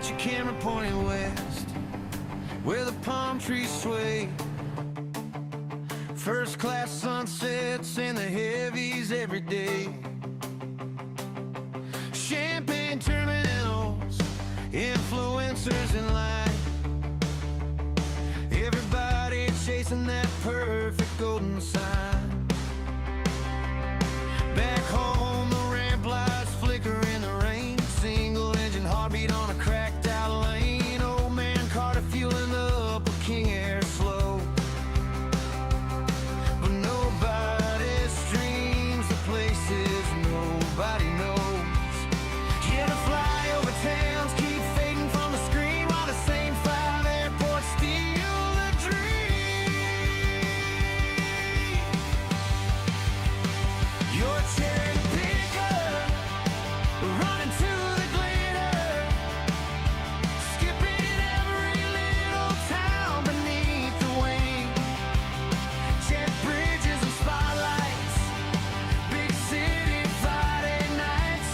got your camera pointing west, where the palm trees sway. First class sunsets and the heavies every day. Champagne terminals, influencers in line. Everybody chasing that perfect golden sign. Back home, the ramp lights flicker in the rain. Single engine heartbeat on a cracked out lane. Old man Carter fueling up a King Air slow. But nobody streams the places nobody knows. Yeah, to fly over towns keep fading from the screen, while the same 5 airports steal the dream. Your cherry picker, running to the glitter, skipping every little town beneath the wing. Jet bridges and spotlights, big city Friday nights,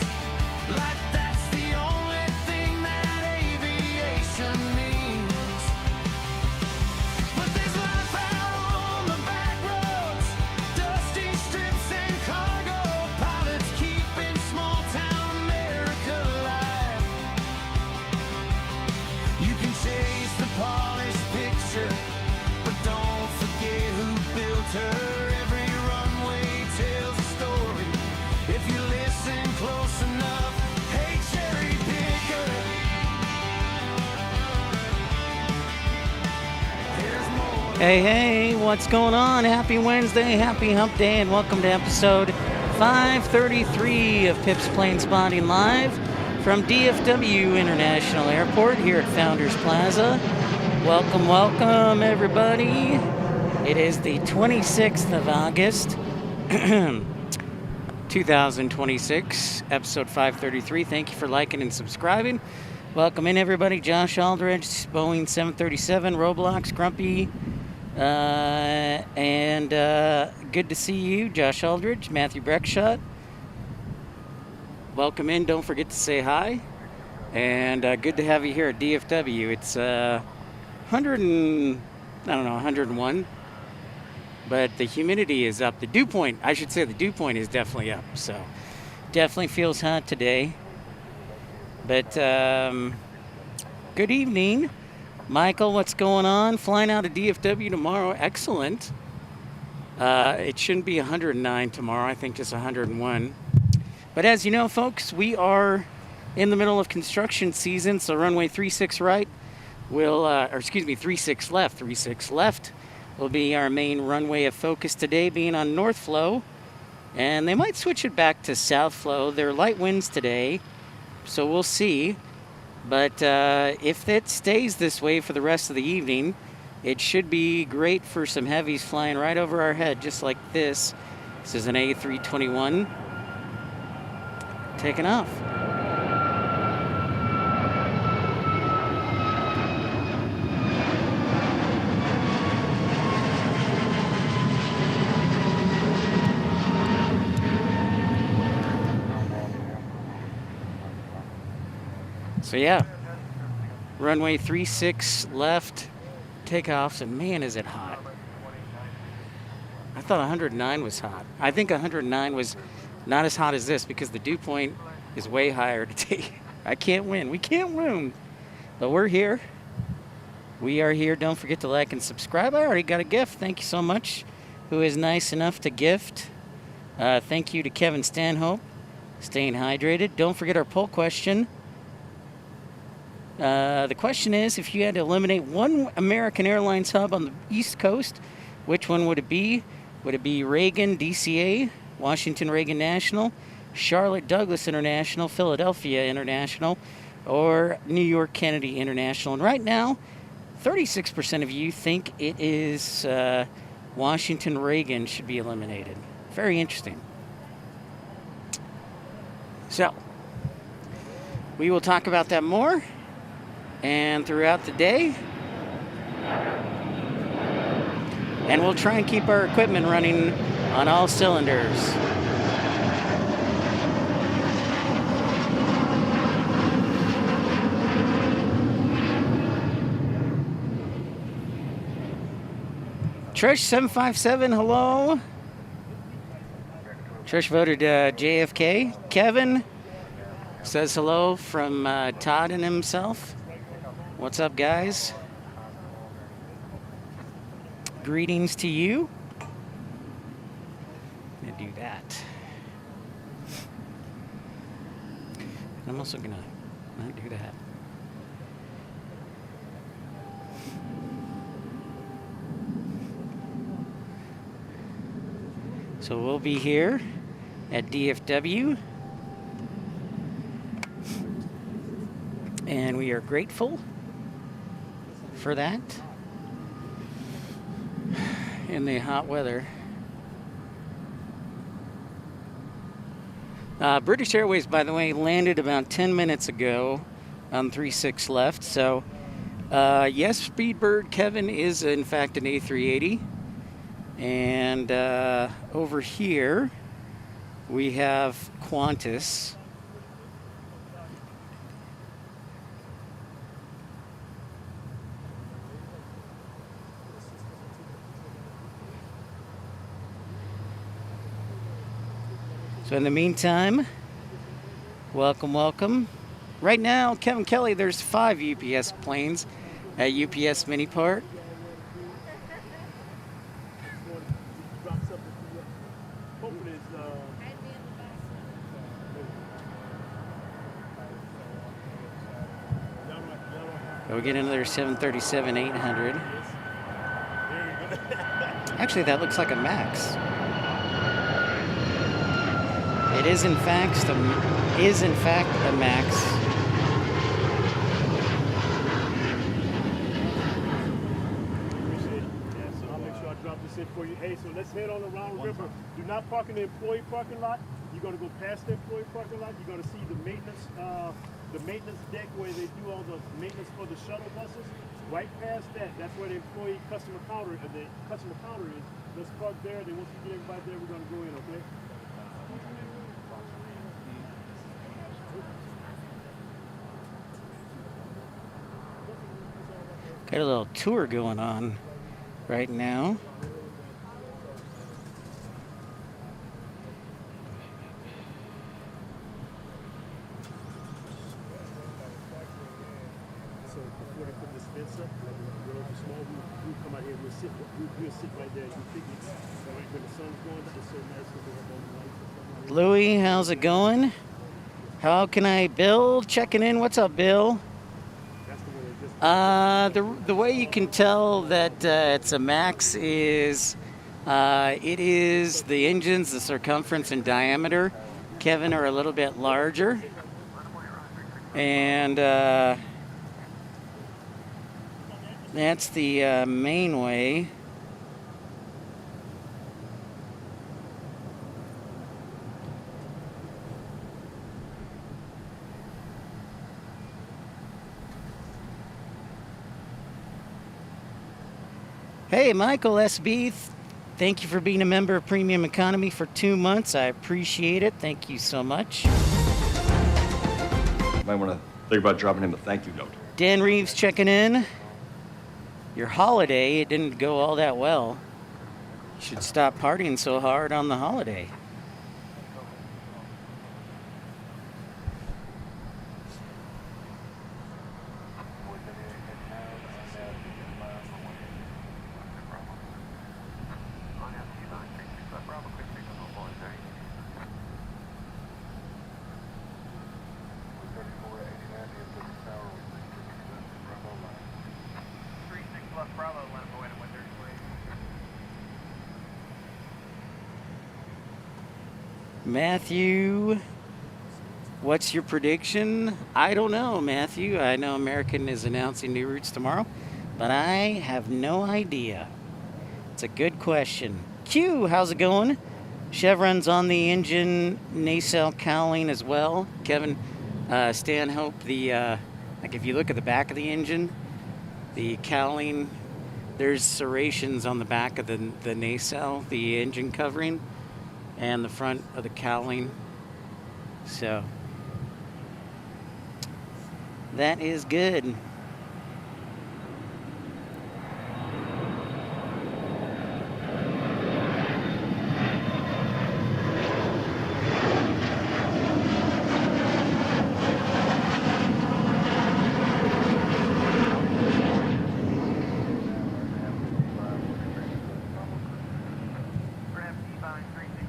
like that's the only thing that aviation means. But there's life out on the back roads, dusty strips and cargo pilots keeping small town America alive. You can chase the polished picture, but don't forget who built her. Every runway tells a story if you listen close enough. Hey, cherry picker, there's more. Hey, what's going on? Happy Wednesday, happy hump day, and welcome to episode 533 of Pip's Plane Spotting Live from DFW International Airport here at Founders Plaza. Welcome, welcome, everybody. It is the 26th of August, 2026, episode 533. Thank you for liking and subscribing. Welcome in, everybody. Josh Aldridge, Boeing 737, Roblox, Grumpy, and good to see you, Josh Aldridge, Matthew Breckshot. Welcome in. Don't forget to say hi. And good to have you here at DFW. It's 101. But the humidity is up. The dew point, I should say the dew point is definitely up. So definitely feels hot today. But good evening. Michael, what's going on? Flying out of DFW tomorrow. Excellent. It shouldn't be 109 tomorrow. I think just 101. But as you know, folks, we are in the middle of construction season. So runway 36 right will, 36 left. 36 left will be our main runway of focus today, being on North Flow. And they might switch it back to South Flow. There are light winds today, so we'll see. But if it stays this way for the rest of the evening, it should be great for some heavies flying right over our head, just like this. This is an A321 taking off. So yeah, runway 36 left, takeoffs, and man, is it hot. I thought 109 was hot. I think 109 was not as hot as this because the dew point is way higher today. I can't win. We can't win. But we're here. We are here. Don't forget to like and subscribe. I already got a gift. Thank you so much. Who is nice enough to gift. Thank you to Kevin Stanhope. Staying hydrated. Don't forget our poll question. The question is, if you had to eliminate one American Airlines hub on the East Coast, which one would it be? Would it be Reagan DCA, Washington Reagan National, Charlotte Douglas International, Philadelphia International, or New York Kennedy International? And right now, 36% of you think it is Washington Reagan should be eliminated. Very interesting. So, we will talk about that more and throughout the day. And we'll try and keep our equipment running on all cylinders. Trish757, hello. Trish voted JFK. Kevin says hello from Todd and himself. What's up, guys? Greetings to you. I'm gonna do that. I'm also gonna not do that. So we'll be here at DFW, and we are grateful for that in the hot weather. British Airways, by the way, landed about 10 minutes ago on 36 left. So, yes, Speedbird Kevin is in fact an A380. And over here, we have Qantas. So in the meantime, welcome, welcome. Right now, Kevin Kelly, there's 5 UPS planes at UPS Mini Park. We'll get another 737-800. Actually, that looks like a MAX. It is in fact a MAX. Appreciate it. Yeah, so I'll make sure I drop this in for you. Hey, so let's head on around the river. Do not park in the employee parking lot. You're gonna go past the employee parking lot. You're gonna see the maintenance deck where they do all the maintenance for the shuttle buses. Right past that, that's where the employee customer counter is. Let's park there. Then once we get everybody there, we're gonna go in. Okay. Got a little tour going on right now. So before they put this fence up, like small, we'll come out here. We'll sit right there. You picnic. Right when the sun's going, it's so nice because they have all the lights. Louis, how's it going? How can I Bill checking in? What's up, Bill? The way you can tell that it's a MAX is it is the engines, the circumference and diameter, Kevin, are a little bit larger, and that's the main way. Hey, Michael SB, thank you for being a member of Premium Economy for 2 months. I appreciate it. Thank you so much. You might want to think about dropping him a thank you note. Dan Reeves checking in. Your holiday, it didn't go all that well. You should stop partying so hard on the holiday. Matthew, what's your prediction? I don't know, Matthew. I know American is announcing new routes tomorrow, but I have no idea. It's a good question. Q, how's it going? Chevron's on the engine, nacelle cowling as well. Kevin Stanhope, like if you look at the back of the engine, the cowling, there's serrations on the back of the nacelle, the engine covering, and the front of the cowling. So that is good.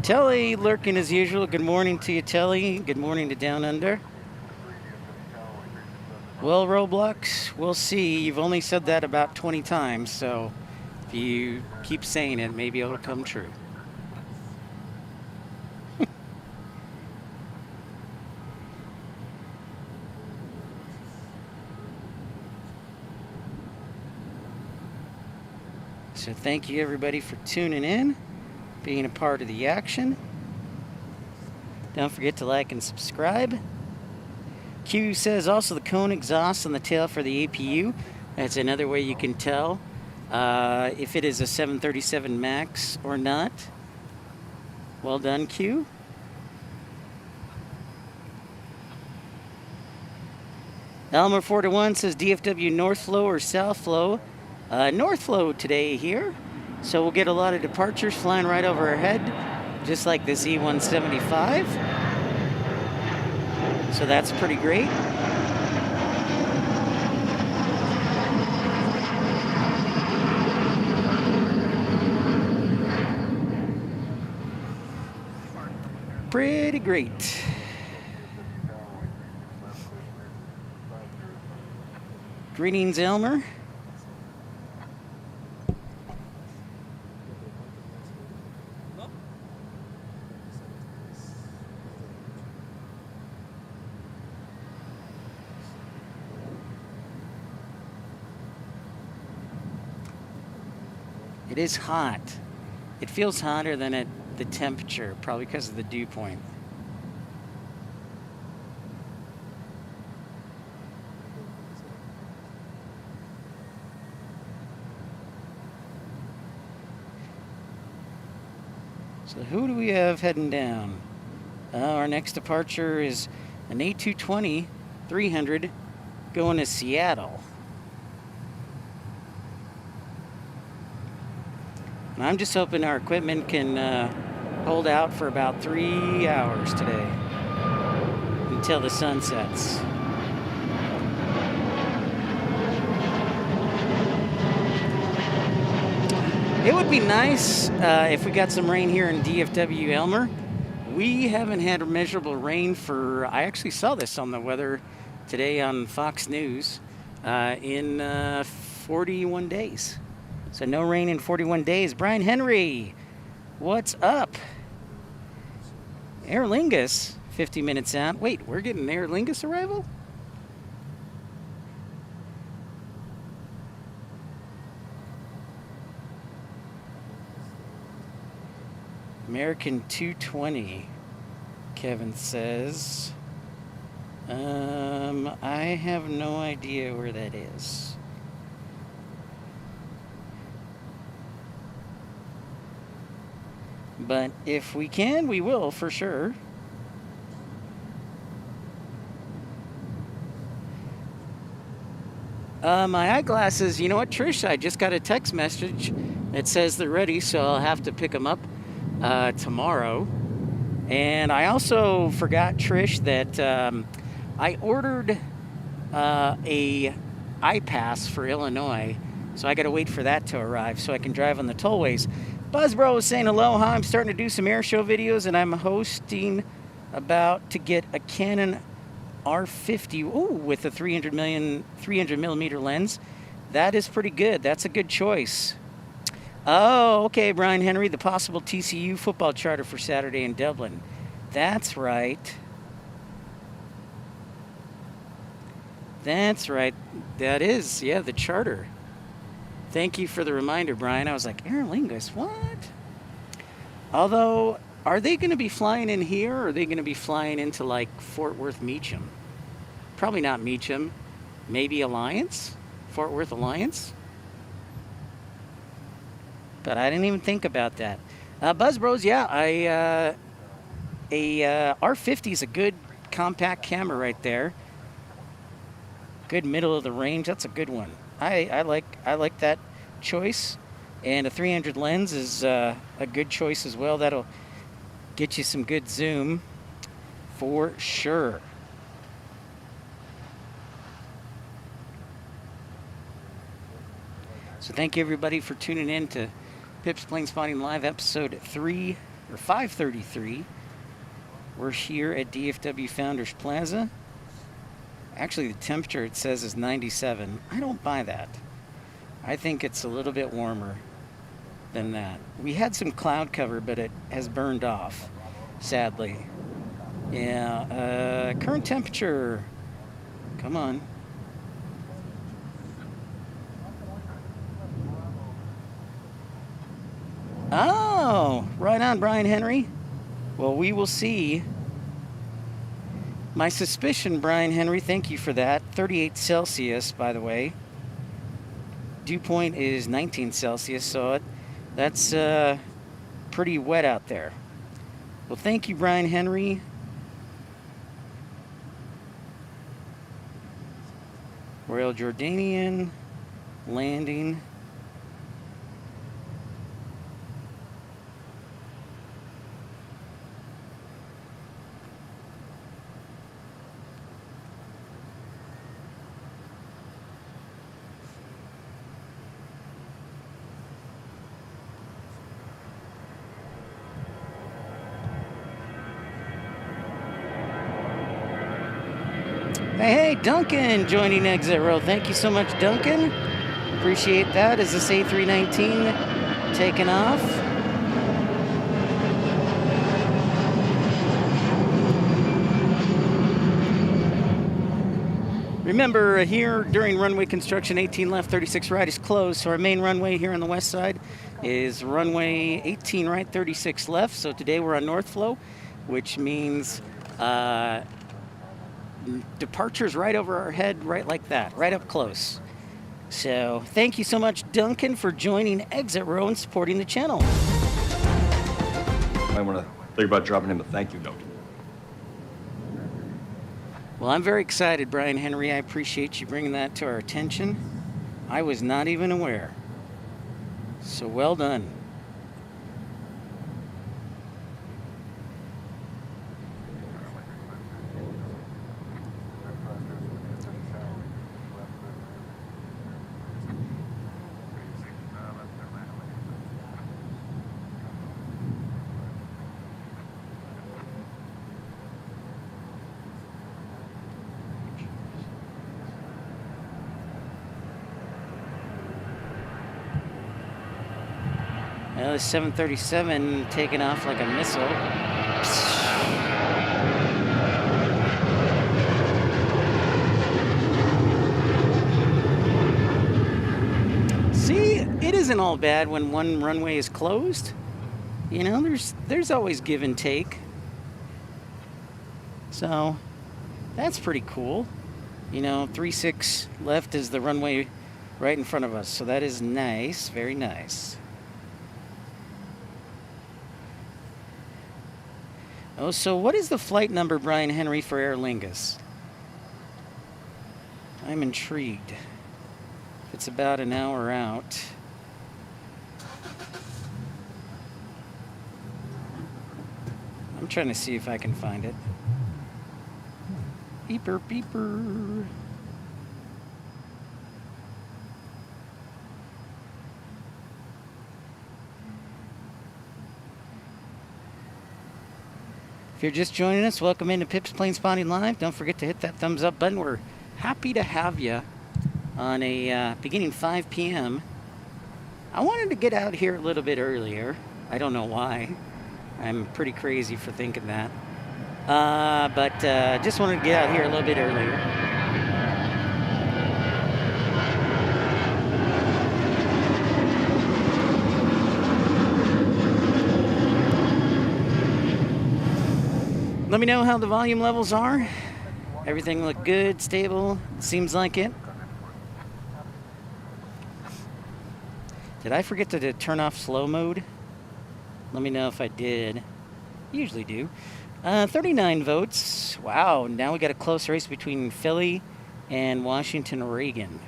Telly lurking as usual. Good morning to you, Telly. Good morning to Down Under. Well, Roblox, we'll see. You've only said that about 20 times, so if you keep saying it, maybe it'll come true. So thank you, everybody, for tuning in, being a part of the action. Don't forget to like and subscribe. Q says also the cone exhaust on the tail for the APU. That's another way you can tell if it is a 737 MAX or not. Well done, Q. Elmer 4-1 says DFW North Flow or South Flow. North Flow today here. So we'll get a lot of departures flying right over our head, just like this E175. So that's pretty great. Pretty great. Greetings, Elmer. It is hot. It feels hotter than at the temperature, probably because of the dew point. So who do we have heading down? Our next departure is an A220-300 going to Seattle. And I'm just hoping our equipment can hold out for about 3 hours today until the sun sets. It would be nice if we got some rain here in DFW, Elmer. We haven't had measurable rain for, I actually saw this on the weather today on Fox News, in 41 days. So no rain in 41 days. Brian Henry, what's up? Aer Lingus, 50 minutes out. Wait, we're getting Aer Lingus arrival? American 220, Kevin says. I have no idea where that is. But if we can, we will for sure. My eyeglasses, you know what, Trish? I just got a text message that says they're ready, so I'll have to pick them up tomorrow. And I also forgot, Trish, that I ordered a iPass for Illinois, so I got to wait for that to arrive so I can drive on the tollways. Buzzbro is saying aloha. I'm starting to do some air show videos, and I'm hosting about to get a Canon R50 with a 300 millimeter lens. That is pretty good. That's a good choice. Oh, okay, Brian Henry, the possible TCU football charter for Saturday in Dublin. That's right. That's right. That is, yeah, the charter. Thank you for the reminder, Brian. I was like, Aer Lingus, what? Although, are they going to be flying in here, or are they going to be flying into, like, Fort Worth Meacham? Probably not Meacham. Maybe Alliance? Fort Worth Alliance? But I didn't even think about that. Buzz Bros, yeah, a R50 is a good compact camera right there. Good middle of the range. That's a good one. I like that choice, and a 300 lens is a good choice as well. That'll get you some good zoom for sure. So thank you everybody for tuning in to Pips Plane Spotting Live episode 3 or 5:33. We're here at DFW Founders Plaza. Actually, the temperature it says is 97. I don't buy that. I think it's a little bit warmer than that. We had some cloud cover, but it has burned off, sadly. Yeah, current temperature. Come on. Oh, right on, Brian Henry. Well, we will see. My suspicion, Brian Henry, thank you for that. 38 Celsius, by the way. Dew point is 19 Celsius, so that's pretty wet out there. Well, thank you, Brian Henry. Royal Jordanian landing. Hey, Duncan joining Exit Row. Thank you so much, Duncan. Appreciate that. Is this A319 taking off? Remember, here during runway construction, 18 left, 36 right is closed. So our main runway here on the west side is runway 18 right, 36 left. So today we're on North Flow, which means departures right over our head, right like that, right up close. So thank you so much, Duncan, for joining Exit Row and supporting the channel. I want to think about dropping him a thank you note. Well, I'm very excited, Brian Henry. I appreciate you bringing that to our attention. I was not even aware. So well done. Well, this 737 taking off like a missile. See, it isn't all bad when one runway is closed. You know, there's always give and take. So that's pretty cool. You know, 36 left is the runway right in front of us. So that is nice, very nice. Oh, so what is the flight number, Brian Henry, for Aer Lingus? I'm intrigued. If it's about an hour out. I'm trying to see if I can find it. Beeper, beeper. If you're just joining us, welcome into Pips Planespotting Live. Don't forget to hit that thumbs up button. We're happy to have you on a beginning 5 p.m. I wanted to get out here a little bit earlier. I don't know why. I'm pretty crazy for thinking that. But just wanted to get out here a little bit earlier. Let me know how the volume levels are. Everything look good, stable, seems like it. Did I forget to turn off slow mode? Let me know if I did. Usually do. 39 votes. Wow, now we got a close race between Philly and Washington, Oregon.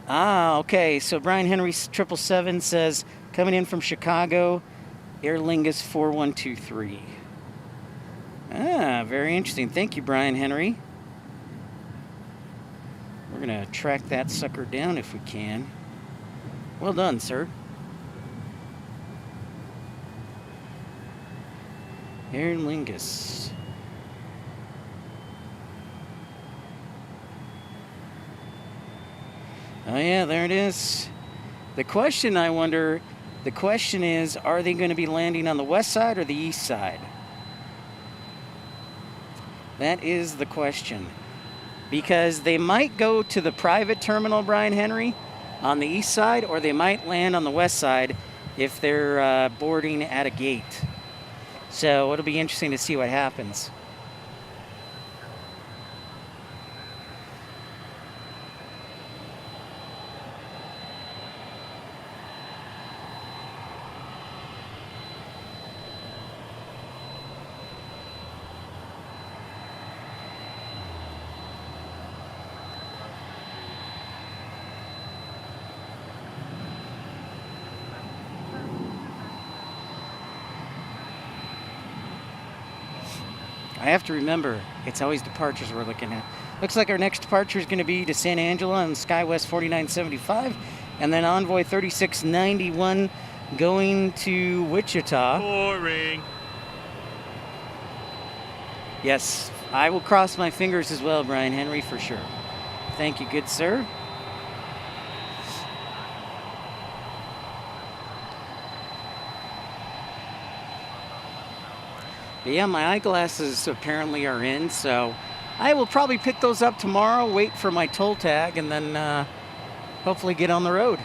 Ah, okay, so Brian Henry 777 says, coming in from Chicago, Aer Lingus 4123. Ah, very interesting. Thank you, Brian Henry. We're going to track that sucker down if we can. Well done, sir. Aer Lingus. Oh yeah, there it is. The question is, are they going to be landing on the west side or the east side? That is the question. Because they might go to the private terminal, Brian Henry, on the east side, or they might land on the west side if they're boarding at a gate. So it'll be interesting to see what happens. I have to remember, it's always departures we're looking at. Looks like our next departure is going to be to San Angelo on SkyWest 4975, and then Envoy 3691 going to Wichita. Boring. Yes, I will cross my fingers as well, Brian Henry, for sure. Thank you, good sir. But yeah, my eyeglasses apparently are in, so I will probably pick those up tomorrow, wait for my toll tag, and then hopefully get on the road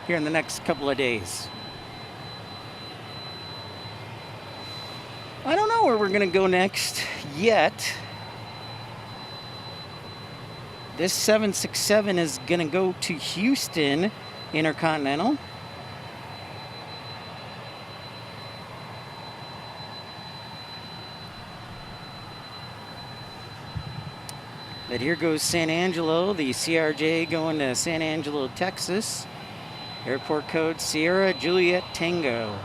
here in the next couple of days. I don't know where we're going to go next yet. This 767 is going to go to Houston Intercontinental. But here goes San Angelo, the CRJ going to San Angelo, Texas. Airport code Sierra Juliet Tango.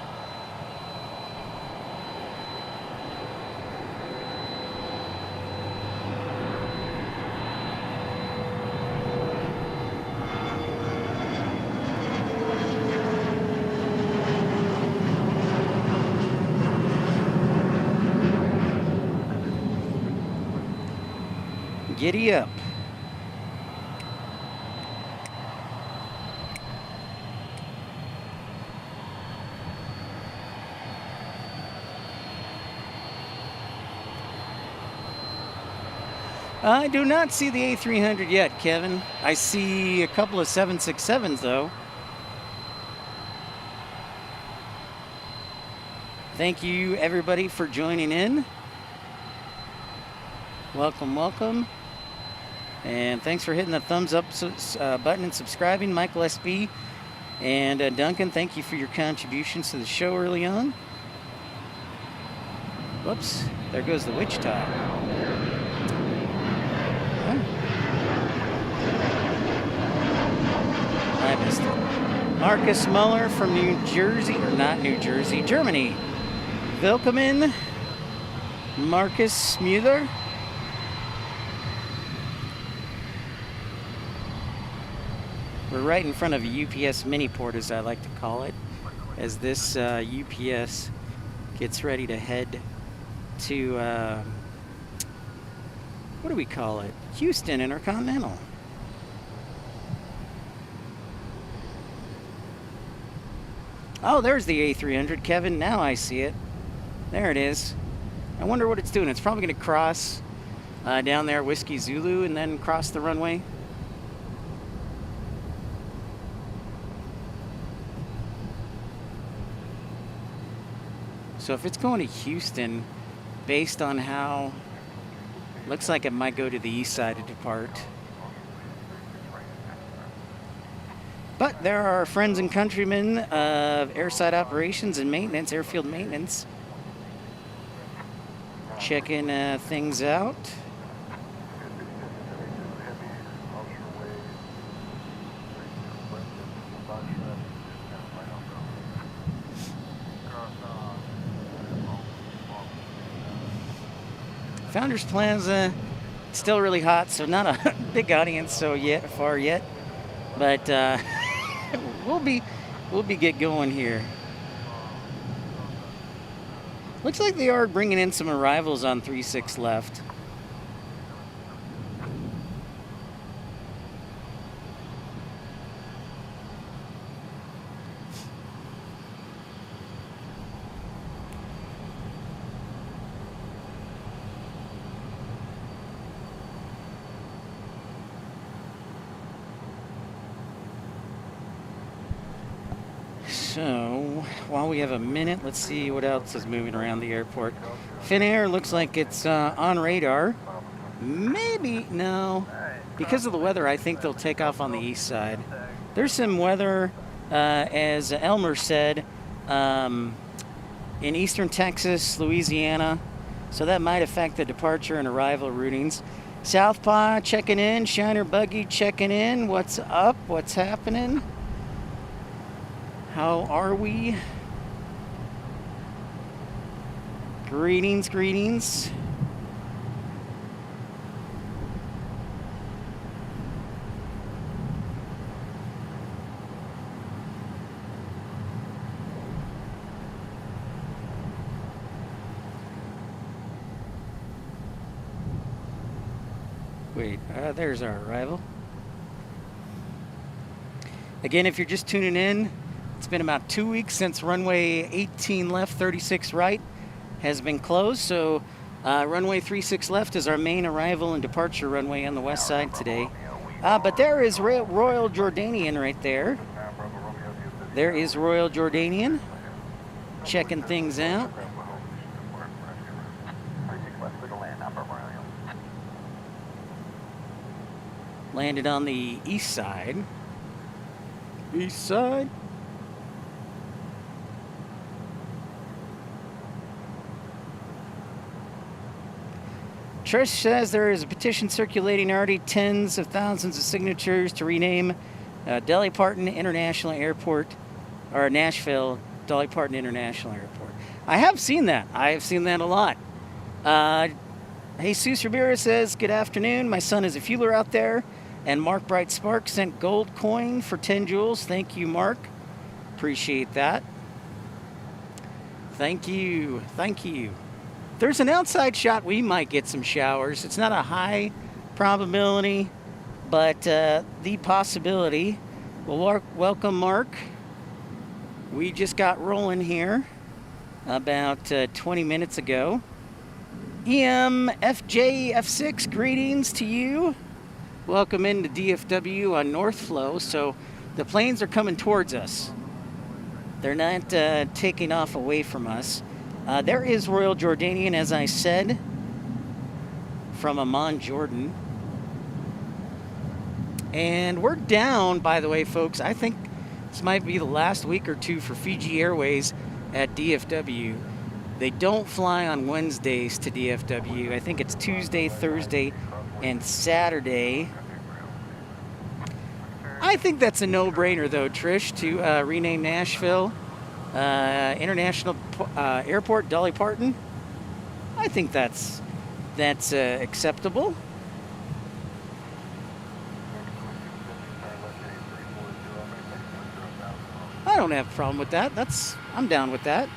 Giddy up. I do not see the A300 yet, Kevin. I see a couple of 767s, though. Thank you, everybody, for joining in. Welcome, welcome. And thanks for hitting the thumbs up button and subscribing. Michael SB and Duncan, thank you for your contributions to the show early on. Whoops, there goes the Wichita. I missed it. Marcus Muller from New Jersey, or not New Jersey, Germany. Willkommen, Marcus Mueller. We're right in front of a UPS mini port, as I like to call it, as this UPS gets ready to head to, what do we call it? Houston Intercontinental. Oh, there's the A300, Kevin. Now I see it. There it is. I wonder what it's doing. It's probably going to cross down there, Whiskey Zulu, and then cross the runway. So if it's going to Houston, based on how, looks like it might go to the east side to depart. But there are friends and countrymen of airside operations and maintenance, airfield maintenance, checking things out. Founders Plaza, still really hot, so not a big audience far yet. But we'll be get going here. Looks like they are bringing in some arrivals on 36 left. So, while we have a minute, let's see what else is moving around the airport. Finnair looks like it's on radar. Maybe, no. Because of the weather, I think they'll take off on the east side. There's some weather, as Elmer said, in eastern Texas, Louisiana. So that might affect the departure and arrival routings. Southpaw checking in. Shiner Buggy checking in. What's up? What's happening? How are we? Greetings, greetings. Wait, there's our arrival. Again, if you're just tuning in, it's been about 2 weeks since runway 18 left, 36 right has been closed. So runway 36 left is our main arrival and departure runway on the west side today. But there is Royal Jordanian right there. There is Royal Jordanian checking things out. Landed on the east side. East side. Trish says there is a petition circulating already, tens of thousands of signatures to rename Dolly Parton International Airport, or Nashville Dolly Parton International Airport. I have seen that. I have seen that a lot. Jesus Rivera says, good afternoon. My son is a fueler out there. And Mark Bright Spark sent gold coin for 10 joules. Thank you, Mark. Appreciate that. Thank you. Thank you. There's an outside shot. We might get some showers. It's not a high probability, but the possibility. Well, welcome, Mark. We just got rolling here about 20 minutes ago. EMFJF6, greetings to you. Welcome into DFW on North Flow. So the planes are coming towards us. They're not taking off away from us. There is Royal Jordanian, as I said, from Amman, Jordan. And we're down, by the way, folks. I think this might be the last week or two for Fiji Airways at DFW. They don't fly on Wednesdays to DFW. I think it's Tuesday, Thursday, and Saturday. I think that's a no-brainer, though, Trish, to rename Nashville International Airport Dolly Parton. I think that's acceptable. I don't have a problem with that. I'm down with that.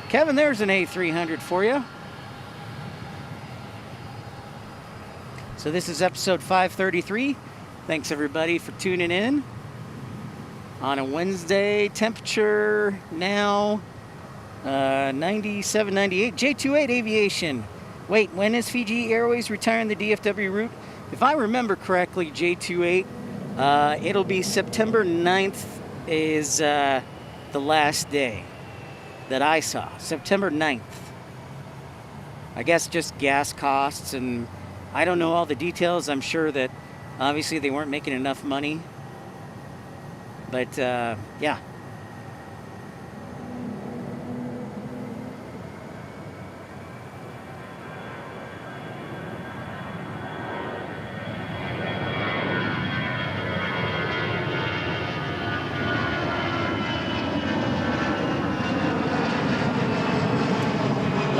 Kevin, there's an A300 for you. So this is episode 533. Thanks everybody for tuning in. On a Wednesday, temperature now 97, 98. J28 Aviation. Wait, when is Fiji Airways retiring the DFW route? If I remember correctly, J28, it'll be September 9th is the last day that I saw. September 9th. I guess just gas costs, and I don't know all the details. I'm sure that obviously they weren't making enough money. But yeah.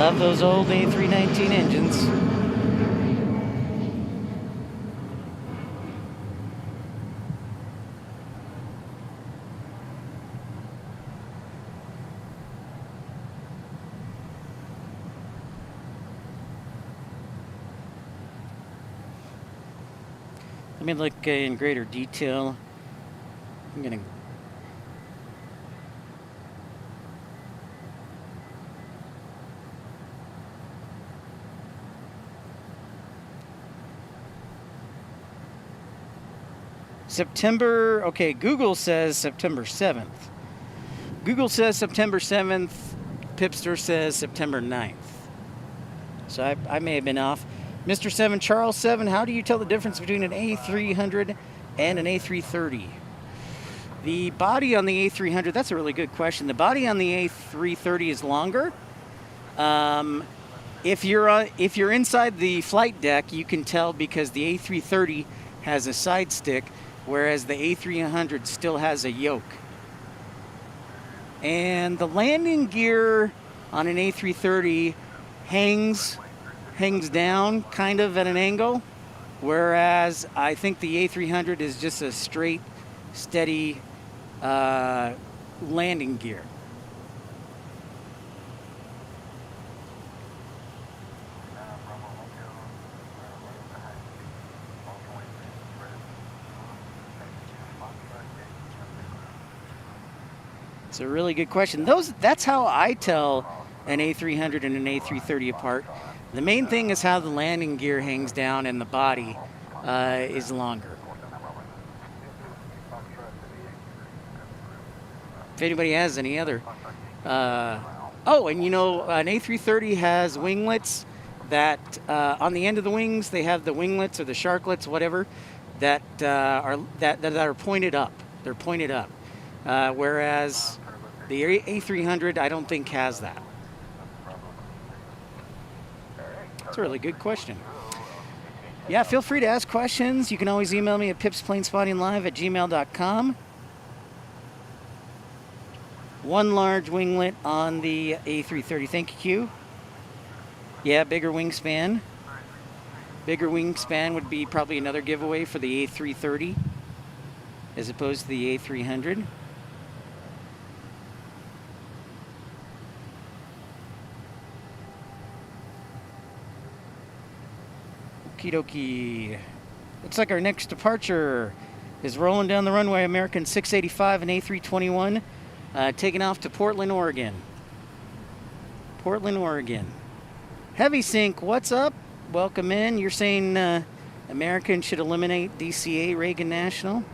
Love those old A319 engines. Let me look in greater detail. I'm gonna September, okay, Google says September 7th. Google says September 7th. Pipster says September 9th. So I may have been off. Mr. 7, Charles 7, how do you tell the difference between an A300 and an A330? The body on the A300, that's a really good question. The body on the A330 is longer. If you're inside the flight deck, you can tell because the A330 has a side stick, whereas the A300 still has a yoke. And the landing gear on an A330 hangs down kind of at an angle, whereas I think the A300 is just a straight, steady landing gear. It's a really good question. That's how I tell an A300 and an A330 apart. The main thing is how the landing gear hangs down and the body is longer. If anybody has any other. Oh, and you know, an A330 has winglets that on the end of the wings, they have the winglets or the sharklets, whatever, that are pointed up. They're pointed up. Whereas the A300, I don't think has that. That's a really good question. Yeah, feel free to ask questions. You can always email me at pipsplanespottinglive@gmail.com. One large winglet on the A330. Thank you, Q. Yeah, bigger wingspan. Bigger wingspan would be probably another giveaway for the A330 as opposed to the A300. Okie dokie. Looks like our next departure is rolling down the runway. American 685 and A321, taking off to Portland, Oregon. Portland, Oregon. Heavy Sync, what's up? Welcome in. You're saying American should eliminate DCA Reagan National?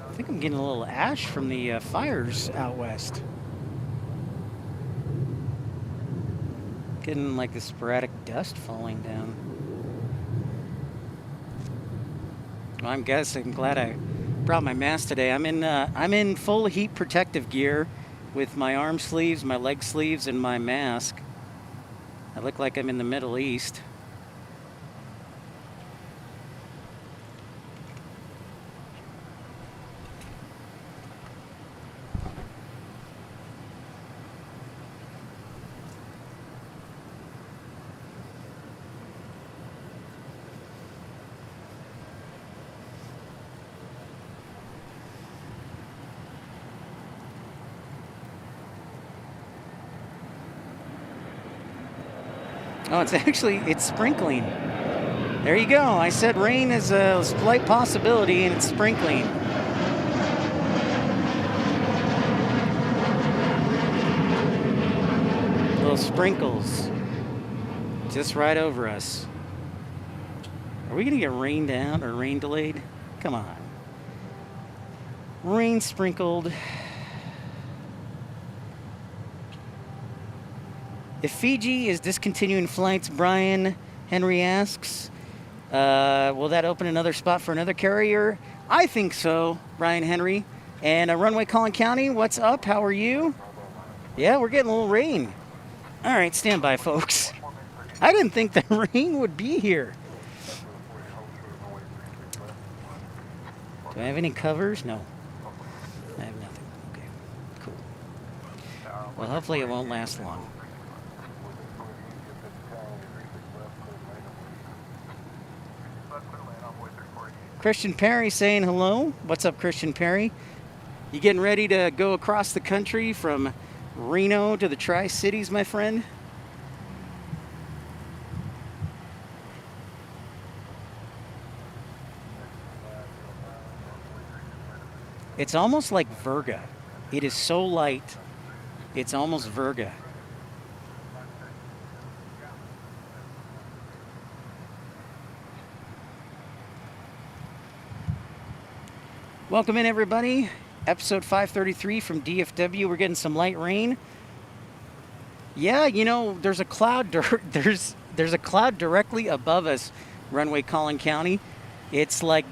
I think I'm getting a little ash from the fires out west. Getting like the sporadic dust falling down. Well, I'm glad I brought my mask today. I'm in full heat protective gear with my arm sleeves, my leg sleeves, and my mask. I look like I'm in the Middle East. Oh, it's sprinkling. There you go. I said rain is a slight possibility, and it's sprinkling. Little sprinkles just right over us. Are we gonna get rained out or rain delayed? Come on. Rain sprinkled. If Fiji is discontinuing flights, Brian Henry asks, will that open another spot for another carrier? I think so, Brian Henry. And Runway Collin County, what's up? How are you? Yeah, we're getting a little rain. All right, stand by, folks. I didn't think the rain would be here. Do I have any covers? No. I have nothing. Okay, cool. Well, hopefully it won't last long. Christian Perry saying hello. What's up, Christian Perry? You getting ready to go across the country from Reno to the Tri-Cities, my friend? It's almost like Virga. It is so light, it's almost Virga. Welcome in, everybody. Episode 533 from DFW. We're getting some light rain. Yeah, you know, there's a cloud. There's a cloud directly above us, Runway Collin County. It's like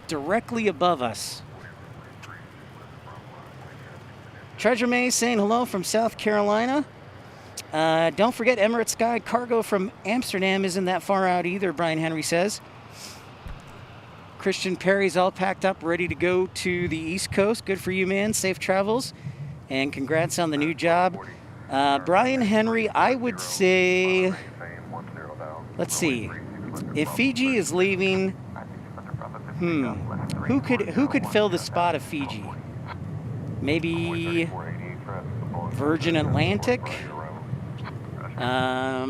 directly above us. Treasure May saying hello from South Carolina. Don't forget Emirates Sky Cargo from Amsterdam isn't that far out either, Brian Henry says. Christian Perry's all packed up, ready to go to the East Coast. Good for you, man. Safe travels. And congrats on the new job. Brian Henry, I would say, let's see. If Fiji is leaving, who could fill the spot of Fiji? Maybe Virgin Atlantic? How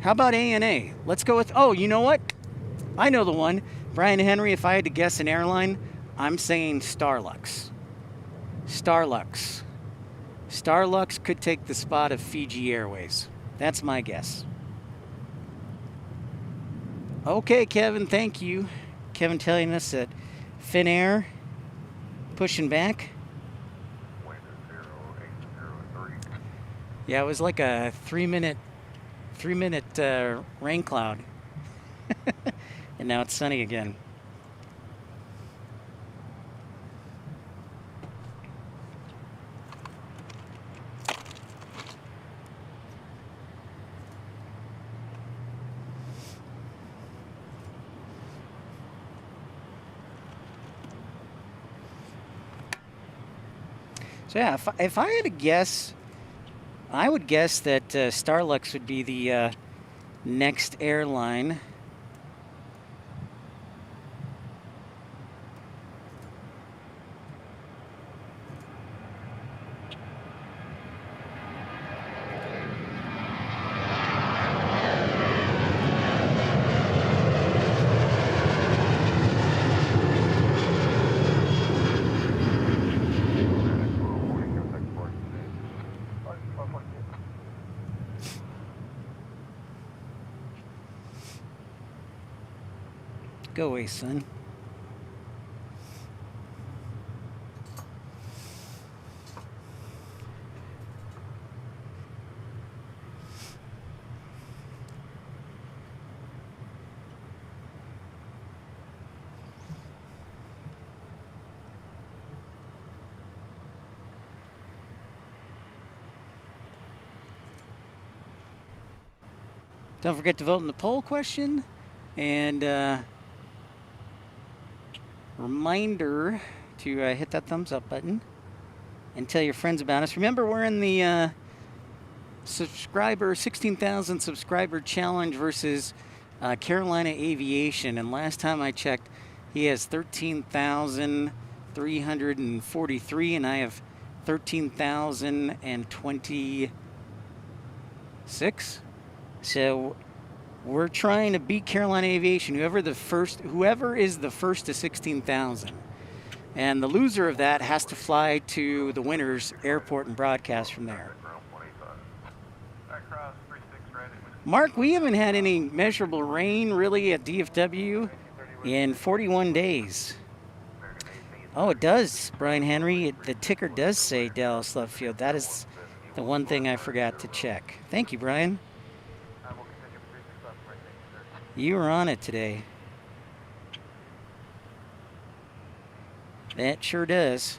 about ANA? Let's go with, oh, you know what? I know the one. Brian Henry, if I had to guess an airline, I'm saying Starlux. Starlux. Starlux could take the spot of Fiji Airways. That's my guess. Okay, Kevin, thank you. Kevin telling us that Finnair pushing back. Yeah, it was like a three minute rain cloud. And now it's sunny again. So yeah, if I had to guess, I would guess that Starlux would be the next airline. Go away, son. Don't forget to vote in the poll question. And reminder to hit that thumbs up button and tell your friends about us. Remember, we're in the 16,000 subscriber challenge versus Carolina Aviation. And last time I checked, he has 13,343 and I have 13,026. So we're trying to beat Carolina Aviation, whoever is the first to 16,000. And the loser of that has to fly to the winner's airport and broadcast from there. Mark, we haven't had any measurable rain really at DFW in 41 days. Oh, it does, Brian Henry. The ticker does say Dallas Love Field. That is the one thing I forgot to check. Thank you, Brian. You were on it today. That sure does.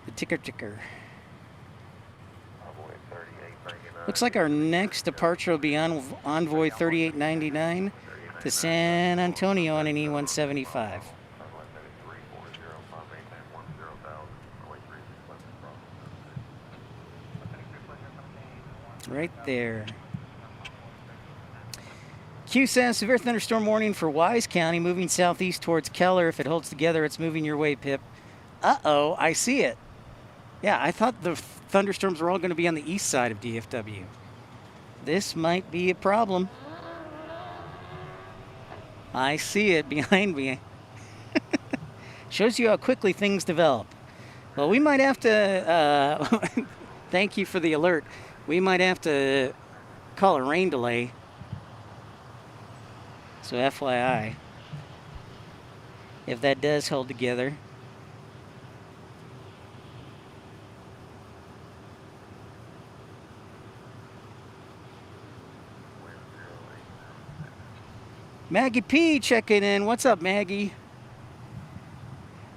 The ticker. Looks like our next departure will be on Envoy 3899 to San Antonio on an E175. Right there. Q says, severe thunderstorm warning for Wise County, moving southeast towards Keller. If it holds together, it's moving your way, Pip. Uh-oh, I see it. Yeah, I thought the thunderstorms were all going to be on the east side of DFW. This might be a problem. I see it behind me. Shows you how quickly things develop. Well, we might have to, thank you for the alert. We might have to call a rain delay. So FYI, if that does hold together. Maggie P checking in. What's up, Maggie?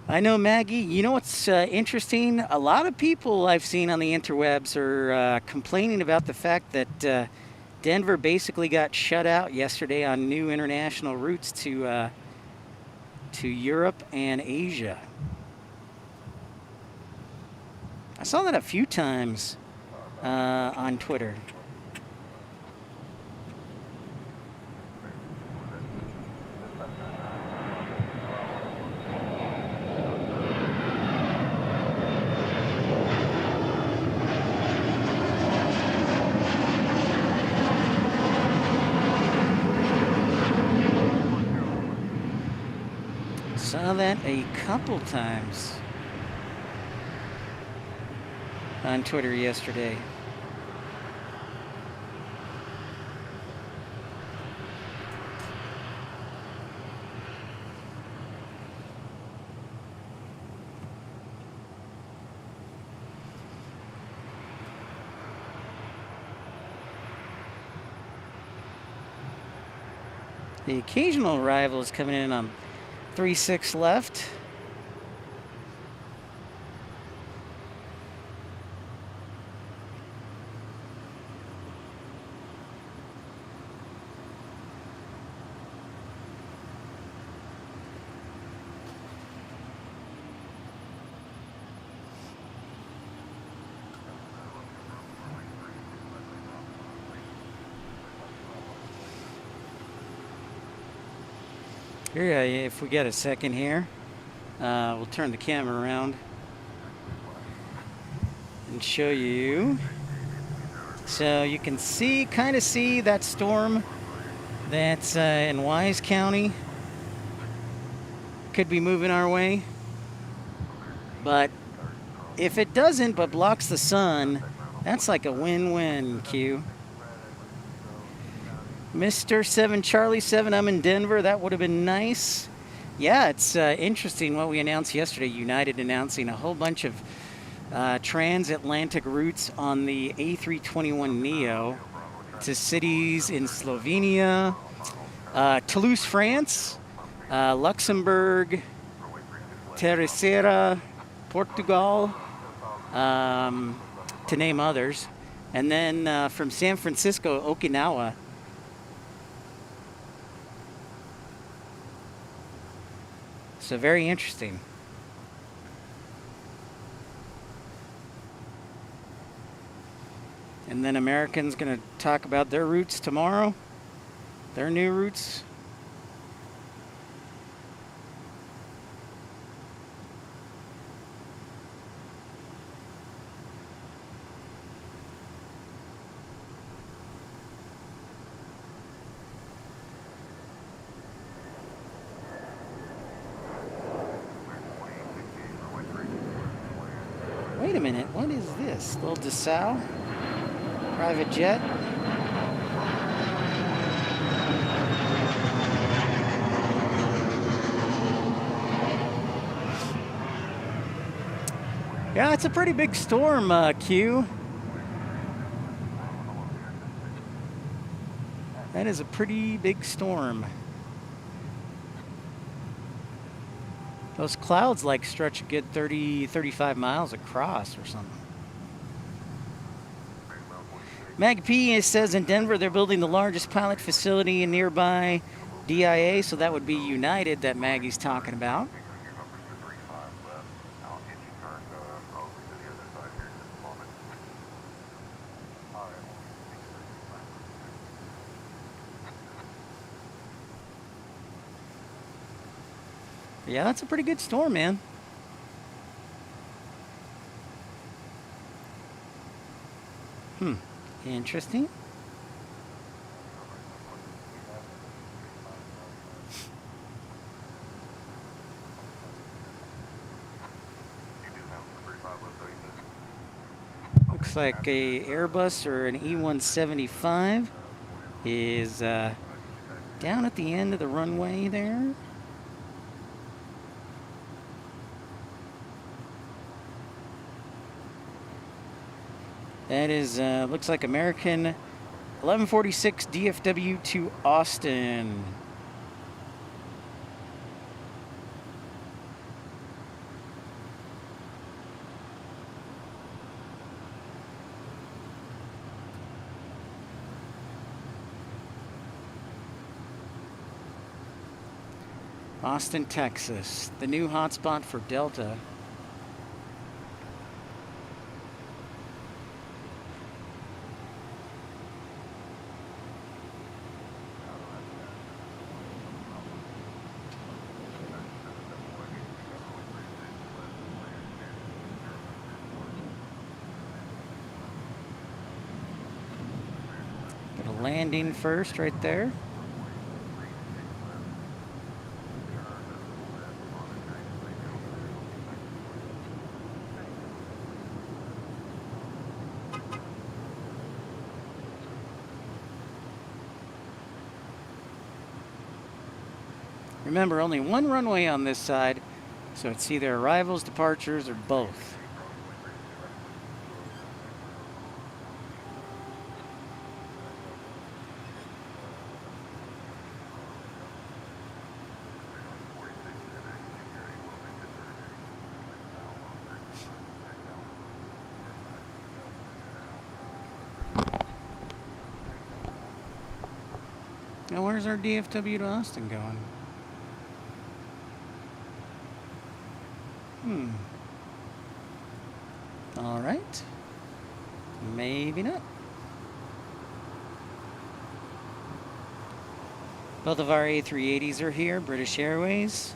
I know, Maggie. You know what's interesting? A lot of people I've seen on the interwebs are complaining about the fact that Denver basically got shut out yesterday on new international routes to Europe and Asia. I saw that a few times on Twitter. Saw that a couple times on Twitter yesterday. The occasional arrival is coming in on 3-6 left. Here, if we get a second here, we'll turn the camera around and show you. So you can see, kind of see that storm that's in Wise County. Could be moving our way. But if it doesn't, but blocks the sun, that's like a win-win, Q. Mr. 7 Charlie 7, I'm in Denver. That would have been nice. Yeah, it's interesting what we announced yesterday. United announcing a whole bunch of transatlantic routes on the A321neo to cities in Slovenia, Toulouse, France, Luxembourg, Terceira, Portugal, to name others. And then from San Francisco, Okinawa. So very interesting. And then American's going to talk about their routes tomorrow, their new routes. Wait a minute, what is this? Little Dessau? Private jet? Yeah, it's a pretty big storm, Q. That is a pretty big storm. Those clouds like stretch a good 30, 35 miles across or something. Mag P says in Denver they're building the largest pilot facility in nearby DIA, so that would be United that Maggie's talking about. Yeah, that's a pretty good storm, man. Interesting. Looks like a Airbus or an E175 is down at the end of the runway there. That is, looks like American 1146 DFW to Austin. Austin, Texas, the new hotspot for Delta. Got a landing first right there. Remember, only one runway on this side, so it's either arrivals, departures, or both. Now, where's our DFW to Austin going? All right. Maybe not. Both of our A380s are here, British Airways.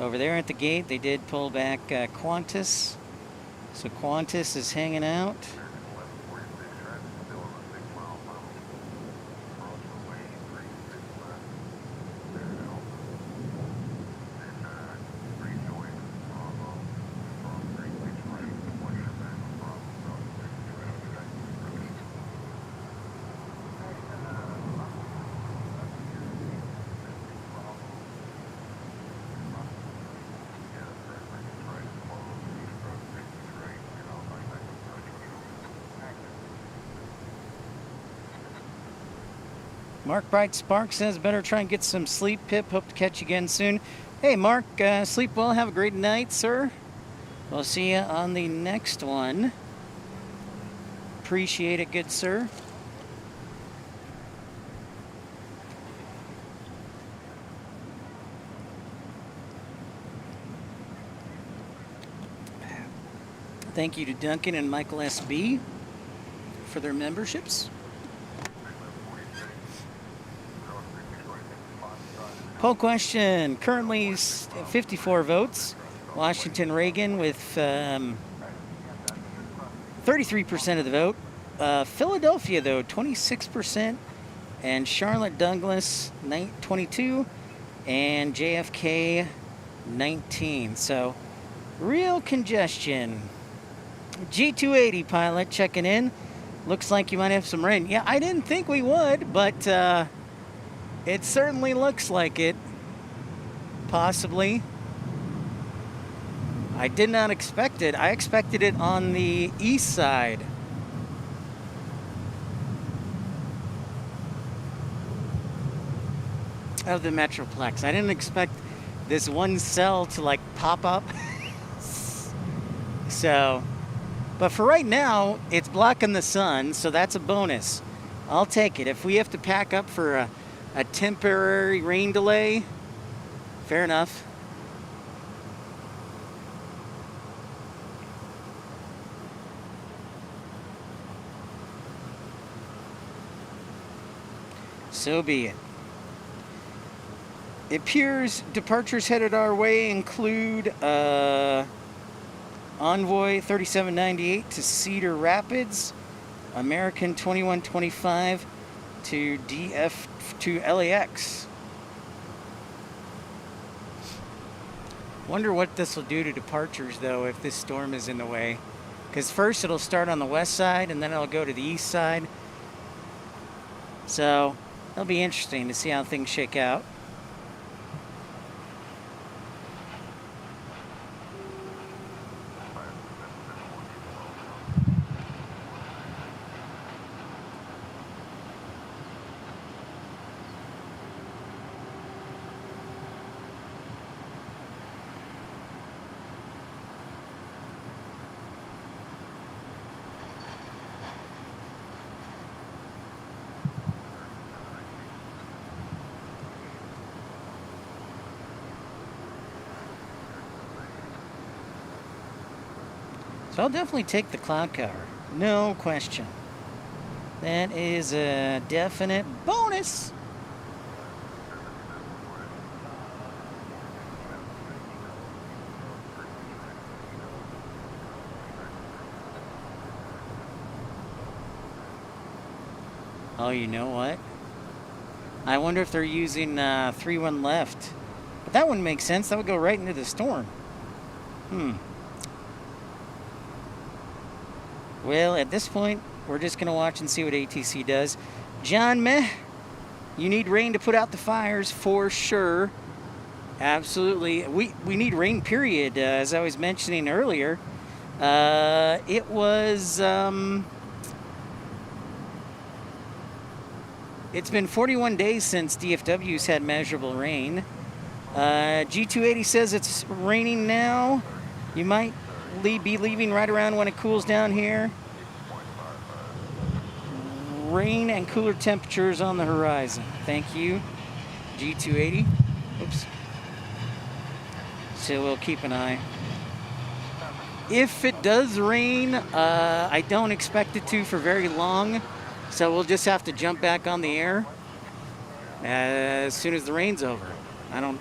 Over there at the gate, they did pull back Qantas. So Qantas is hanging out. Mark Bright Spark says, better try and get some sleep, Pip. Hope to catch you again soon. Hey, Mark, sleep well. Have a great night, sir. We'll see you on the next one. Appreciate it, good sir. Thank you to Duncan and Michael SB for their memberships. Poll question, currently 54 votes. Washington Reagan with 33% of the vote. Philadelphia, though, 26%. And Charlotte Douglas, 22. And JFK, 19. So, real congestion. G280 pilot checking in. Looks like you might have some rain. Yeah, I didn't think we would, but it certainly looks like it. Possibly. I did not expect it. I expected it on the east side. Of the Metroplex. I didn't expect this one cell to like pop up. So, but for right now, it's blocking the sun, so that's a bonus. I'll take it. If we have to pack up for a temporary rain delay, fair enough. So be it. It appears departures headed our way include Envoy 3798 to Cedar Rapids, American 2125 to to LAX. Wonder what this will do to departures though if this storm is in the way. Because first it'll start on the west side and then it'll go to the east side. So it'll be interesting to see how things shake out. So I'll definitely take the cloud cover. No question. That is a definite bonus. Oh, you know what? I wonder if they're using 3-1 left. But that wouldn't make sense. That would go right into the storm. Well, at this point, we're just going to watch and see what ATC does. John Meh, you need rain to put out the fires for sure. Absolutely. We need rain, period. As I was mentioning earlier, it was... it's been 41 days since DFW's had measurable rain. G280 says it's raining now. You might be leaving right around when it cools down here. Rain and cooler temperatures on the horizon. Thank you, G280. Oops. So we'll keep an eye. If it does rain, I don't expect it to for very long. So we'll just have to jump back on the air as soon as the rain's over. I don't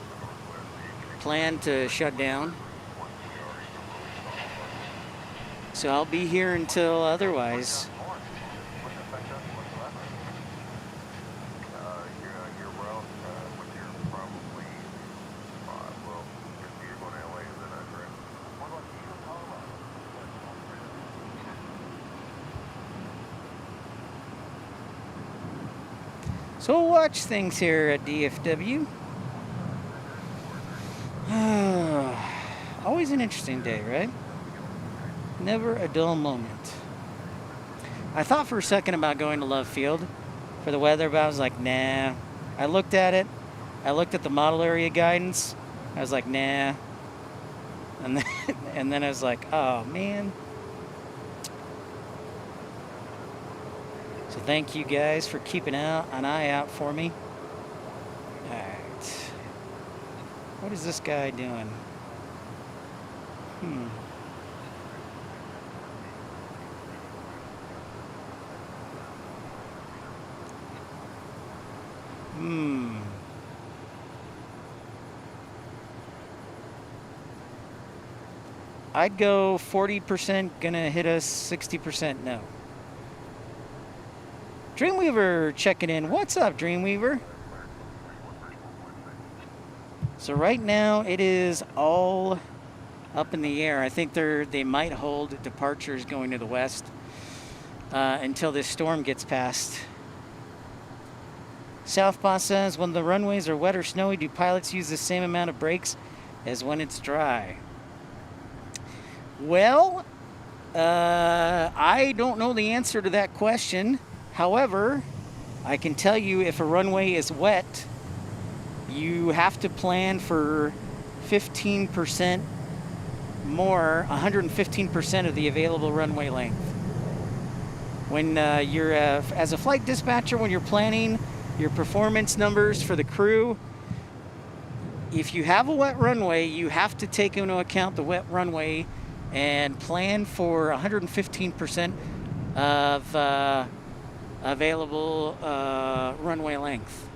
plan to shut down. So I'll be here until otherwise. So we'll watch things here at DFW. Always an interesting day, right? Never a dull moment. I thought for a second about going to Love Field for the weather, but I was like, nah. I looked at it. I looked at the model area guidance. I was like, nah. And then I was like, oh, man. So thank you guys for keeping an eye out for me. All right. What is this guy doing? I'd go 40% gonna hit us, 60% no. Dreamweaver checking in. What's up, Dreamweaver? So right now it is all up in the air. I think they might hold departures going to the west until this storm gets past. Southpaw says, when the runways are wet or snowy, do pilots use the same amount of brakes as when it's dry? Well, I don't know the answer to that question. However, I can tell you if a runway is wet, you have to plan for 15% more, 115% of the available runway length. When you're, as a flight dispatcher, when you're planning your performance numbers for the crew, if you have a wet runway, you have to take into account the wet runway and plan for 115% of available runway length.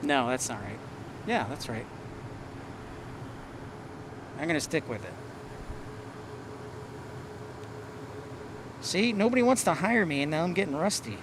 No, that's not right. Yeah, that's right. I'm going to stick with it. See, nobody wants to hire me, and now I'm getting rusty.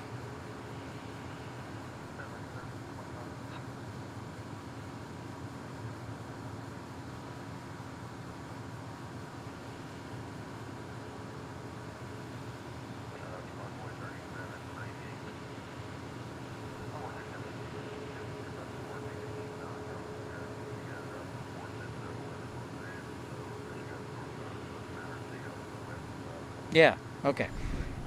Yeah, okay.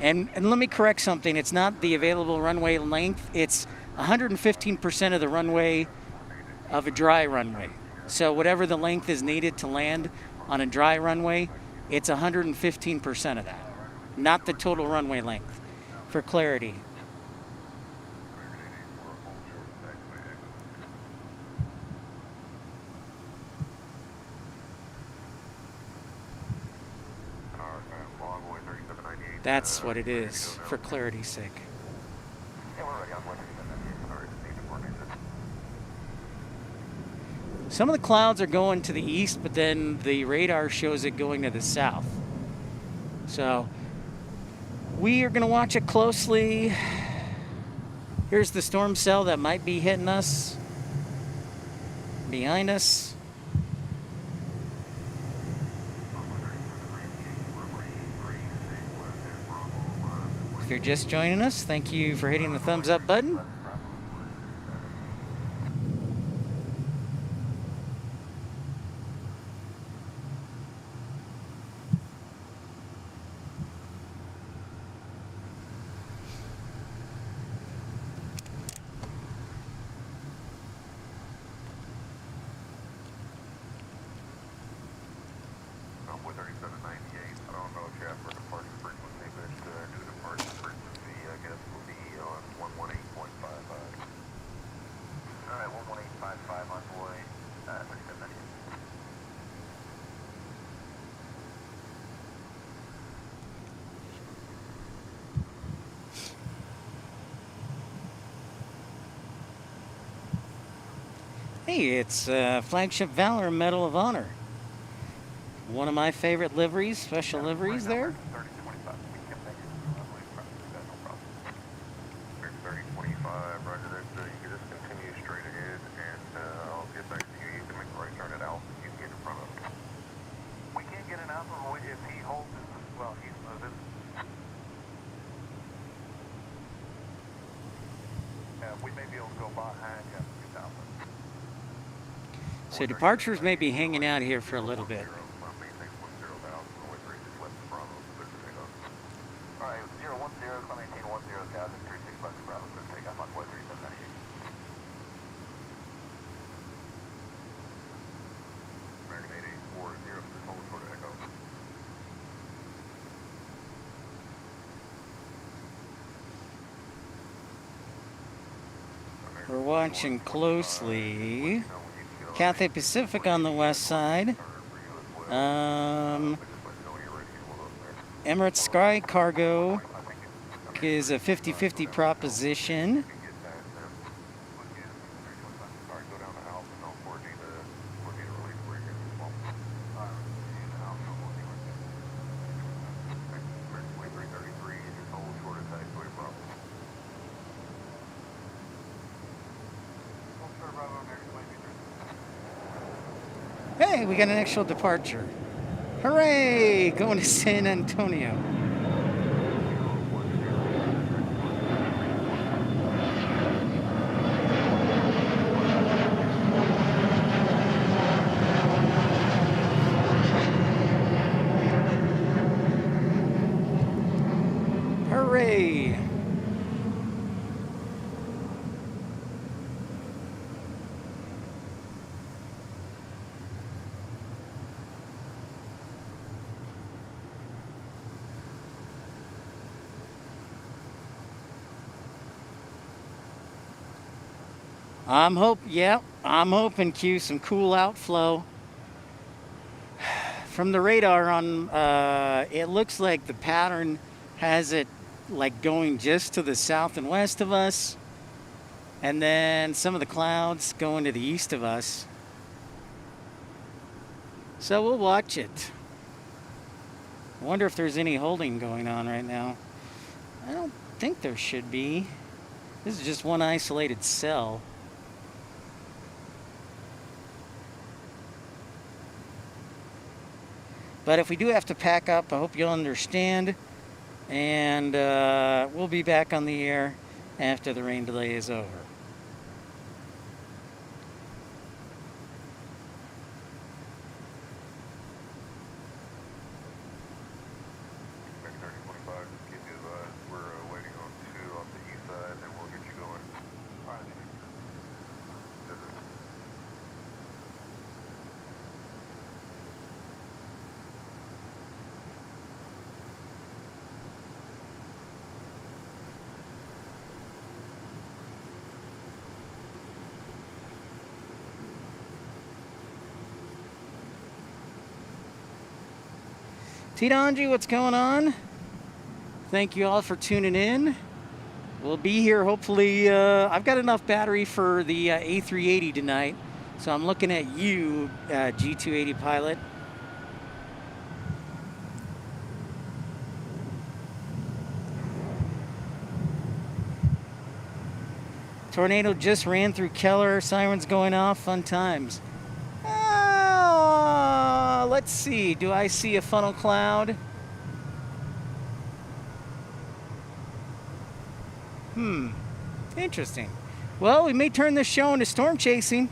And let me correct something. It's not the available runway length. It's 115% of the runway of a dry runway. So whatever the length is needed to land on a dry runway, it's 115% of that, not the total runway length, for clarity. That's what it is, for clarity's sake. Some of the clouds are going to the east, but then the radar shows it going to the south. So we are going to watch it closely. Here's the storm cell that might be hitting us behind us. If you're just joining us, thank you for hitting the thumbs up button. Hey, it's Flagship Valor Medal of Honor. One of my favorite liveries, special liveries there. So departures may be hanging out here for a little bit. We're watching closely. Cathay Pacific on the west side. Emirates Sky Cargo is a 50-50 proposition. Hey, we got an actual departure. Hooray! Going to San Antonio. Hooray! I'm hoping Q some cool outflow from the radar on. It looks like the pattern has it like going just to the south and west of us, and then some of the clouds going to the east of us. So we'll watch it. I wonder if there's any holding going on right now. I don't think there should be. This is just one isolated cell. But if we do have to pack up, I hope you'll understand. And we'll be back on the air after the rain delay is over. T-Donji, what's going on? Thank you all for tuning in. We'll be here hopefully. I've got enough battery for the A380 tonight, so I'm looking at you, G280 pilot. Tornado just ran through Keller. Sirens going off. Fun times. Let's see. Do I see a funnel cloud? Interesting. Well, we may turn this show into storm chasing.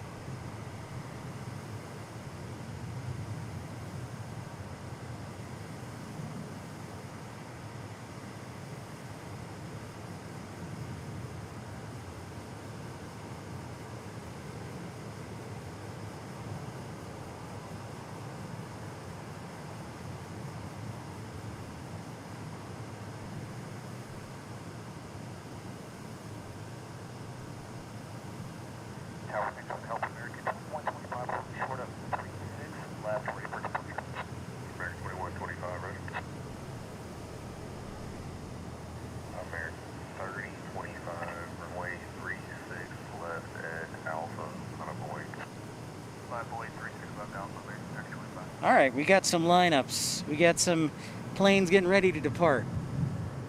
All right, we got some lineups. We got some planes getting ready to depart.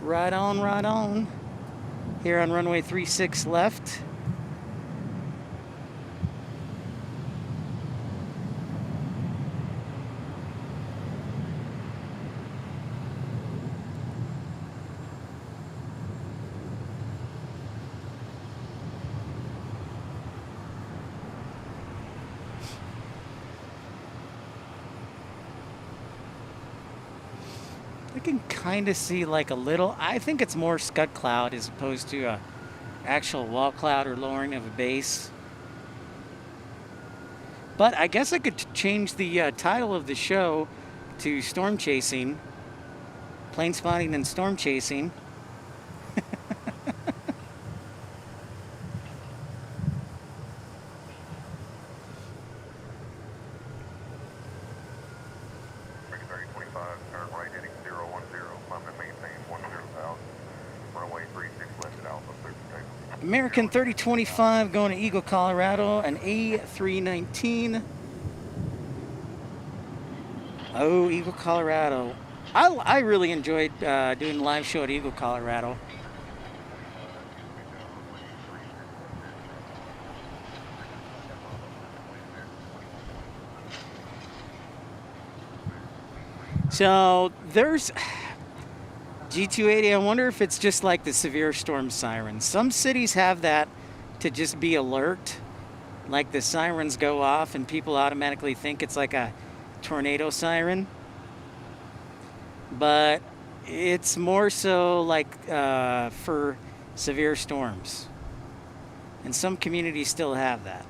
Right on, right on. Here on runway 36 left. I can kind of see like a little, I think it's more scud cloud as opposed to a actual wall cloud or lowering of a base. But I guess I could change the title of the show to Storm Chasing, Plane Spotting and Storm Chasing. American 3025 going to Eagle, Colorado, an A319. Oh, Eagle, Colorado. I really enjoyed doing the live show at Eagle, Colorado. So there's G280, I wonder if it's just like the severe storm sirens. Some cities have that to just be alert. Like the sirens go off and people automatically think it's like a tornado siren. But It's more so like for severe storms. And some communities still have that.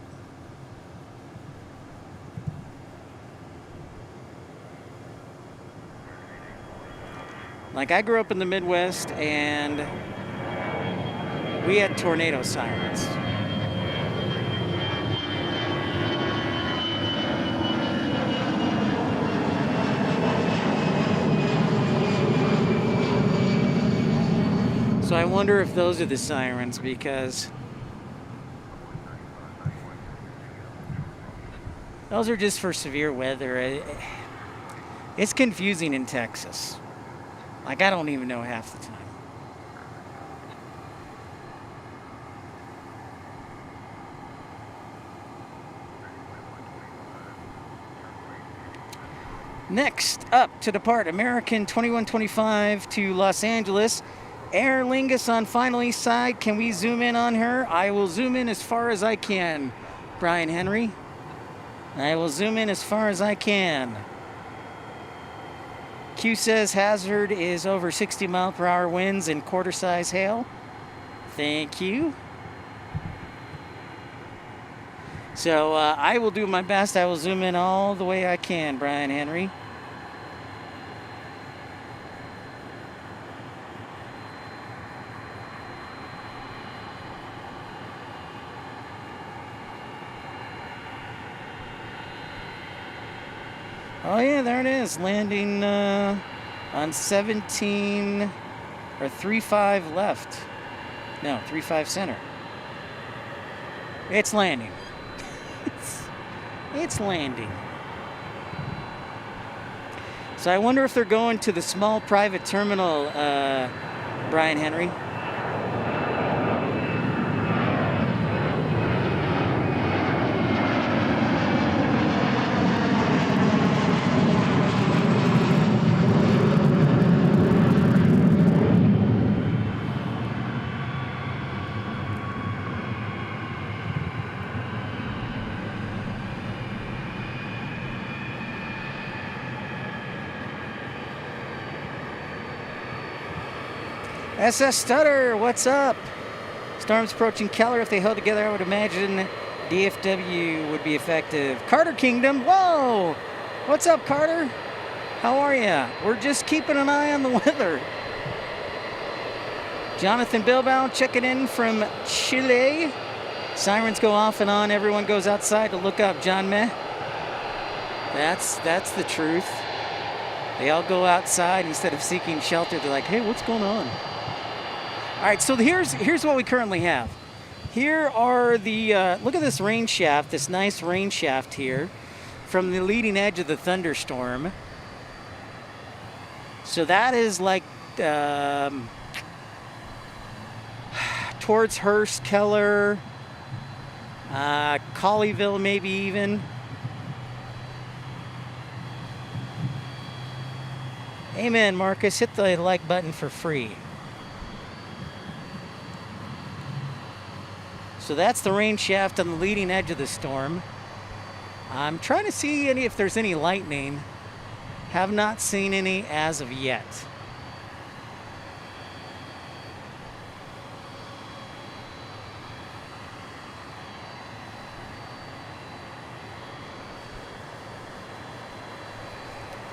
Like I grew up in the Midwest and we had tornado sirens. So I wonder if those are the sirens, because those are just for severe weather. It's confusing in Texas. Like, I don't even know half the time. Next up to depart, American 2125 to Los Angeles. Aer Lingus on final east side. Can we zoom in on her? I will zoom in as far as I can, Brian Henry. I will zoom in as far as I can. Q says hazard is over 60 mile per hour winds and quarter size hail. Thank you. So I will do my best. I will zoom in all the way I can, Brian Henry. Oh yeah, there it is, landing on 17 or 35 left. No, 35 center. It's landing. It's landing. So I wonder if they're going to the small private terminal, Brian Henry. SS Stutter, what's up? Storms approaching Keller. If they held together, I would imagine DFW would be effective. Carter Kingdom, whoa! What's up, Carter? How are ya? We're just keeping an eye on the weather. Jonathan Bilbao checking in from Chile. Sirens go off and on. Everyone goes outside to look up John Meh. That's the truth. They all go outside instead of seeking shelter. They're like, hey, what's going on? All right, so here's what we currently have. Here are the, look at this rain shaft, this nice rain shaft here from the leading edge of the thunderstorm. So that is like towards Hearst, Keller, Colleyville maybe even. Amen, Marcus. Hit the like button for free. So that's the rain shaft on the leading edge of the storm. I'm trying to see if there's any lightning. Have not seen any as of yet.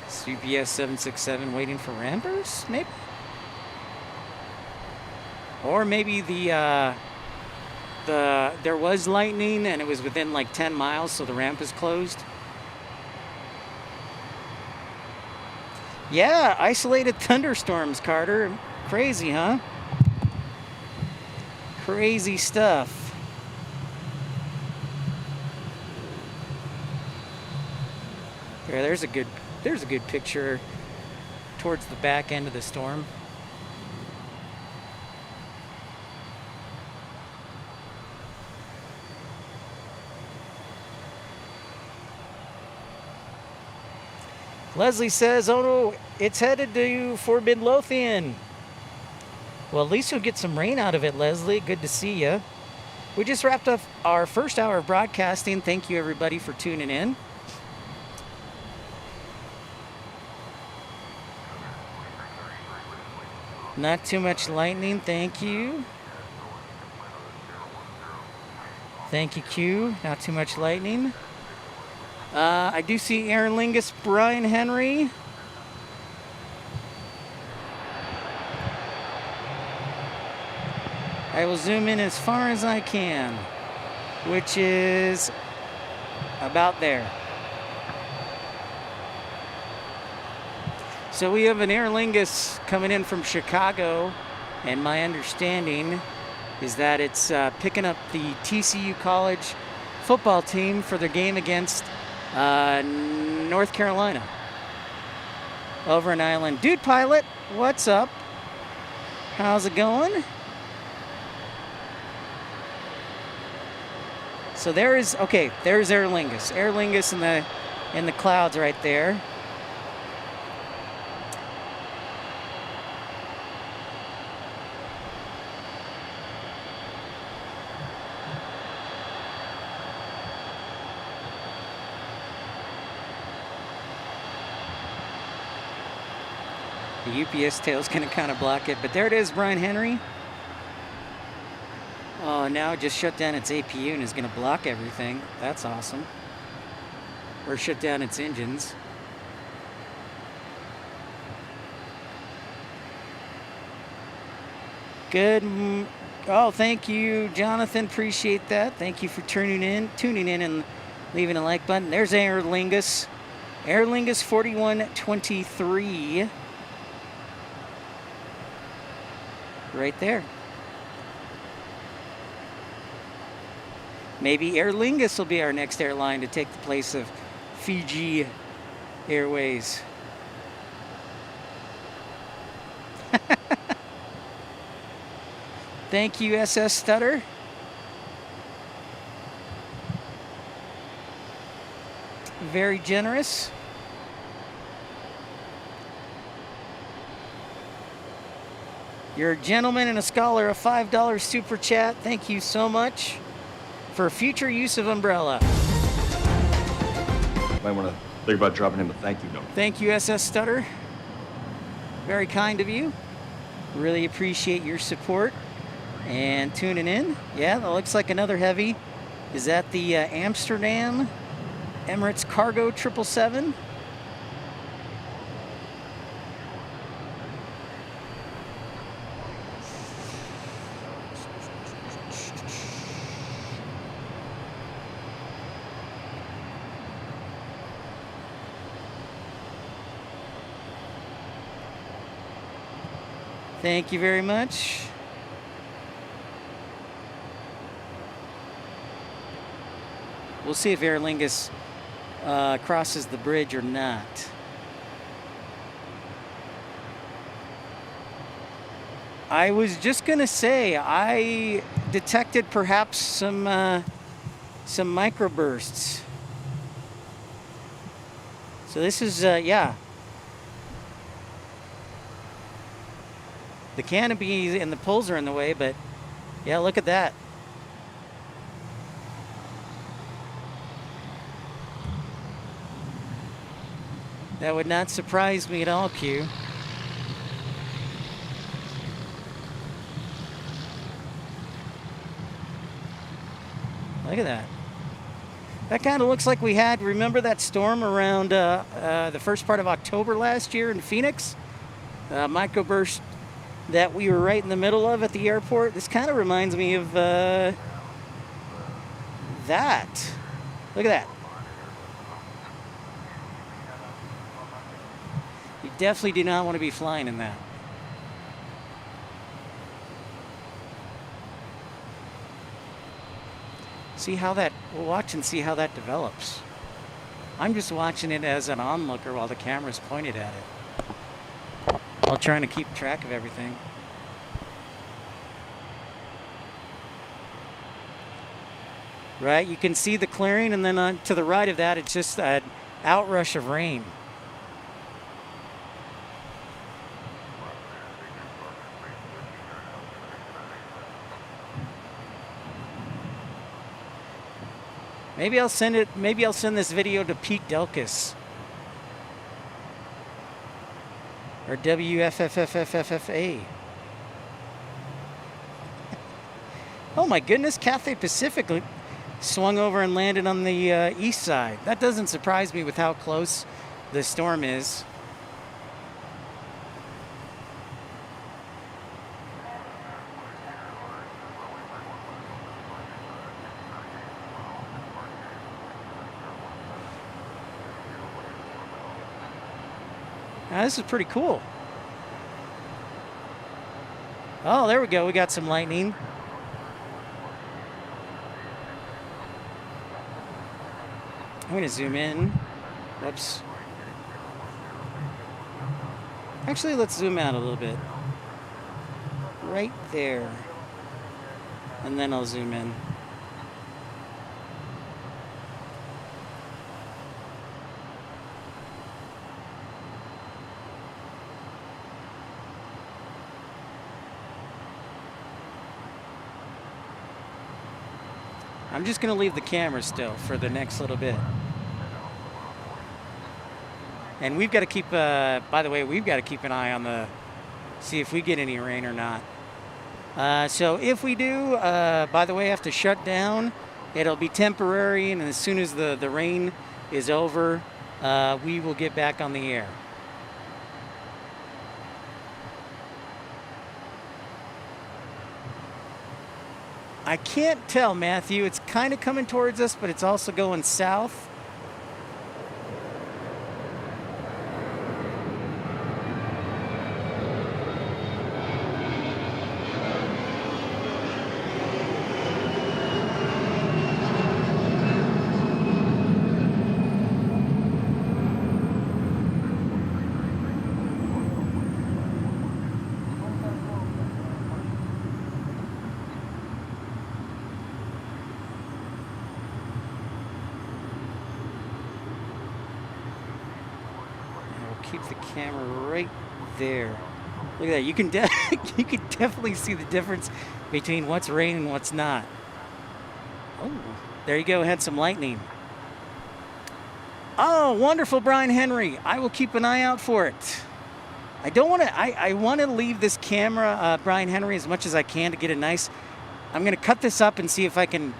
CPS 767 waiting for rampers, maybe? Or maybe there was lightning and it was within like 10 miles, so the ramp is closed. Yeah, isolated thunderstorms, Carter. Crazy, huh? Crazy stuff. Yeah, there's a good picture towards the back end of the storm. Leslie says, oh no, it's headed to Fort Midlothian. Well, at least you'll get some rain out of it, Leslie. Good to see you. We just wrapped up our first hour of broadcasting. Thank you, everybody, for tuning in. Not too much lightning, thank you. Thank you, Q. Not too much lightning. I do see Aer Lingus Brian Henry. I will zoom in as far as I can, which is about there. So we have an Aer Lingus coming in from Chicago, and my understanding is that it's picking up the TCU College football team for their game against North Carolina over in Ireland. Dude Pilot, what's up? How's it going? So there's Aer Lingus. Aer Lingus in the clouds right there. The UPS tail's gonna kind of block it, but there it is, Brian Henry. Oh, now it just shut down its APU and is gonna block everything. That's awesome. Or shut down its engines. Good. Oh, thank you, Jonathan. Appreciate that. Thank you for tuning in and leaving a like button. There's Aer Lingus. Aer Lingus 4123. Right there. Maybe Aer Lingus will be our next airline to take the place of Fiji Airways. Thank you, SS Stutter. Very generous. You're a gentleman and a scholar, a $5 super chat. Thank you so much for future use of umbrella. Might want to think about dropping him a thank you note. Thank you, SS Stutter. Very kind of you. Really appreciate your support and tuning in. Yeah, that looks like another heavy. Is that the Amsterdam Emirates Cargo 777? Thank you very much. We'll see if Aer Lingus crosses the bridge or not. I was just gonna say I detected perhaps some microbursts. So this is yeah. The canopy and the poles are in the way, but yeah, look at that. That would not surprise me at all, Q. Look at that. That kind of looks like we had, remember that storm around the first part of October last year in Phoenix? Microburst that we were right in the middle of at the airport. This kind of reminds me of that. Look at that. You definitely do not want to be flying in that. See how that, we'll watch and see how that develops. I'm just watching it as an onlooker while the camera's pointed at it. While trying to keep track of everything. Right, you can see the clearing, and then to the right of that, it's just an outrush of rain. Maybe I'll send this video to Pete Delkus. Or WFFFFFA. Oh my goodness, Cathay Pacific swung over and landed on the east side. That doesn't surprise me with how close the storm is. Now, this is pretty cool. Oh, there we go. We got some lightning. I'm going to zoom in. Whoops. Actually, let's zoom out a little bit. Right there. And then I'll zoom in. I'm just going to leave the camera still for the next little bit. And we've got to keep, by the way, we've got to keep an eye on see if we get any rain or not. So if we do, by the way, have to shut down. It'll be temporary, and as soon as the rain is over, we will get back on the air. I can't tell, Matthew. It's kind of coming towards us, but it's also going south. Keep the camera right there. Look at that. You can you can definitely see the difference between what's rain and what's not. Oh, there you go. Had some lightning. Oh, wonderful, Brian Henry. I will keep an eye out for it. I don't want to. I want to leave this camera, Brian Henry, as much as I can to get a nice. I'm going to cut this up and see if I can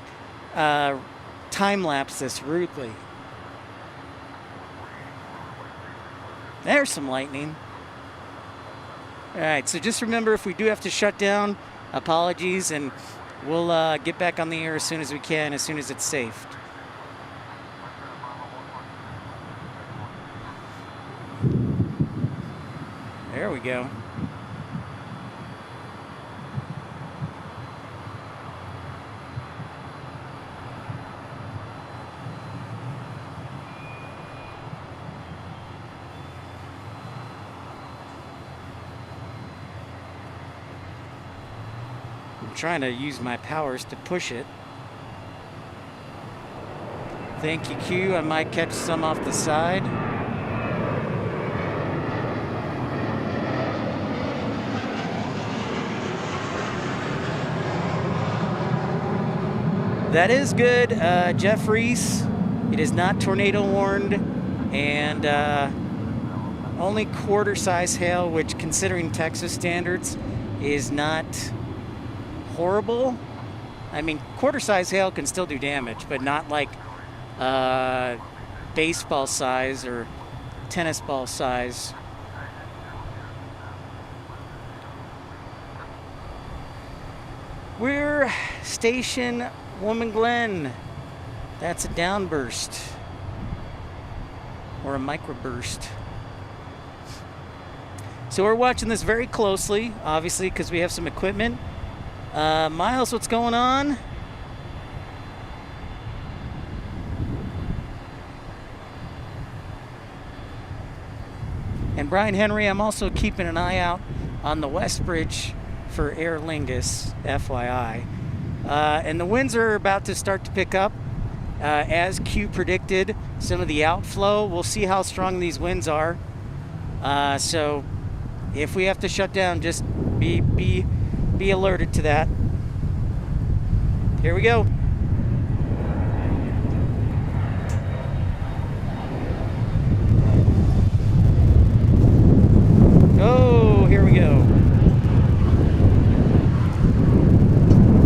time lapse this rudely. There's some lightning. All right, so just remember, if we do have to shut down, apologies, and we'll get back on the air as soon as we can, as soon as it's safe. There we go. I'm trying to use my powers to push it. Thank you, Q. I might catch some off the side. That is good, Jeff Reese. It is not tornado warned, and only quarter-size hail, which, considering Texas standards, is not horrible. I mean, quarter-size hail can still do damage, but not like baseball size or tennis ball size. We're station Woman Glen. That's a downburst or a microburst. So we're watching this very closely, obviously, because we have some equipment. Miles, what's going on? And Brian Henry, I'm also keeping an eye out on the West Bridge for Aer Lingus, FYI. And the winds are about to start to pick up. As Q predicted, some of the outflow, we'll see how strong these winds are. So if we have to shut down, just be alerted to that. Here we go. Oh, here we go.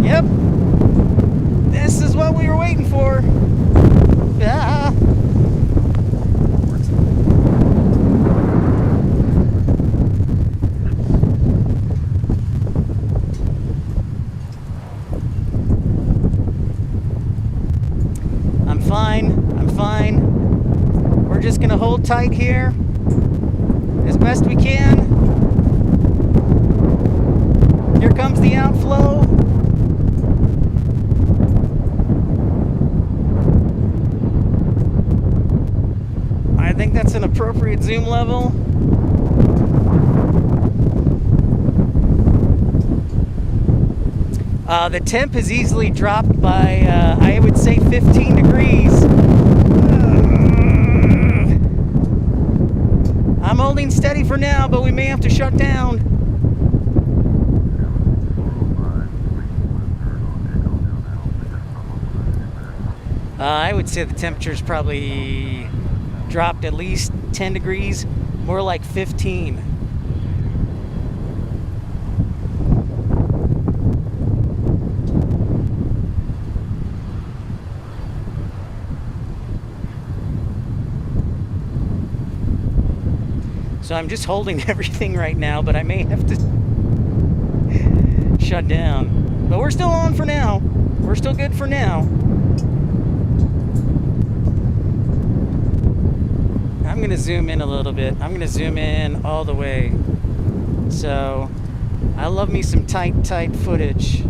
Yep. tight here as best we can. Here comes the outflow. I think that's an appropriate zoom level. The temp has easily dropped by, I would say, 15 degrees. I'm holding steady for now, but we may have to shut down. I would say the temperature's probably dropped at least 10 degrees, more like 15. So I'm just holding everything right now, but I may have to shut down. But we're still on for now. We're still good for now. I'm gonna zoom in a little bit. I'm gonna zoom in all the way. So I love me some tight footage.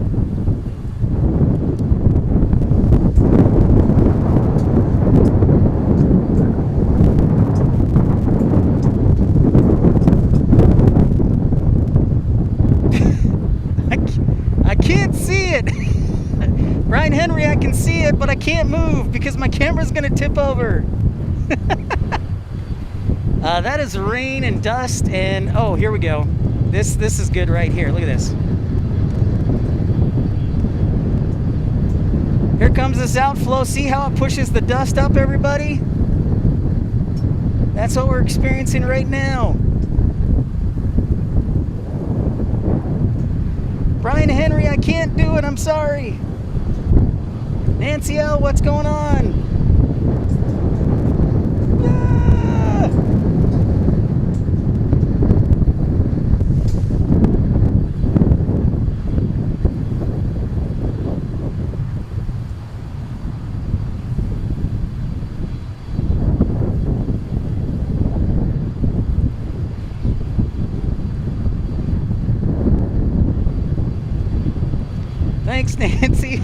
I can't see it. Brian Henry, I can see it, but I can't move because my camera's gonna tip over. That is rain and dust, and oh, here we go. This is good right here. Look at this. Here comes this outflow. See how it pushes the dust up, everybody? That's what we're experiencing right now. Brian Henry, I can't do it. I'm sorry. Nancy L, what's going on? Thanks, Nancy.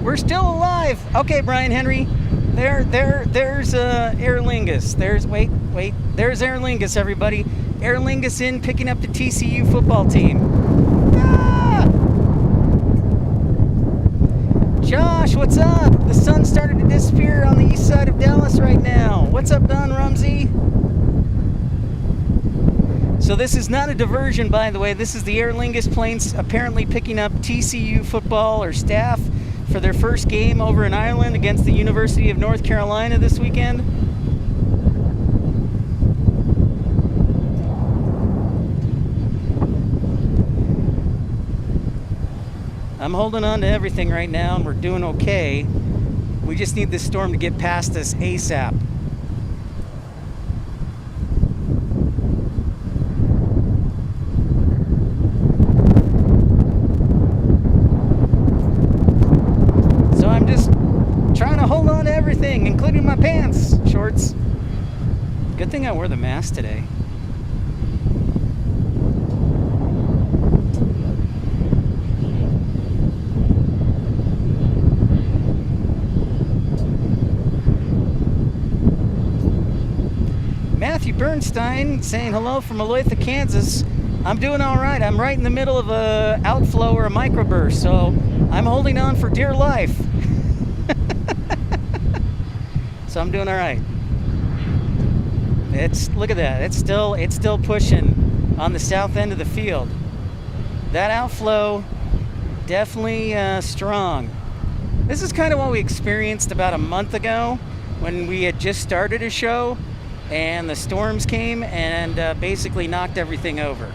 We're still alive. Okay, Brian Henry. There's Aer Lingus. There's There's Aer Lingus, everybody. Aer Lingus in picking up the TCU football team. Ah! Josh, what's up? The sun started to disappear on the east side of Dallas right now. What's up, Don Rumsey? So this is not a diversion, by the way. This is the Aer Lingus planes apparently picking up TCU football or staff for their first game over in Ireland against the University of North Carolina this weekend. I'm holding on to everything right now, and we're doing okay. We just need this storm to get past us ASAP. Including my pants, shorts. Good thing I wore the mask today. Matthew Bernstein saying hello from Olathe, Kansas. I'm doing all right. I'm right in the middle of a outflow or a microburst, so I'm holding on for dear life. So I'm doing all right. Look at that. It's still pushing on the south end of the field. That outflow definitely strong. This is kind of what we experienced about a month ago when we had just started a show and the storms came and basically knocked everything over.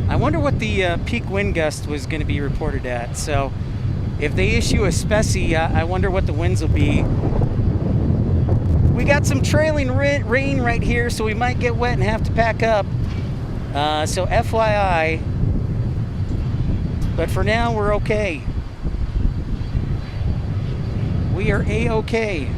I wonder what the peak wind gust was going to be reported at. So if they issue a specie, I wonder what the winds will be. We got some trailing rain right here, so we might get wet and have to pack up. So FYI. But for now, we're okay. We are A-okay.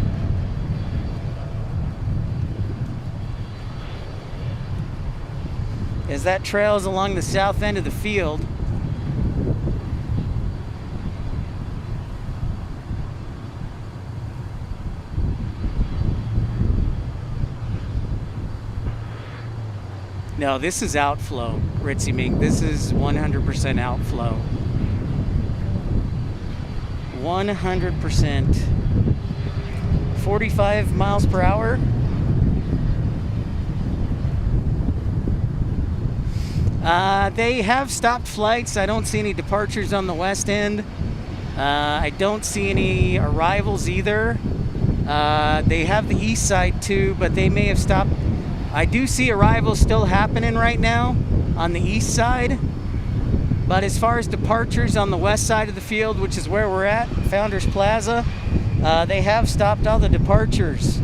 As that trails along the south end of the field. No, this is outflow, Ritzy Mink. This is 100% outflow. 100%. 45 miles per hour. They have stopped flights. I don't see any departures on the west end. I don't see any arrivals either. They have the east side too, but they may have stopped. I do see arrivals still happening right now on the east side. But as far as departures on the west side of the field, which is where we're at, Founders Plaza, they have stopped all the departures.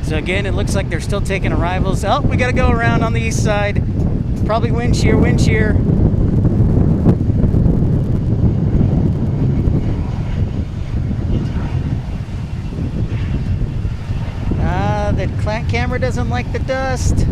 So again, it looks like they're still taking arrivals. Oh, we got to go around on the east side. Probably wind shear, wind shear. The camera doesn't like the dust.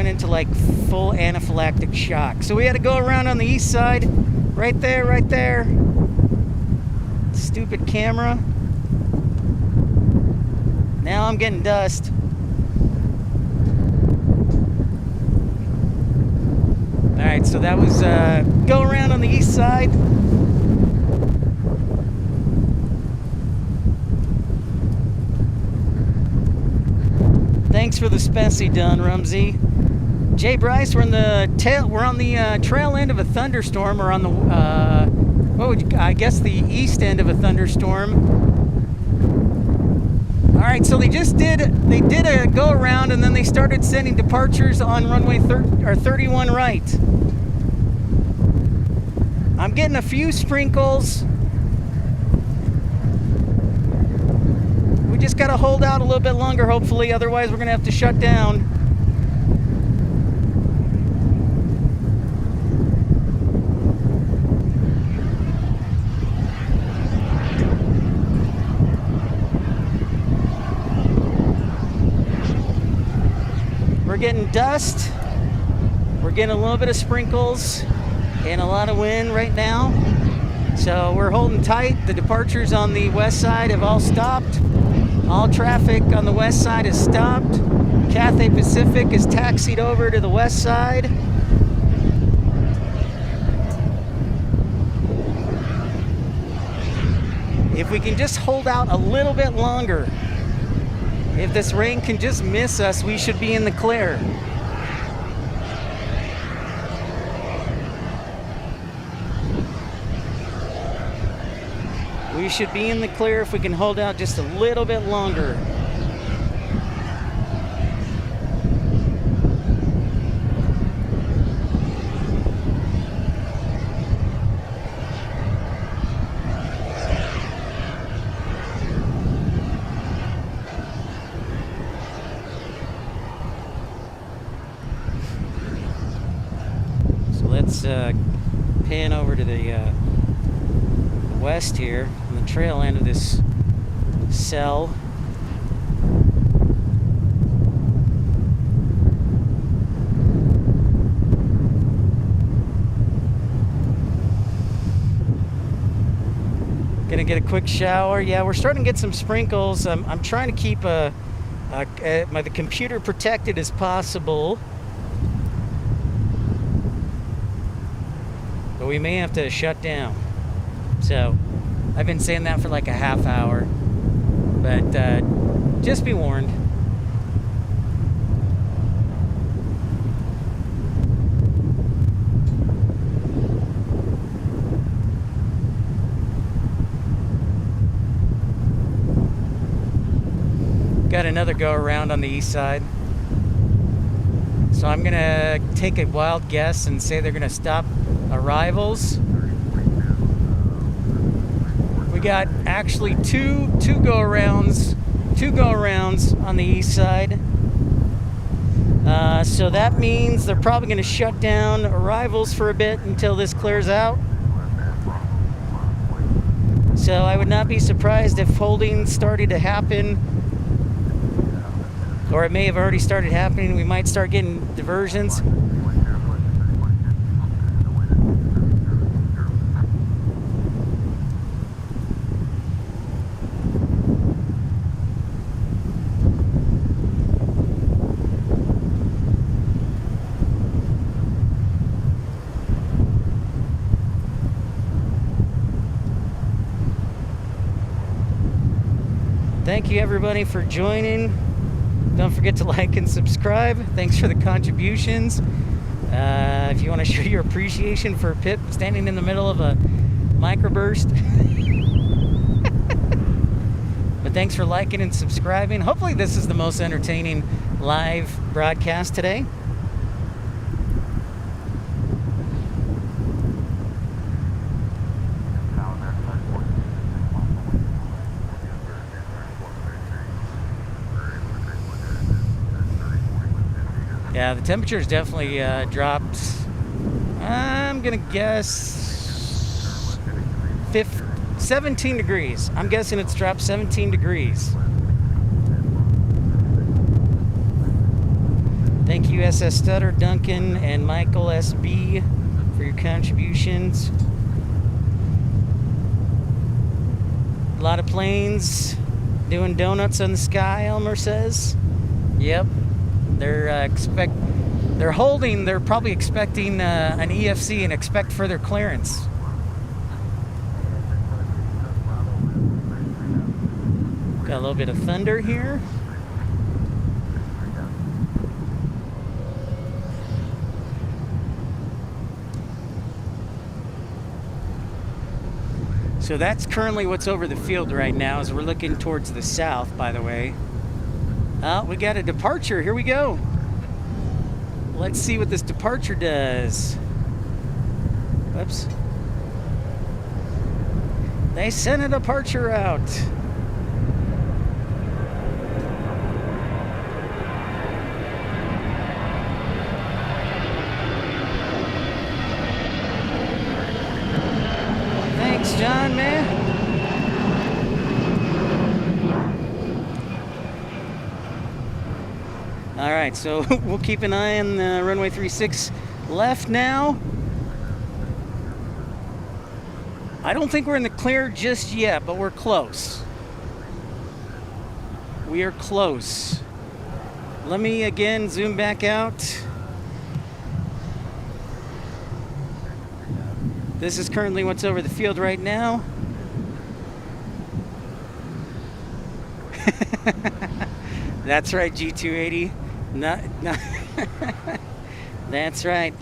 Into like full anaphylactic shock. So we had to go around on the east side. Right there, right there. Stupid camera. Now I'm getting dust. Alright, so that was go around on the east side. Thanks for the specie done, Rumsey. Jay Bryce, we're on the trail end of a thunderstorm, or on the I guess the east end of a thunderstorm. All right, so they did a go around, and then they started sending departures on runway 31 right. I'm getting a few sprinkles. We just got to hold out a little bit longer, hopefully, otherwise we're going to have to shut down. We're getting dust, we're getting a little bit of sprinkles, and a lot of wind right now. So we're holding tight. The departures on the west side have all stopped. All traffic on the west side has stopped. Cathay Pacific is taxied over to the west side. If we can just hold out a little bit longer, if this rain can just miss us, we should be in the clear. We should be in the clear if we can hold out just a little bit longer. Let's pan over to the west here on the trail end of this cell. Gonna get a quick shower. Yeah, we're starting to get some sprinkles. I'm trying to keep the computer protected as possible. But we may have to shut down. So I've been saying that for like a half hour, but just be warned. got another go around on the east side. So I'm gonna take a wild guess and say they're gonna stop arrivals. We got actually two go-arounds on the east side. So that means they're probably gonna shut down arrivals for a bit until this clears out. So I would not be surprised if holding started to happen, or it may have already started happening. We might start getting diversions. Thank you everybody for joining. Don't forget to like and subscribe. Thanks for the contributions. If you want to show your appreciation for Pip standing in the middle of a microburst. But thanks for liking and subscribing. Hopefully this is the most entertaining live broadcast today. Yeah, the temperature's definitely dropped. I'm gonna guess 17 degrees. I'm guessing it's dropped 17 degrees. Thank you, SS Stutter, Duncan, and Michael SB for your contributions. A lot of planes doing donuts in the sky, Elmer says. Yep. They're probably expecting an EFC and expect further clearance. Got a little bit of thunder here. So that's currently what's over the field right now as we're looking towards the south, by the way. We got a departure. Here we go. Let's see what this departure does. Whoops. They sent a departure out. Thanks, John, man. All right, so we'll keep an eye on the runway 36 left now. I don't think we're in the clear just yet, but we're close. We are close. Let me again zoom back out. This is currently what's over the field right now. That's right, G280. No. That's right.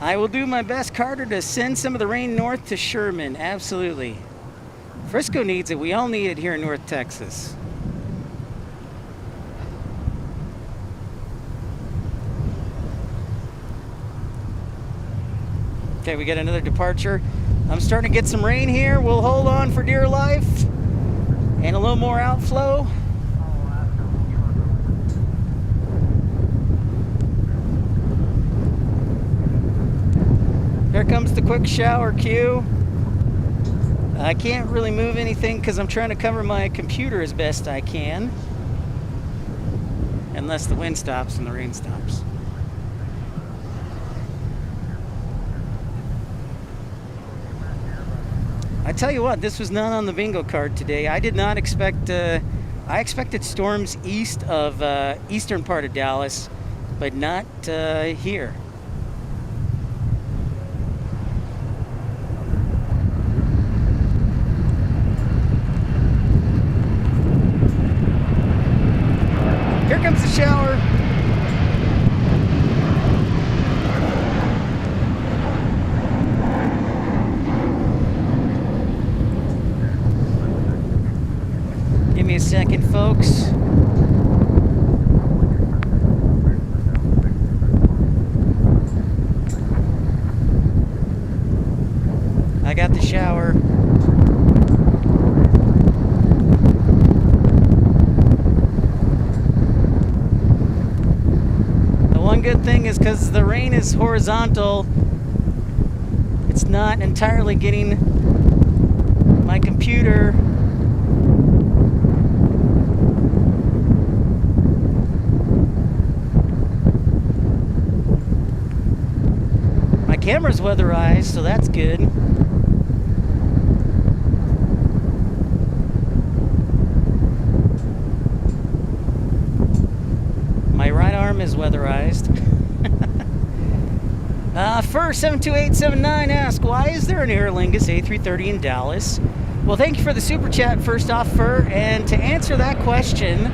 I will do my best, Carter, to send some of the rain north to Sherman. Absolutely. Frisco needs it. We all need it here in North Texas. Okay, we got another departure. I'm starting to get some rain here. We'll hold on for dear life. And a little more outflow. Here comes the quick shower cue. I can't really move anything because I'm trying to cover my computer as best I can. Unless the wind stops and the rain stops. I tell you what, this was not on the bingo card today. I did not expect, I expected storms east of eastern part of Dallas, but not here. Here comes the shower. Give me a second, folks. I got the shower. The one good thing is because the rain is horizontal, it's not entirely getting my computer camera's weatherized, so that's good. My right arm is weatherized. Fur72879 asks, why is there an Aer Lingus A330 in Dallas? Well, thank you for the super chat, first off, Fur. And to answer that question,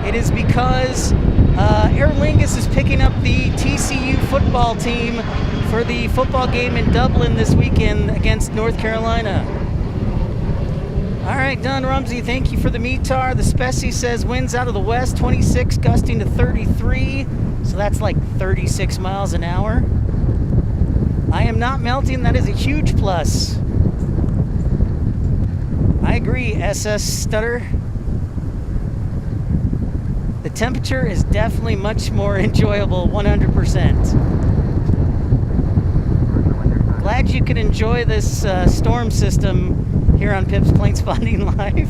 it is because Aer Lingus is picking up the TCU football team for the football game in Dublin this weekend against North Carolina. All right, Don Rumsey, thank you for the METAR. The Specie says winds out of the west, 26, gusting to 33. So that's like 36 miles an hour. I am not melting. That is a huge plus. I agree, SS Stutter. The temperature is definitely much more enjoyable, 100%. Glad you could enjoy this storm system here on Pip's Plane Spotting Live.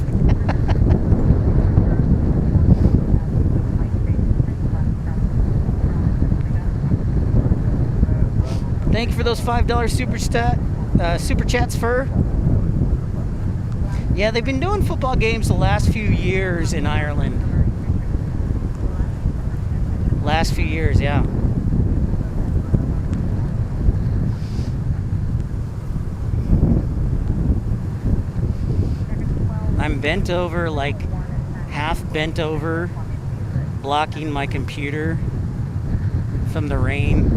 Thank you for those $5 super chats, Fur. Yeah, they've been doing football games the last few years in Ireland. Last few years, yeah. I'm bent over, like half bent over, blocking my computer from the rain.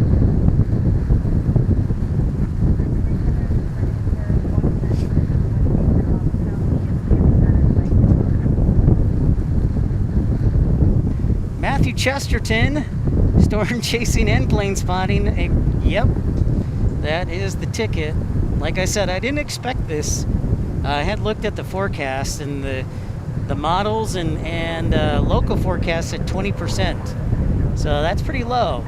Matthew Chesterton, storm chasing and plane spotting. Yep, that is the ticket. Like I said, I didn't expect this. I had looked at the forecast and the models and local forecasts at 20%. So that's pretty low.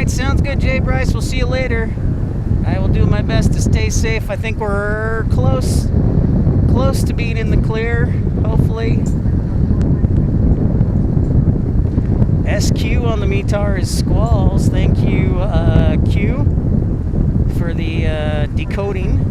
Sounds good, Jay Bryce. We'll see you later. I will do my best to stay safe. I think we're close to being in the clear, hopefully. SQ on the METAR is squalls. Thank you, Q, for the decoding.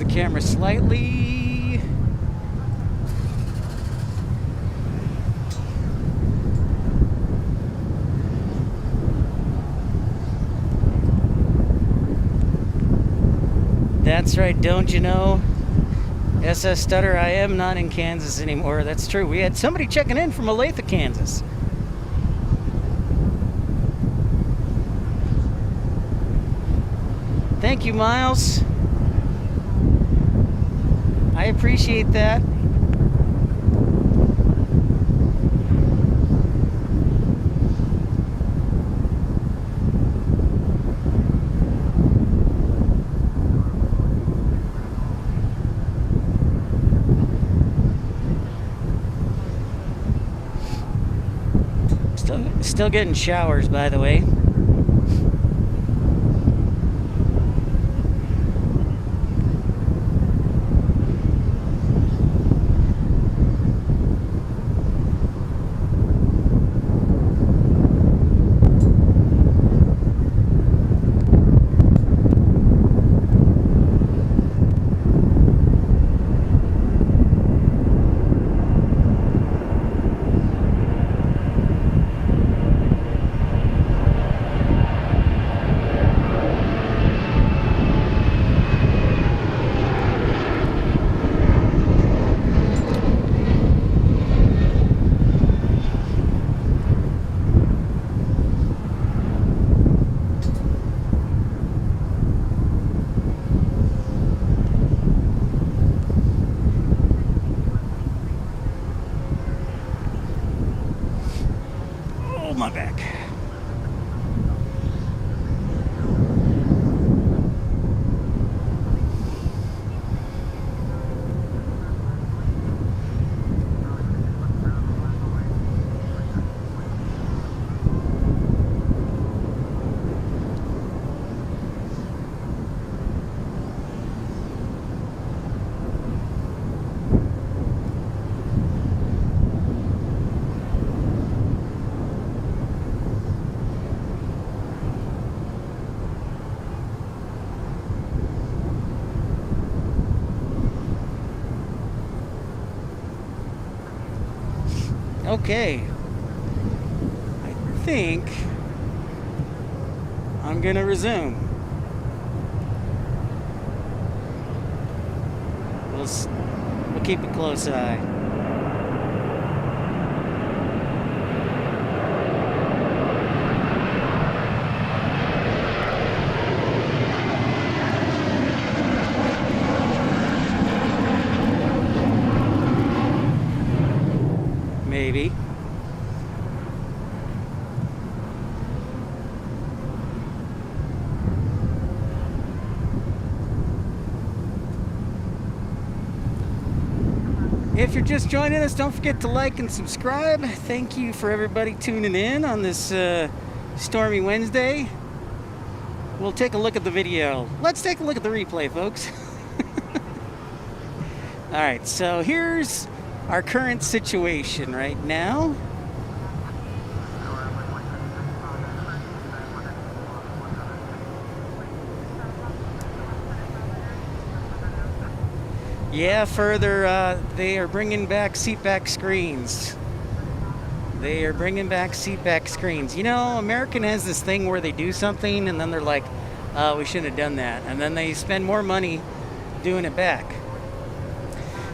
Camera slightly. That's right, don't you know? SS Stutter, I am not in Kansas anymore. That's true. We had somebody checking in from Olathe, Kansas. Thank you, Miles. I appreciate that. Still getting showers, by the way. my back. Okay, I think I'm gonna resume. We'll keep a close eye. Maybe. If you're just joining us, don't forget to like and subscribe. Thank you for everybody tuning in on this stormy Wednesday. We'll take a look at the video. Let's take a look at the replay, folks. All right, so here's our current situation right now. Yeah, further, they are bringing back seatback screens. They are bringing back seatback screens. You know, American has this thing where they do something and then they're like, we shouldn't have done that. And then they spend more money doing it back.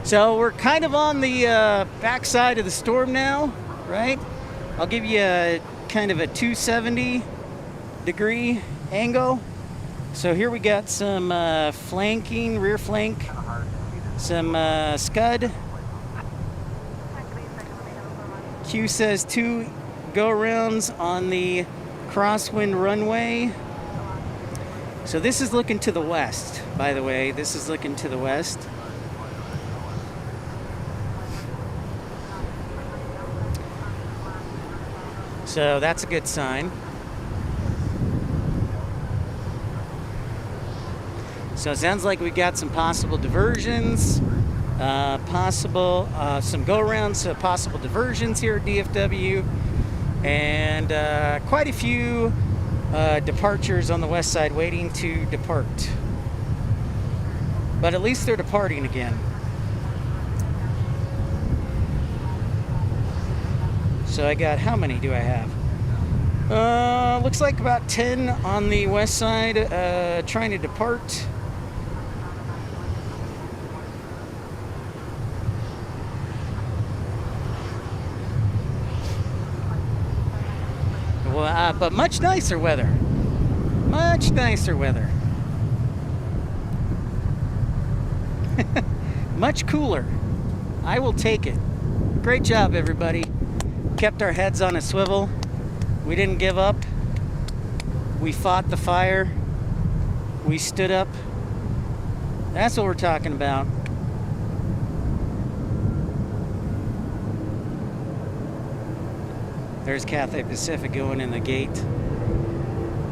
So we're kind of on the backside of the storm now, right? I'll give you a kind of a 270 degree angle. So here we got some flanking, rear flank, some scud. Q says 2 go-arounds on the crosswind runway. So this is looking to the west, by the way. This is looking to the west. So that's a good sign. So it sounds like we got some possible diversions, some go-arounds, possible diversions here at DFW, and quite a few departures on the west side waiting to depart. But at least they're departing again. So I got, how many do I have? Looks like about 10 on the west side trying to depart. Well, but much nicer weather. Much nicer weather. Much cooler. I will take it. Great job, everybody. Kept our heads on a swivel. We didn't give up. We fought the fire. We stood up. That's what we're talking about. There's Cathay Pacific going in the gate.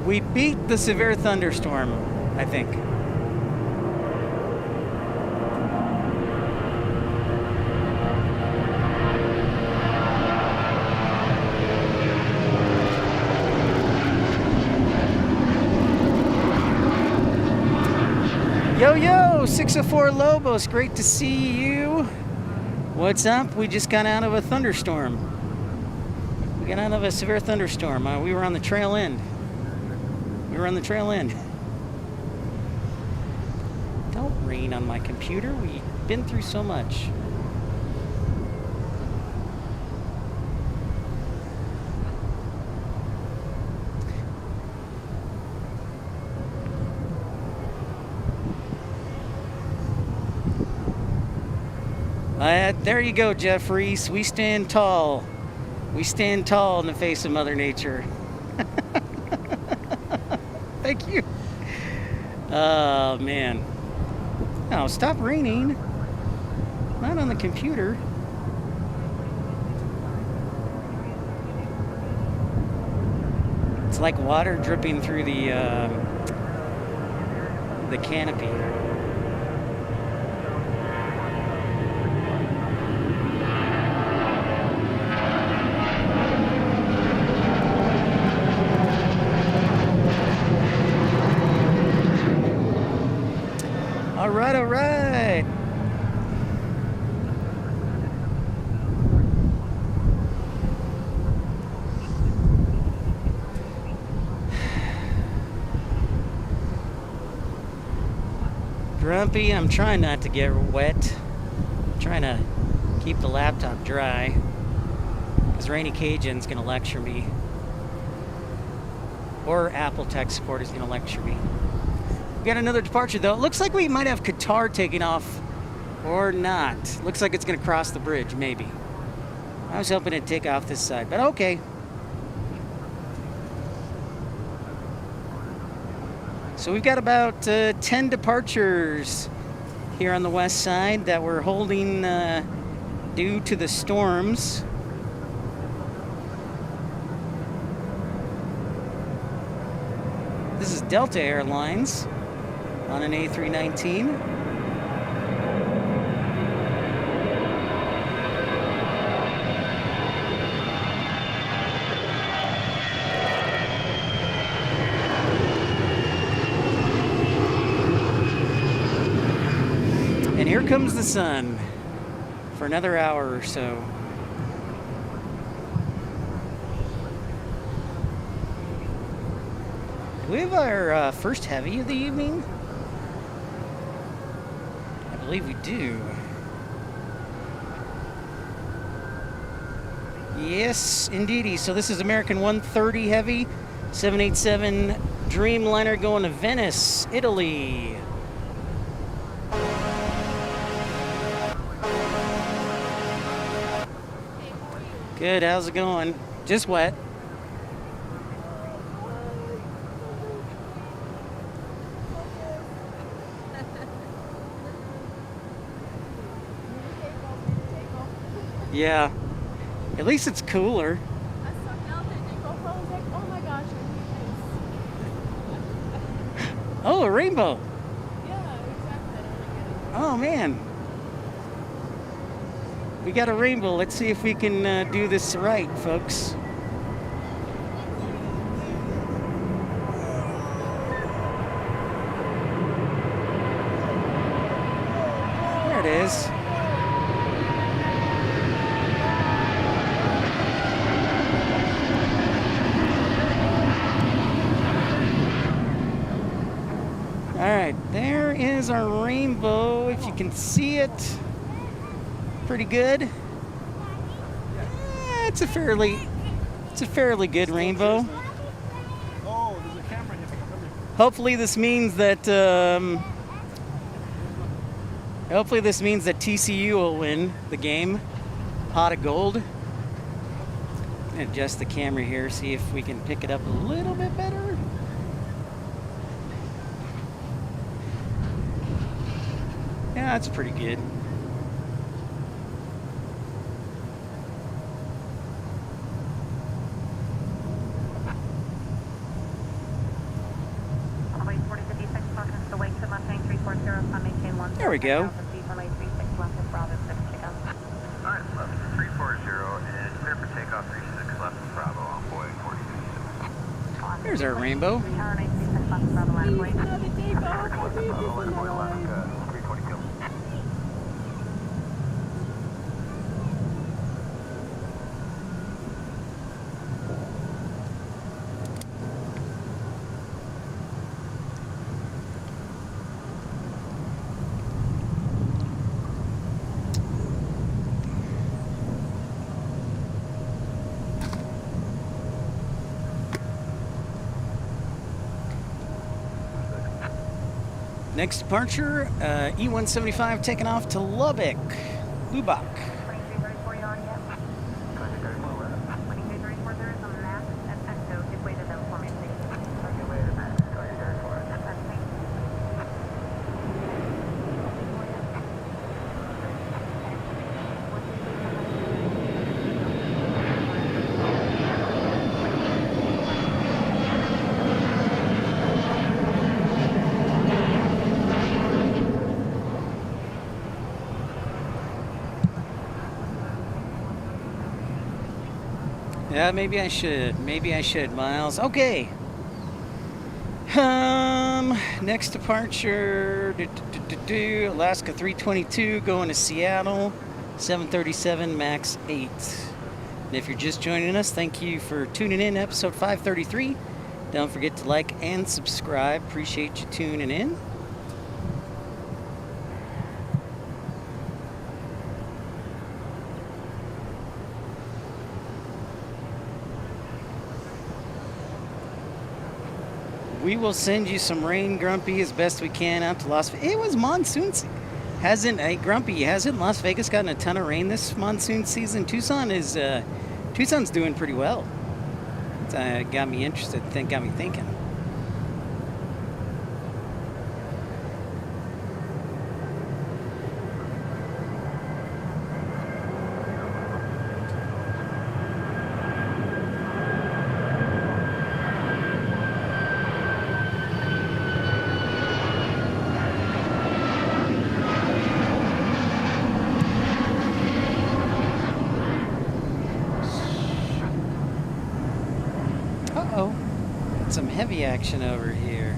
We beat the severe thunderstorm, I think. Yo, yo, 604 Lobos, great to see you. What's up? We just got out of a thunderstorm. We got out of a severe thunderstorm. We were on the trail end. Don't rain on my computer. We've been through so much. There you go, Jeff Reese. We stand tall. We stand tall in the face of Mother Nature. Thank you. Oh, man. Oh, stop raining. Not on the computer. It's like water dripping through the canopy. All right, all right. Grumpy, I'm trying not to get wet. I'm trying to keep the laptop dry. Because Rainy Cajun's going to lecture me. Or Apple Tech Support is going to lecture me. We got another departure though. It looks like we might have Qatar taking off or not. Looks like it's going to cross the bridge, maybe. I was hoping it'd take off this side, but okay. So we've got about 10 departures here on the west side that we're holding due to the storms. This is Delta Airlines on an A319. And here comes the sun for another hour or so. Do we have our first heavy of the evening? I believe we do. Yes, indeedy. So this is American 130 heavy, 787 Dreamliner going to Venice, Italy. Good, how's it going? Just wet. Yeah, at least it's cooler. I sucked out that thing. I was like, oh my gosh. Oh, a rainbow. Yeah, exactly. Oh, man. We got a rainbow. Let's see if we can do this right, folks. There it is. All right, there is our rainbow, if you can see it. Pretty good. It's a fairly good rainbow. Oh, there's a camera here. Hopefully this means that TCU will win the game. Pot of gold. I'm gonna adjust the camera here, see if we can pick it up a little bit better. Yeah, that's pretty good. There we go. Alright, 340 and clear for takeoff 36 left Bravo on Boeing 4056. There's our rainbow. Next departure, E175 taking off to Lubbock. Maybe I should. Maybe I should, Miles. Okay. Next departure, Alaska 322 going to Seattle, 737 MAX 8. And if you're just joining us, thank you for tuning in, episode 533. Don't forget to like and subscribe. Appreciate you tuning in. We will send you some rain, Grumpy, as best we can out to Las Vegas. It was monsoon. Grumpy, hasn't Las Vegas gotten a ton of rain this monsoon season? Tucson's doing pretty well. It got me interested, got me thinking. Some heavy action over here.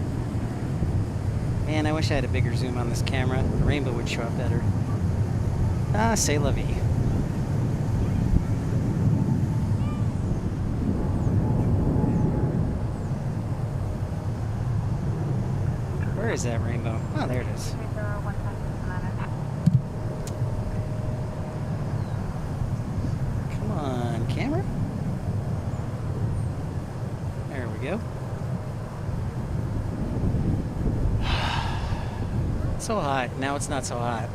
Man, I wish I had a bigger zoom on this camera. The rainbow would show up better. Ah, c'est la vie. Where is that rainbow? Oh, there it is. Come on, camera. There we go. So hot. Now it's not so hot.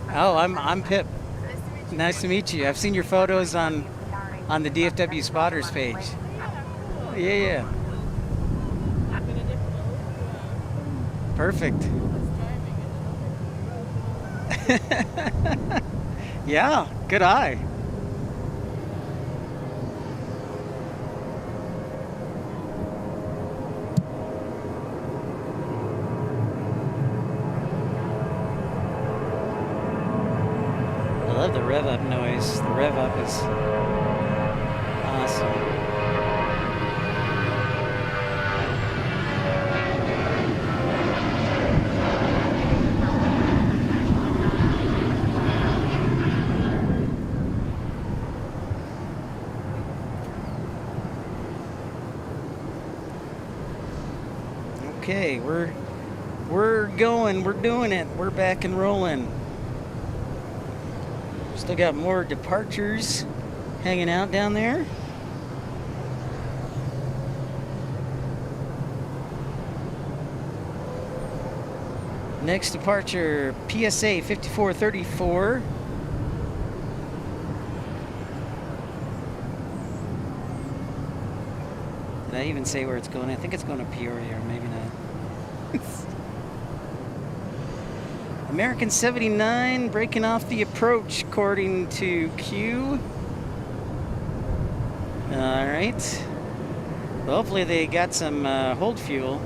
Oh, I'm Pip. Nice to meet you. I've seen your photos on the DFW spotters page. Yeah. Perfect. Yeah, good eye. I love the rev up noise. The rev up is awesome. Okay, we're going, we're doing it. We're back and rolling. Still got more departures hanging out down there. Next departure, PSA 5434. Did I even say where it's going? I think it's going to Peoria, or maybe not. American 79 breaking off the approach according to Q. Alright. Well, hopefully they got some hold fuel.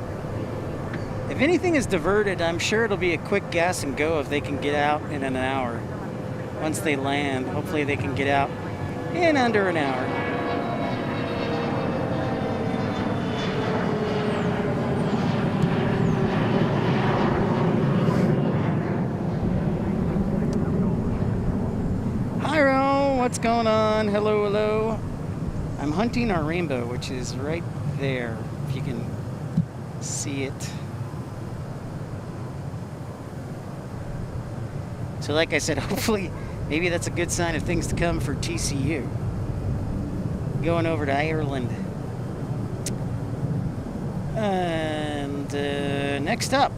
If anything is diverted, I'm sure it'll be a quick gas and go if they can get out in an hour. Once they land, hopefully they can get out in under an hour. What's going on? Hello. I'm hunting our rainbow, which is right there, if you can see it. So like I said, hopefully, maybe that's a good sign of things to come for TCU. Going over to Ireland. And next up,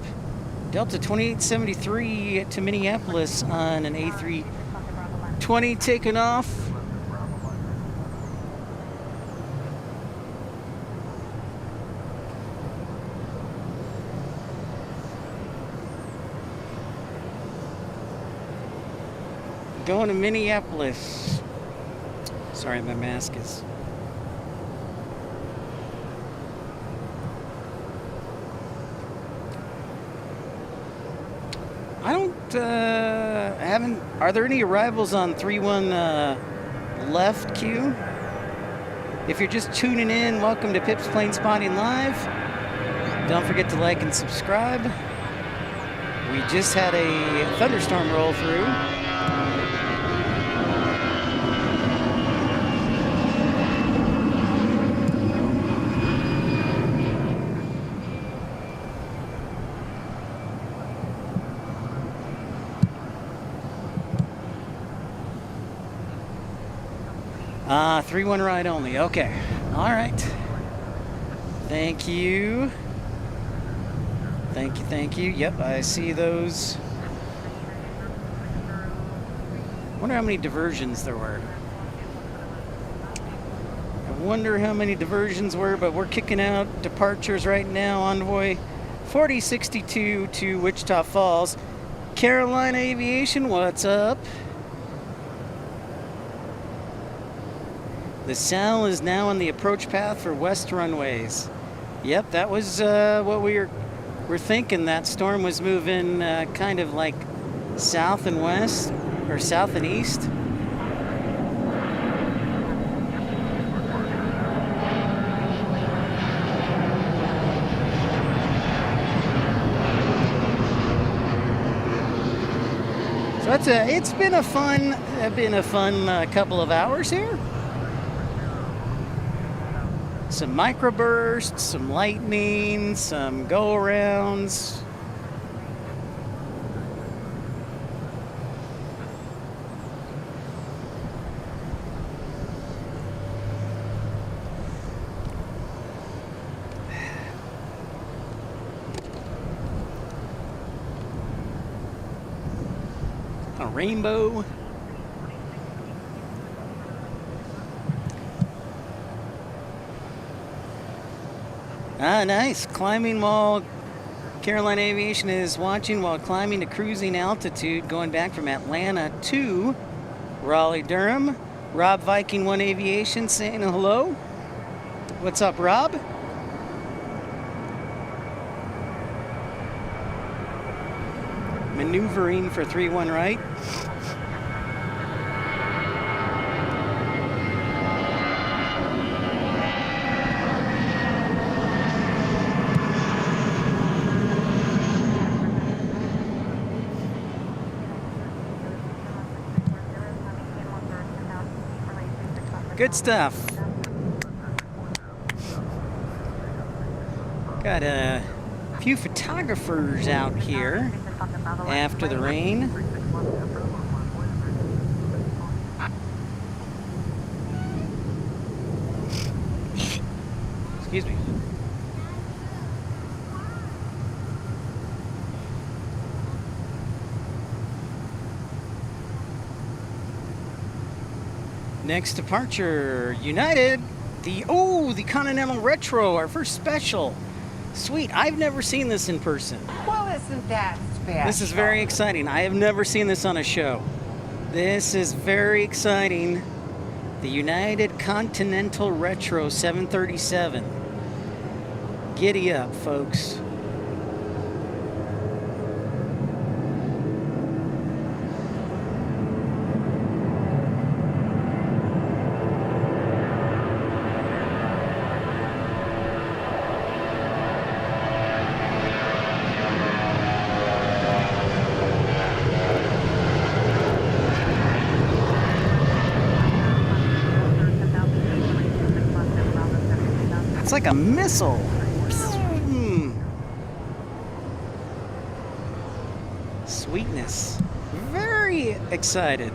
Delta 2873 to Minneapolis on an A320 taking off. Going to Minneapolis. Sorry, my mask is... Are there any arrivals on 31 left queue. If you're just tuning in, welcome to Pip's Plane Spotting Live. Don't forget to like and subscribe. We just had a thunderstorm roll through. Ah, 3-1 ride only. Okay. All right. Thank you. Thank you, thank you. Yep, I see those. Wonder how many diversions there were. I wonder how many diversions were, but we're kicking out departures right now. Envoy 4062 to Wichita Falls. Carolina Aviation, what's up? The Sal is now on the approach path for west runways. Yep, that was what we're thinking. That storm was moving kind of like south and west, or south and east. So it's been a fun couple of hours here. Some microbursts, some lightning, some go-arounds. A rainbow. Ah, nice. Climbing while Carolina Aviation is watching while climbing to cruising altitude, going back from Atlanta to Raleigh-Durham. Rob Viking 1 Aviation saying hello. What's up, Rob? Maneuvering for 3-1 right. Good stuff. Got a few photographers out here after the rain. Excuse me. Next departure, United, the Continental Retro, our first special. Sweet, I've never seen this in person. Well, isn't that special? This is very exciting. I have never seen this on a show. This is very exciting. The United Continental Retro 737. Giddy up, folks. It's like a missile. Sweetness. Very excited.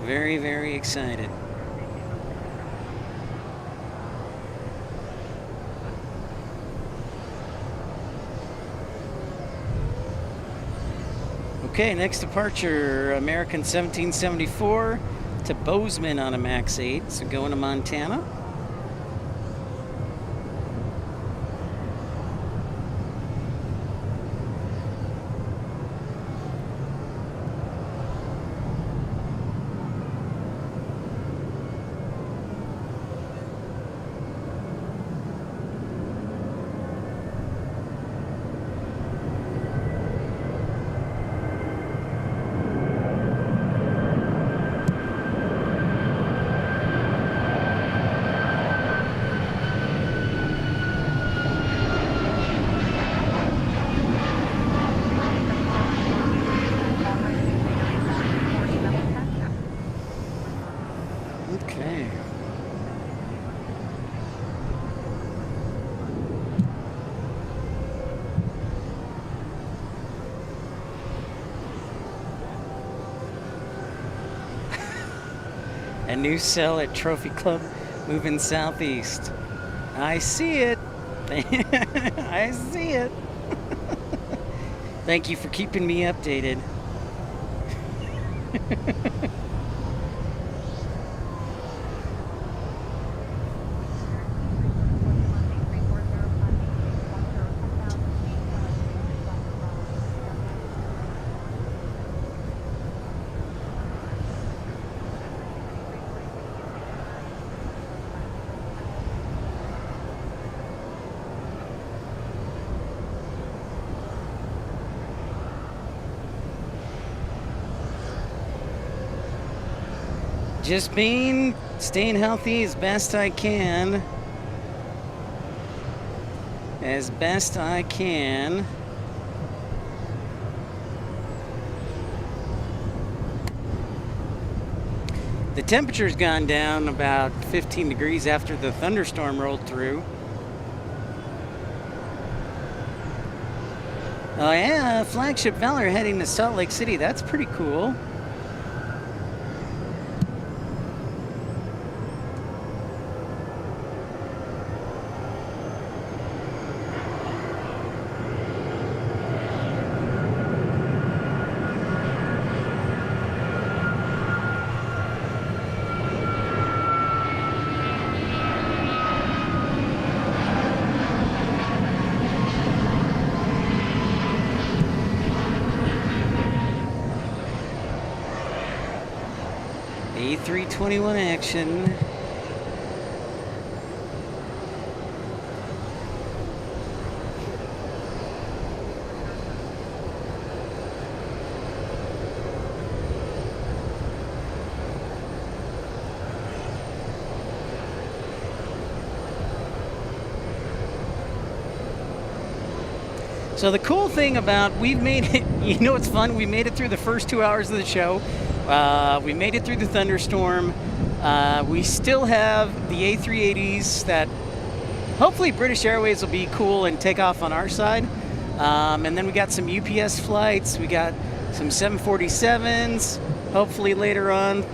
Very, very excited. Okay, next departure, American 1774 to Bozeman on a MAX 8, so going to Montana. Okay. A new cell at Trophy Club moving southeast. I see it. I see it. Thank you for keeping me updated. Just staying healthy as best I can. As best I can. The temperature's gone down about 15 degrees after the thunderstorm rolled through. Oh yeah, Flagship Valor heading to Salt Lake City. That's pretty cool. A321 action. So the cool thing about we've made it, you know what's fun? We made it through the first 2 hours of the show. We made it through the thunderstorm. We still have the A380s that hopefully British Airways will be cool and take off on our side. And then we got some UPS flights. We got some 747s, hopefully later on.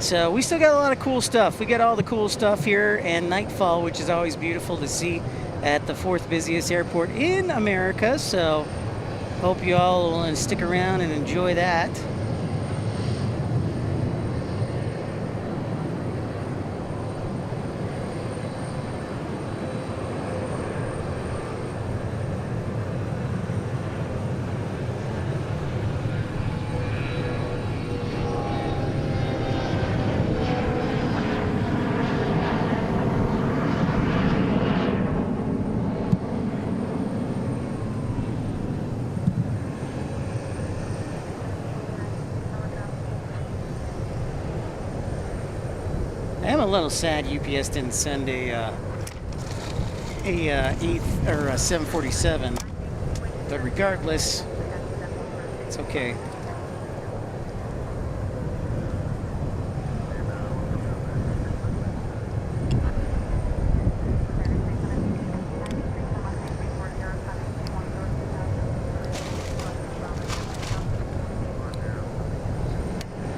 So we still got a lot of cool stuff. We got all the cool stuff here and nightfall, which is always beautiful to see at the 4th busiest airport in America. So hope you all will stick around and enjoy that. I'm a little sad UPS didn't send a 747, but regardless, it's okay.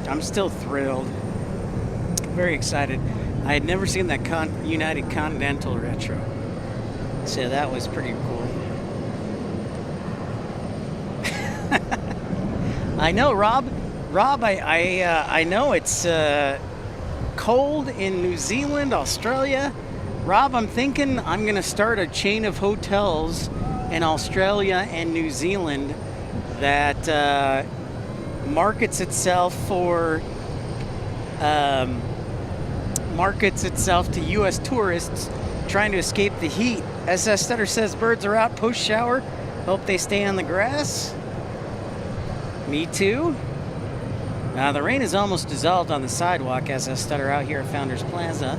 I'm still thrilled. Very excited. I had never seen that United Continental retro, so that was pretty cool. I know, Rob. I know it's cold in New Zealand, Australia. Rob, I'm thinking I'm gonna start a chain of hotels in Australia and New Zealand that markets itself to U.S. tourists trying to escape the heat. SS Stutter says birds are out post-shower. Hope they stay on the grass. Me too. The rain is almost dissolved on the sidewalk. SS Stutter out here at Founders Plaza.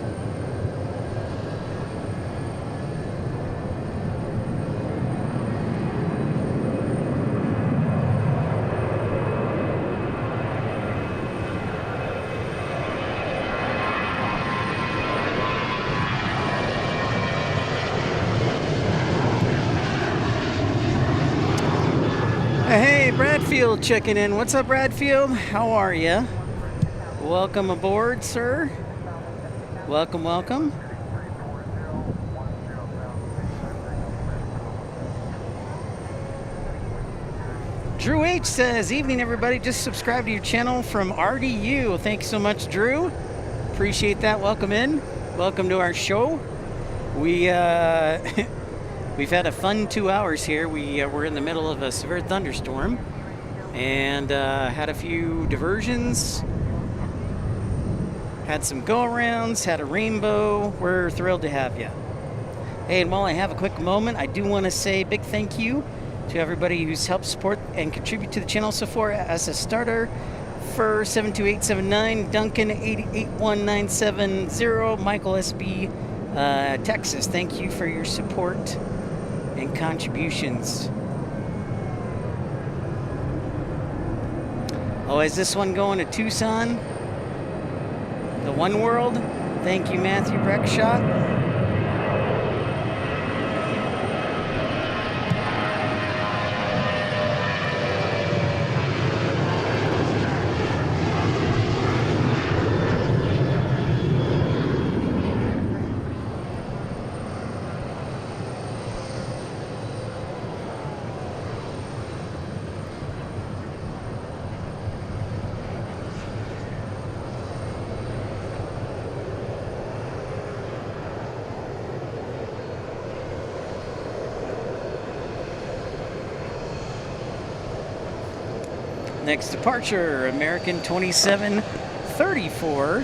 Bradfield checking in. What's up, Bradfield? How are you? Welcome aboard, sir. Welcome, welcome. Drew H says, evening everybody, just subscribe to your channel from RDU. Thank you so much, Drew. Appreciate that. Welcome in. Welcome to our show. We've had a fun 2 hours here. We're in the middle of a severe thunderstorm and had a few diversions, had some go-arounds, had a rainbow. We're thrilled to have you. Hey, and while I have a quick moment, I do want to say a big thank you to everybody who's helped support and contribute to the channel so far. As a starter, for 72879, Duncan 881970, Michael SB, Texas. Thank you for your support and contributions. Oh, is this one going to Tucson? The One World? Thank you, Matthew Breckshot. Next departure, American 2734.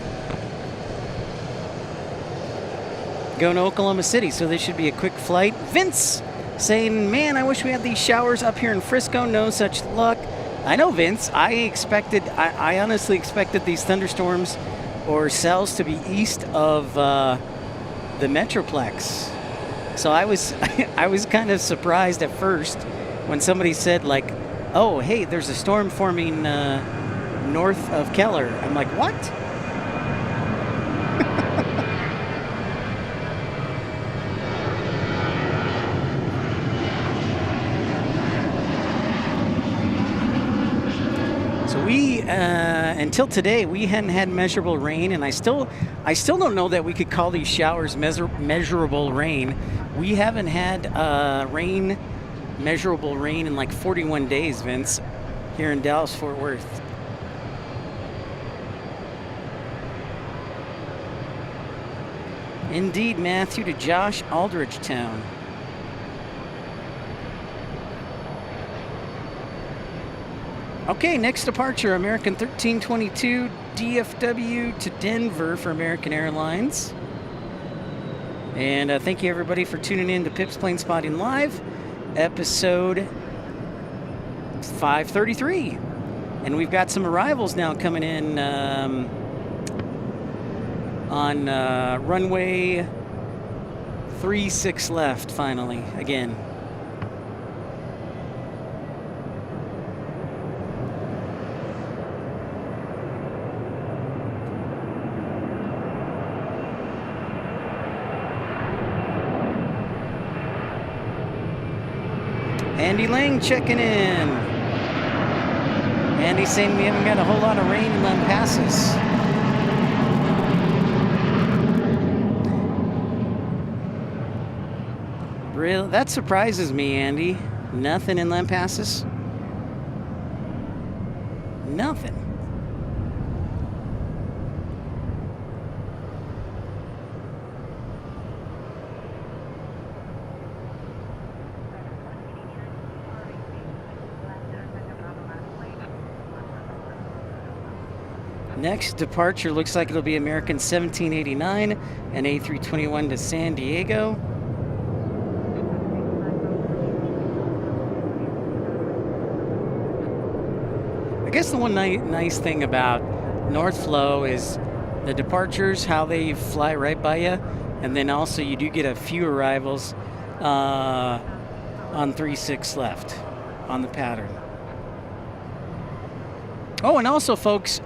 Going to Oklahoma City, so this should be a quick flight. Vince saying, man, I wish we had these showers up here in Frisco. No such luck. I know, Vince. I honestly expected these thunderstorms or cells to be east of the Metroplex. So I was kind of surprised at first when somebody said, like, oh, hey, there's a storm forming north of Keller. I'm like, what? So we, until today, we hadn't had measurable rain, and I still don't know that we could call these showers measurable rain. We haven't had measurable rain in like 41 days, Vince, here in Dallas-Fort Worth. Indeed, Matthew, to Josh, Aldrich Town. Okay, next departure, American 1322, DFW to Denver for American Airlines. And thank you everybody for tuning in to Pip's Plane Spotting Live, episode 533. And we've got some arrivals now coming in on runway 36 left, finally, again. Andy Lang checking in. Andy saying we haven't got a whole lot of rain in Lampasas. Really? That surprises me, Andy. Nothing in Lampasas? Nothing. Next departure looks like it'll be American 1789 and A321 to San Diego. I guess the one nice thing about North Flow is the departures, how they fly right by you, and then also you do get a few arrivals on 36 left on the pattern. Oh, and also, folks,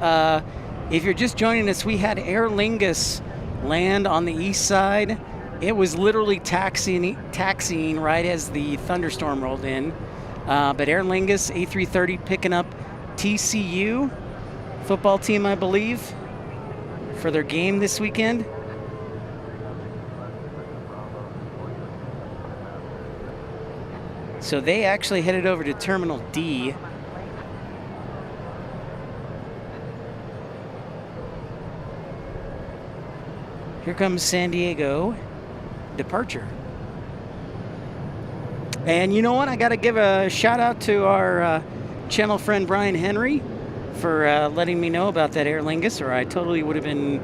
if you're just joining us, we had Aer Lingus land on the east side. It was literally taxiing right as the thunderstorm rolled in. But Aer Lingus A330 picking up TCU football team, I believe, for their game this weekend. So they actually headed over to Terminal D. Here comes San Diego departure. And you know what? I got to give a shout out to our channel friend Brian Henry for letting me know about that Aer Lingus, or I totally would have been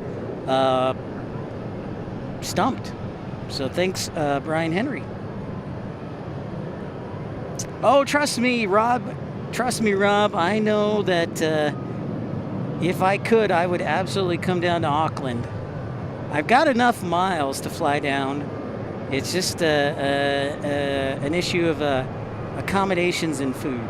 stumped. So thanks, Brian Henry. Oh, trust me, Rob. Trust me, Rob. I know that if I could, I would absolutely come down to Auckland. I've got enough miles to fly down. It's just an issue of accommodations and food.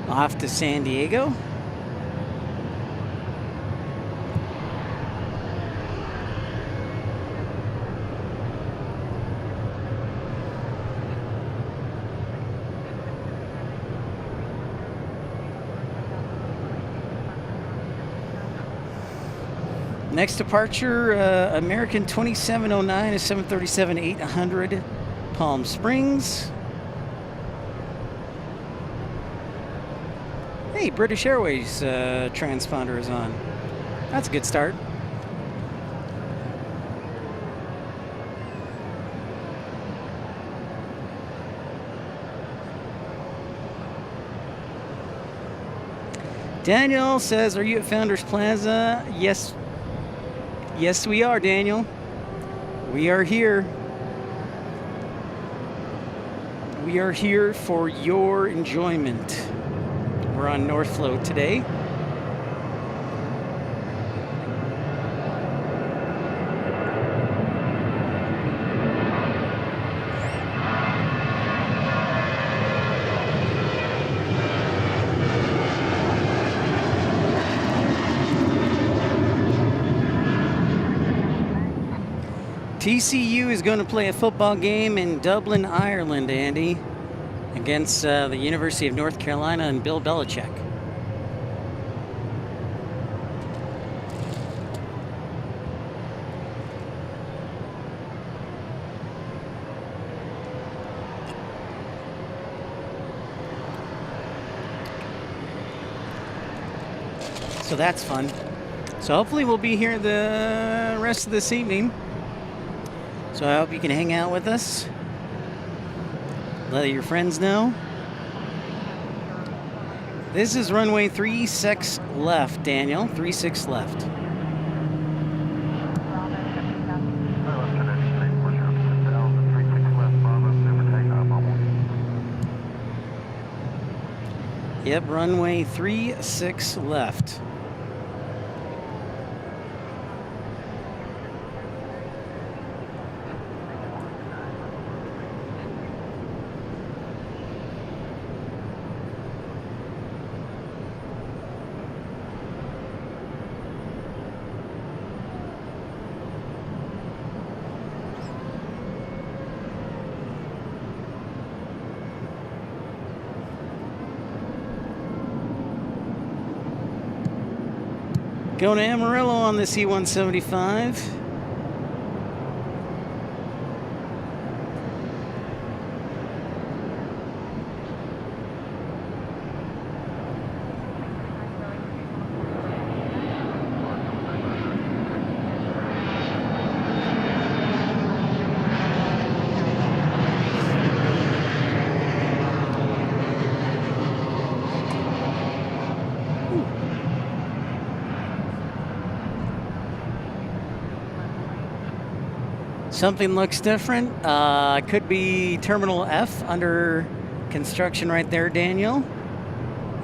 Off to San Diego. Next departure, American 2709 is 737-800 Palm Springs. Hey, British Airways transponder is on. That's a good start. Daniel says, are you at Founders Plaza? Yes. Yes, we are, Daniel. We are here. We are here for your enjoyment. We're on North Float today. TCU is going to play a football game in Dublin, Ireland, Andy, against the University of North Carolina and Bill Belichick. So that's fun. So hopefully we'll be here the rest of this evening. So I hope you can hang out with us. Let your friends know. This is runway 36 left, Daniel. 36 left. Yep, runway 36 left. Going to Amarillo on the C-175. Something looks different. Could be Terminal F under construction right there, Daniel.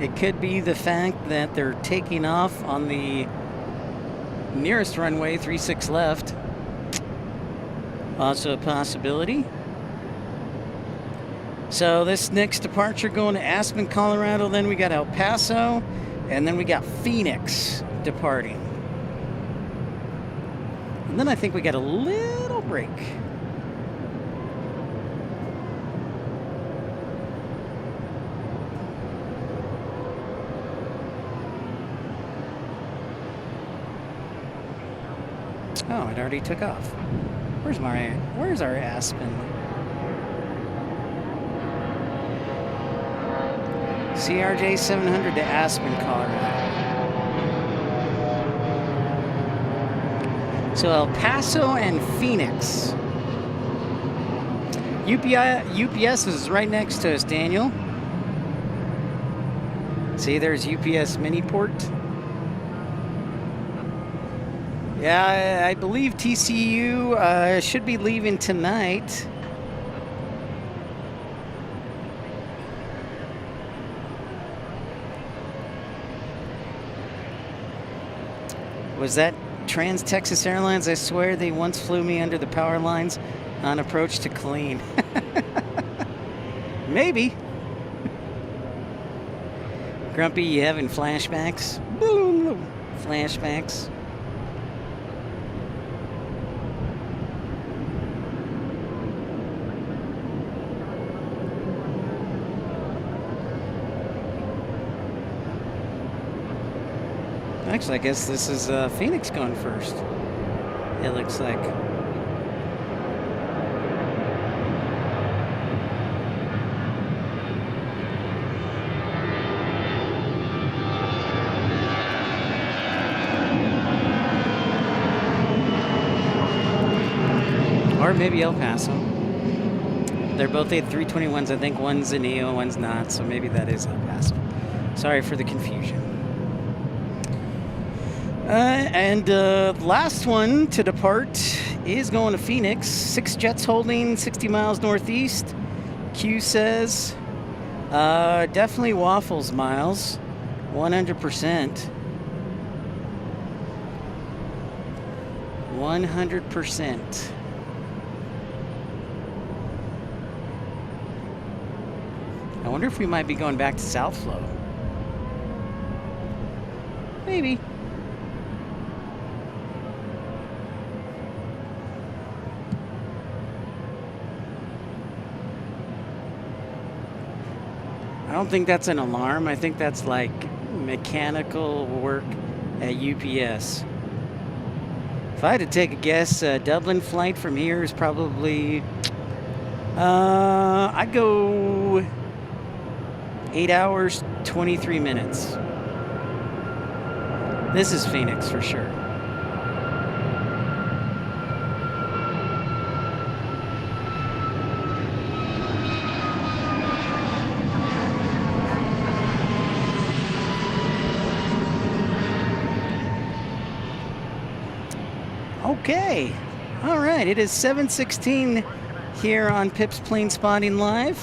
It could be the fact that they're taking off on the nearest runway, 36 left. Also a possibility. So this next departure going to Aspen, Colorado. Then we got El Paso, and then we got Phoenix departing. And then I think we got a little break. Oh, it already took off. Where's our Aspen? CRJ 700 to Aspen, Colorado. So El Paso and Phoenix. UPS is right next to us, Daniel. See, there's UPS Miniport. Yeah, I believe TCU should be leaving tonight. Was that Trans-Texas Airlines? I swear they once flew me under the power lines on approach to Killeen. Maybe. Grumpy, you having flashbacks? Boom! Flashbacks. Actually, I guess this is Phoenix going first. It looks like. Or maybe El Paso. They're both A321s. I think one's a Neo, one's not. So maybe that is El Paso. Sorry for the confusion. And last one to depart is going to Phoenix. 6 jets holding 60 miles northeast. Q says definitely waffles miles, 100%. 100%. I wonder if we might be going back to South Flow. Maybe. I don't think that's an alarm. I think that's like mechanical work at UPS. If I had to take a guess, Dublin flight from here is probably, I'd go 8 hours, 23 minutes. This is Phoenix for sure. Okay, all right, it is 7:16 here on Pip's Plane Spotting Live.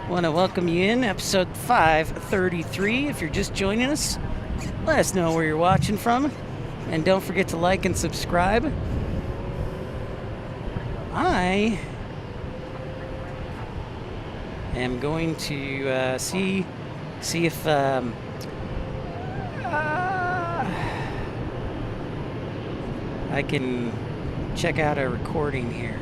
Want to welcome you in, episode 533. If you're just joining us, let us know where you're watching from, and don't forget to like and subscribe. I am going to see if I can check out a recording here.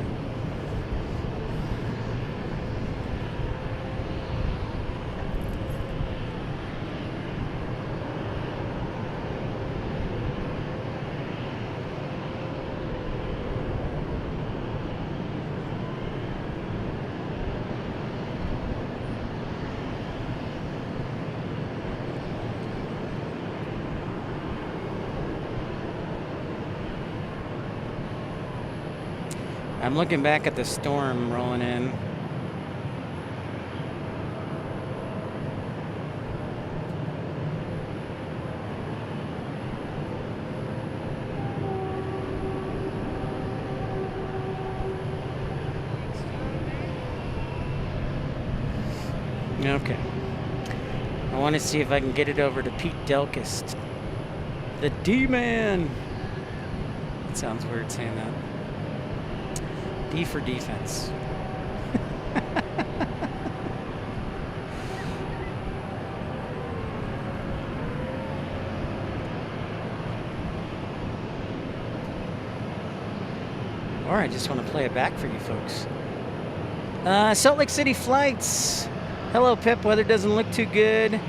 I'm looking back at the storm rolling in. Okay. I want to see if I can get it over to Pete Delkist. The D-Man! It sounds weird saying that. D for defense. Or I just want to play it back for you folks. Salt Lake City flights. Hello, Pep. Weather doesn't look too good.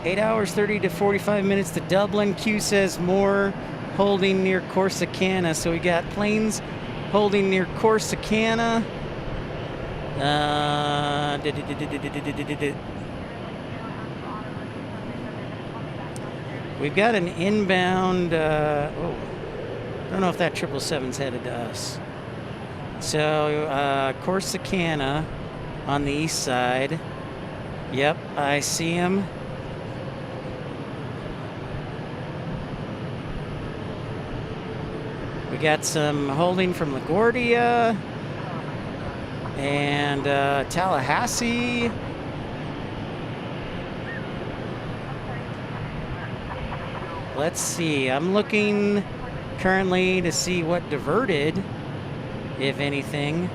8 hours, 30 to 45 minutes to Dublin. Q says more holding near Corsicana. So we got planes holding near Corsicana. We've got an inbound. I don't know if that 777's headed to us. So Corsicana on the east side. Yep, I see him. We got some holding from LaGuardia and Tallahassee. Let's see. I'm looking currently to see what diverted, if anything,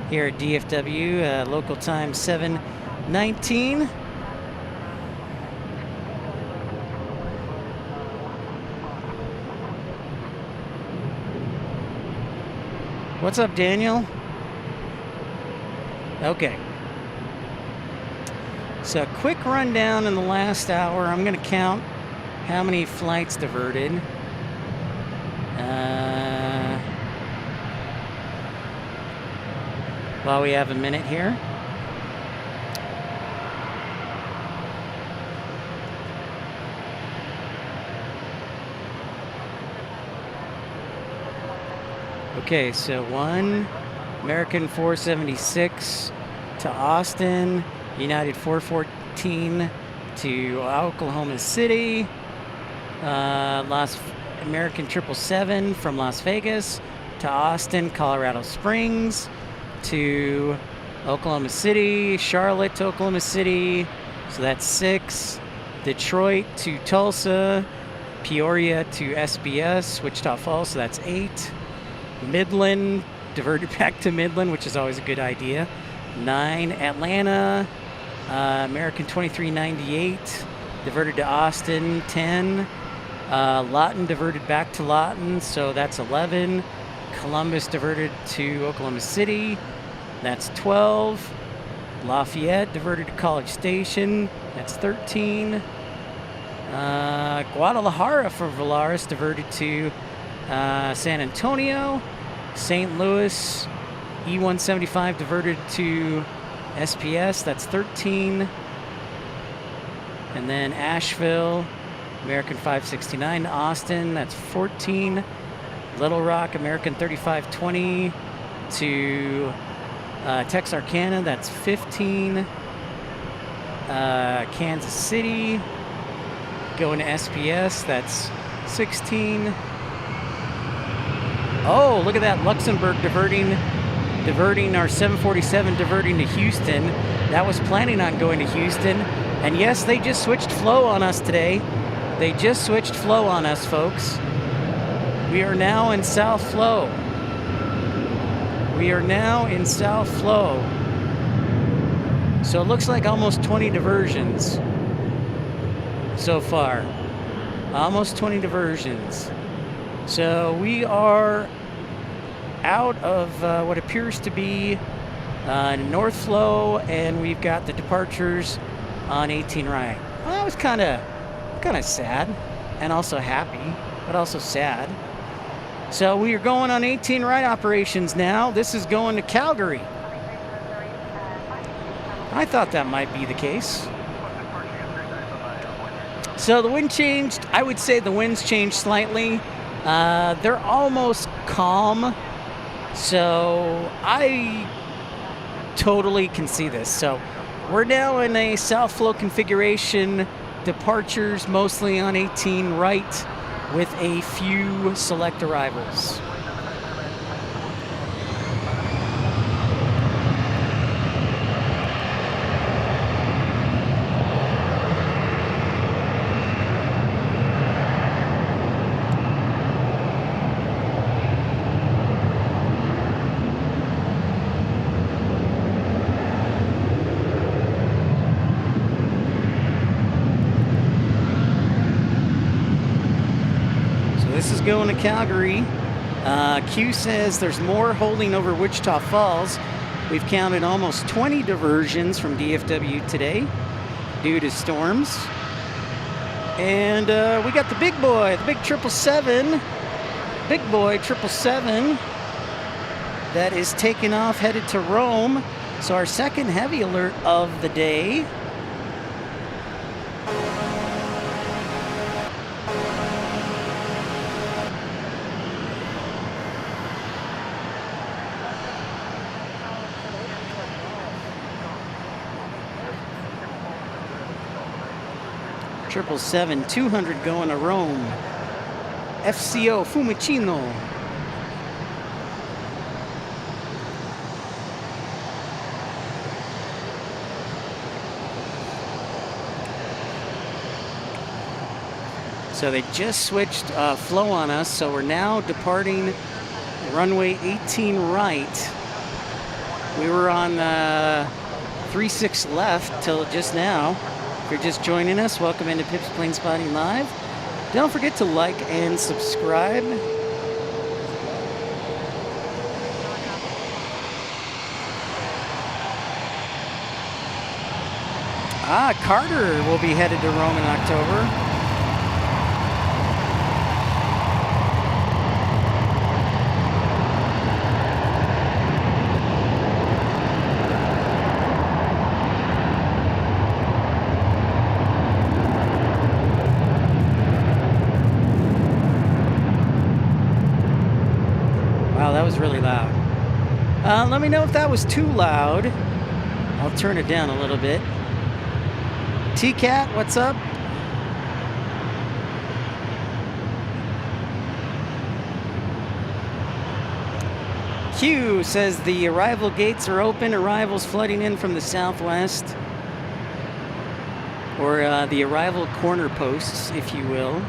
here at DFW. Local time 7:19. What's up, Daniel? Okay. So, quick rundown in the last hour. I'm going to count how many flights diverted. While we have a minute here. Okay, so one American 476 to Austin, United 414 to Oklahoma City, American 777 from Las Vegas to Austin, Colorado Springs to Oklahoma City, Charlotte to Oklahoma City, so that's 6, Detroit to Tulsa, Peoria to SBS, Wichita Falls, so that's 8, Midland, diverted back to Midland, which is always a good idea, 9, Atlanta, American 2398, diverted to Austin, 10, Lawton diverted back to Lawton, so that's 11, Columbus diverted to Oklahoma City, that's 12, Lafayette diverted to College Station, that's 13, Guadalajara for Volaris diverted to San Antonio, St. Louis, E175 diverted to SPS, that's 13, and then Asheville, American 569 to Austin, that's 14, Little Rock, American 3520 to Texarkana, that's 15, Kansas City, going to SPS, that's 16. Oh, look at that, Luxembourg diverting our 747 diverting to Houston. That was planning on going to Houston. And yes, they just switched flow on us today. They just switched flow on us, folks. We are now in South Flow. We are now in South Flow. So it looks like almost 20 diversions so far. Almost 20 diversions. So we are out of what appears to be North Flow, and we've got the departures on 18 right. Well, that was kind of sad, and also happy, but also sad. So we are going on 18 right operations now. This is going to Calgary. I thought that might be the case. So the wind changed. I would say the winds changed slightly. They're almost calm. So I totally can see this. So we're now in a South Flow configuration. Departures mostly on 18 right with a few select arrivals. This is going to Calgary. Q says there's more holding over Wichita Falls. We've counted almost 20 diversions from DFW today due to storms. And we got the big boy, the big 777, big boy 777 that is taking off, headed to Rome. So our second heavy alert of the day. Triple 200 going to Rome. FCO Fiumicino. So they just switched flow on us, so we're now departing runway 18 right. We were on 36 left till just now. If you're just joining us, welcome into Pip's Plane Spotting Live. Don't forget to like and subscribe. Carter will be headed to Rome in October. Wow, that was really loud. Let me know if that was too loud. I'll turn it down a little bit. T-Cat, what's up? Q says the arrival gates are open. Arrivals flooding in from the southwest. Or the arrival corner posts, if you will.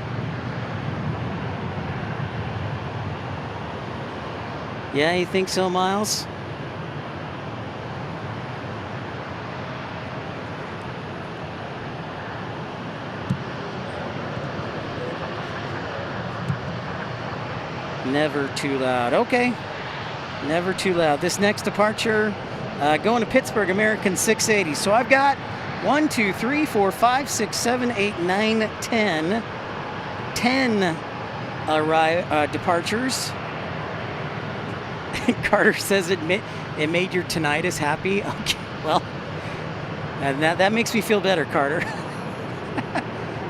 Yeah, you think so, Miles? Never too loud. Okay. Never too loud. This next departure, going to Pittsburgh, American 680. So I've got 1, 2, 3, 4, 5, 6, 7, 8, 9, 10. 10 departures. Carter says it made your tinnitus happy. Okay, well, that makes me feel better, Carter.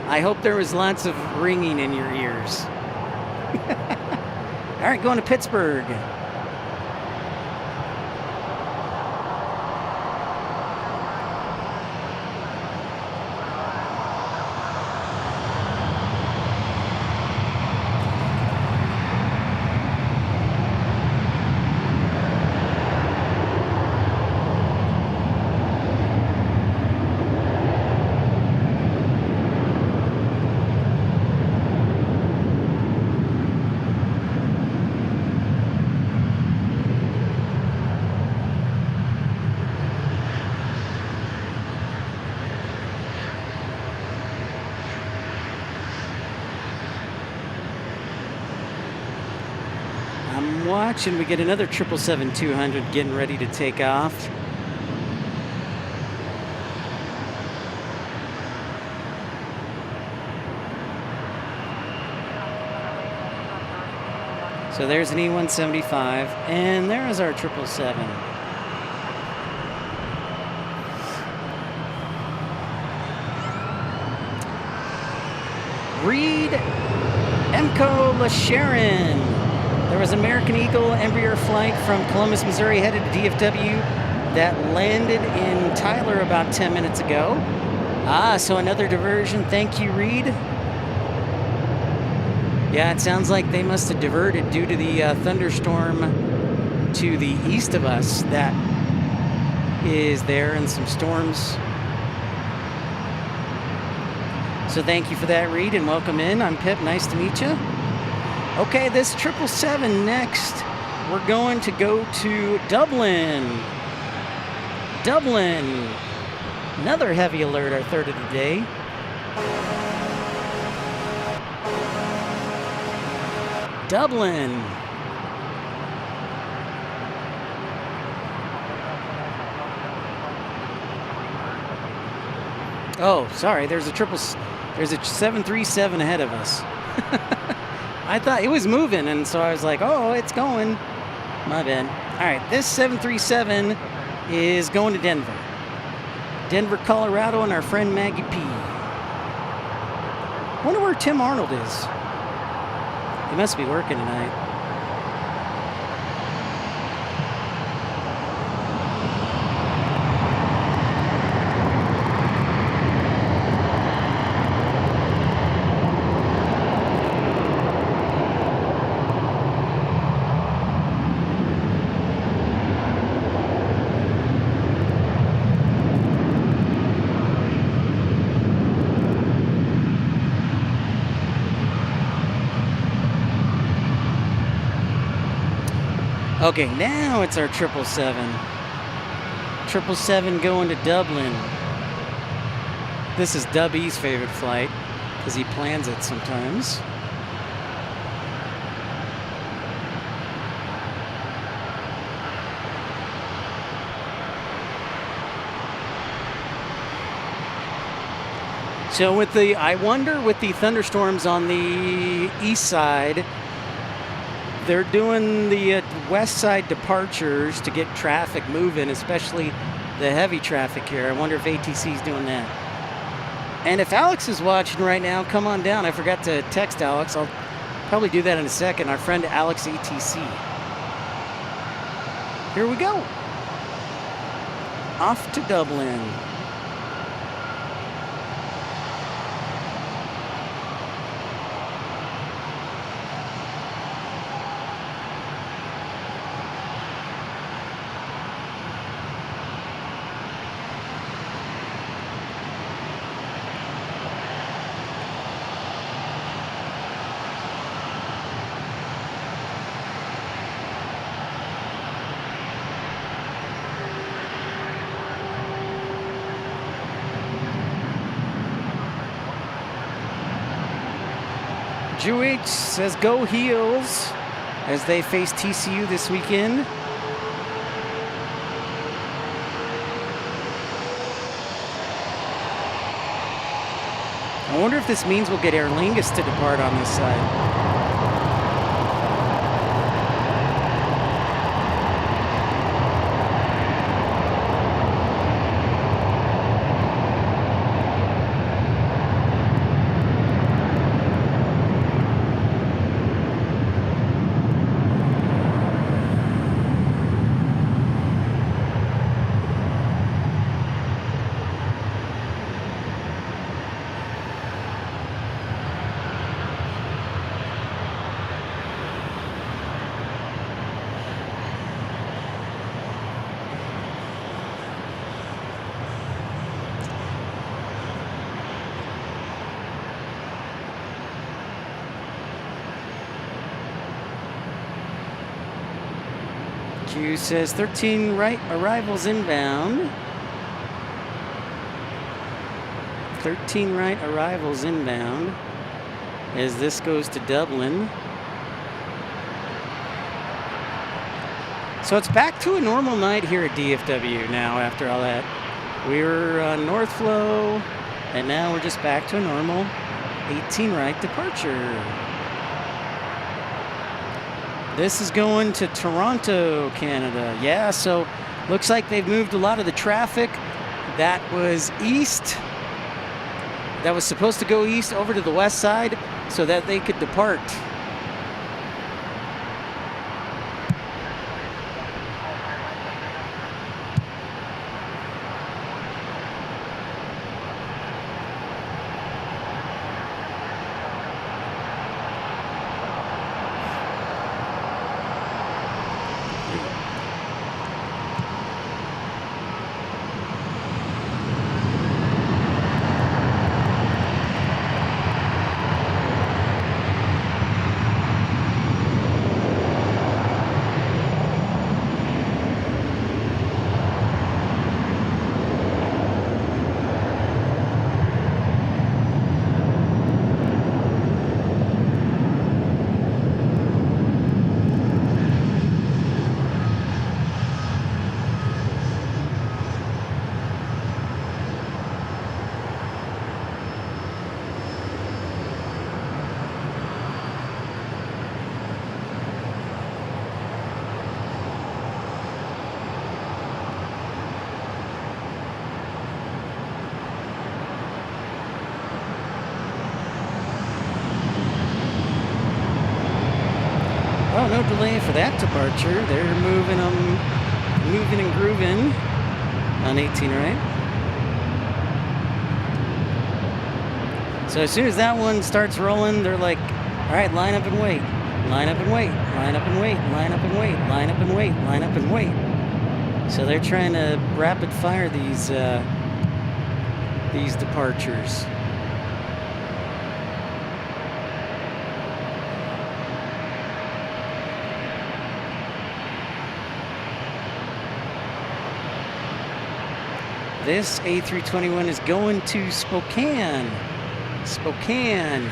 I hope there was lots of ringing in your ears. All right, going to Pittsburgh. Watching, we get another 777-200 getting ready to take off. So there's an E175, and there is our 777. Reed Emco LaSharon. There was an American Eagle Embraer flight from Columbus, Missouri, headed to DFW that landed in Tyler about 10 minutes ago. So another diversion. Thank you, Reed. Yeah, it sounds like they must have diverted due to the thunderstorm to the east of us that is there, and some storms. So thank you for that, Reed, and welcome in. I'm Pip. Nice to meet you. Okay, this 777 next, we're going to go to Dublin. Dublin. Another heavy alert, our third of the day. Dublin. Oh, sorry. There's a 737 ahead of us. I thought it was moving, and so I was like, oh, it's going. My bad. All right, this 737 is going to Denver. Denver, Colorado, and our friend Maggie P. Wonder where Tim Arnold is. He must be working tonight. Okay, now it's our 777. 777 going to Dublin. This is Dubby's favorite flight because he plans it sometimes. So I wonder with the thunderstorms on the east side, they're doing the west side departures to get traffic moving, especially the heavy traffic here. I wonder if ATC is doing that. And if Alex is watching right now, come on down. I forgot to text Alex. I'll probably do that in a second. Our friend Alex ATC. Here we go. Off to Dublin. Drew H says go Heels as they face TCU this weekend. I wonder if this means we'll get Aer Lingus to depart on this side. Q says 13 right arrivals inbound. 13 right arrivals inbound as this goes to Dublin. So it's back to a normal night here at DFW now after all that. We were on North Flow and now we're just back to a normal 18 right departure. This is going to Toronto, Canada. Yeah, so looks like they've moved a lot of the traffic that was east, that was supposed to go east over to the west side so that they could depart. no delay for that departure. They're moving and grooving on 18, right? So as soon as that one starts rolling, they're like, all right, line up and wait. Line up and wait. Line up and wait. Line up and wait. Line up and wait. Line up and wait. So they're trying to rapid fire these departures. This A321 is going to Spokane. Spokane.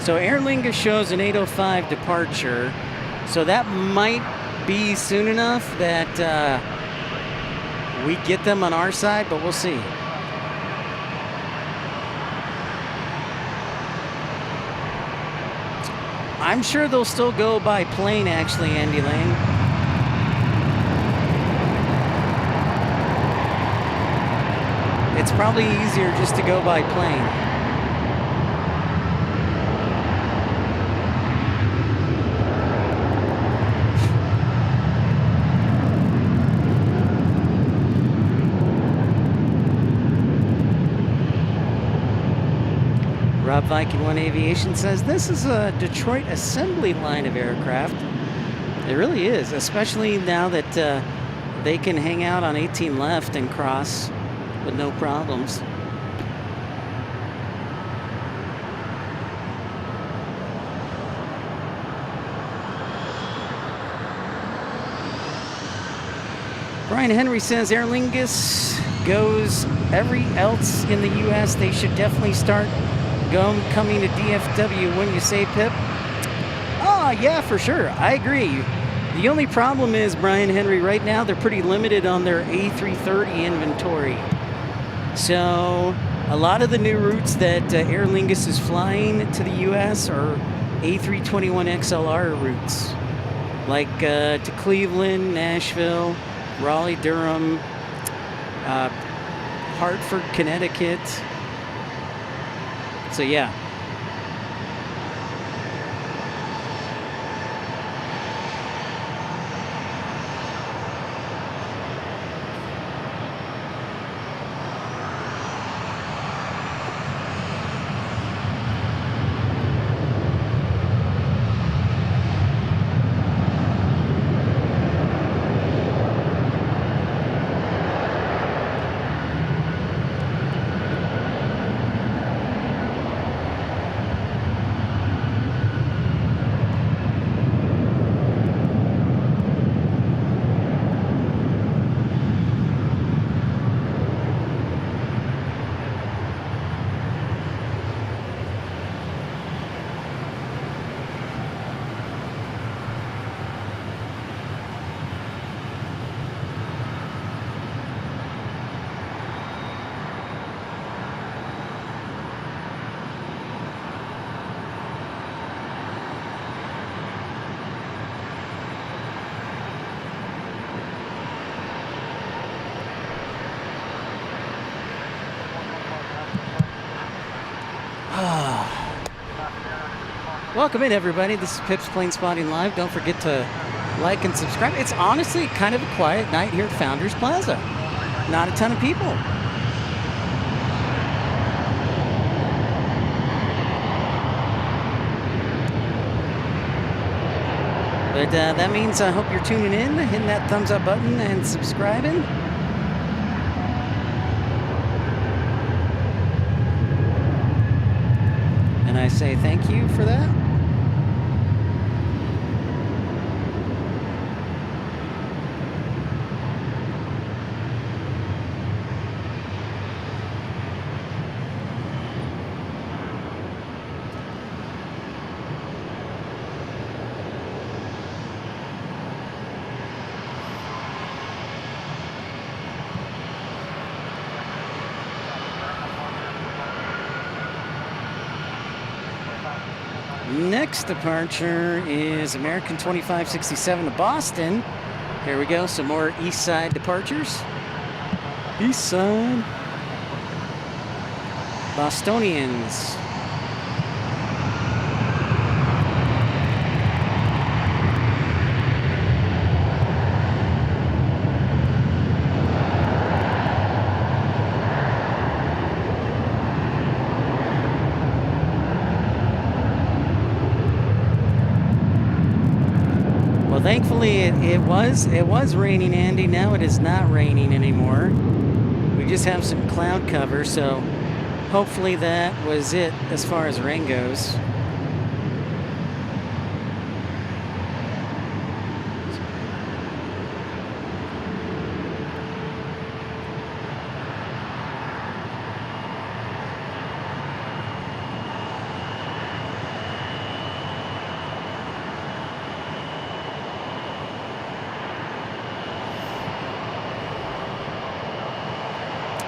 So Aer Lingus shows an 8:05 departure, so that might be soon enough that we get them on our side, but we'll see. I'm sure they'll still go by plane, actually, Andy Lane. It's probably easier just to go by plane. Rob Viking 1 Aviation says this is a Detroit assembly line of aircraft. It really is, especially now that they can hang out on 18 left and cross with no problems. Brian Henry says Aer Lingus goes every else in the U.S. They should definitely start coming to DFW. When you say, Pip? Oh, yeah, for sure. I agree. The only problem is, Brian Henry, right now they're pretty limited on their A330 inventory. So a lot of the new routes that Aer Lingus is flying to the U.S. are A321 XLR routes, like to Cleveland, Nashville, Raleigh, Durham, Hartford, Connecticut. So yeah. Welcome in, everybody. This is Pip's Plane Spotting Live. Don't forget to like and subscribe. It's honestly kind of a quiet night here at Founders Plaza. Not a ton of people. But that means I hope you're tuning in, hitting that thumbs up button and subscribing. And I say thank you for that. Next departure is American 2567 to Boston. Here we go, some more east side departures. East side. Bostonians. Thankfully, it was raining, Andy. Now it is not raining anymore. We just have some cloud cover, so hopefully that was it as far as rain goes.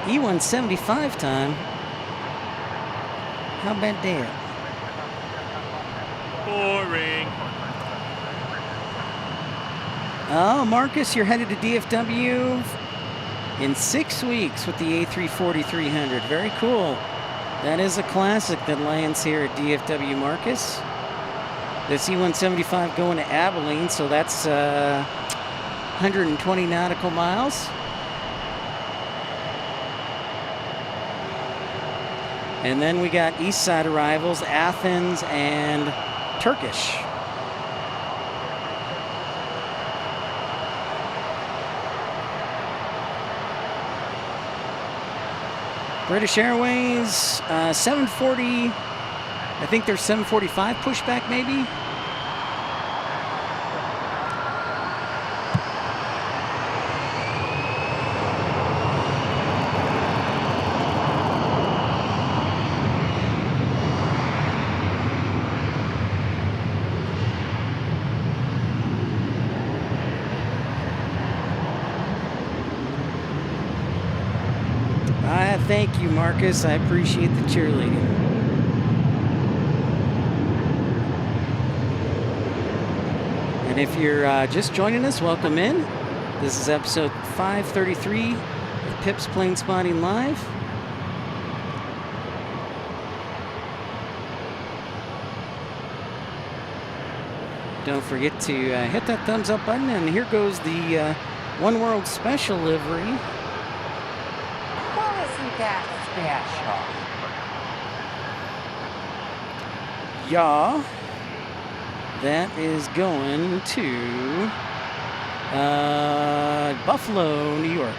E175 time. How about that? Boring. Oh, Marcus, you're headed to DFW in 6 weeks with the A340-300. Very cool. That is a classic that lands here at DFW, Marcus. This E175 going to Abilene, so that's 120 nautical miles. And then we got east side arrivals, Athens and Turkish. British Airways, 740, I think there's 745 pushback maybe. Thank you, Marcus. I appreciate the cheerleading. And if you're just joining us, welcome in. This is episode 533 of Pip's Plane Spotting Live. Don't forget to hit that thumbs up button. And here goes the One World Special livery. That special. Yeah, that is going to Buffalo, New York.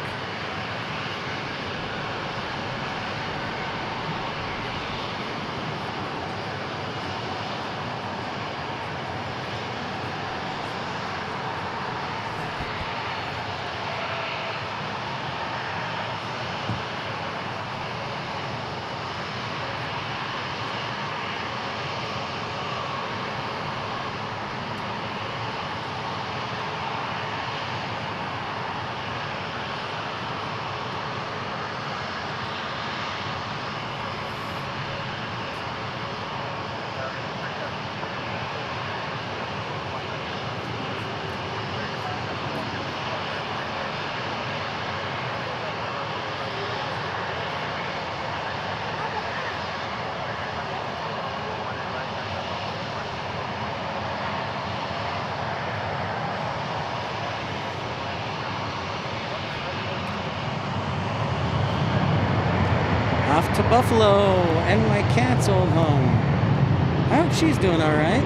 Off to Buffalo, NY Cat's old home. I hope she's doing all right.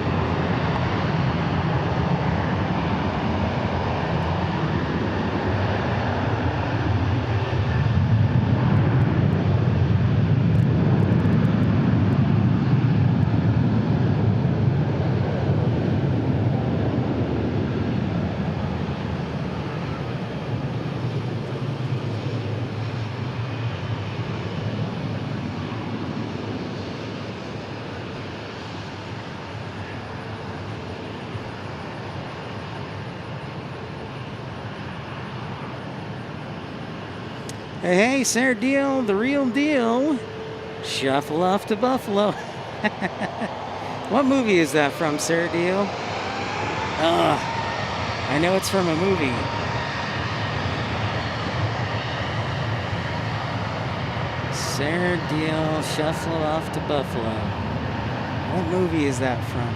Hey, Sarah Deal, the real deal. Shuffle off to Buffalo. What movie is that from, Sarah Deal? I know it's from a movie. Sarah Deal, Shuffle Off to Buffalo. What movie is that from?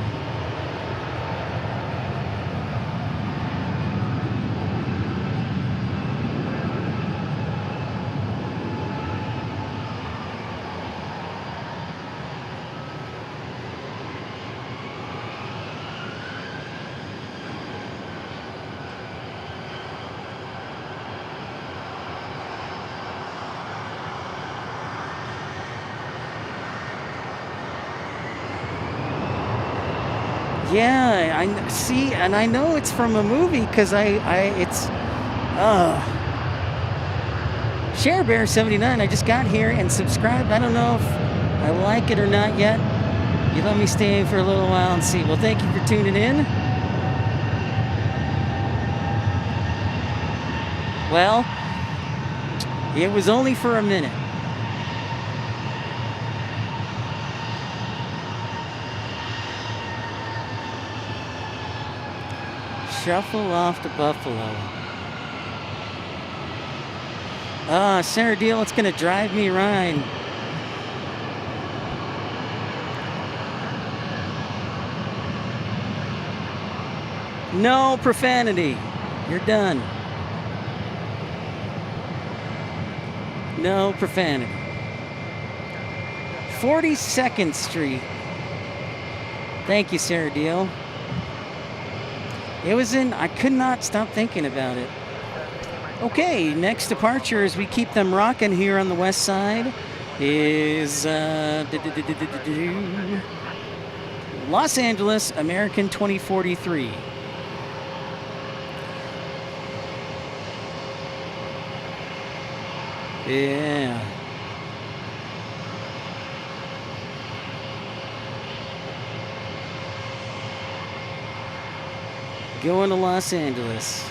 Yeah, I see, and I know it's from a movie because it's Share Bear 79. I just got here and subscribed. I don't know if I like it or not yet. You let me stay for a little while and see. Well, thank you for tuning in. Well, it was only for a minute. Shuffle Off to Buffalo. Sarah Deal, it's gonna drive me around. No profanity. You're done. No profanity. 42nd Street. Thank you, Sarah Deal. It was I could not stop thinking about it. Okay, next departure as we keep them rocking here on the west side is Los Angeles, American 2043. Yeah. Going to Los Angeles.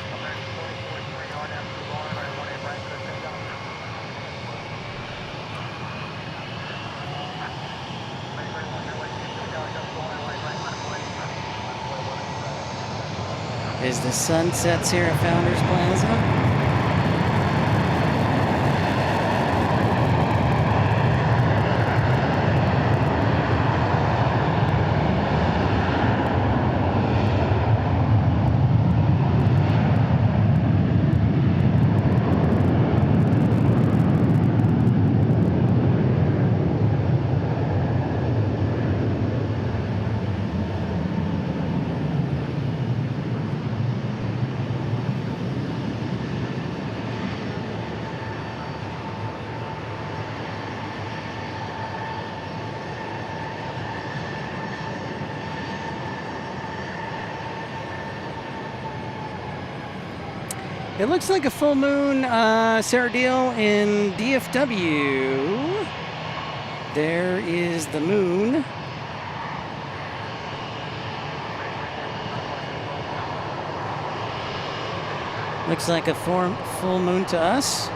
As the sun sets here at Founders Plaza. It looks like a full moon, Sarah Deal, in DFW. There is the moon. Looks like a full moon to us.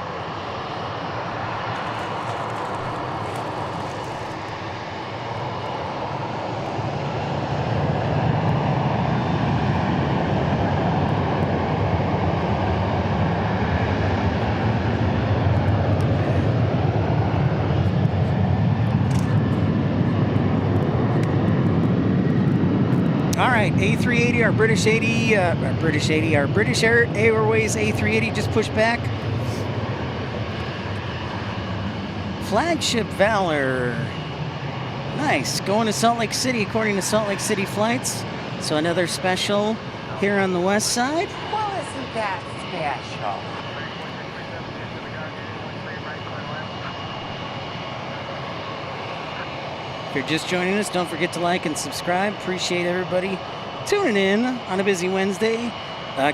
A380, our British Airways A380 just pushed back. Flagship Valor. Nice. Going to Salt Lake City according to Salt Lake City flights. So another special here on the west side. Well, isn't that special? If you're just joining us, don't forget to like and subscribe. Appreciate everybody tuning in on a busy Wednesday.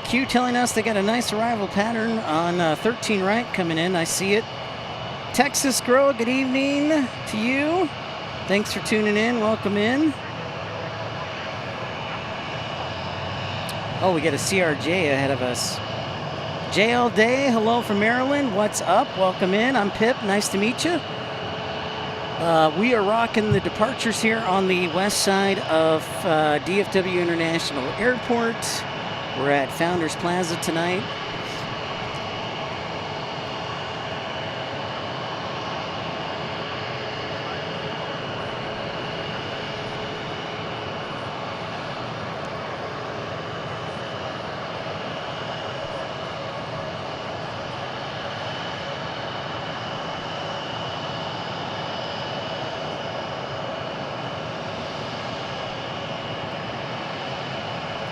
Q telling us they got a nice arrival pattern on 13 right coming in. I see it. Texas Girl, good evening to you. Thanks for tuning in. Welcome in. Oh, we got a CRJ ahead of us. JL Day, hello from Maryland. What's up? Welcome in. I'm Pip. Nice to meet you. We are rocking the departures here on the west side of DFW International Airport. We're at Founders Plaza tonight.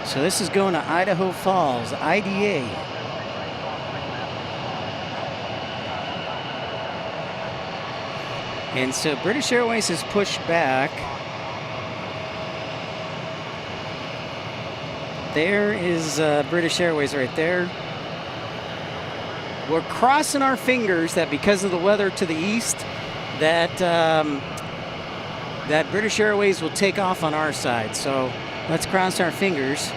So this is going to Idaho Falls, IDA. And so British Airways has pushed back. There is British Airways right there. We're crossing our fingers that because of the weather to the east, that that British Airways will take off on our side. So let's cross our fingers.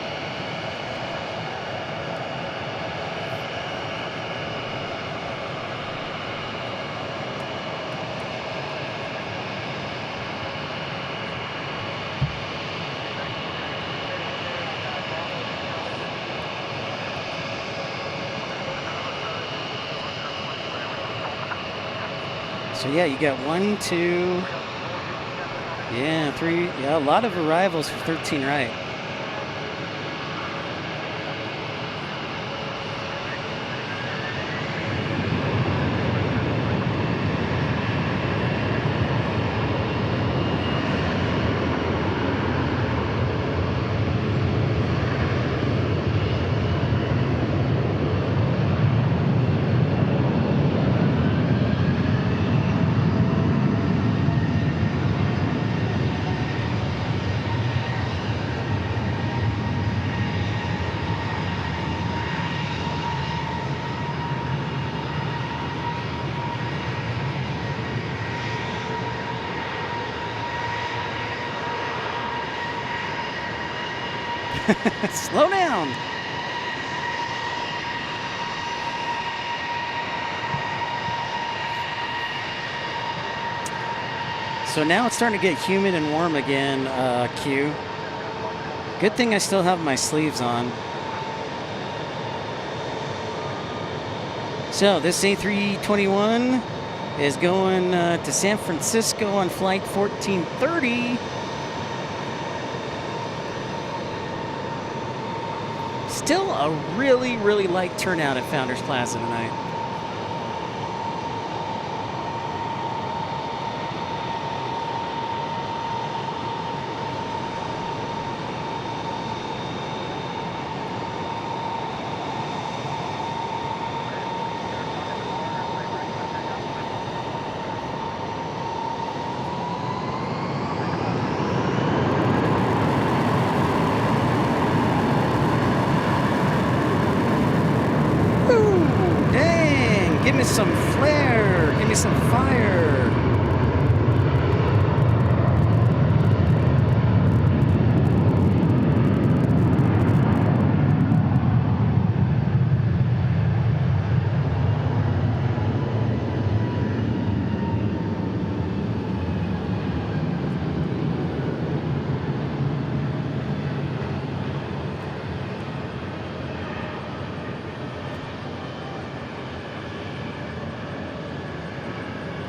So yeah, you got 1, 2, yeah, 3, yeah, a lot of arrivals for 13 right. Slow down. So now it's starting to get humid and warm again, Q. Good thing I still have my sleeves on. So this A321 is going to San Francisco on flight 1430. Still a really, really light turnout at Founders Plaza tonight. Give me some flair. Give me some fire.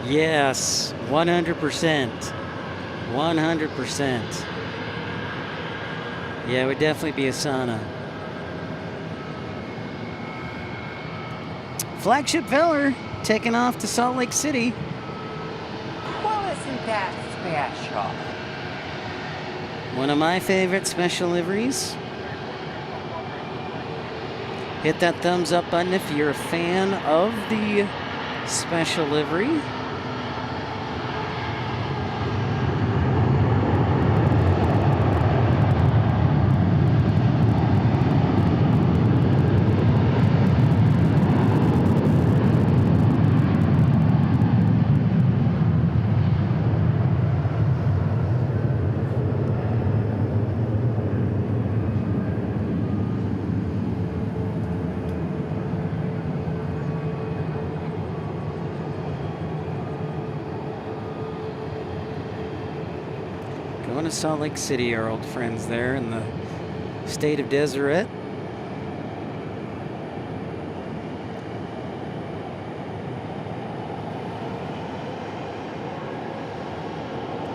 Yes, 100%. 100%. Yeah, it would definitely be a sauna. Flagship Veller taking off to Salt Lake City. Well, isn't that special? One of my favorite special liveries. Hit that thumbs up button if you're a fan of the special livery. Going to Salt Lake City, our old friends there in the state of Deseret.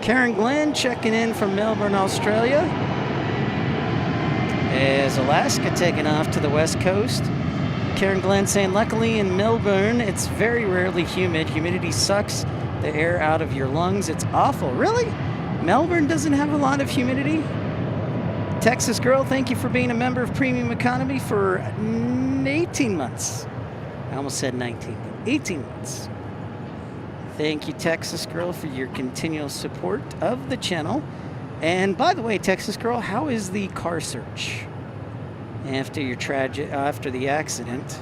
Karen Glenn checking in from Melbourne, Australia. As Alaska taking off to the west coast. Karen Glenn saying, luckily in Melbourne, it's very rarely humid. Humidity sucks the air out of your lungs. It's awful. Really? Melbourne doesn't have a lot of humidity? Texas Girl, thank you for being a member of Premium Economy for 18 months. I almost said 19, but 18 months. Thank you, Texas Girl, for your continual support of the channel. And by the way, Texas Girl, how is the car search after your after the accident?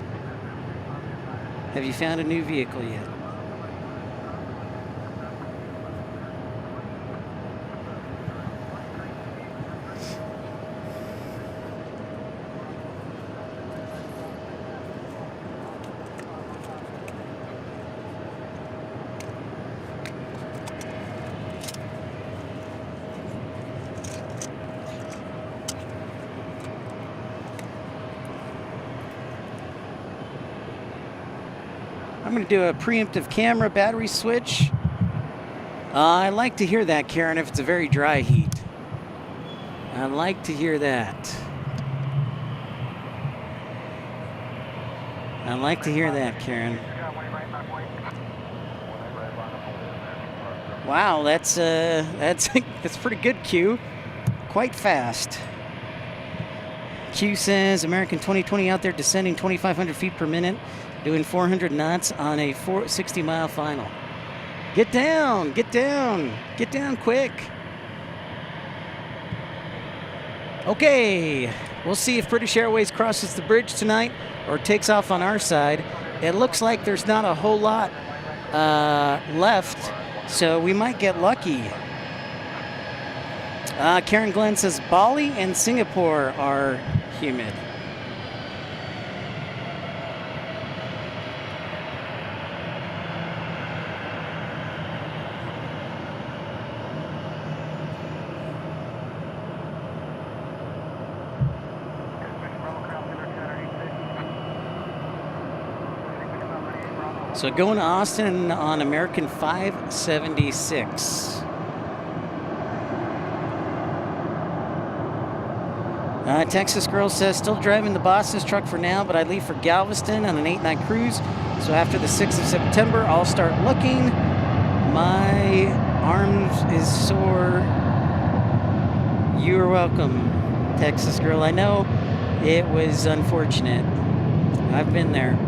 Have you found a new vehicle yet? I'm going to do a preemptive camera battery switch. I like to hear that, Karen, if it's a very dry heat. I like to hear that. I like to hear that, Karen. Wow, that's pretty good, Q. Quite fast. Q says American 2020 out there descending 2,500 feet per minute, doing 400 knots on a 60-mile final. Get down, get down, get down quick. Okay, we'll see if British Airways crosses the bridge tonight or takes off on our side. It looks like there's not a whole lot left, so we might get lucky. Karen Glenn says Bali and Singapore are humid. So going to Austin on American 576. Texas Girl says, still driving the boss's truck for now, but I leave for Galveston on an 8-night cruise. So after the 6th of September, I'll start looking. My arms is sore. You are welcome, Texas Girl. I know it was unfortunate. I've been there.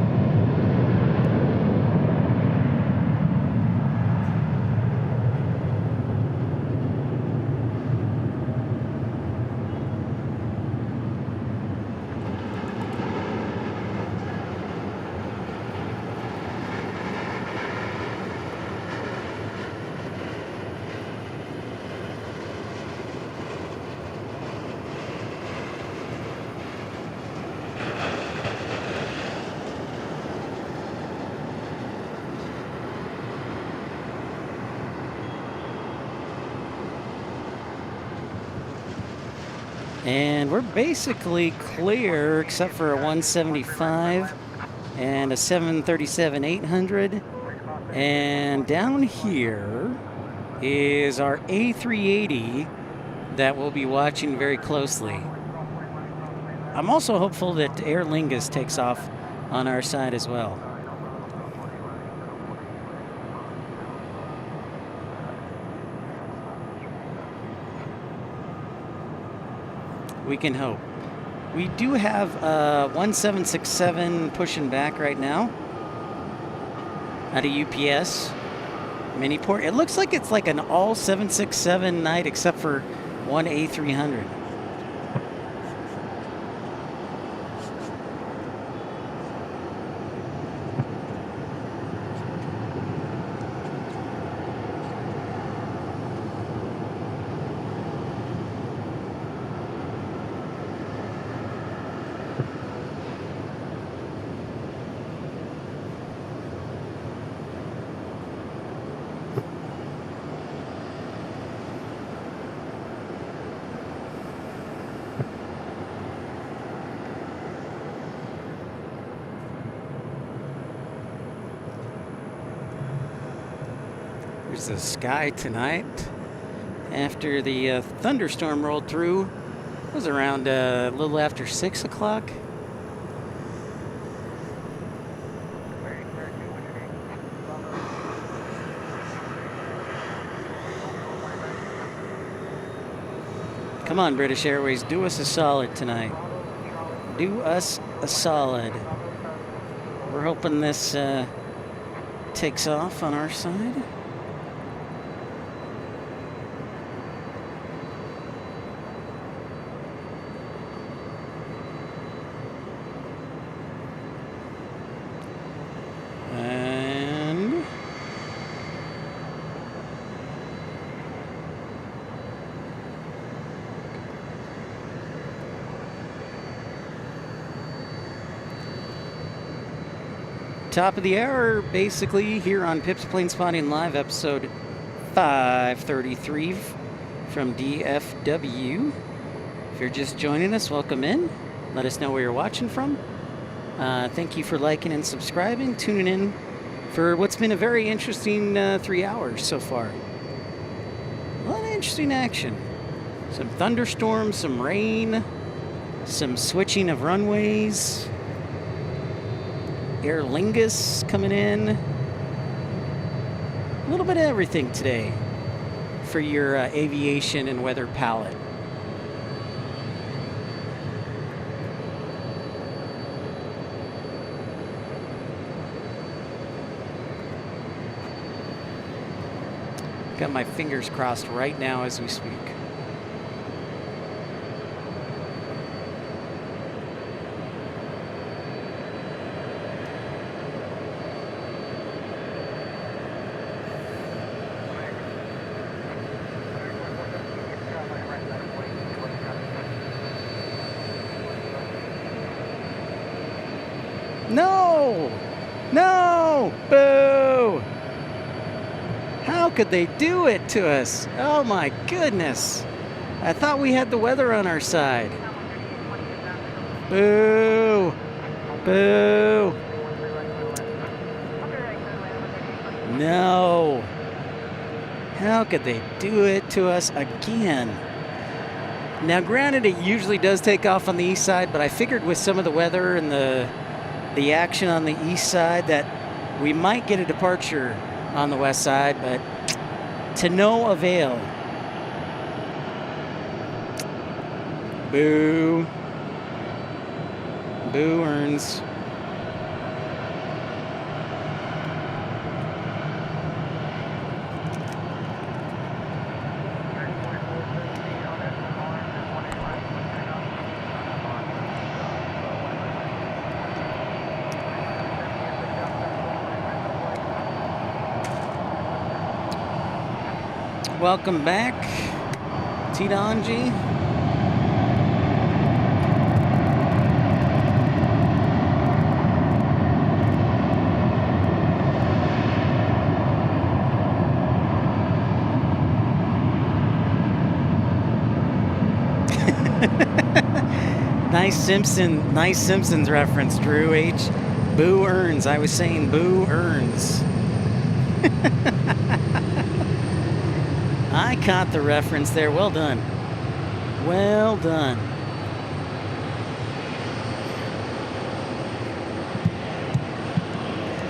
And we're basically clear except for a 175 and a 737-800. And down here is our A380 that we'll be watching very closely. I'm also hopeful that Aer Lingus takes off on our side as well. We can hope. We do have 1767 pushing back right now at a UPS mini port. It looks like it's like an all 767 night except for one A300. There's the sky tonight. After the thunderstorm rolled through, it was around a little after 6 o'clock. Come on, British Airways, do us a solid tonight. Do us a solid. We're hoping this takes off on our side. And top of the hour, basically, here on Pip's Plane Spotting Live, episode 533 from DFW. If you're just joining us, welcome in. Let us know where you're watching from. Thank you for liking and subscribing, tuning in for what's been a very interesting 3 hours so far. A lot of interesting action. Some thunderstorms, some rain, some switching of runways. Aer Lingus coming in. A little bit of everything today for your aviation and weather palette. Got my fingers crossed right now as we speak. No! No! Boo! How could they do it to us? Oh my goodness! I thought we had the weather on our side. Boo! Boo! No! How could they do it to us again? Now, granted, it usually does take off on the east side, but I figured with some of the weather and the action on the east side that we might get a departure on the west side, but to no avail. Boo. Boo earns. Welcome back, Tidonji. Nice Simpsons reference, Drew H. Boo earns. I was saying boo earns. I caught the reference there. Well done. Well done.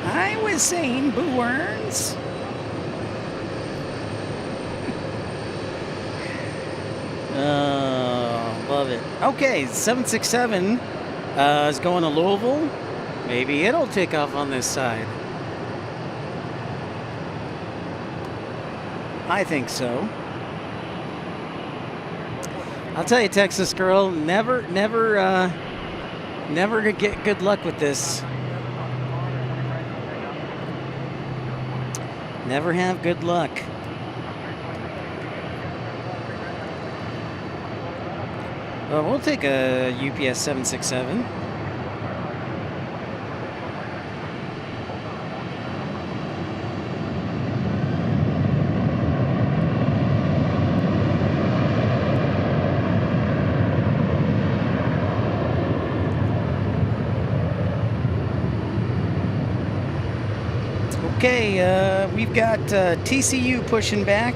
I was saying boo earns. Oh, love it. Okay, 767 is going to Louisville. Maybe it'll take off on this side. I think so. I'll tell you, Texas girl, never get good luck with this. Never have good luck. Well, we'll take a UPS 767. Okay, we've got TCU pushing back.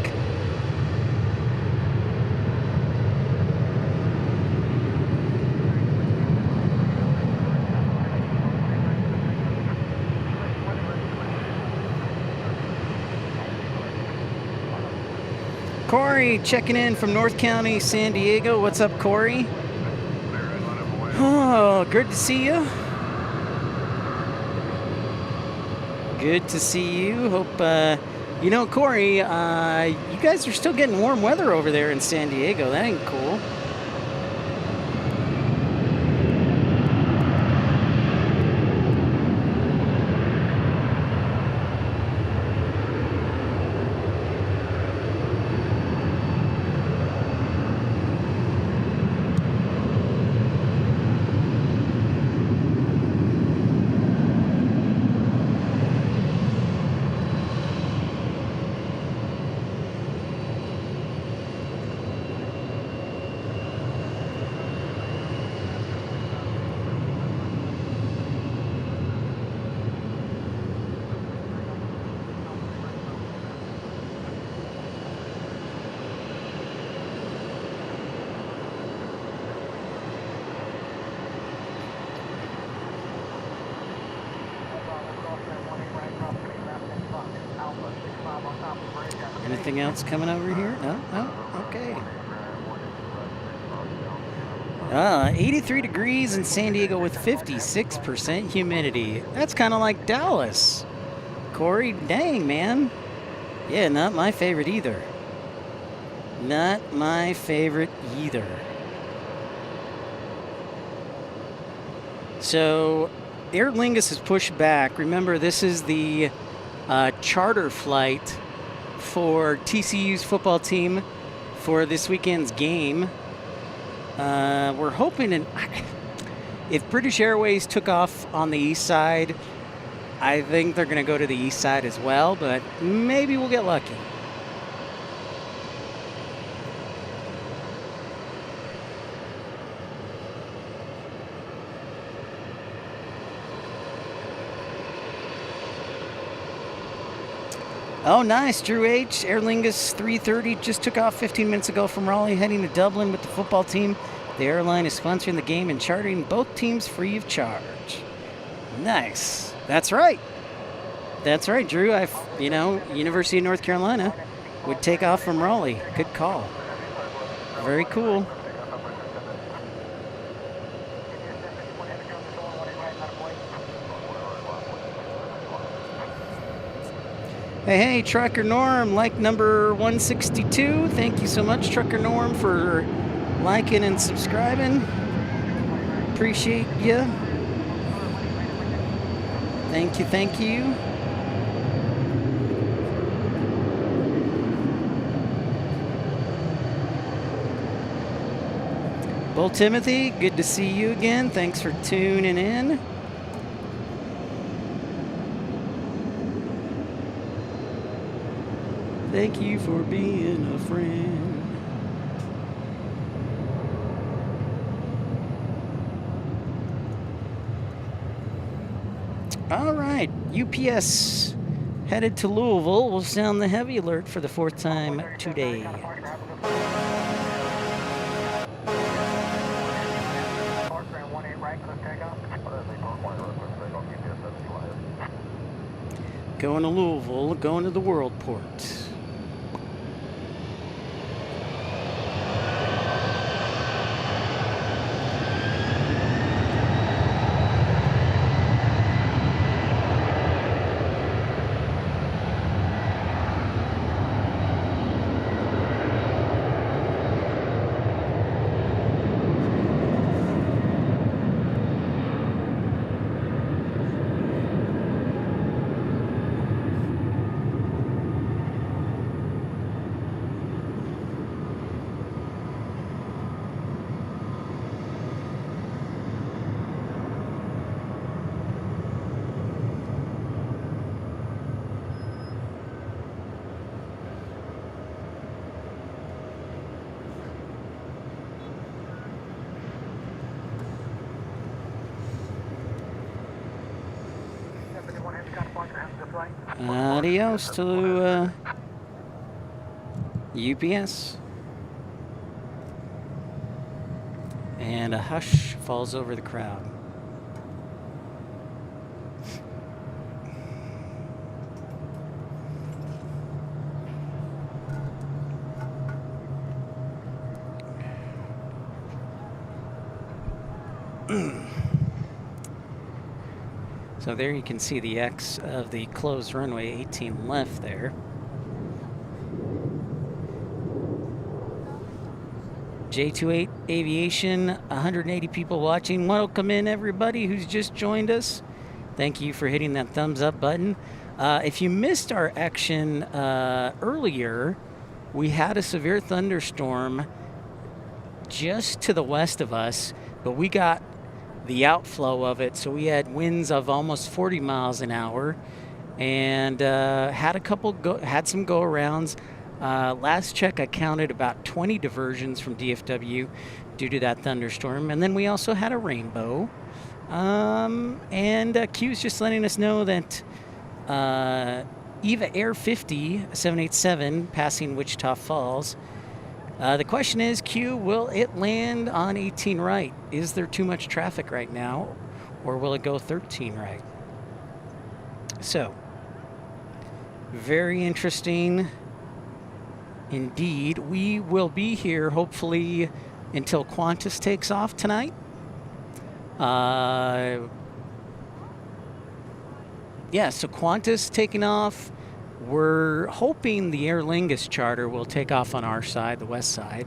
Corey checking in from North County, San Diego. What's up, Corey? Oh, good to see you. Good to see you. Hope, you know, Corey, you guys are still getting warm weather over there in San Diego. That ain't cool. Anything else coming over here? No? No? Okay. 83 degrees in San Diego with 56% humidity. That's kind of like Dallas. Corey, dang, man. Yeah, not my favorite either. Not my favorite either. So, Aer Lingus is pushed back. Remember, this is the charter flight for TCU's football team for this weekend's game. We're hoping, if British Airways took off on the east side, I think they're going to go to the east side as well, but maybe we'll get lucky. Oh, nice, Drew H. Aer Lingus 330 just took off 15 minutes ago from Raleigh, heading to Dublin with the football team. The airline is sponsoring the game and chartering both teams free of charge. Nice. That's right. That's right, Drew. University of North Carolina would take off from Raleigh. Good call. Very cool. Hey, Trucker Norm, like number 162. Thank you so much, Trucker Norm, for liking and subscribing. Appreciate you. Thank you, thank you. Bull Timothy, good to see you again. Thanks for tuning in. Thank you for being a friend. All right, UPS headed to Louisville. We'll sound the heavy alert for the fourth time today. Going to Louisville, going to the World Port. Adios to UPS. And a hush falls over the crowd. So there you can see the X of the closed runway 18 left there. J28 Aviation, 180 people watching. Welcome in everybody who's just joined us. Thank you for hitting that thumbs up button. If you missed our action earlier, we had a severe thunderstorm just to the west of us, but we got the outflow of it, so we had winds of almost 40 miles an hour, and had some go-arounds. Last check, I counted about 20 diversions from DFW due to that thunderstorm, and then we also had a rainbow. And Q's just letting us know that EVA Air 50 787 passing Wichita Falls. The question is, Q, will it land on 18 right? Is there too much traffic right now, or will it go 13 right? So, very interesting indeed. We will be here hopefully until Qantas takes off tonight. Yeah, so Qantas taking off. We're hoping the Aer Lingus charter will take off on our side, the west side.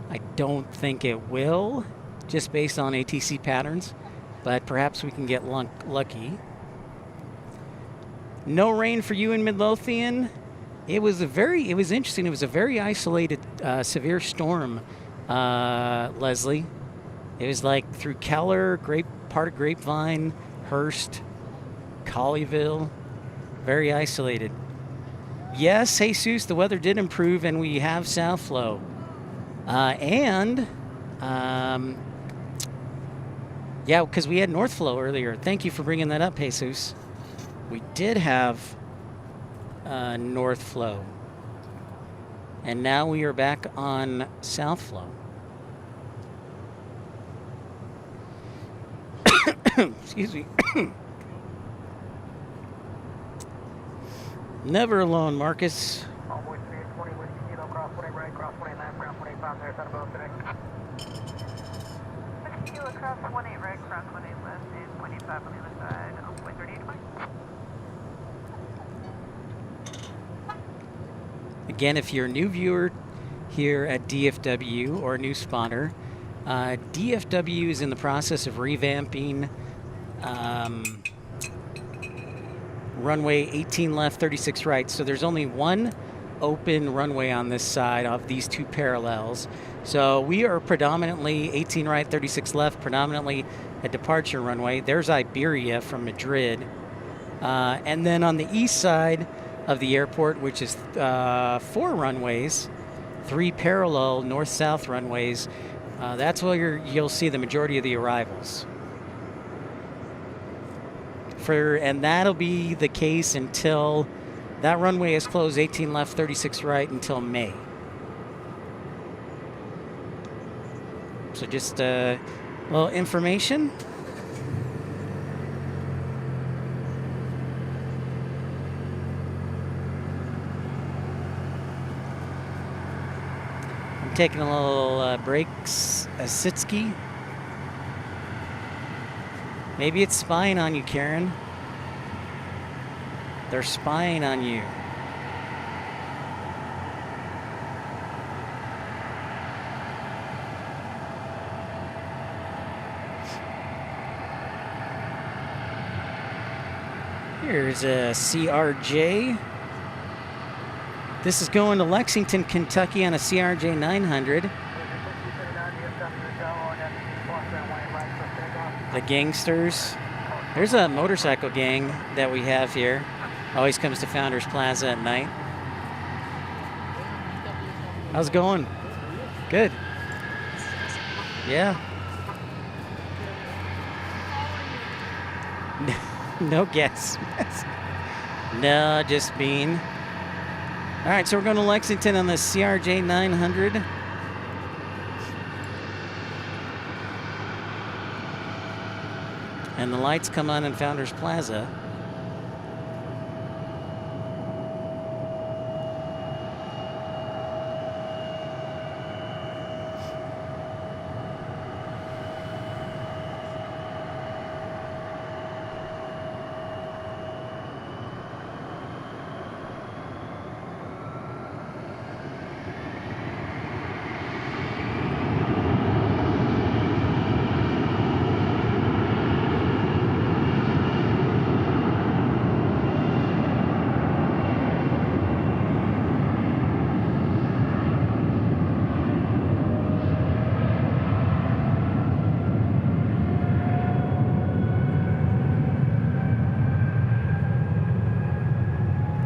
I don't think it will, just based on ATC patterns, but perhaps we can get lucky. No rain for you in Midlothian. It was interesting. It was a very isolated, severe storm, Leslie. It was like through Keller, part of Grapevine, Hearst, Colleyville, very isolated. Yes, Jesus, the weather did improve, and we have south flow. Yeah, because we had north flow earlier. Thank you for bringing that up, Jesus. We did have north flow. And now we are back on south flow. Excuse me. Never alone, Marcus. Onboard 320 Whiskey Kilo, cross 20 right, cross 29, ground 25 there, Santa Barbara today. Whiskey Kilo, cross 28 right, cross 28 left, and 25 on the other side, onboard 3820. Again, if you're a new viewer here at DFW or a new spotter, DFW is in the process of revamping runway 18 left, 36 right. So there's only one open runway on this side of these two parallels. So we are predominantly 18 right, 36 left, predominantly a departure runway. There's Iberia from Madrid. And then on the east side of the airport, which is 4 runways, 3 parallel north-south runways, that's where you'll see the majority of the arrivals. And that'll be the case until that runway is closed 18 left, 36 right until May. So just a little information. I'm taking a little break, Sitsky. Maybe it's spying on you, Karen. They're spying on you. Here's a CRJ. This is going to Lexington, Kentucky on a CRJ 900. The gangsters. There's a motorcycle gang that we have here. Always comes to Founders Plaza at night. How's it going? Good. Yeah. No guess. No, just being. All right, so we're going to Lexington on the CRJ 900. And the lights come on in Founders Plaza.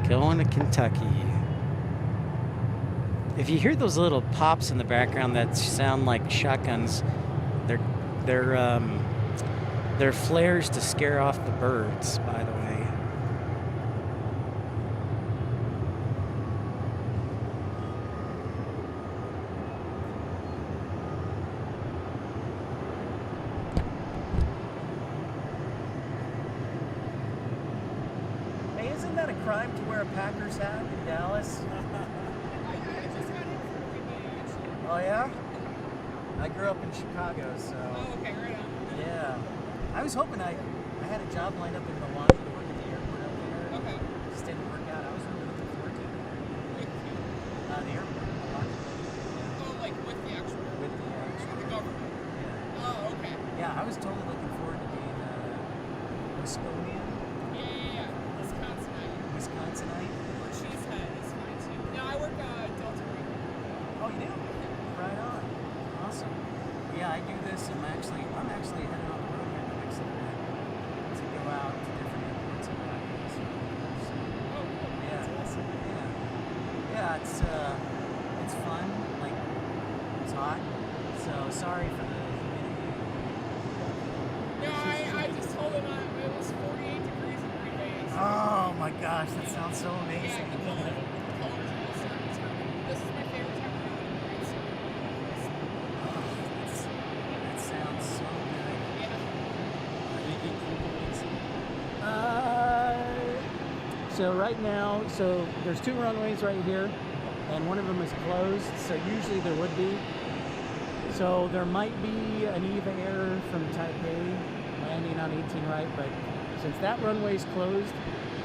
Going to Kentucky. If you hear those little pops in the background that sound like shotguns, they're flares to scare off the birds, by the way. Hey, isn't that a crime to wear a Packers hat in Dallas? Oh yeah? I grew up in Chicago, so. Oh, okay, right on. Yeah. I was hoping I had a job lined up in Milwaukee to work at the airport out there. Okay. Just didn't work out. I was really looking forward to it. The airport in Milwaukee. Oh, like with the actual. With the The government. yeah. Oh, okay. Yeah, I was totally looking forward to being Wisconian, Yeah. Wisconsinite. Wisconsinite. Or cheesehead is fine too. No, I work Delta Green. Oh, you do? Right on. Awesome. Yeah, I do this. I'm actually headed on the road here in the next little bit to go out to different airports and back. So, Oh, cool. yeah. That's awesome. Yeah, it's fun. Like, it's hot. So sorry for the humidity. No, I just told him it was 48 degrees in Green Bay. So Oh my gosh, that sounds so yeah, amazing. the colors will start turning. This is my favorite time of year. It's That sounds so good. yeah. Anything cool? So right now, there's two runways right here, and one of them is closed. So usually there would be. So there might be an EVA Air from Taipei landing on 18 right, but since that runway is closed,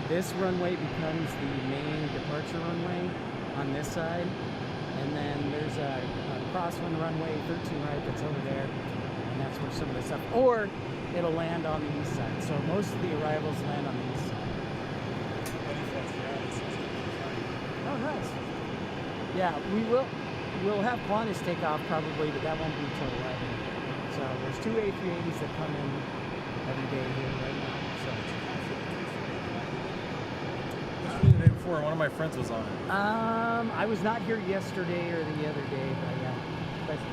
this runway becomes the main departure runway on this side. And then there's a crosswind runway 13 right that's over there, and that's where some of the stuff, or it'll land on the east side. So most of the arrivals land on the east side. Oh, nice. Yeah, we'll have Qantas take off probably, but that won't be until 11. So there's two A380s that come in every day here right now. So The day before, one of my friends was on it. I was not here yesterday or the other day, but yeah.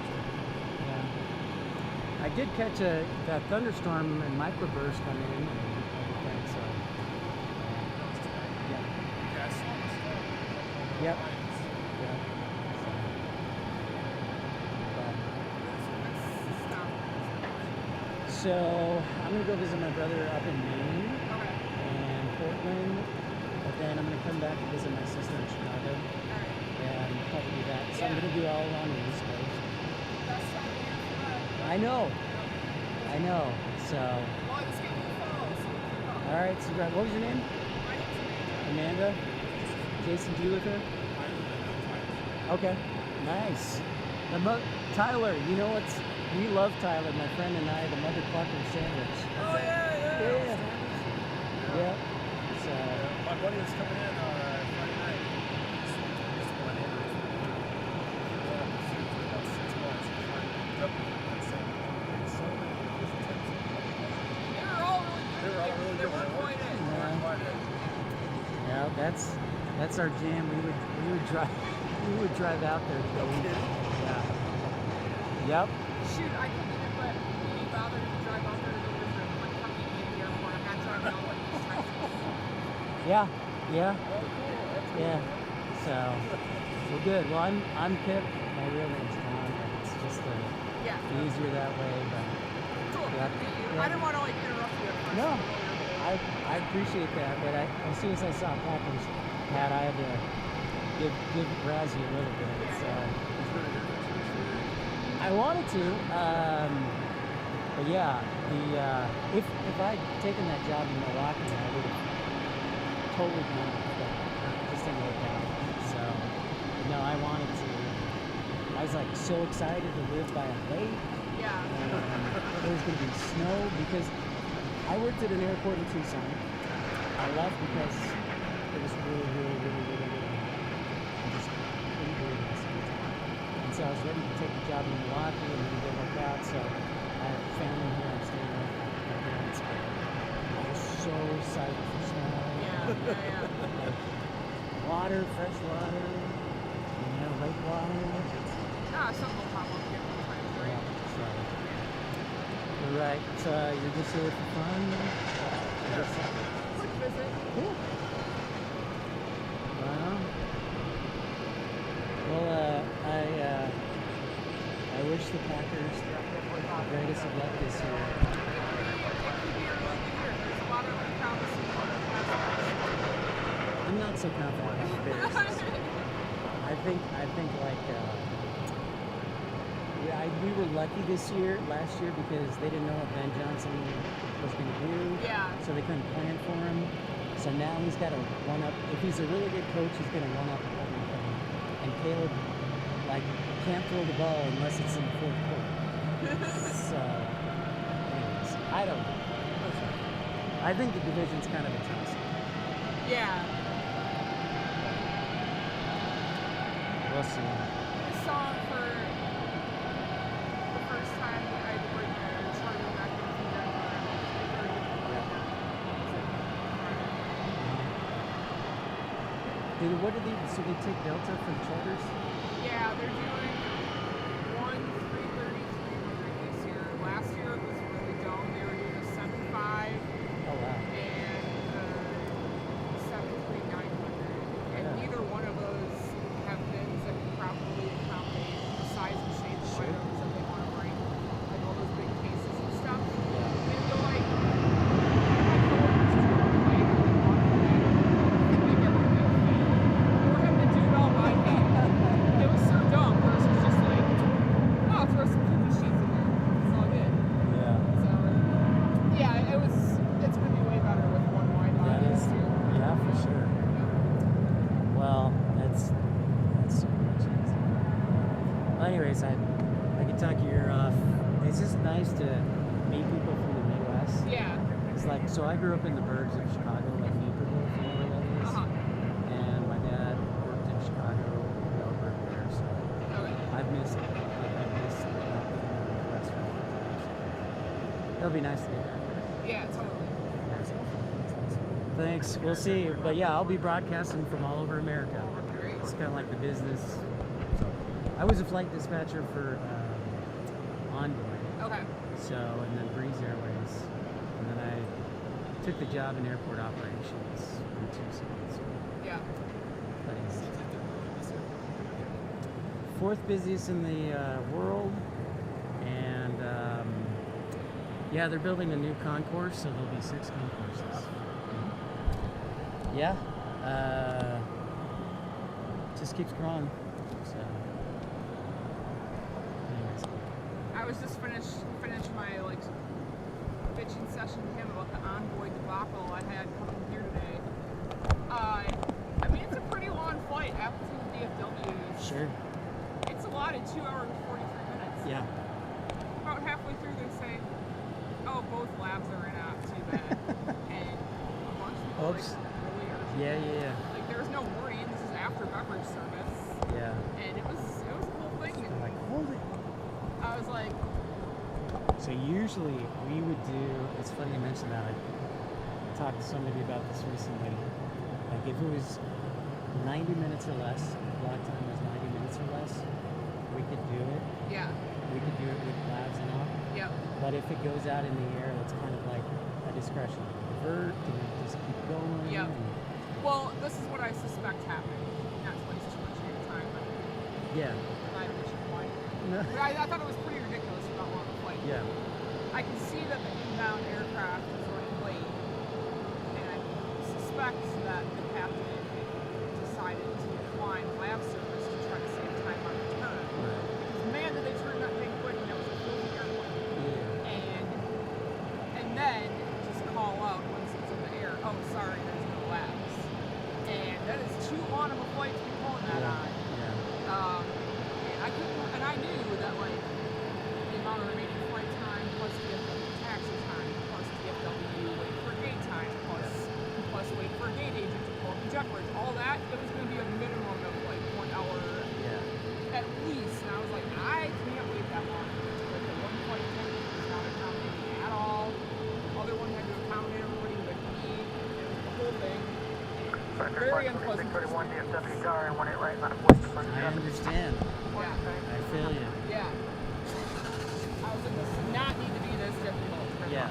I did catch that thunderstorm and microburst come in and everything, so yeah. Yep. Yeah. So I'm gonna go visit my brother up in Maine and Portland, but then I'm gonna come back and visit my sister in Chicago, and probably do that. So I'm gonna do all along the East Coast. I know. So, all right. So, what was your name? Amanda. Jason, do you live here? Okay. Nice. Tyler, you know what's? We love Tyler, my friend and I, the Mother Clucker sandwich. Oh, yeah. Yep. So. My buddy was coming in Friday night. Yeah, that's our jam. We would drive out there to go eat. Yeah. Yep. Shoot, I couldn't even let me bother to drive out there to go visit him. Like, coming in the airport, I had to drive out like these times. Yeah. Yeah. Yeah. So, well, good. Well, I'm Pip. My real name's John, but it's just easier that way. But Cool. yeah, I yeah. didn't want to like interrupt you at first. No, I appreciate that. But as soon as I saw Packers hat, I had to give Razzie a little bit. So I wanted to. But yeah, if I'd taken that job in Milwaukee, I would have totally done it, but it just didn't work out. So, no, I wanted to. I was like so excited to live by a lake. Yeah. There was going to be snow because I worked at an airport in Tucson. I left because it was really hot. I just couldn't believe it. And so I was ready to take the job in Milwaukee, and then it didn't work out. So I have family here. I'm staying with my parents. But I was so excited for snow. Yeah. Like water, fresh water, lake water. Something will pop up here one time, right? So, you're right. You're just here for fun. Quick visit. Cool. Wow. Well, I wish the Packers the greatest of luck this year. I'm not so confident in the Bears this year. I think we were lucky last year because they didn't know what Ben Johnson was going to do. Yeah. So they couldn't plan for him. So now he's got to one up. If he's a really good coach, he's going to one up everything. And Caleb, can't throw the ball unless it's in the fourth quarter. So, anyways, I don't know. I think the division's kind of a toss. Yeah. We'll see. This song for the first time that I heard the charter back in So they take Delta for the charters? Yeah, they're doing 1-333 this year. Last year it was really dumb. They were doing a 75 Oh, wow. and 73900. And neither one of those have bins that can properly accommodate the size and shape of items that they want to bring. Like all those big cases and stuff. And they're like, it was so dumb versus just like, oh, throw some cookie sheets in there. It's all good. Yeah. So, yeah, it's going to be way better with one wide body. Yeah, for sure. Well, that's so much easier. Well, anyways, I could talk your ear off. It's just nice to meet people from the Midwest. Yeah. It's like, so I grew up in the burbs of Chicago, like Naperville, if you know where that is. And my dad worked in Chicago, over there, so I've missed not being in the Midwest for a long time. So it'll be nice to get back there. Yeah, totally. Thanks. We'll see. But yeah, I'll be broadcasting from all over America. It's kind of like the business. So I was a flight dispatcher for Envoy. Okay. So, and then Breeze Airways. And then I took the job in airport operations in Tucson. So Yeah. that is fourth busiest in the world. And yeah, they're building a new concourse, so there'll be 6 concourses. Yeah, just keeps growing. So, anyways. I was just finished my bitching session with him about the Envoy debacle I had coming here today. I mean, it's a pretty long flight, Appleton to DFW. Sure. It's a lot in 2 hours and 43 minutes. Yeah. About halfway through, they say, "Oh, both labs are in app. Too bad." And a bunch of people Oops. really are. Yeah. Like there was no worrying. This is after beverage service. Yeah. And it was a whole thing. And Like, hold it. I was like, So usually we would do, it's funny you mentioned that. I talked to somebody about this recently. Like if it was 90 minutes or less, block time was 90 minutes or less, we could do it. yeah, We could do it with labs and all. yep, But if it goes out in the air, it's kind of like a discretion. Divert, and just keep going. Yep. And Well, this is what I suspect happened. Not to waste too much of your time, but Yeah. I wish you might. No. But I thought it was pretty ridiculous about long flight. Yeah. I can see that the inbound aircraft is running late, and I suspect that the captain decided to decline lab service to try to save time on return. Right. Because man, did they turn that thing quick, and that was a filthy airplane. Yeah. And then just call out once it's in the air, oh, sorry, there's no labs. And that is too long of a flight to be pulling that on. Yeah. And I knew that, like, the amount of remaining flight time plus DFW taxi time plus DFW wait for gate time plus wait for a gate agent to pull up the jet bridge, all that, it was going to be a minimum of like 1 hour at least. And I was like, I can't wait that long. Like the one flight attendant was not accommodating at all. The other one had to accommodate everybody with me. It was the whole thing. Very unpleasant. 631 DFW tower and 18 right on I understand. Yeah. I feel you. Yeah. I was like, this does not need to be this difficult. Yeah.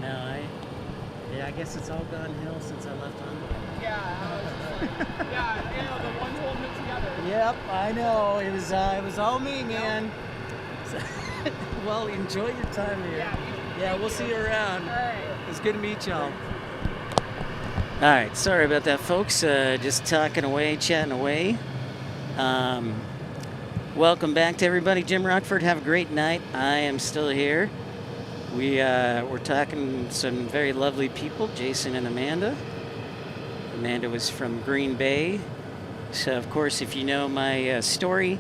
No, I guess it's all gone hill since I left on. Yeah, I was just like, yeah, you know, the ones holding it together. Yep, I know. It was all me, man. So, well, enjoy your time here. Yeah, we'll see you around. All right. It's good to meet y'all. All right, sorry about that, folks. Just talking away, chatting away. Welcome back to everybody. Jim Rockford, have a great night. I am still here. We're talking to some very lovely people, Jason and Amanda. Amanda was from Green Bay. So, of course, if you know my story,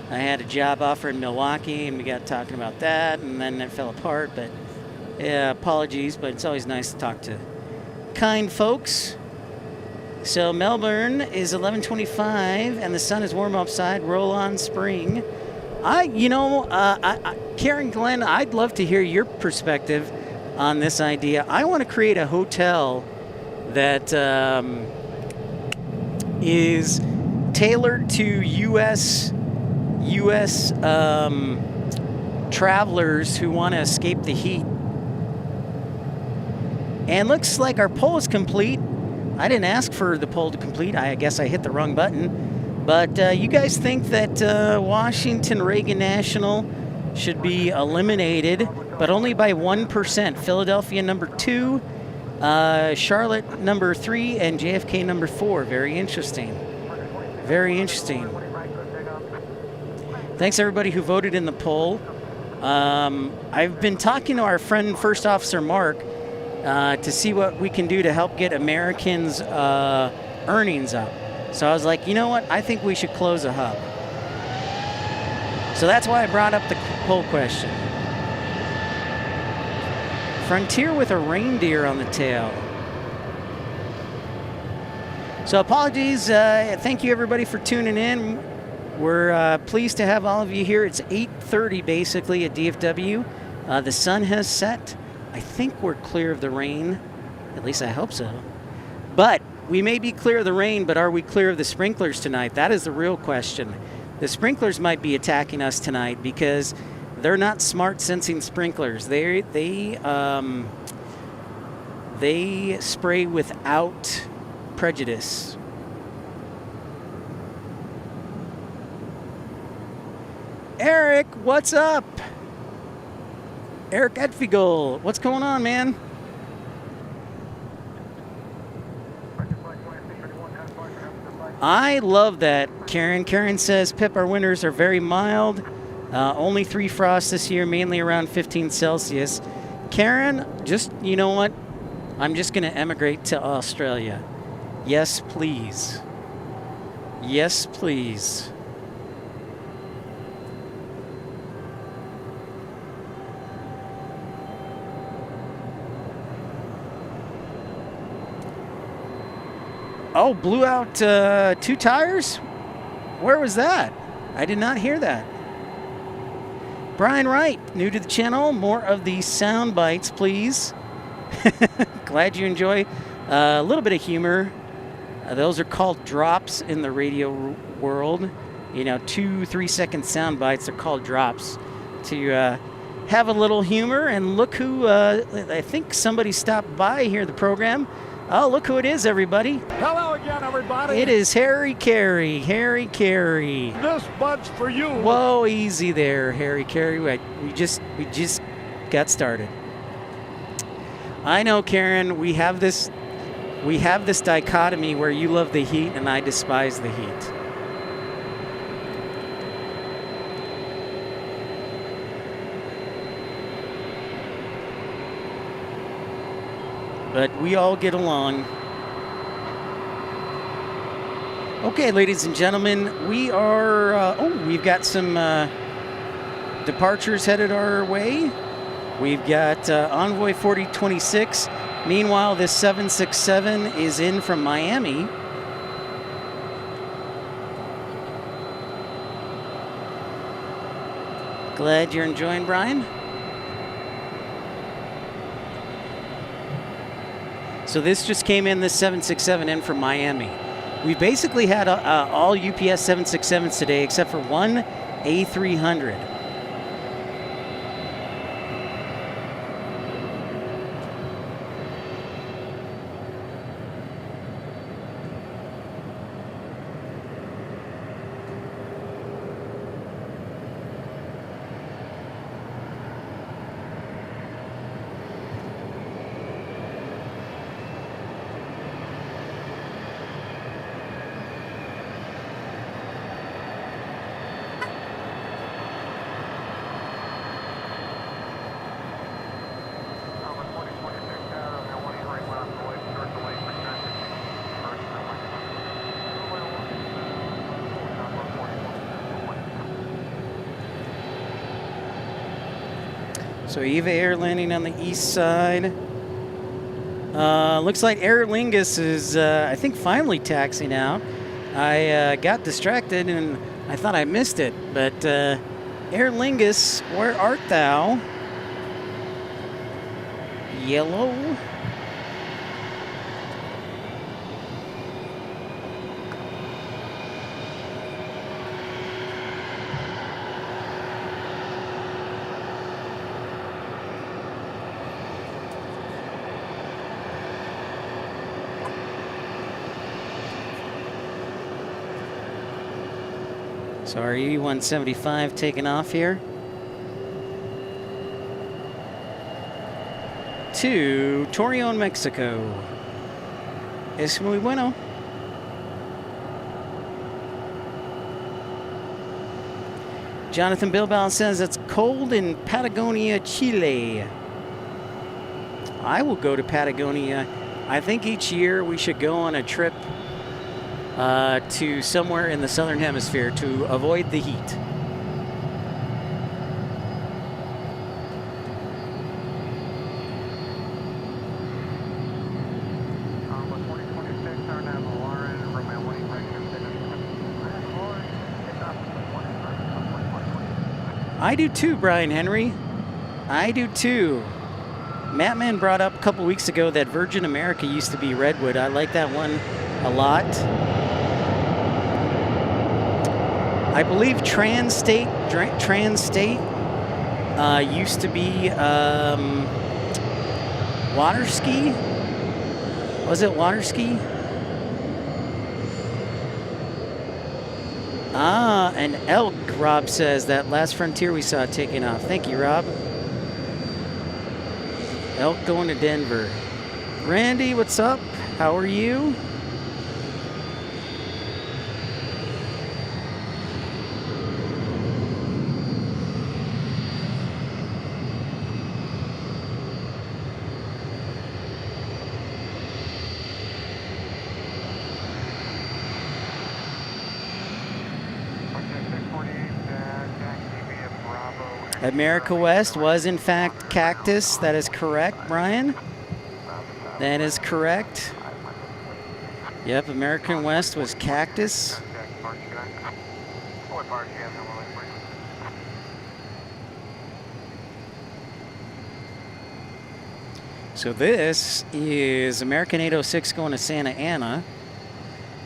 I had a job offer in Milwaukee, and we got talking about that, and then it fell apart. But yeah, apologies, but it's always nice to talk to kind folks. So Melbourne is 11:25, and the sun is warm outside. Roll on spring. Karen Glenn, I'd love to hear your perspective on this idea. I want to create a hotel that is tailored to U.S. Travelers who want to escape the heat. And looks like our poll is complete. I didn't ask for the poll to complete. I guess I hit the wrong button. But you guys think that Washington Reagan National should be eliminated, but only by 1%. Philadelphia number 2, Charlotte number 3, and JFK number 4. Very interesting. Very interesting. Thanks everybody who voted in the poll. I've been talking to our friend First Officer Mark to see what we can do to help get Americans' earnings up. So I was like, you know what? I think we should close a hub. So that's why I brought up the poll question. Frontier with a reindeer on the tail. So apologies. Thank you everybody for tuning in. We're pleased to have all of you here. It's 8:30 basically at DFW. The sun has set. I think we're clear of the rain. At least I hope so. But we may be clear of the rain, but are we clear of the sprinklers tonight? That is the real question. The sprinklers might be attacking us tonight because they're not smart sensing sprinklers. They spray without prejudice. Eric, what's up? Eric Etfigel, what's going on, man? I love that, Karen. Karen says, Pip, our winters are very mild. Only 3 frosts this year, mainly around 15 Celsius. Karen, just, you know what? I'm just going to emigrate to Australia. Yes, please. Yes, please. Oh, blew out 2 tires? Where was that? I did not hear that. Brian Wright, new to the channel. More of these sound bites, please. Glad you enjoy a little bit of humor. Those are called drops in the radio world. You know, 2-3 second sound bites are called drops to have a little humor. And look who, I think somebody stopped by here at the program. Oh, look who it is, everybody. Hello again, everybody. It is Harry Carey. Harry Carey. This bud's for you. Whoa, easy there, Harry Carey. We just got started. I know, Karen, we have this dichotomy where you love the heat and I despise the heat. But we all get along. Okay, ladies and gentlemen, we are, we've got some departures headed our way. We've got Envoy 4026. Meanwhile, this 767 is in from Miami. Glad you're enjoying, Brian. So this just came in, this 767 in from Miami. We basically had all UPS 767s today except for one A300. So Eva Air landing on the east side. Looks like Aer Lingus is, I think, finally taxiing out. I got distracted and I thought I missed it. But Aer Lingus, where art thou? Yellow. So our E175 taking off here to Torreon, Mexico. Es muy bueno. Jonathan Bilbao says it's cold in Patagonia, Chile. I will go to Patagonia. I think each year we should go on a trip to somewhere in the southern hemisphere to avoid the heat. I do too, Brian Henry. I do too. Mattman brought up a couple weeks ago that Virgin America used to be Redwood. I like that one a lot. I believe Transstate used to be Waterski. Was it Waterski? Ah, and Elk, Rob says, that last Frontier we saw taking off. Thank you, Rob. Elk going to Denver. Randy, what's up? How are you? America West was in fact Cactus. That is correct, Brian. That is correct. Yep, American West was Cactus. So this is American 806 going to Santa Ana.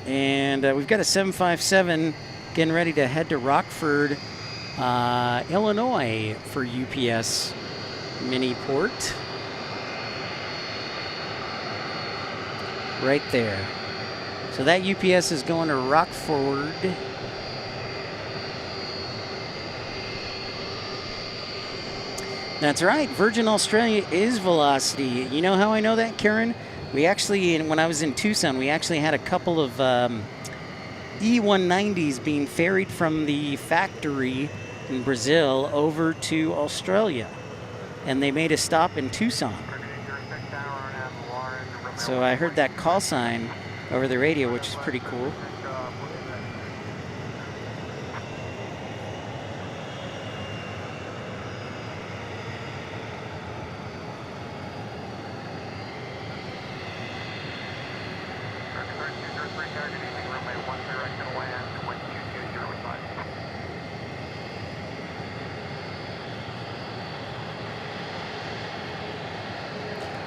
And we've got a 757 getting ready to head to Rockford, Illinois for UPS mini port. right there. So that UPS is going to Rockford. That's right, Virgin Australia is Velocity. You know how I know that, Karen? We actually, when I was in Tucson, we actually had a couple of E190s being ferried from the factory in Brazil over to Australia. And they made a stop in Tucson. So I heard that call sign over the radio, which is pretty cool.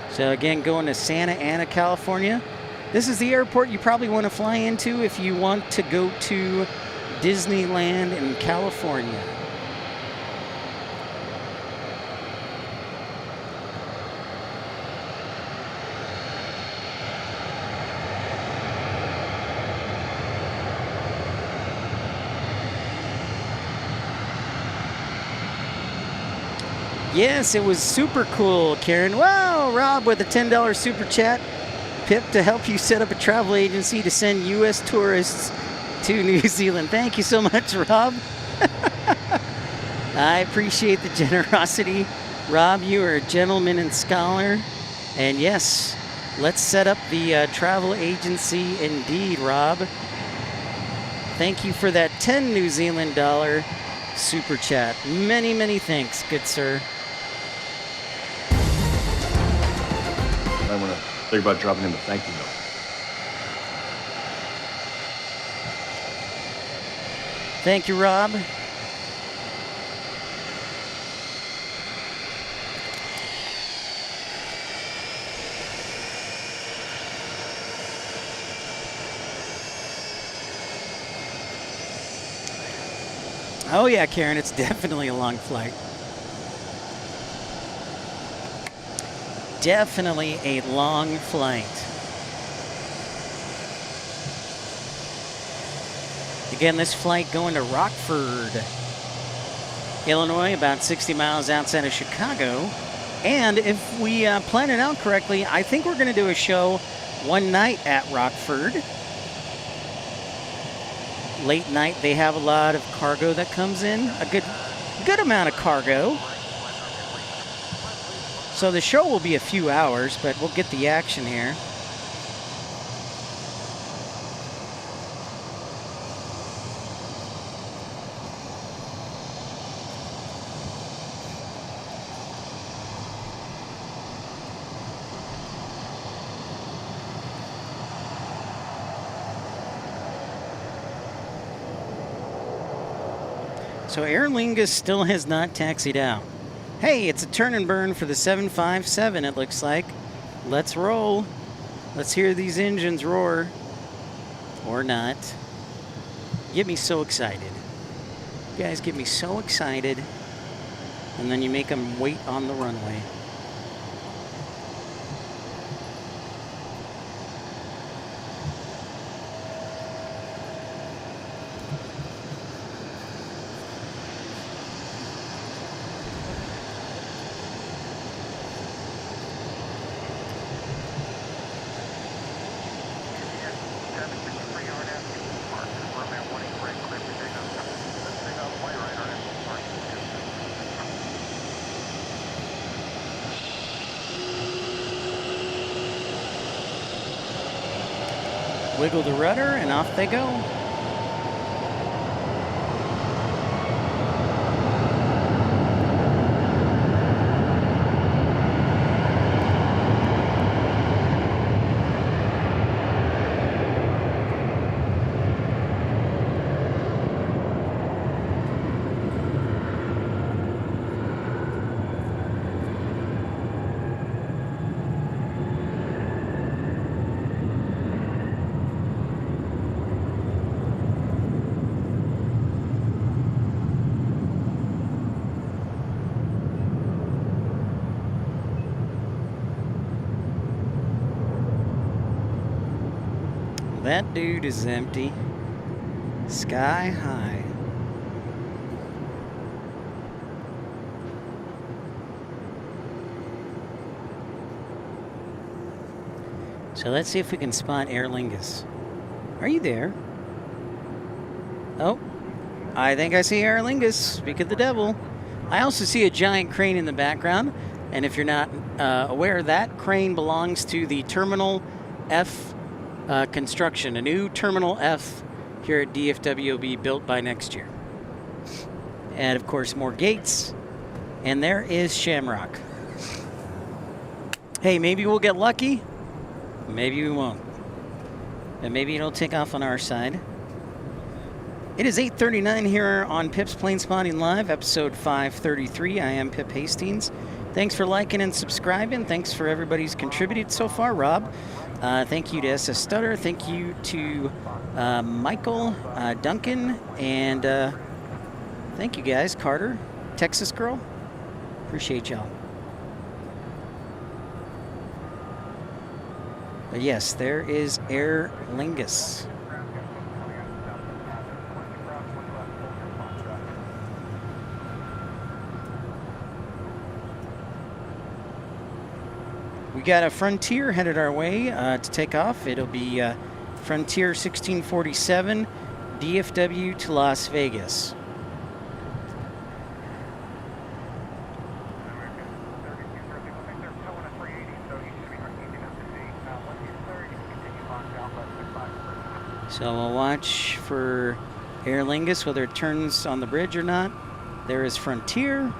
So again, going to Santa Ana, California. This is the airport you probably want to fly into if you want to go to Disneyland in California. Yes, it was super cool, Karen. Wow, Rob with a $10 super chat. Pip to help you set up a travel agency to send U.S. tourists to New Zealand. Thank you so much, Rob. I appreciate the generosity. Rob, you are a gentleman and scholar. And yes, let's set up the travel agency indeed, Rob. Thank you for that 10 New Zealand dollar super chat. Many, many thanks, good sir. I want to think about dropping him a thank you note. Thank you, Rob. Oh yeah, Karen, it's definitely a long flight. Definitely a long flight. Again, this flight going to Rockford, Illinois, about 60 miles outside of Chicago. And if we plan it out correctly, I think we're going to do a show one night at Rockford. Late night, they have a lot of cargo that comes in, a good amount of cargo. So the show will be a few hours, but we'll get the action here. So Aer Lingus still has not taxied out. Hey, it's a turn and burn for the 757, it looks like. Let's roll. Let's hear these engines roar. Or not. Get me so excited. You guys get me so excited. And then you make them wait on the runway. Wiggle the rudder and off they go. That dude is empty. Sky high. So let's see if we can spot Aer Lingus. Are you there? Oh, I think I see Aer Lingus. Speak of the devil. I also see a giant crane in the background. And if you're not aware, that crane belongs to the Terminal F construction. A new Terminal F here at DFW will be built by next year. And of course, more gates. And there is Shamrock. Hey, maybe we'll get lucky. Maybe we won't. And maybe it'll take off on our side. It is 8:39 here on Pip's Plane Spotting Live, episode 533. I am Pip Hastings. Thanks for liking and subscribing. Thanks for everybody's contributed so far, Rob. Thank you to SS Stutter. Thank you to Michael, Duncan, and thank you guys, Carter, Texas Girl. Appreciate y'all. But yes, there is Aer Lingus. We got a Frontier headed our way to take off. It'll be Frontier 1647, DFW to Las Vegas. So we'll watch for Aer Lingus, whether it turns on the bridge or not. There is Frontier.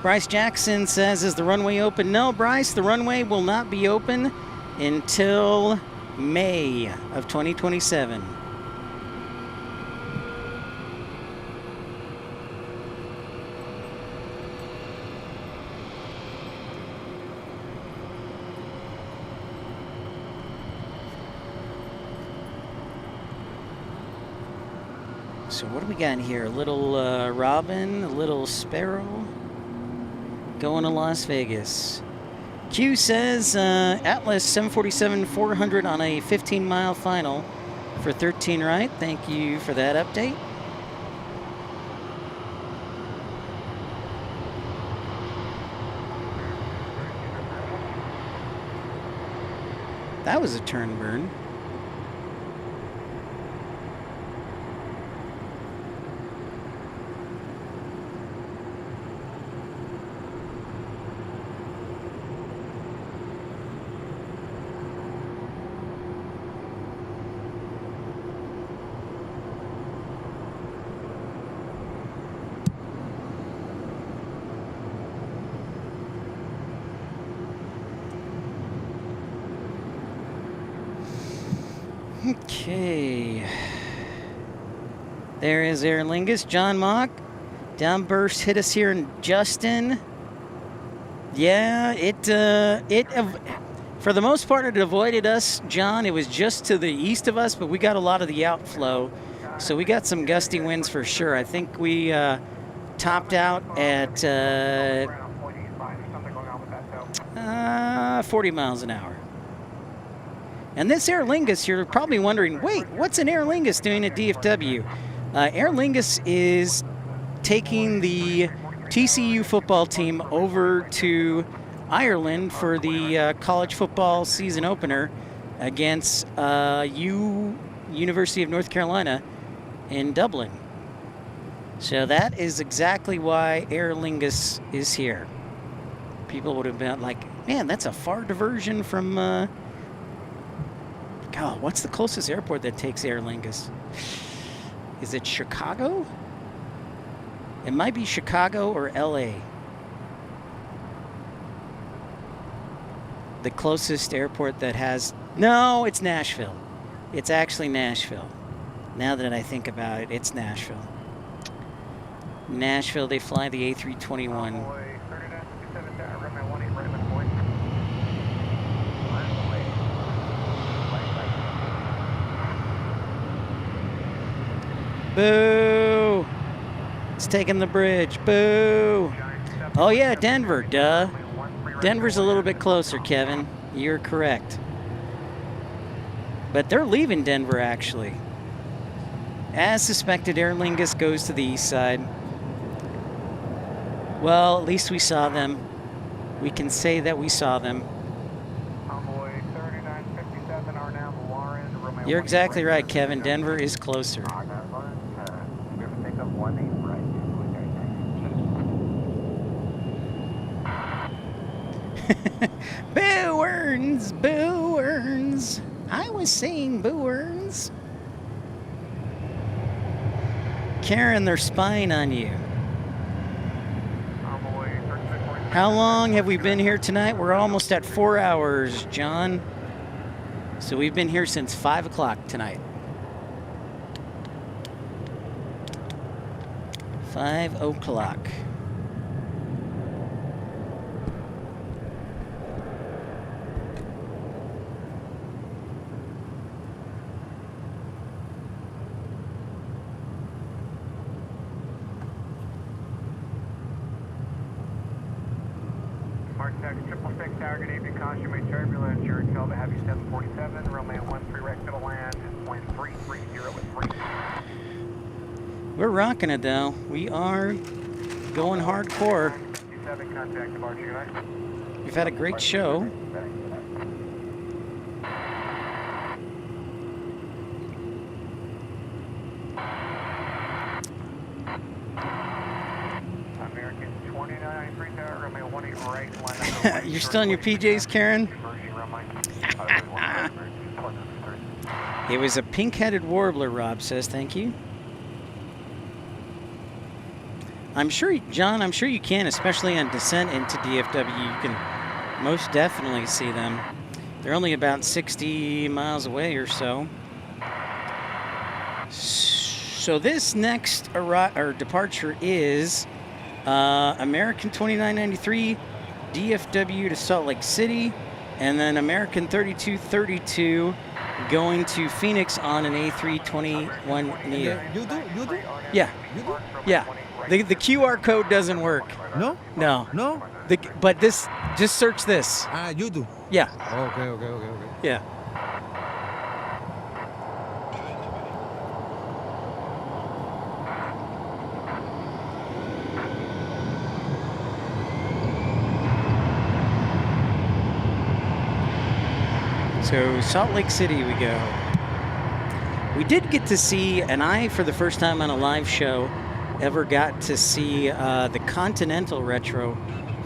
Bryce Jackson says, is the runway open? No, Bryce, the runway will not be open until May of 2027. So what do we got here? A little Robin, a little Sparrow, going to Las Vegas. Q says Atlas 747-400 on a 15-mile final for 13 right. Thank you for that update. That was a turn burn. Okay. There is Aer Lingus. John Mock. Downburst hit us here in Justin. Yeah, it for the most part, it avoided us, John. It was just to the east of us, but we got a lot of the outflow. So we got some gusty winds for sure. I think we topped out at 40 miles an hour. And this Aer Lingus, you're probably wondering, wait, what's an Aer Lingus doing at DFW? Aer Lingus is taking the TCU football team over to Ireland for the college football season opener against University of North Carolina in Dublin. So that is exactly why Aer Lingus is here. People would have been like, man, that's a far diversion from... God, what's the closest airport that takes Aer Lingus? Is it Chicago? It might be Chicago or LA. The closest airport that has... No, it's Nashville. It's actually Nashville. Now that I think about it, it's Nashville. Nashville, they fly the A321. Boo! It's taking the bridge. Boo! Oh yeah, Denver, duh. Denver's a little bit closer, Kevin. You're correct. But they're leaving Denver, actually. As suspected, Aer Lingus goes to the east side. Well, at least we saw them. We can say that we saw them. Envoy 3957 are now Warren, Romeo You're 18 exactly right. right, Kevin. Denver is closer. Take up 18 right. Boo earns, boo earns. I was saying boo earns. Karen, they're spying on you. How long have we been here tonight? We're almost at 4 hours, John. So we've been here since 5 o'clock tonight. 5 o'clock. Mark 666 Tower, good evening. Caution may turbulence. You're in Kelvin Heavy 747. Romeo 13 right to the land. Point 330 with 3. We're rocking it though. We are going hardcore. 57 contact departure unit. We've had a great show. American 2993 Tower, Romeo 18 right. Line You're still in your PJs, Karen? It was a pink-headed warbler, Rob says. Thank you. I'm sure, John, I'm sure you can, especially on descent into DFW. You can most definitely see them. They're only about 60 miles away or so. So this next departure is American 2993, DFW to Salt Lake City, and then American 3232 going to Phoenix on an A321 Neo. You do? Yeah. You do? Yeah. The QR code doesn't work. No? No. No? But this, just search this. Ah, you do? Yeah. Okay. Yeah. So Salt Lake City we go. We did get to see, and I, for the first time on a live show, ever got to see the Continental Retro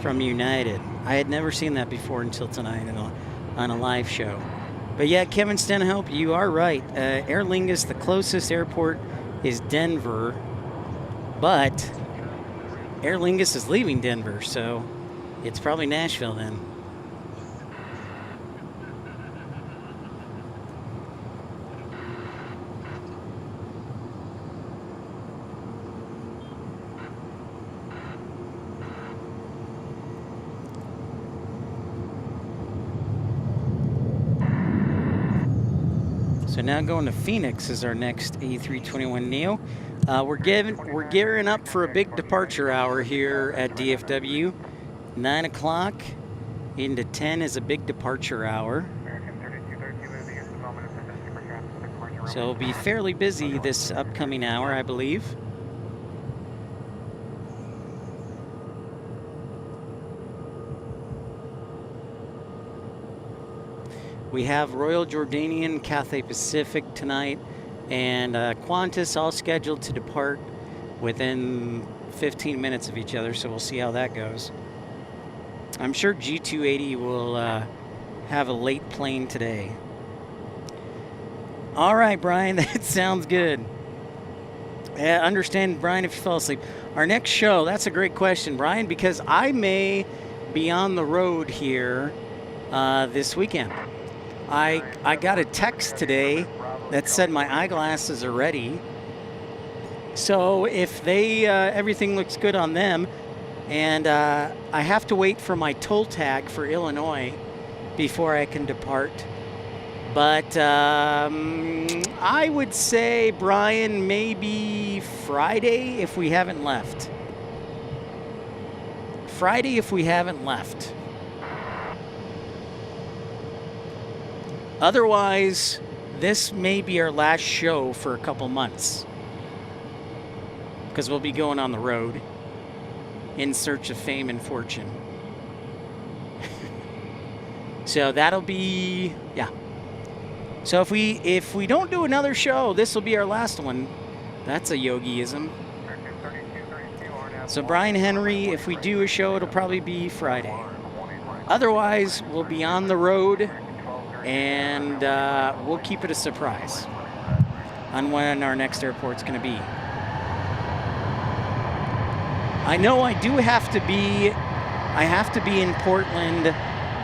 from United. I had never seen that before until tonight on a live show. But yeah, Kevin Stenhope, you are right. Aer Lingus, the closest airport is Denver, but Aer Lingus is leaving Denver, so it's probably Nashville then. So now going to Phoenix is our next A321 Neo. We're gearing up for a big departure hour here at DFW. 9 o'clock into 10 is a big departure hour. So it'll be fairly busy this upcoming hour, I believe. We have Royal Jordanian, Cathay Pacific tonight, and Qantas all scheduled to depart within 15 minutes of each other, so we'll see how that goes. I'm sure G280 will have a late plane today. All right, Brian, that sounds good. Understand, Brian, if you fell asleep. Our next show, that's a great question, Brian, because I may be on the road here this weekend. I got a text today that said my eyeglasses are ready. So if they everything looks good on them, and I have to wait for my toll tag for Illinois before I can depart. But I would say, Brian, maybe Friday if we haven't left. Friday if we haven't left. Otherwise, this may be our last show for a couple months. Because we'll be going on the road in search of fame and fortune. So that'll be, yeah. So if we don't do another show, this will be our last one. That's a yogiism. So Brian Henry, if we do a show, it'll probably be Friday. Otherwise, we'll be on the road, and we'll keep it a surprise on when our next airport's going to be. I know I do have to be. I have to be in Portland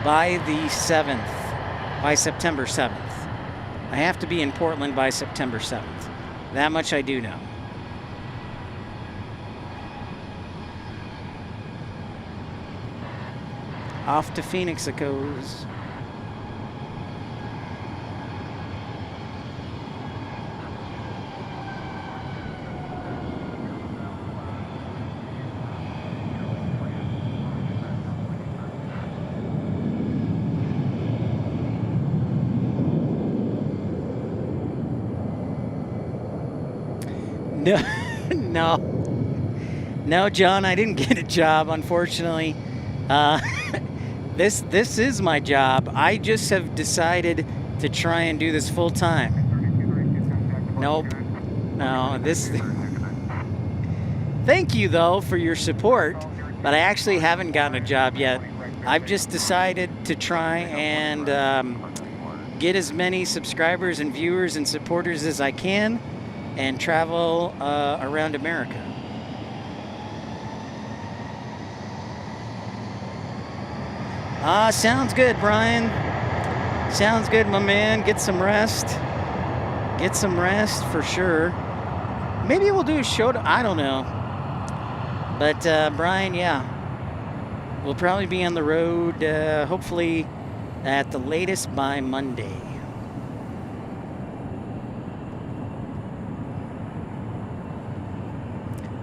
by the 7th, by September 7th. I have to be in Portland by September 7th. That much I do know. Off to Phoenix it goes. No, John, I didn't get a job, unfortunately. This is my job. I just have decided to try and do this full time. Nope. No, this. Thank you, though, for your support, but I actually haven't gotten a job yet. I've just decided to try and get as many subscribers and viewers and supporters as I can and travel around America. Sounds good, Brian. Sounds good, my man. Get some rest. Get some rest for sure. Maybe we'll do a show. I don't know. But Brian, yeah, we'll probably be on the road. Hopefully, at the latest by Monday.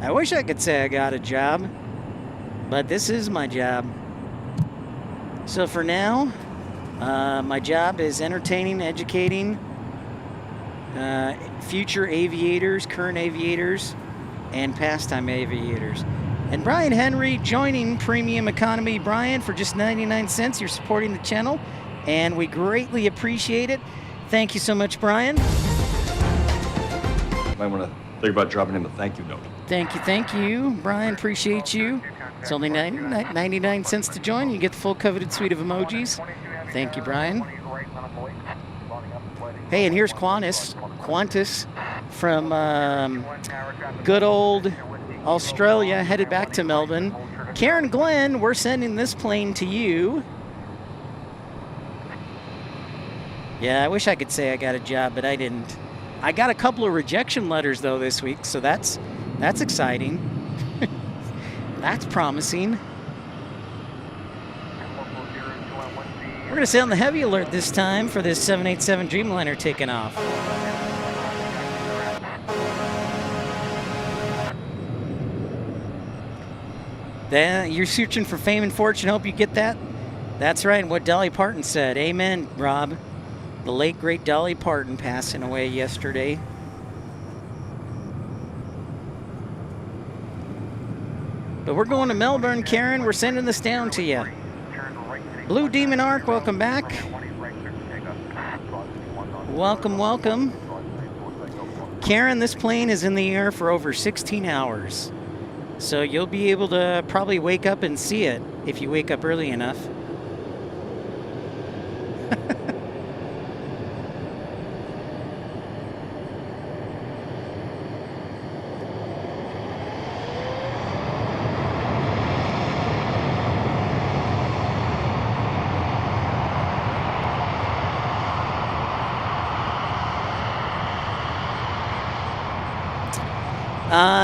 I wish I could say I got a job, but this is my job. So for now, my job is entertaining, educating future aviators, current aviators, and pastime aviators. And Brian Henry joining Premium Economy. Brian, for just 99 cents, you're supporting the channel, and we greatly appreciate it. Thank you so much, Brian. Might want to think about dropping him a thank you note. Thank you, Brian. Appreciate you. It's only 99 cents to join. You get the full coveted suite of emojis. Thank you, Brian. Hey, and here's Qantas from good old Australia, headed back to Melbourne. Karen Glenn, we're sending this plane to you. Yeah, I wish I could say I got a job, but I didn't. I got a couple of rejection letters, though, this week, so that's exciting. That's promising. We're going to stay on the heavy alert this time for this 787 Dreamliner taking off. Then you're searching for fame and fortune. Hope you get that. That's right, what Dolly Parton said. Amen, Rob. The late, great Dolly Parton passing away yesterday. But we're going to Melbourne, Karen. We're sending this down to you. Blue Demon Arc, welcome back. Welcome, welcome. Karen, this plane is in the air for over 16 hours. So you'll be able to probably wake up and see it if you wake up early enough.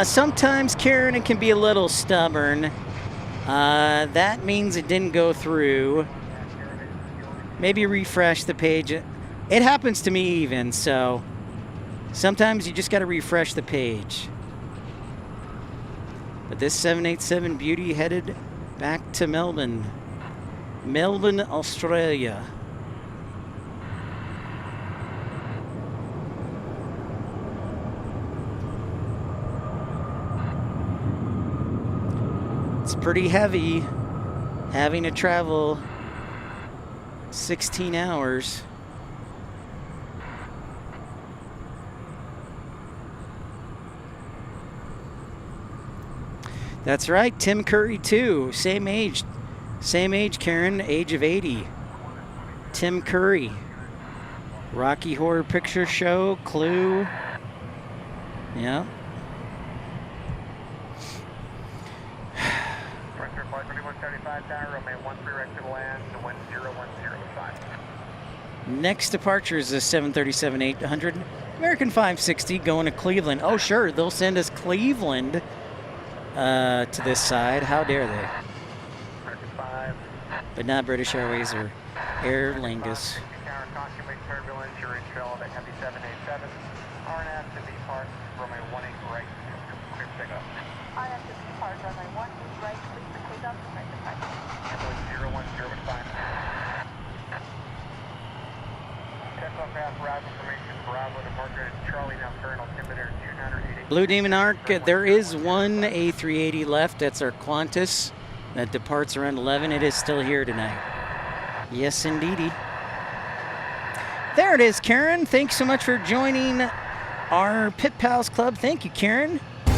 Sometimes, Karen, it can be a little stubborn. That means it didn't go through. Maybe refresh the page It happens to me even, so sometimes you just got to refresh the page. But this 787 beauty headed back to Melbourne. Melbourne, Australia. It's pretty heavy having to travel 16 hours. That's right, Tim Curry too. Same age, Karen, age of 80. Tim Curry. Rocky Horror Picture Show, Clue. Yeah. Pressure flight 2175 tower, Romeo 13 right to land, 10105. Next departure is the 737-800, American 560 going to Cleveland. Oh, sure, they'll send us Cleveland to this side. How dare they? But not British Airways or Aer Lingus. Tower, caution, make turbulence, you're in trail of a heavy 787. RNAV to depart, Romeo 18 right, clear to take off. RNAV to depart, Romeo 18 right, clear to take off, right to fight. 01015. Takeoff path, route information, Bravo to Margaret, Charlie, now current altimeter 280. Blue Demon Arc, there is one A380 left. That's our Qantas that departs around 11. It is still here tonight. Yes, indeedy. There it is, Karen. Thanks so much for joining our Pit Pals Club. Thank you, Karen. I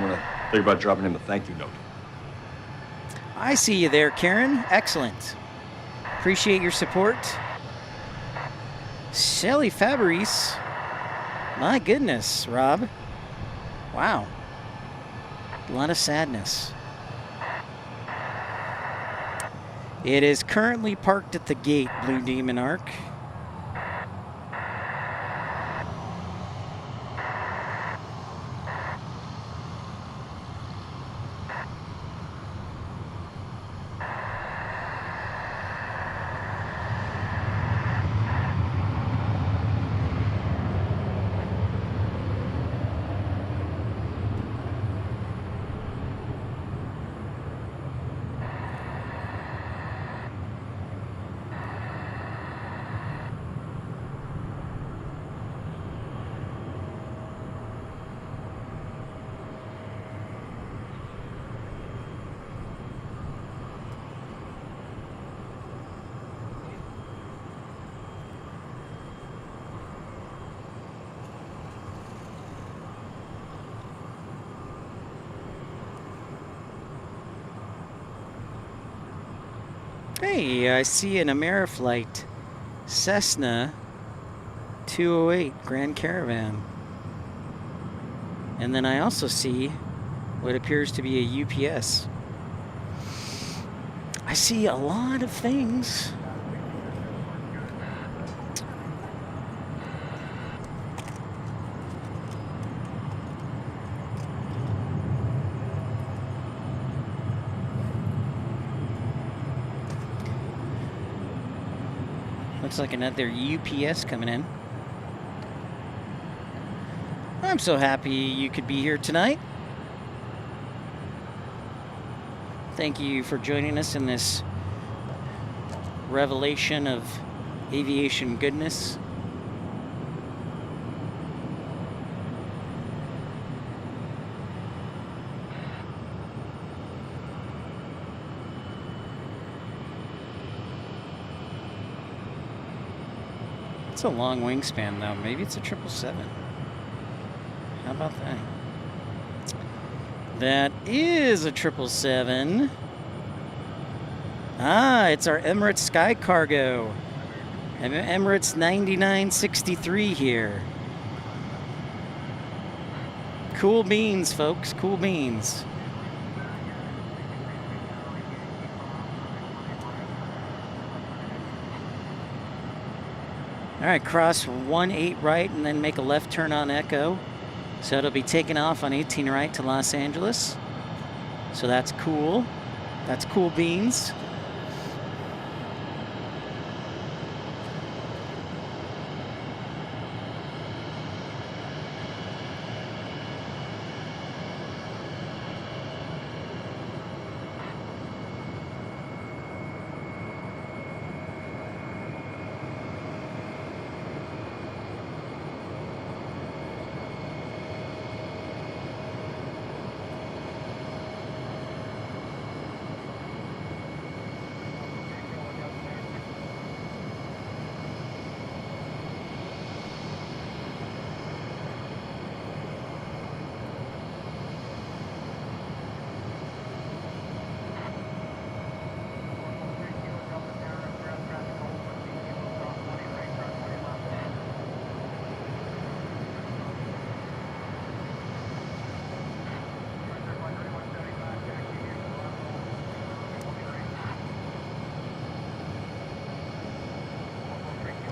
want to think about dropping him a thank you note. I see you there, Karen. Excellent. Appreciate your support. Shelly Fabrice. My goodness, Rob. Wow. A lot of sadness. It is currently parked at the gate, Blue Demon Arc. Hey, I see an Ameriflight Cessna 208 Grand Caravan. And then I also see what appears to be a UPS. I see a lot of things. Looks like another UPS coming in. I'm so happy you could be here tonight. Thank you for joining us in this revelation of aviation goodness. It's a long wingspan though. Maybe it's a 777. How about that? That is a 777. Ah, it's our Emirates Sky Cargo. Emirates 9963 here. Cool beans, folks. Cool beans. All right, cross 18 right and then make a left turn on Echo. So it'll be taking off on 18 right to Los Angeles. So that's cool. That's cool beans.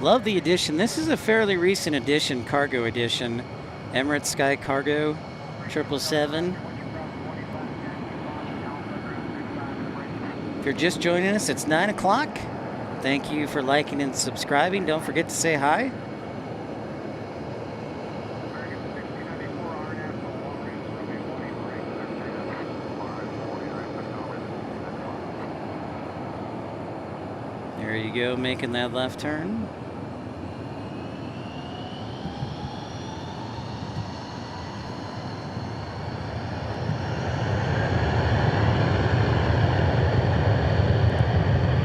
Love the edition. This is a fairly recent edition, cargo edition. Emirates Sky Cargo 777. If you're just joining us, it's 9 o'clock. Thank you for liking and subscribing. Don't forget to say hi. There you go, making that left turn.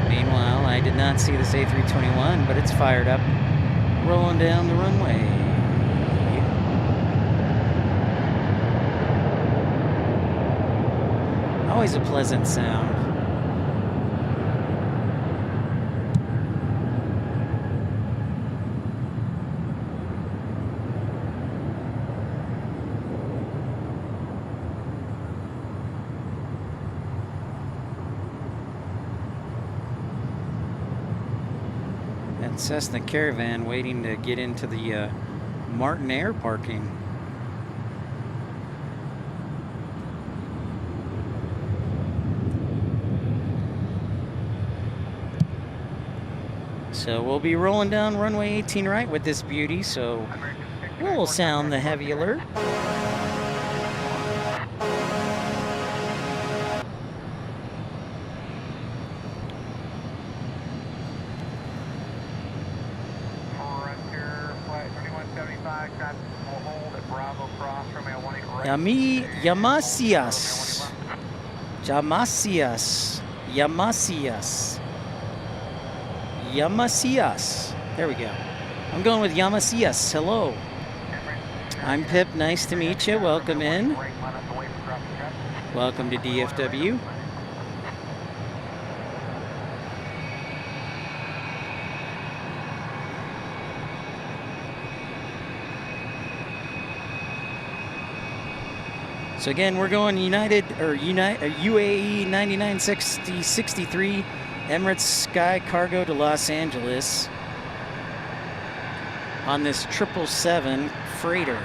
Meanwhile, I did not see this A321, but it's fired up, rolling down the runway. Always a pleasant sound. Cessna Caravan waiting to get into the Martin Air parking. So we'll be rolling down runway 18 right with this beauty, so we'll sound the heavy alert. Yamasias. Jamasias. Yamasias. Yamasias. There we go. I'm going with Yamasias. Hello. I'm Pip. Nice to meet you. Welcome in. Welcome to DFW. So again, we're going UAE 996063 Emirates Sky Cargo to Los Angeles on this 777 freighter.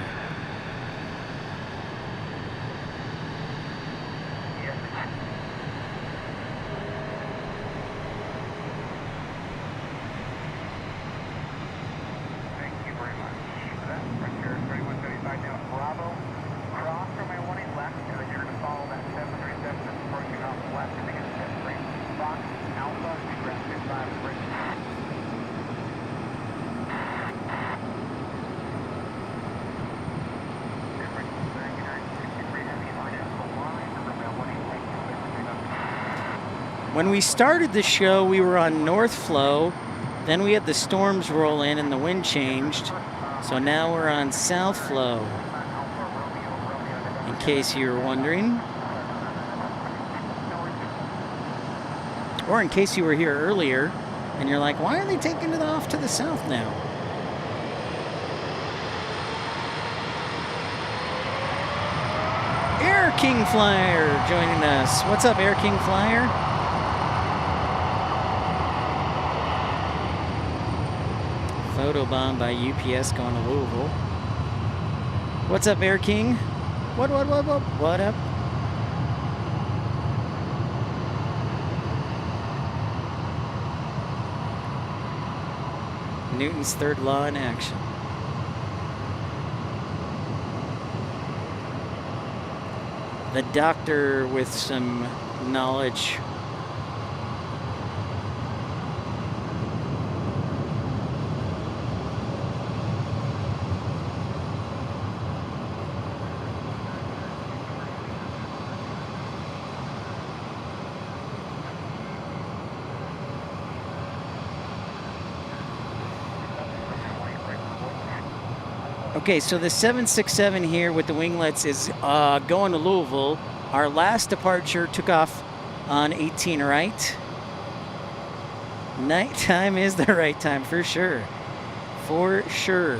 When we started the show, we were on North Flow. Then we had the storms roll in and the wind changed. So now we're on South Flow, in case you were wondering. Or in case you were here earlier and you're like, why are they taking it off to the south now? Air King Flyer joining us. What's up, Air King Flyer? Photobomb by UPS going to Louisville. What's up, Air King? What up? Newton's third law in action. The doctor with some knowledge. Okay, so the 767 here with the winglets is going to Louisville. Our last departure took off on 18 right. Nighttime is the right time, for sure. For sure.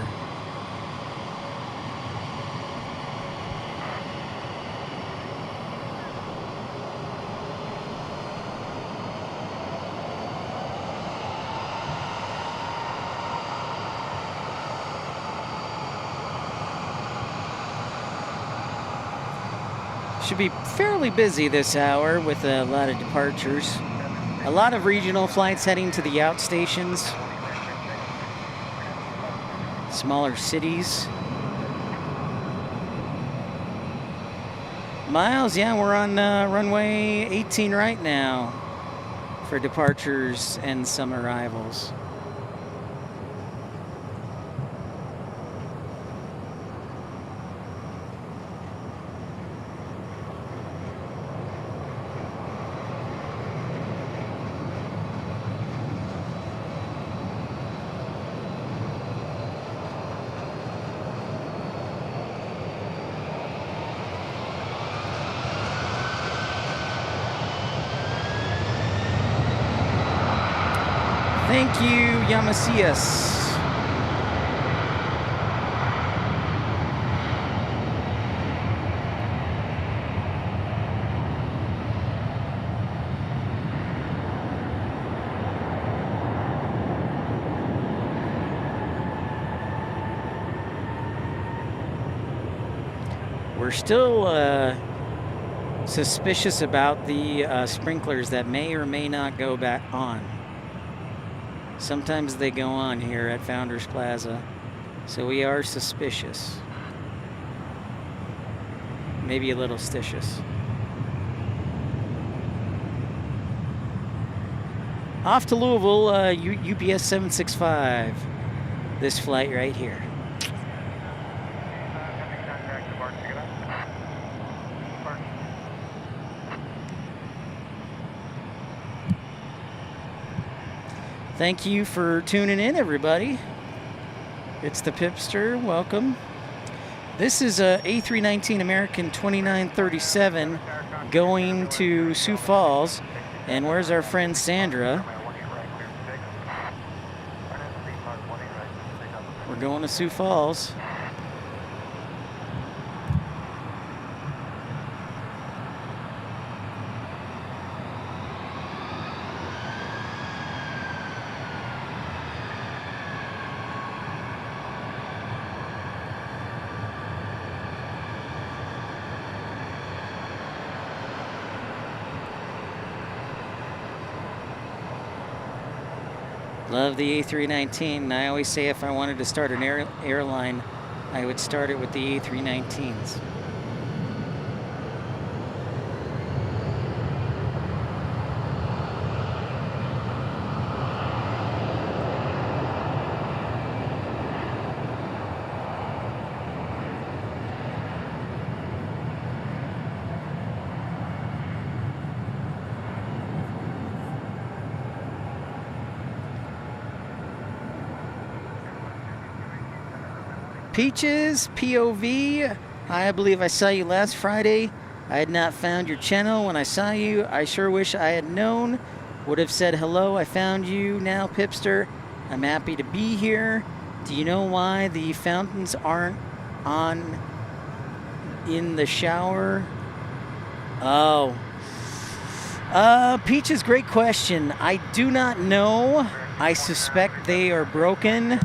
Should be fairly busy this hour with a lot of departures. A lot of regional flights heading to the outstations. Smaller cities. Miles, yeah, we're on runway 18 right now for departures and some arrivals. Thank you, Yamasias. We're still suspicious about the sprinklers that may or may not go back on. Sometimes they go on here at Founders Plaza, so we are suspicious. Maybe a little stitious. Off to Louisville, UPS 765. This flight right here. Thank you for tuning in, everybody. It's the Pipster. Welcome. This is a A319 American 2937 going to Sioux Falls. And where's our friend Sandra? We're going to Sioux Falls. Love the A319. I always say if I wanted to start an airline, I would start it with the A319s. Peaches, POV, I believe I saw you last Friday. I had not found your channel when I saw you. I sure wish I had known. Would have said hello. I found you now, Pipster. I'm happy to be here. Do you know why the fountains aren't on in the shower? Oh. Peaches, great question. I do not know. I suspect they are broken.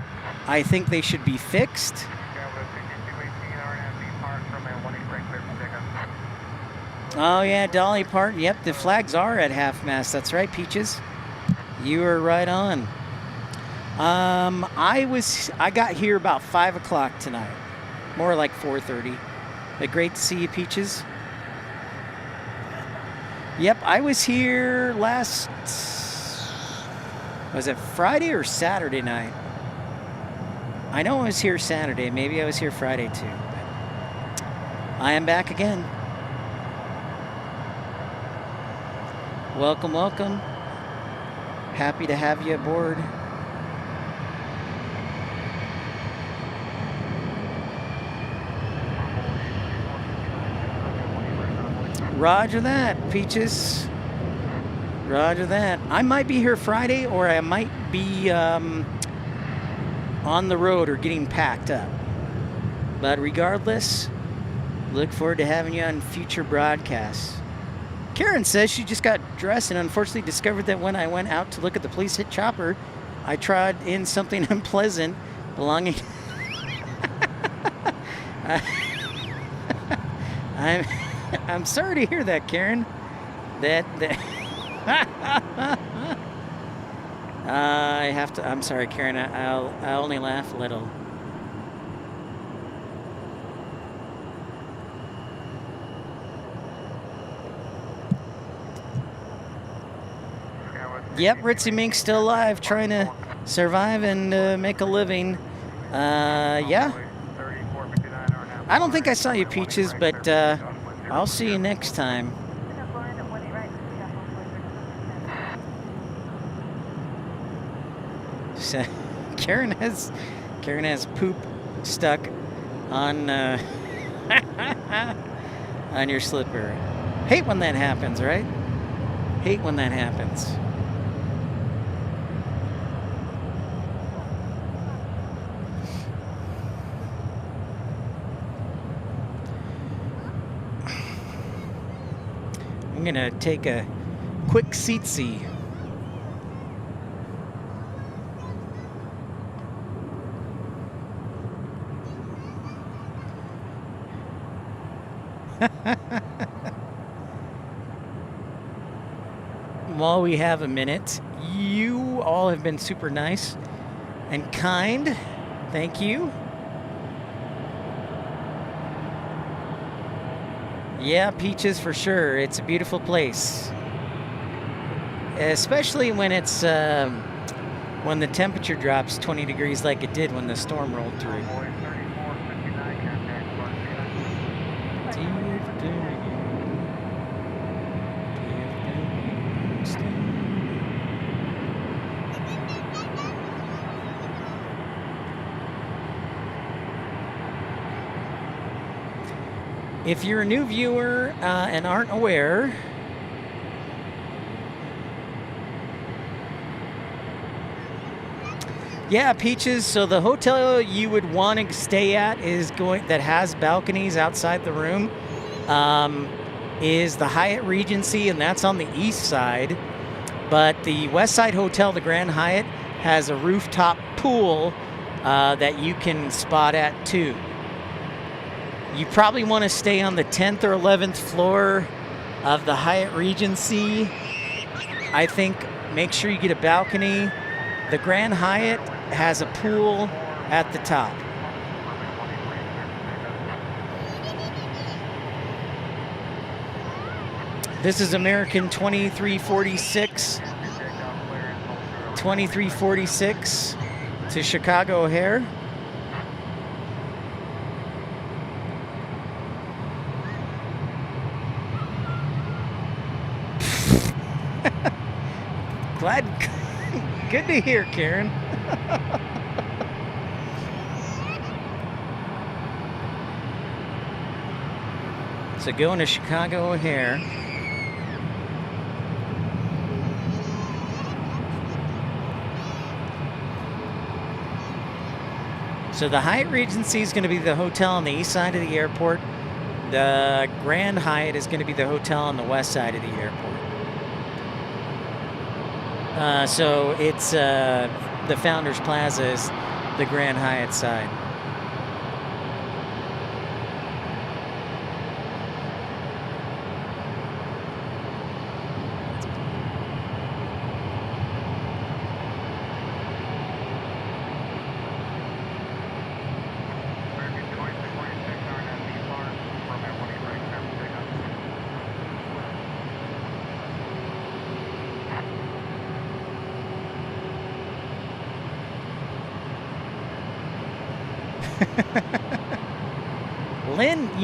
I think they should be fixed. Oh yeah, Dolly Parton. Yep, the flags are at half mast. That's right, Peaches. You are right on. I got here about 5 o'clock tonight. More like 4:30. But great to see you, Peaches. Yep, I was here last, was it Friday or Saturday night? I know I was here Saturday. Maybe I was here Friday too. But I am back again. Welcome, welcome. Happy to have you aboard. Roger that, Peaches. Roger that. I might be here Friday, or I might be on the road or getting packed up. But regardless, look forward to having you on future broadcasts. Karen says she just got dressed and unfortunately discovered that when I went out to look at the police hit chopper, I trod in something unpleasant belonging... I'm sorry to hear that, Karen. That I have to. I'm sorry, Karen. I only laugh a little. Yep, Ritzy Mink's still alive, trying to survive and make a living. Yeah. I don't think I saw you, Peaches, but I'll see you next time. So, Karen has poop stuck on on your slipper. Hate when that happens, right? Hate when that happens. I'm gonna take a quick seat-see. While we have a minute, you all have been super nice and kind. Thank you. Yeah, Peaches for sure. It's a beautiful place. Especially when it's when the temperature drops 20 degrees like it did when the storm rolled through. If you're a new viewer and aren't aware, yeah, Peaches. So the hotel you would want to stay at that has balconies outside the room is the Hyatt Regency, and that's on the east side. But the West Side Hotel, the Grand Hyatt, has a rooftop pool that you can spot at too. You probably want to stay on the 10th or 11th floor of the Hyatt Regency. I think make sure you get a balcony. The Grand Hyatt has a pool at the top. This is American 2346 to Chicago O'Hare. Good to hear, Karen. So going to Chicago O'Hare. So the Hyatt Regency is going to be the hotel on the east side of the airport. The Grand Hyatt is going to be the hotel on the west side of the airport. So it's the Founders Plaza is the Grand Hyatt side.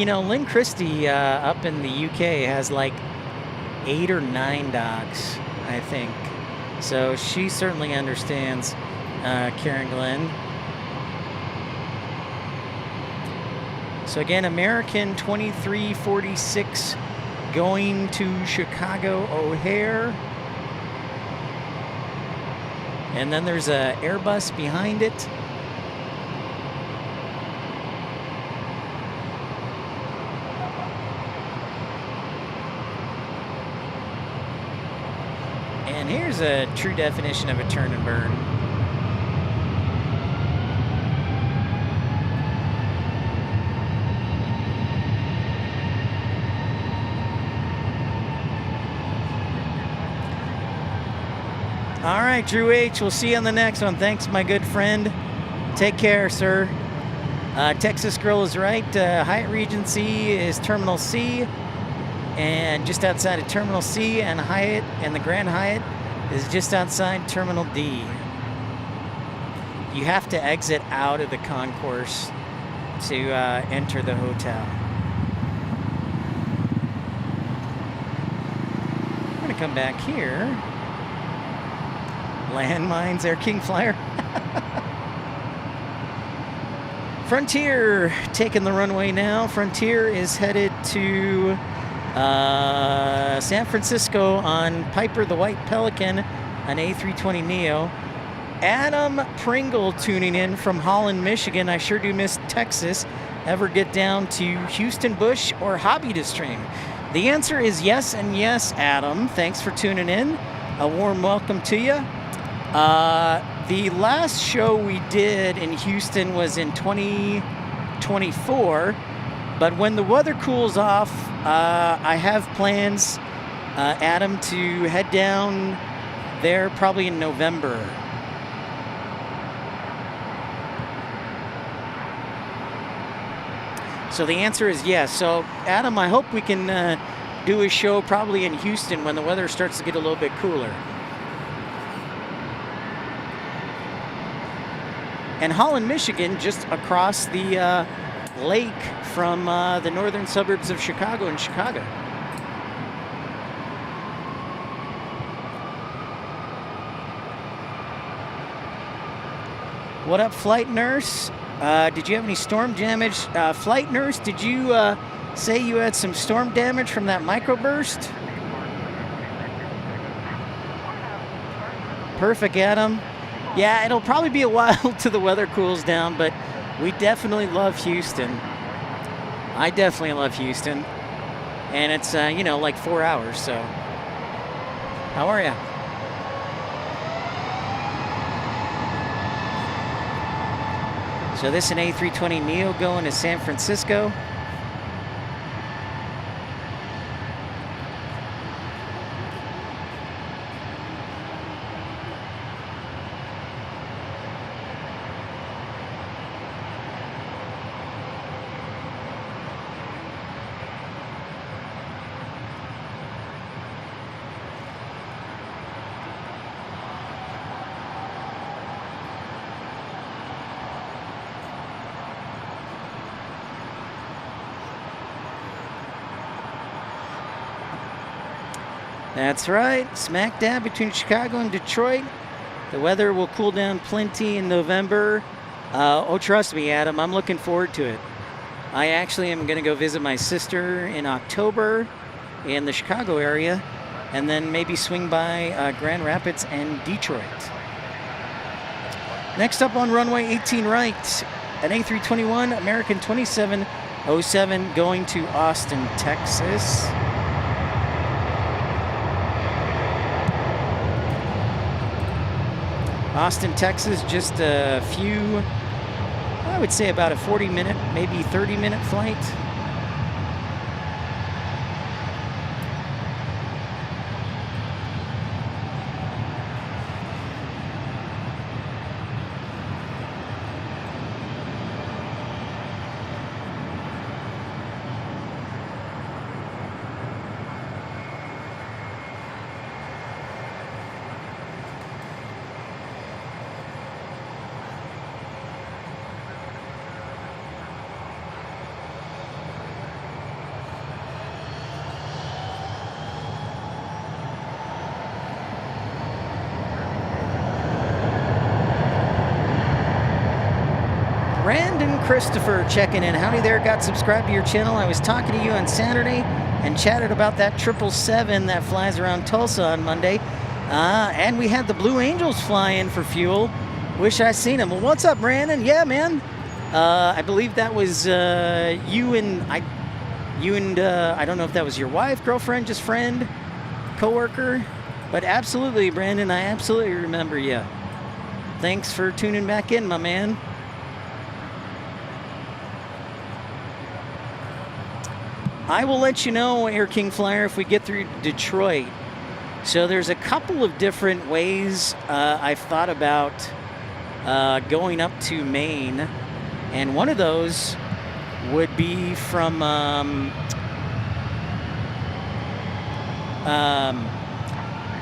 Lynn Christie up in the UK has like 8 or 9 dogs, I think. So she certainly understands Karen Glenn. So again, American 2346 going to Chicago O'Hare. And then there's an Airbus behind it. And here's a true definition of a turn and burn. right, Drew H. We'll see you on the next one. Thanks, my good friend. Take care, sir. Texas Girl is right. Hyatt Regency is Terminal C. And just outside of Terminal C, and Hyatt and the Grand Hyatt is just outside Terminal D. You have to exit out of the concourse to enter the hotel. I'm gonna come back here. Landmines, Air King Flyer. Frontier taking the runway now. Frontier is headed to San Francisco on Piper the White Pelican, an A320neo. Adam Pringle tuning in from Holland, Michigan. I sure do miss Texas. Ever get down to Houston Bush or Hobby to stream? The answer is yes and yes, Adam. Thanks for tuning in. A warm welcome to you. The last show we did in Houston was in 2024, but when the weather cools off, I have plans, Adam, to head down there probably in November. So the answer is yes. So, Adam, I hope we can do a show probably in Houston when the weather starts to get a little bit cooler. And Holland, Michigan, just across the lake from the northern suburbs of Chicago and Chicago. What up, flight nurse? Did you have any storm damage? Flight nurse, did you say you had some storm damage from that microburst? Perfect, Adam. Yeah, it'll probably be a while till the weather cools down, but we definitely love Houston. I definitely love Houston. And it's, you know, like 4 hours, so. How are ya? So this is an A320neo going to San Francisco. That's right, smack dab between Chicago and Detroit. The weather will cool down plenty in November. Oh, trust me, Adam, I'm looking forward to it. I actually am going to go visit my sister in October in the Chicago area, and then maybe swing by Grand Rapids and Detroit. Next up on runway 18 right, an A321 American 2707 going to Austin, Texas. Austin, Texas, just a few, I would say about a 40-minute, maybe 30-minute flight. Christopher checking in. Howdy there, got subscribed to your channel. I was talking to you on Saturday and chatted about that 777 that flies around Tulsa on Monday. And we had the Blue Angels fly in for fuel. Wish I seen them. Well, what's up, Brandon? Yeah, man. I believe that was you and I don't know if that was your wife, girlfriend, just friend, coworker. But absolutely, Brandon, I absolutely remember you. Thanks for tuning back in, my man. I will let you know, Air King Flyer, if we get through Detroit. So there's a couple of different ways I've thought about going up to Maine, and one of those would be from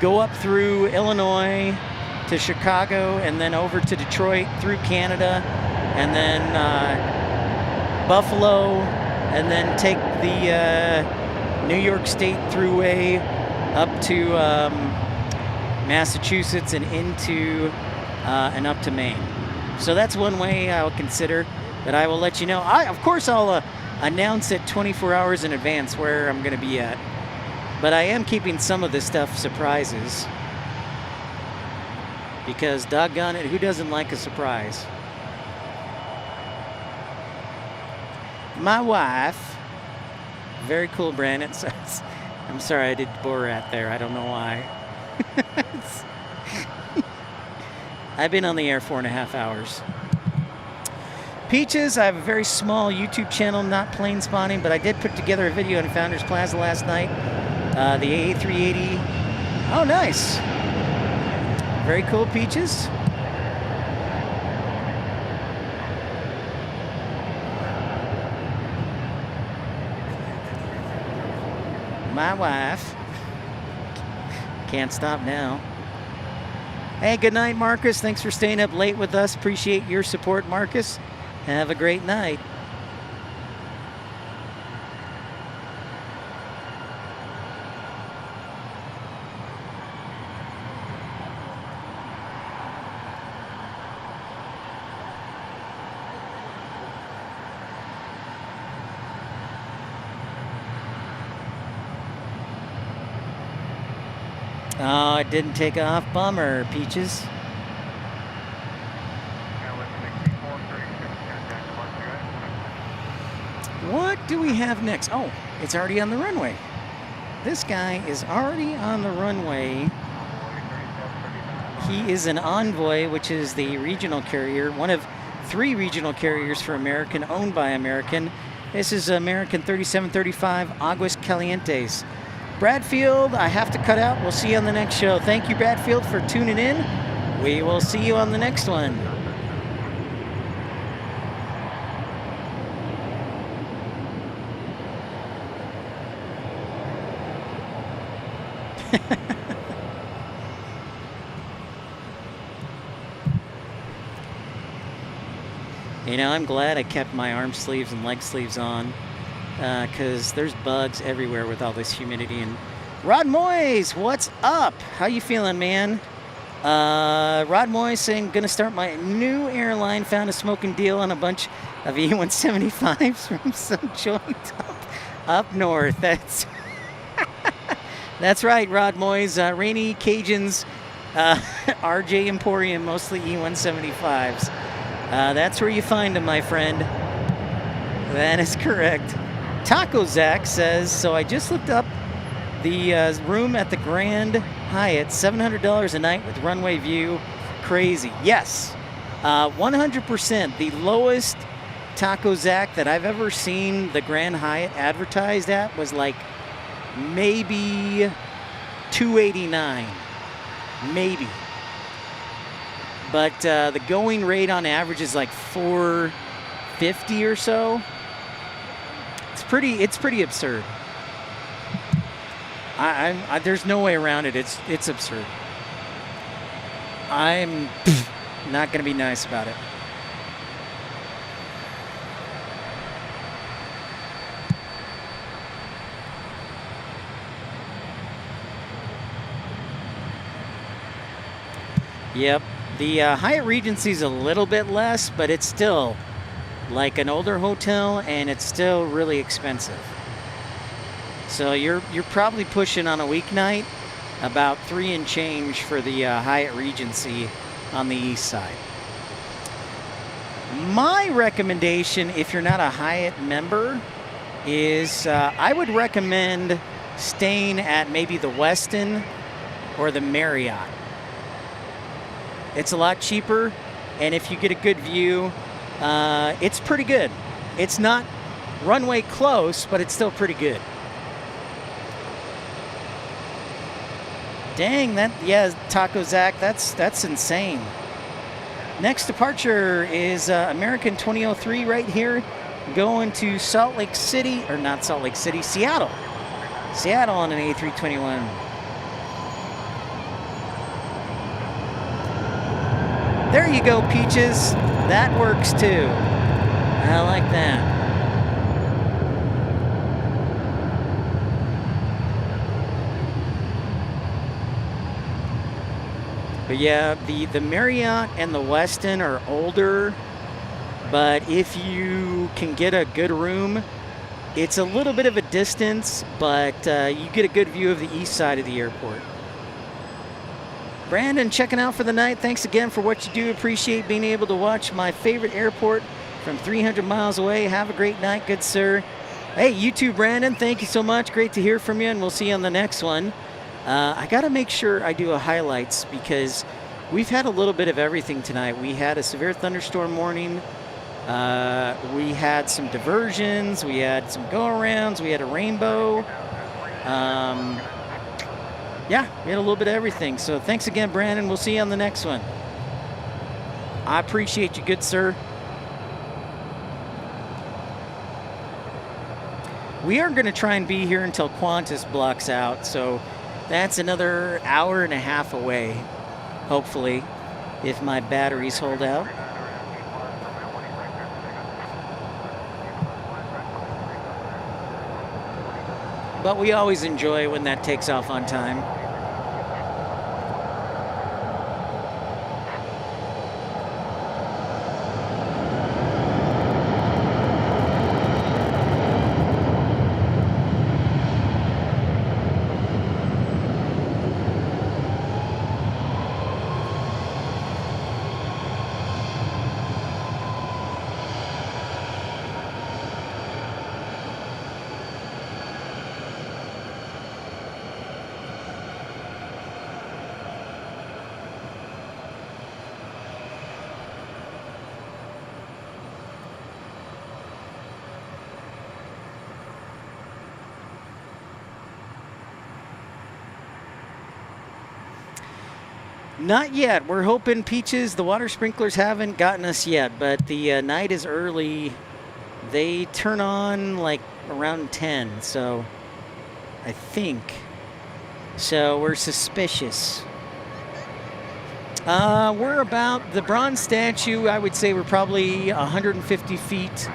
go up through Illinois to Chicago, and then over to Detroit through Canada, and then Buffalo, and then take the New York State Thruway up to Massachusetts and into and up to Maine. So that's one way I'll consider, but I will let you know. Of course, I'll announce it 24 hours in advance where I'm going to be at. But I am keeping some of this stuff surprises. Because doggone it, who doesn't like a surprise? My wife, very cool, Brandon, says, I'm sorry I did Borat there. I don't know why. I've been on the air 4.5 hours. Peaches, I have a very small YouTube channel, not plane spotting, but I did put together a video in Founders Plaza last night. The A380. Oh, nice. Very cool, Peaches. My wife. Can't stop now. Hey, good night, Marcus. Thanks for staying up late with us. Appreciate your support, Marcus. Have a great night. Oh, it didn't take off. Bummer, Peaches. What do we have next? Oh, it's already on the runway. This guy is already on the runway. He is an Envoy, which is the regional carrier, one of 3 regional carriers for American, owned by American. This is American 3735 Aguas Calientes. Bradfield, I have to cut out. We'll see you on the next show. Thank you, Bradfield, for tuning in. We will see you on the next one. You know, I'm glad I kept my arm sleeves and leg sleeves on. Because there's bugs everywhere with all this humidity. And Rod Moyes, what's up? How you feeling, man? Rod Moyes saying, gonna start my new airline. Found a smoking deal on a bunch of E175s from some joint up north. That's that's right, Rod Moyes. Rainy Cajuns, RJ Emporium, mostly E175s. That's where you find them, my friend. That is correct. Taco Zach says, so I just looked up the room at the Grand Hyatt, $700 a night with runway view. Crazy. Yes, 100%. The lowest Taco Zach that I've ever seen the Grand Hyatt advertised at was like maybe $289, maybe. But the going rate on average is like $450 or so. It's pretty absurd. There's no way around it. It's absurd. I'm not going to be nice about it. Yep. The Hyatt Regency's a little bit less, but it's still like an older hotel, and it's still really expensive. So you're probably pushing on a weeknight about $3 and change for the Hyatt Regency on the east side. My recommendation, if you're not a Hyatt member, is I would recommend staying at maybe the Westin or the Marriott. It's a lot cheaper, and if you get a good view, it's pretty good. It's not runway close, but it's still pretty good. Dang, Taco Zach, that's insane. Next departure is American 2003 right here, going to Salt Lake City, or not Salt Lake City, Seattle. Seattle on an A321. There you go, Peaches. That works too. I like that. But yeah, the Marriott and the Westin are older, but if you can get a good room, it's a little bit of a distance, but you get a good view of the east side of the airport. Brandon, checking out for the night. Thanks again for what you do. Appreciate being able to watch my favorite airport from 300 miles away. Have a great night, good sir. Hey, you too, Brandon. Thank you so much. Great to hear from you, and we'll see you on the next one. I got to make sure I do a highlights because we've had a little bit of everything tonight. We had a severe thunderstorm morning. We had some diversions. We had some go-arounds. We had a rainbow. Yeah, we had a little bit of everything. So thanks again, Brandon. We'll see you on the next one. I appreciate you, good sir. We are going to try and be here until Qantas blocks out. So that's another hour and a half away, hopefully, if my batteries hold out. But we always enjoy when that takes off on time. Not yet. We're hoping, Peaches, the water sprinklers haven't gotten us yet, but the night is early. They turn on like around 10, so I think. So we're suspicious. We're about the bronze statue. I would say we're probably 150 feet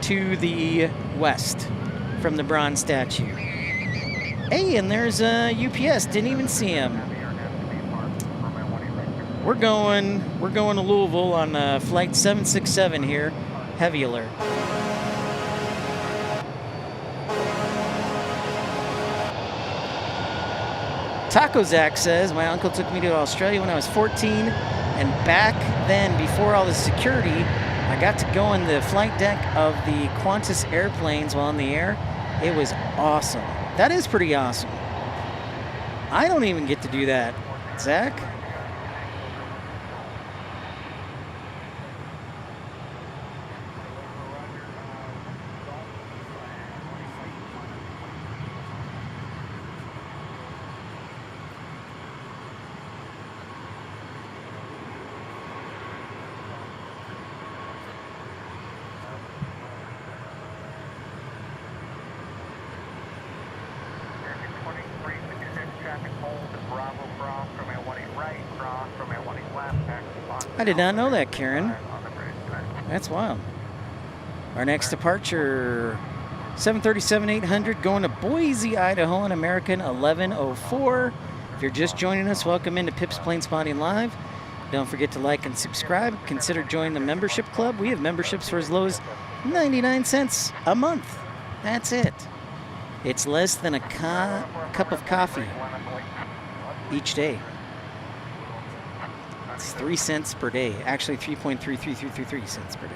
to the west from the bronze statue. Hey, and there's UPS. Didn't even see him. We're going to Louisville on flight 767 here. Heavy alert. Taco Zach says, my uncle took me to Australia when I was 14, and back then, before all the security, I got to go on the flight deck of the Qantas airplanes while in the air. It was awesome. That is pretty awesome. I don't even get to do that. Zach? I did not know that, Karen. That's wild. Our next departure, 737-800 going to Boise, Idaho on American 1104. If you're just joining us, welcome into Pip's Plane Spotting Live. Don't forget to like and subscribe. Consider joining the membership club. We have memberships for as low as 99 cents a month. That's it. It's less than a cup of coffee each day. It's 3 cents per day. Actually, 3.33333 cents per day.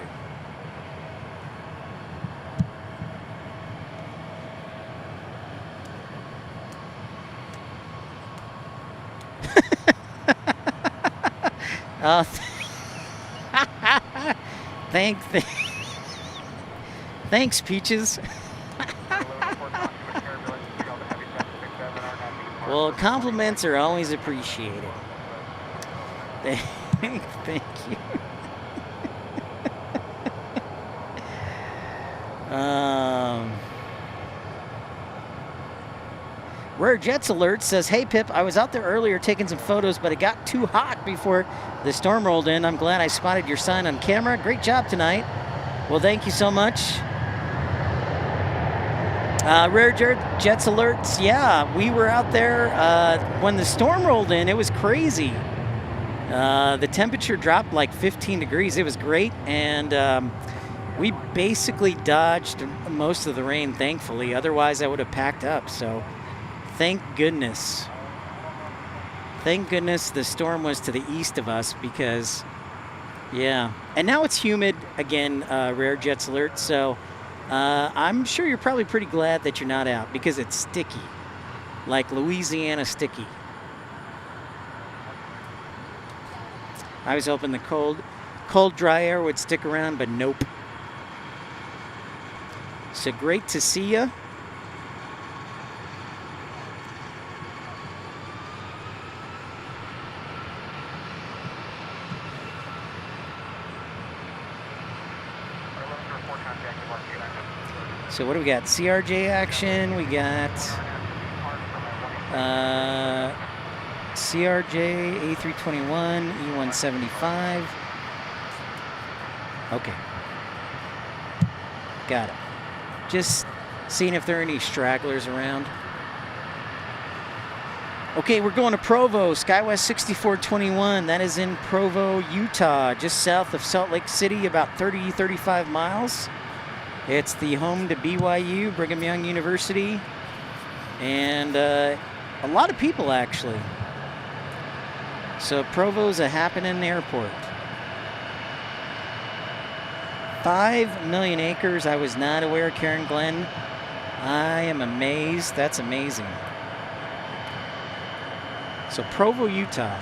Thanks, Peaches. Well, compliments are always appreciated. Thank you. Rare Jets Alert says, hey Pip, I was out there earlier taking some photos, but it got too hot before the storm rolled in. I'm glad I spotted your sign on camera. Great job tonight. Well, thank you so much. Rare Jets Alerts, yeah, we were out there when the storm rolled in. It was crazy. The temperature dropped like 15 degrees. It was great, and we basically dodged most of the rain, thankfully. Otherwise, I would have packed up, so thank goodness. Thank goodness the storm was to the east of us because, yeah. And now it's humid again, Rare Jets Alert, so I'm sure you're probably pretty glad that you're not out because it's sticky, like Louisiana sticky. I was hoping the cold, dry air would stick around, but nope. So great to see you. So what do we got? CRJ action. We got CRJ A321 E175. Okay. Got it. Just seeing if there are any stragglers around. Okay, we're going to Provo, SkyWest 6421. That is in Provo, Utah, just south of Salt Lake City, about 35 miles. It's the home to BYU, Brigham Young University, and a lot of people, actually. So Provo's a happening airport. 5 million acres. I was not aware, Karen Glenn. I am amazed. That's amazing. So Provo, Utah.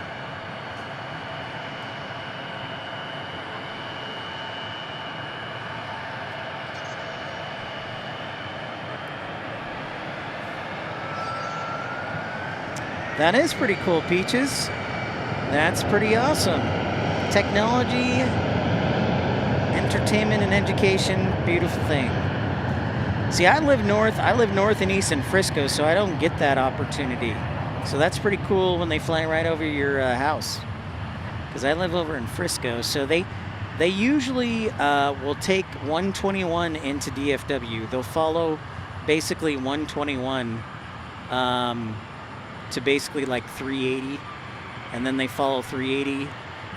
That is pretty cool, Peaches. That's pretty awesome. Technology, entertainment, and education, beautiful thing. See, I live north and east in Frisco, so I don't get that opportunity. So that's pretty cool when they fly right over your house. Because I live over in Frisco, so they usually will take 121 into DFW. They'll follow basically 121 to basically like 380, and then they follow 380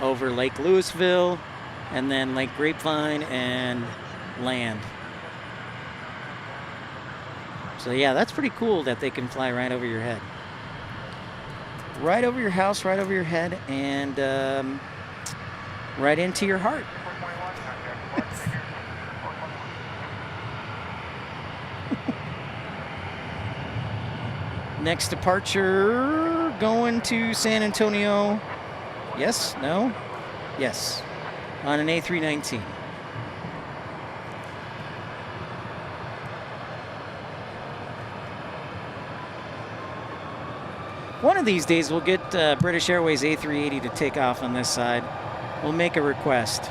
over Lake Louisville, and then Lake Grapevine and land. So yeah, that's pretty cool that they can fly right over your head. Right over your house, right over your head, and right into your heart. Next departure, going to San Antonio. Yes? No? Yes. On an A319. One of these days we'll get British Airways A380 to take off on this side. We'll make a request.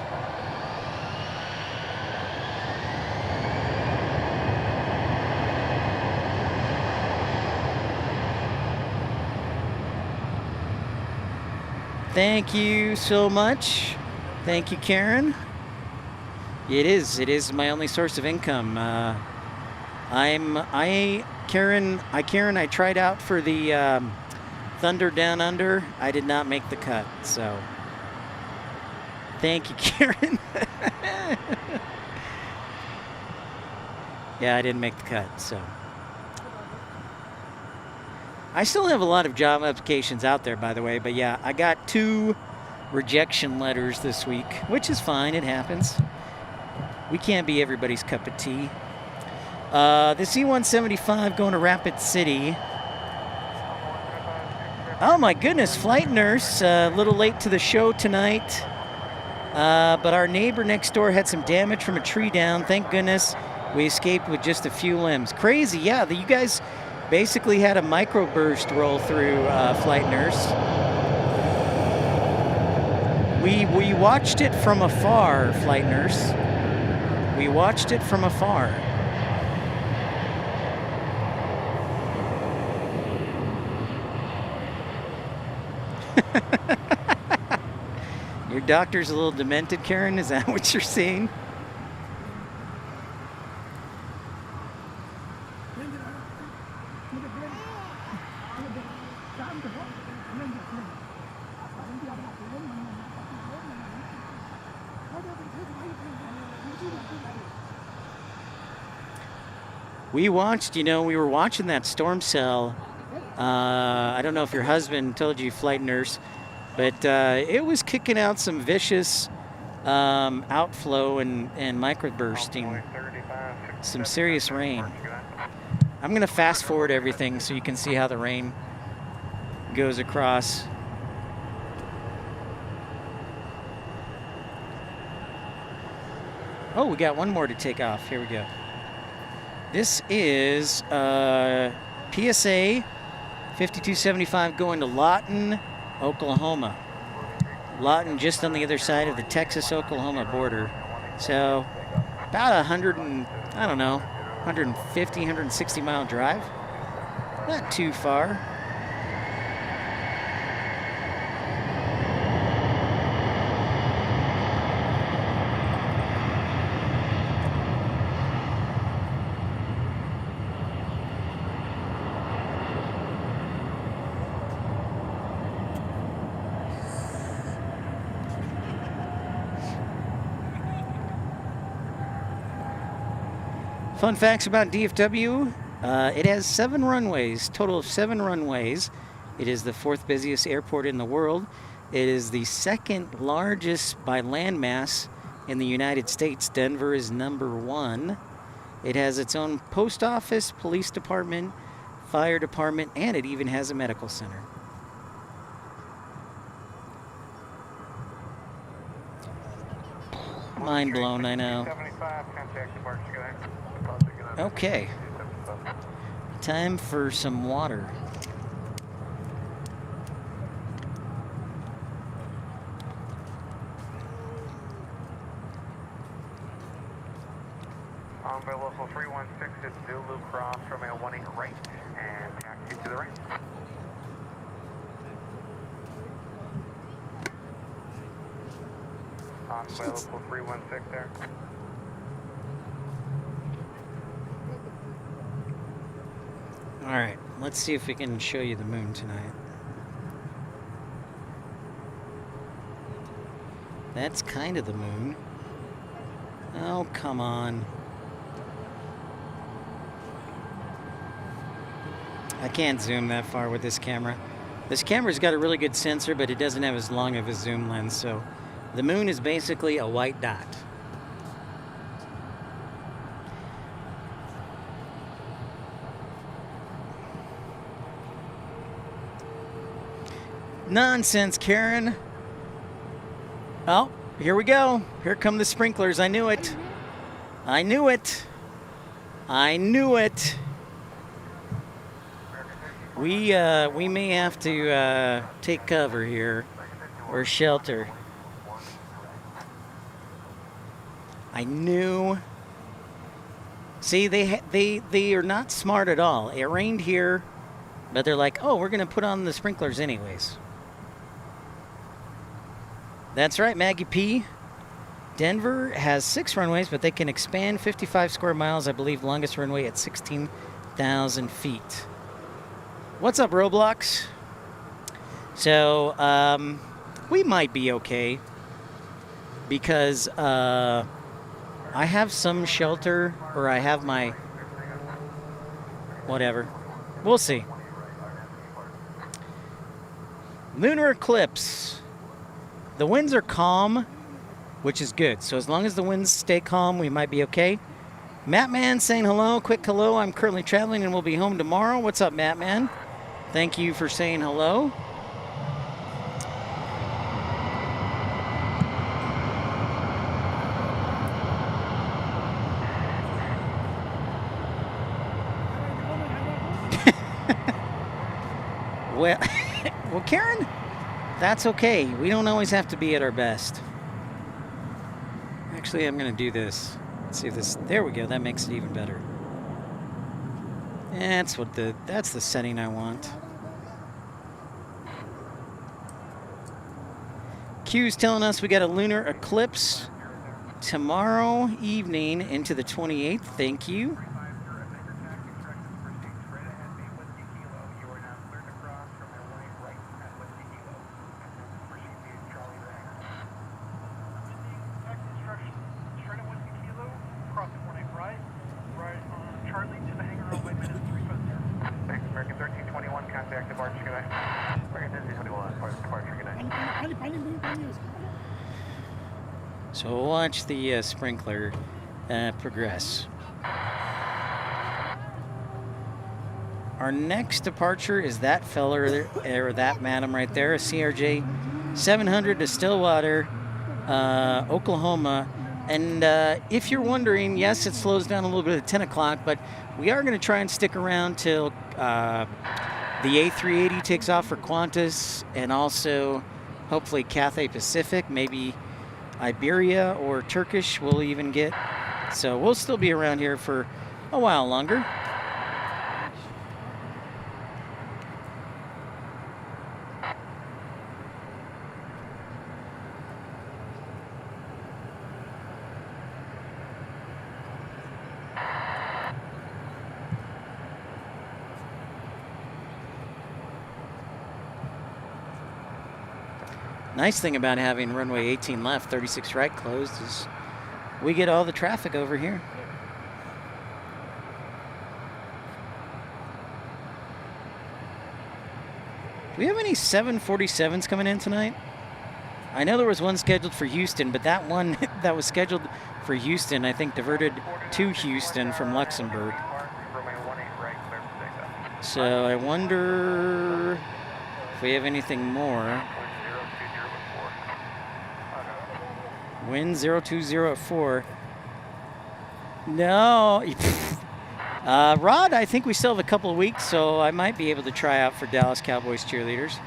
Thank you so much. Thank you, Karen. It is my only source of income. Karen, I tried out for the Thunder Down Under. I did not make the cut, so thank you, Karen. Yeah, I didn't make the cut, so. I still have a lot of job applications out there, by the way, but yeah, I got 2 rejection letters this week, which is fine, it happens. We can't be everybody's cup of tea. The C-175 going to Rapid City. Oh my goodness, flight nurse, a little late to the show tonight. But our neighbor next door had some damage from a tree down. Thank goodness we escaped with just a few limbs. Crazy, yeah, you guys Basically had a microburst roll through, flight nurse. We watched it from afar, flight nurse. We watched it from afar. Your doctor's a little demented, Karen? Is that what you're seeing? We watched, we were watching that storm cell. I don't know if your husband told you, flight nurse, but it was kicking out some vicious outflow and microbursting. Some serious rain. I'm going to fast forward everything so you can see how the rain goes across. Oh, we got one more to take off. Here we go. This is PSA 5275 going to Lawton, Oklahoma. Lawton just on the other side of the Texas-Oklahoma border. So about 150, 160 mile drive. Not too far. Fun facts about DFW. It has 7 runways, total of 7 runways. It is the 4th busiest airport in the world. It is the 2nd largest by landmass in the United States. Denver is number 1. It has its own post office, police department, fire department, and it even has a medical center. Mind blown, I know. Okay. Time for some water. By local 316, it's Zulu Cross, Romeo 18 right, and taxi to the right. By local 316 there. All right, let's see if we can show you the moon tonight. That's kind of the moon. Oh, come on. I can't zoom that far with this camera. This camera's got a really good sensor, but it doesn't have as long of a zoom lens, so the moon is basically a white dot. Nonsense, Karen. Oh, here we go. Here come the sprinklers. I knew it. I knew it. I knew it. We may have to take cover here or shelter. I knew. See, they are not smart at all. It rained here, but they're like, oh, we're gonna put on the sprinklers anyways. That's right, Maggie P. Denver has 6 runways, but they can expand 55 square miles, I believe, longest runway at 16,000 feet. What's up, Roblox? So, we might be okay because I have some shelter, or I have my whatever. We'll see. Lunar eclipse. The winds are calm, which is good. So as long as the winds stay calm, we might be okay. Mattman saying hello. Quick hello. I'm currently traveling and will be home tomorrow. What's up, Mattman? Thank you for saying hello. Well, well, Karen, that's okay. We don't always have to be at our best. Actually, I'm going to do this. Let's see if this. There we go. That makes it even better. That's the setting I want. Q's telling us we got a lunar eclipse tomorrow evening into the 28th. Thank you. So we'll watch the sprinkler progress. Our next departure is that feller or that madam right there, a CRJ 700 to Stillwater, Oklahoma. And if you're wondering, yes, it slows down a little bit at 10 o'clock, but we are going to try and stick around till the A380 takes off for Qantas, and also hopefully Cathay Pacific, maybe Iberia or Turkish we'll even get. So we'll still be around here for a while longer. Nice thing about having runway 18 left, 36 right closed is we get all the traffic over here. Do we have any 747s coming in tonight? I know there was one scheduled for Houston, but that one that was scheduled for Houston, I think diverted to Houston from Luxembourg. So I wonder if we have anything more. Wind 020 at 4. No. Rod, I think we still have a couple of weeks, so I might be able to try out for Dallas Cowboys cheerleaders.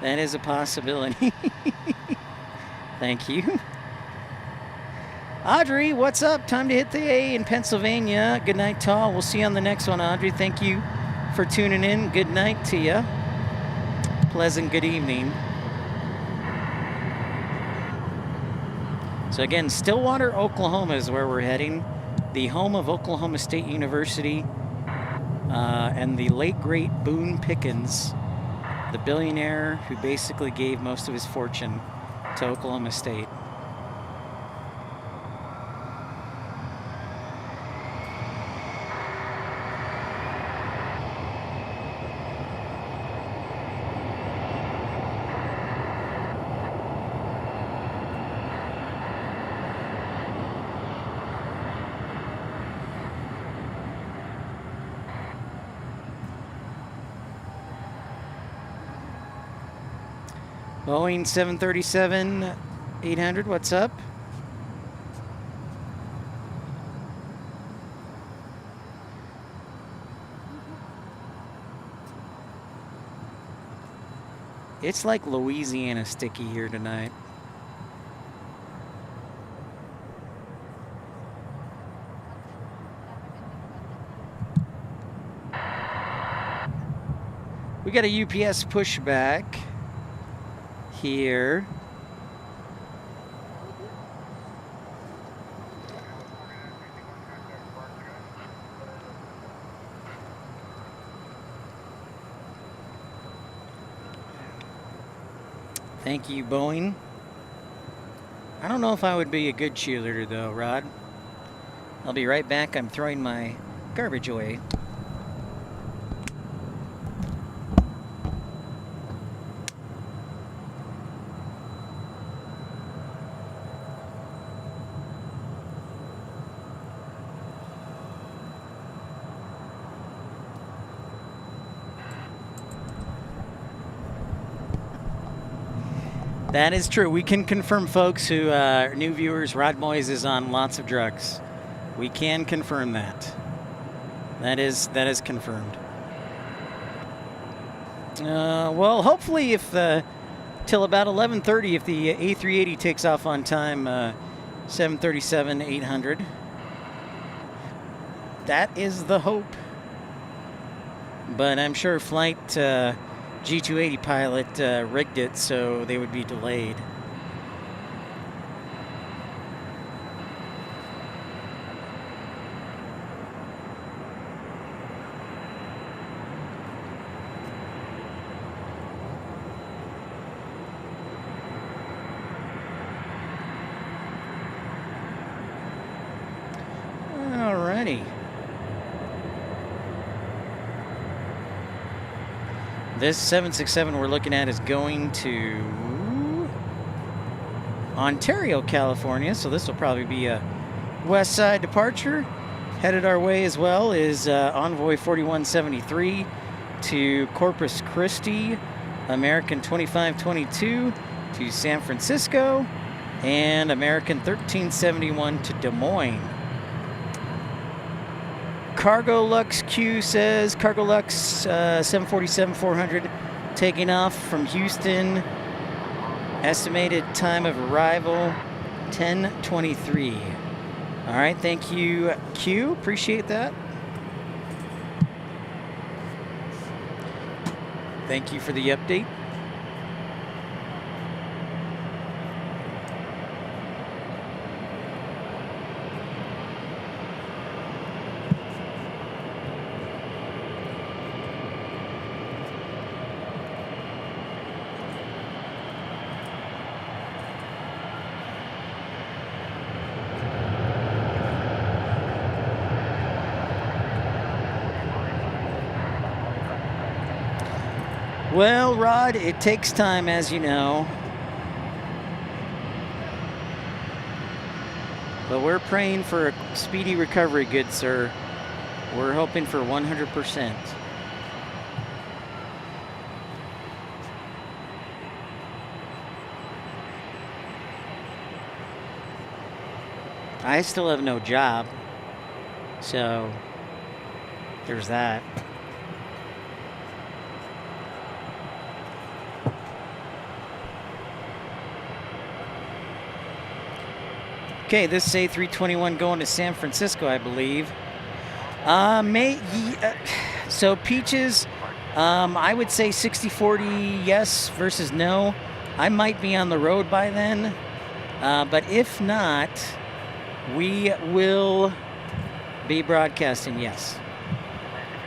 That is a possibility. Thank you. Audrey, what's up? Time to hit the A in Pennsylvania. Good night, Tall. We'll see you on the next one, Audrey. Thank you for tuning in. Good night to you. Pleasant good evening. So again, Stillwater, Oklahoma is where we're heading. The home of Oklahoma State University and the late, great Boone Pickens, the billionaire who basically gave most of his fortune to Oklahoma State. Boeing 737-800, what's up? It's like Louisiana sticky here tonight. We got a UPS pushback here. Thank you, Boeing. I don't know if I would be a good cheerleader though, Rod. I'll be right back. I'm throwing my garbage away. That is true. We can confirm, folks who are new viewers, Rod Moyes is on lots of drugs. We can confirm that. That is confirmed. Well, hopefully if till about 11:30 if the A380 takes off on time, 737-800. That is the hope. But I'm sure flight G280 pilot rigged it so they would be delayed. Alrighty. This 767 we're looking at is going to Ontario, California, so this will probably be a west side departure. Headed our way as well is Envoy 4173 to Corpus Christi, American 2522 to San Francisco, and American 1371 to Des Moines. Cargo Lux Q says, Cargo Lux 747-400 taking off from Houston. Estimated time of arrival, 10:23. All right, thank you, Q. Appreciate that. Thank you for the update. Well, Rod, it takes time, as you know. But we're praying for a speedy recovery, good sir. We're hoping for 100%. I still have no job, so there's that. Okay, this is A321 going to San Francisco, I believe. So Peaches, I would say 60-40 yes versus no. I might be on the road by then, but if not, we will be broadcasting yes.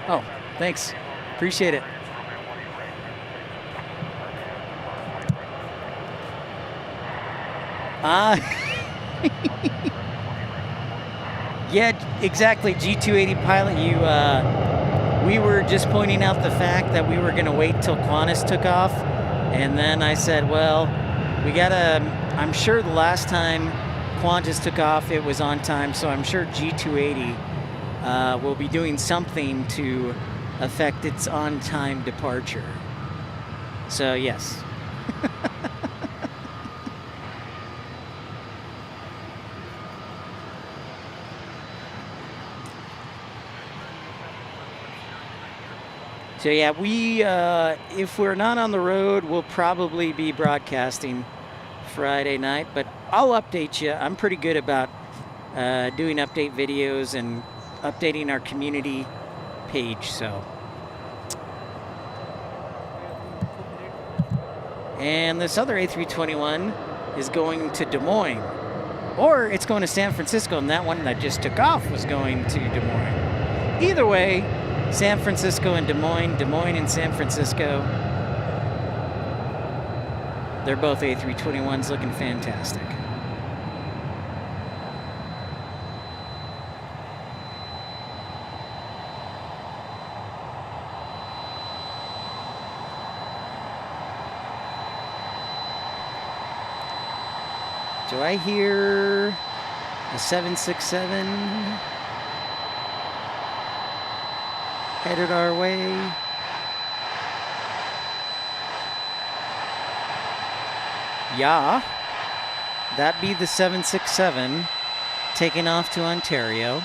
Oh, thanks. Appreciate it. Yeah, exactly. G280 pilot, we were just pointing out the fact that we were going to wait till Qantas took off, and then I said, well, we gotta. I'm sure the last time Qantas took off, it was on time, so I'm sure G280 will be doing something to affect its on-time departure. So yes. So yeah, we if we're not on the road, we'll probably be broadcasting Friday night, but I'll update you. I'm pretty good about doing update videos and updating our community page, so. And this other A321 is going to Des Moines, or it's going to San Francisco, and that one that just took off was going to Des Moines. Either way, San Francisco and Des Moines and San Francisco. They're both A321s looking fantastic. Do I hear a 767 headed our way? Yeah, that'd be the 767 taking off to Ontario.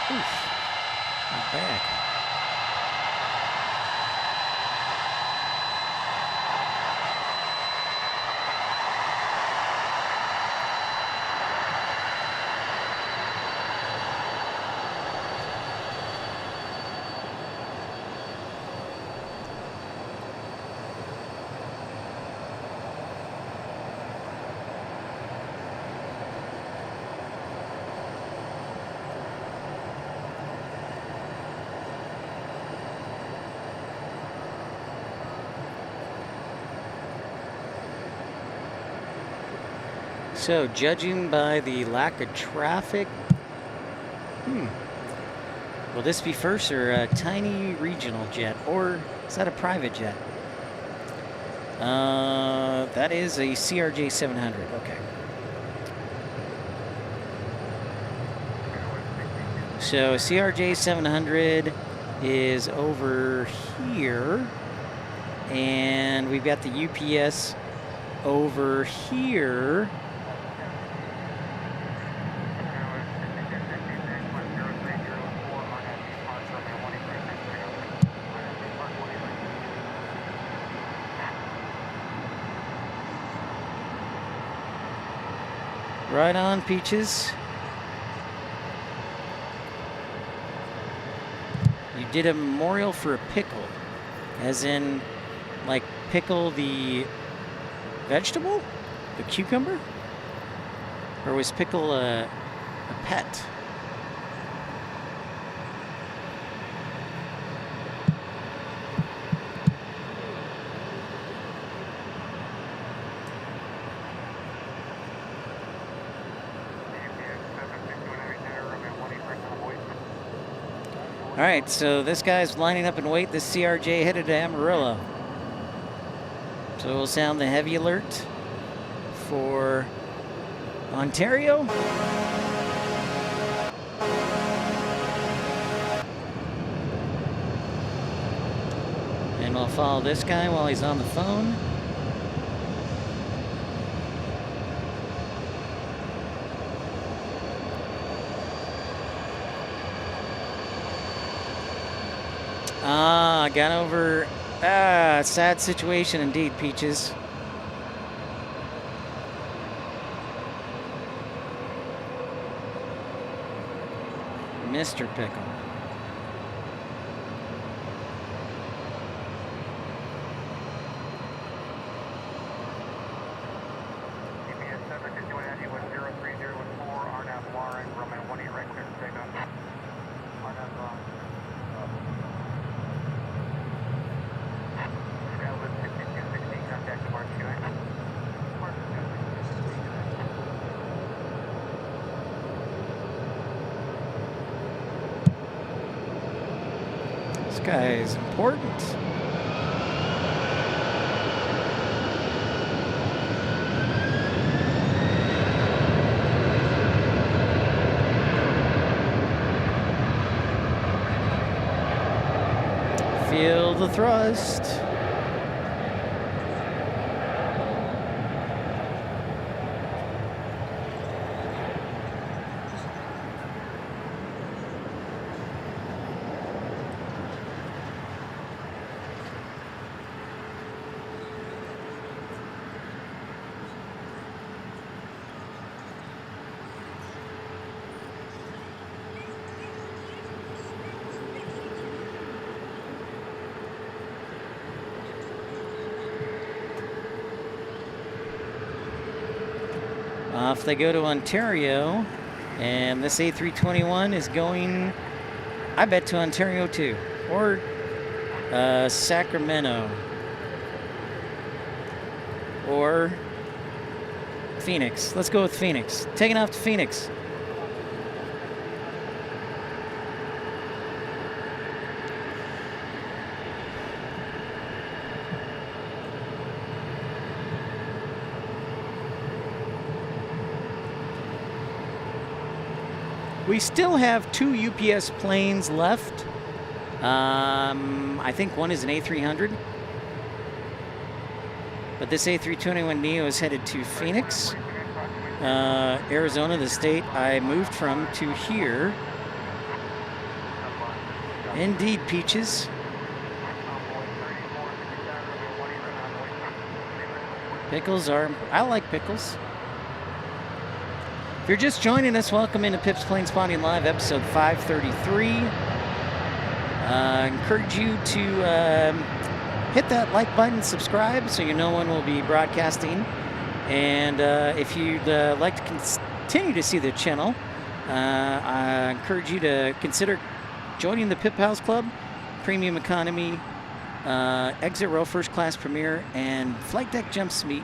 Not bad. So, judging by the lack of traffic, will this be first or a tiny regional jet, or is that a private jet? That is a CRJ 700. Okay. So, CRJ 700 is over here, and we've got the UPS over here. Right on, Peaches. You did a memorial for a pickle, as in, like, pickle the vegetable? The cucumber? Or was pickle a pet? All right, so this guy's lining up in wait. This CRJ headed to Amarillo. So we'll sound the heavy alert for Ontario. And we'll follow this guy while he's on the phone. Got over. Sad situation indeed, Peaches. Mr. Pickle. This guy is important. Feel the thrust. Off they go to Ontario, and this A321 is going, I bet, to Ontario too, or Sacramento, or Phoenix. Let's go with Phoenix. Taking off to Phoenix. We still have 2 UPS planes left. I think one is an A300. But this A321neo is headed to Phoenix, Arizona, the state I moved from, to here. Indeed, Peaches. Pickles are, I like pickles. If you're just joining us, welcome into Pip's Plane Spotting Live, episode 533. Encourage you to hit that like button, subscribe, so you know when we'll be broadcasting. And if you'd like to continue to see the channel, I encourage you to consider joining the Pip House Club, Premium Economy, Exit Row First Class Premier, and Flight Deck Jump Seat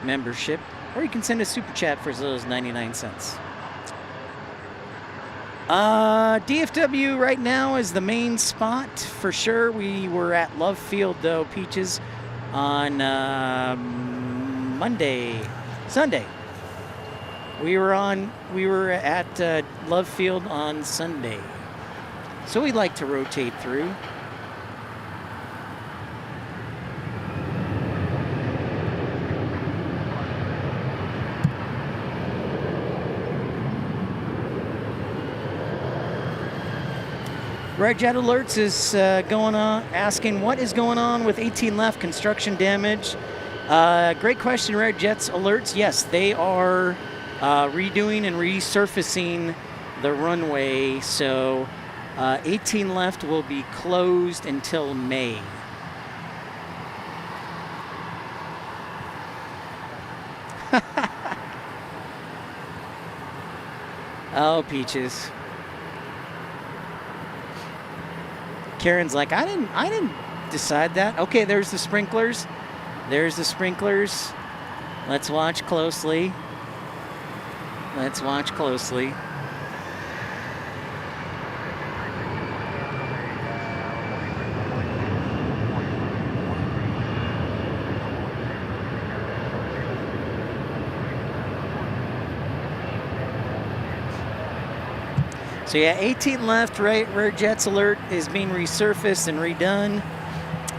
membership, or you can send a super chat for as little as 99 cents. DFW right now is the main spot for sure. We were at Love Field though, Peaches, on Sunday. We were at Love Field on Sunday. So we like to rotate through. Red Jet Alerts is going on, asking what is going on with 18 left construction damage. Great question, Red Jet's Alerts. Yes, they are redoing and resurfacing the runway, so 18 left will be closed until May. Oh, Peaches. Karen's like, I didn't decide that. Okay, there's the sprinklers. There's the sprinklers. Let's watch closely. Let's watch closely. So yeah, 18 left, right? Rare Jets Alert is being resurfaced and redone,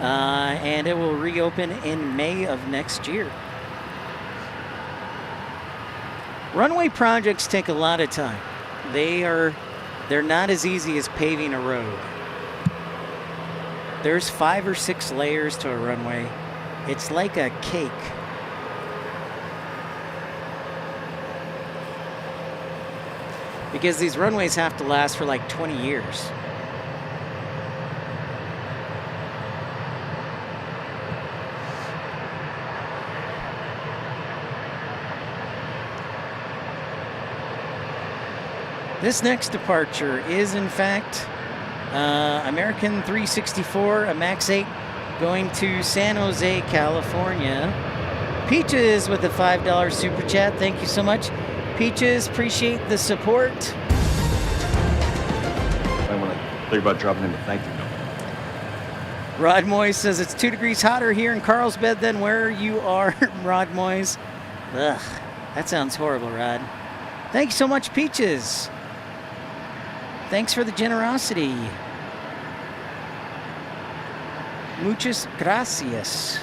and it will reopen in May of next year. Runway projects take a lot of time. They're not as easy as paving a road. There's 5 or 6 layers to a runway. It's like a cake. Because these runways have to last for like 20 years. This next departure is, in fact, American 364, a MAX 8, going to San Jose, California. Peaches with a $5 super chat. Thank you so much. Peaches, appreciate the support. I want to think about dropping in a thank you note. Rod Moyes says it's 2 degrees hotter here in Carlsbad than where you are, Rod Moyes. Ugh, that sounds horrible, Rod. Thanks so much, Peaches. Thanks for the generosity. Muchas gracias.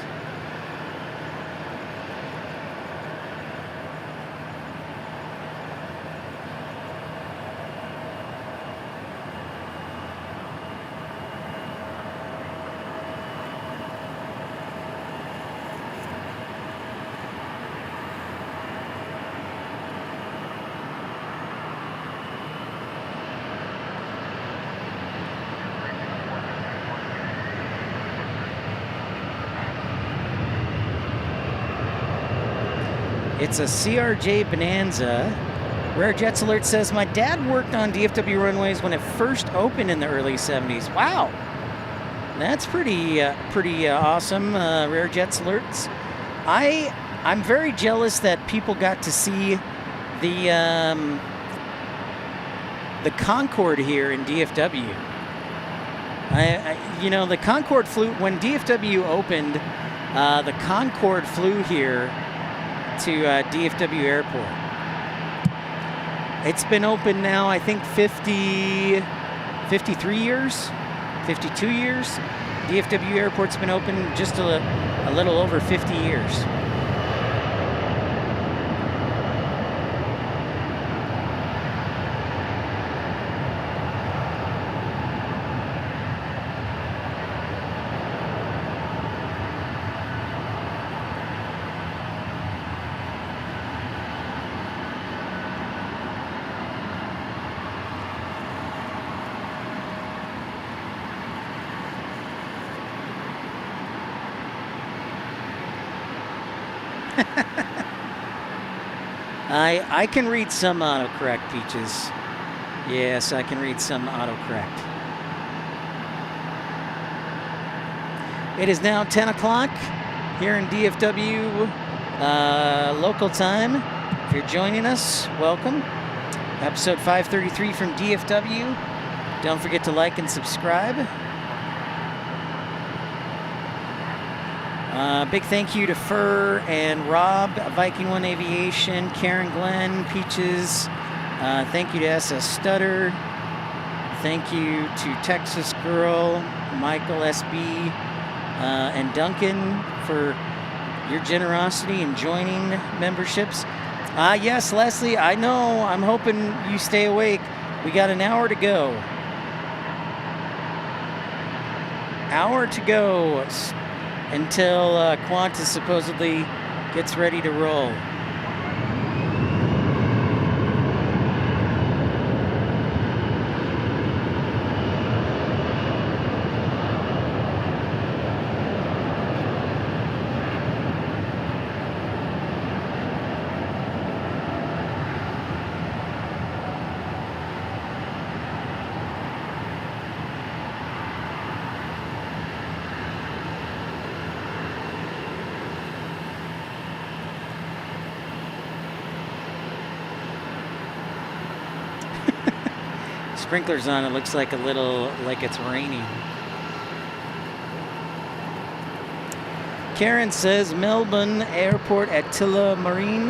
It's a CRJ Bonanza. Rare Jets Alert says, my dad worked on DFW runways when it first opened in the early 70s. Wow. That's pretty awesome, Rare Jets Alerts. I'm very jealous that people got to see the Concorde here in DFW. You know, the Concorde flew, when DFW opened, the Concorde flew here to DFW Airport. It's been open now, I think, 53 years, 52 years. DFW Airport's been open just a little over 50 years. I can read some autocorrect, Peaches. Yes, I can read some autocorrect. It is now 10 o'clock here in DFW local time. If you're joining us, welcome. Episode 533 from DFW. Don't forget to like and subscribe. Big thank you to Fur and Rob, Viking One Aviation, Karen Glenn, Peaches. Thank you to SS Stutter. Thank you to Texas Girl, Michael SB, and Duncan for your generosity in joining memberships. Yes, Leslie, I know. I'm hoping you stay awake. We got an hour to go. Hour to go until Qantas supposedly gets ready to roll. Sprinklers on, it looks like a little like it's raining. Karen says Melbourne Airport at Tullamarine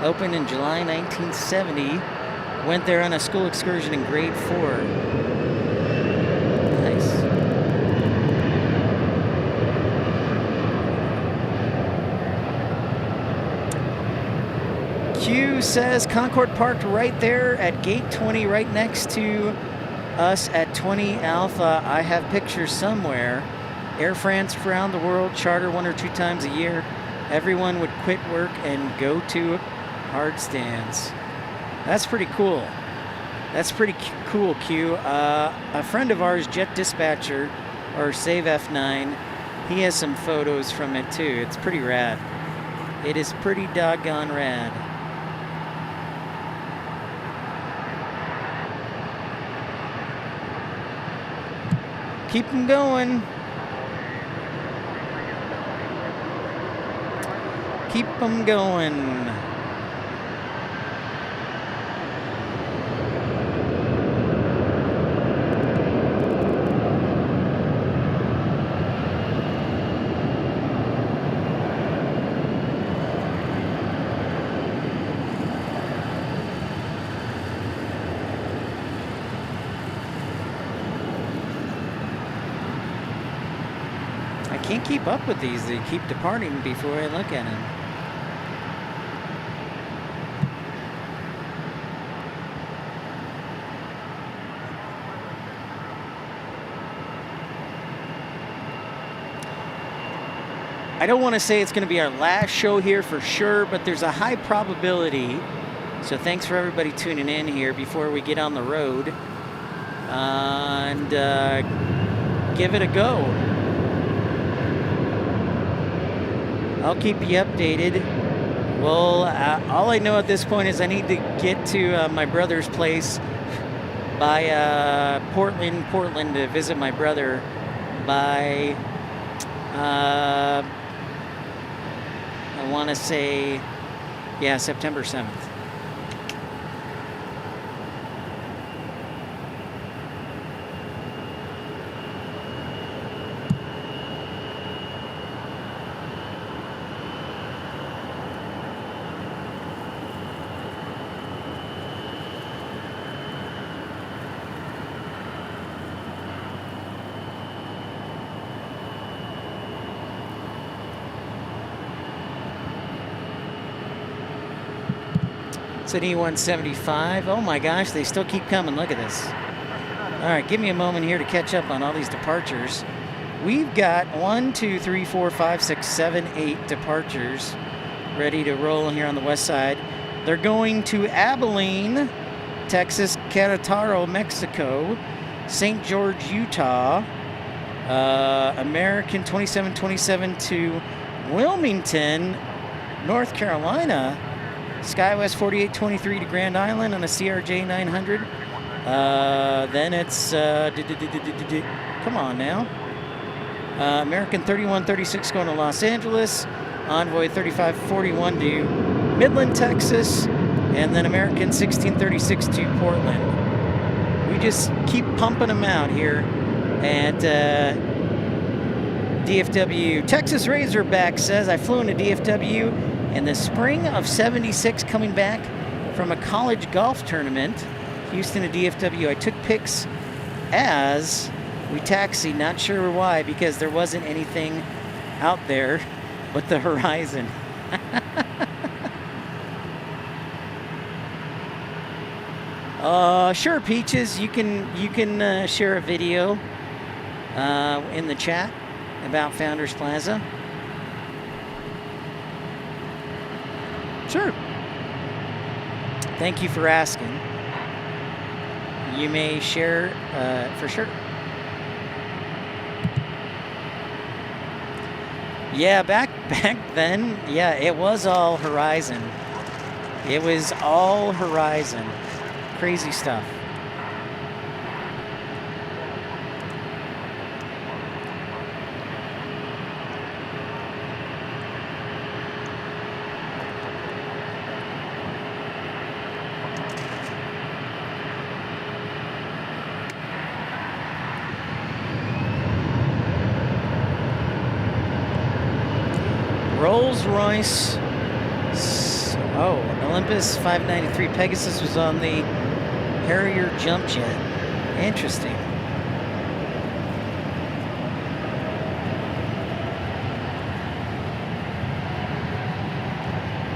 opened in July 1970. Went there on a school excursion in grade 4. Nice. Q says Concord parked right there at gate 20, right next to us at 20 Alpha. I have pictures somewhere. Air France around the world, charter 1 or 2 times a year. Everyone would quit work and go to hard stands. That's pretty cool. That's pretty cool, Q. A friend of ours, Jet Dispatcher, or Save F9, he has some photos from it too. It's pretty rad. It is pretty doggone rad. Keep them going. Keep them going. Can't keep up with these. They keep departing before I look at them. I don't want to say it's going to be our last show here for sure, but there's a high probability. So thanks for everybody tuning in here before we get on the road and give it a go. I'll keep you updated. Well, all I know at this point is I need to get to my brother's place by Portland to visit my brother by, I want to say, yeah, September 7th. It's an E175. Oh my gosh, they still keep coming. Look at this. All right, give me a moment here to catch up on all these departures. We've got 1, 2, 3, 4, 5, 6, 7, 8 departures ready to roll here on the west side. They're going to Abilene, Texas, Querétaro, Mexico, St. George, Utah, American 2727 to Wilmington, North Carolina. SkyWest 4823 to Grand Island on a CRJ 900. Then it's, come on now. American 3136 going to Los Angeles. Envoy 3541 to Midland, Texas. And then American 1636 to Portland. We just keep pumping them out here at DFW. Texas Razorback says, I flew into DFW in the spring of '76 coming back from a college golf tournament, Houston to DFW. I took pics as we taxied, not sure why, because there wasn't anything out there but the horizon. Sure, Peaches, you can share a video in the chat about Founders Plaza. Sure. Thank you for asking. You may share for sure. Yeah, back then, yeah, it was all horizon. It was all horizon. Crazy stuff. Rolls-Royce, Olympus 593 Pegasus was on the Harrier jump jet. Interesting.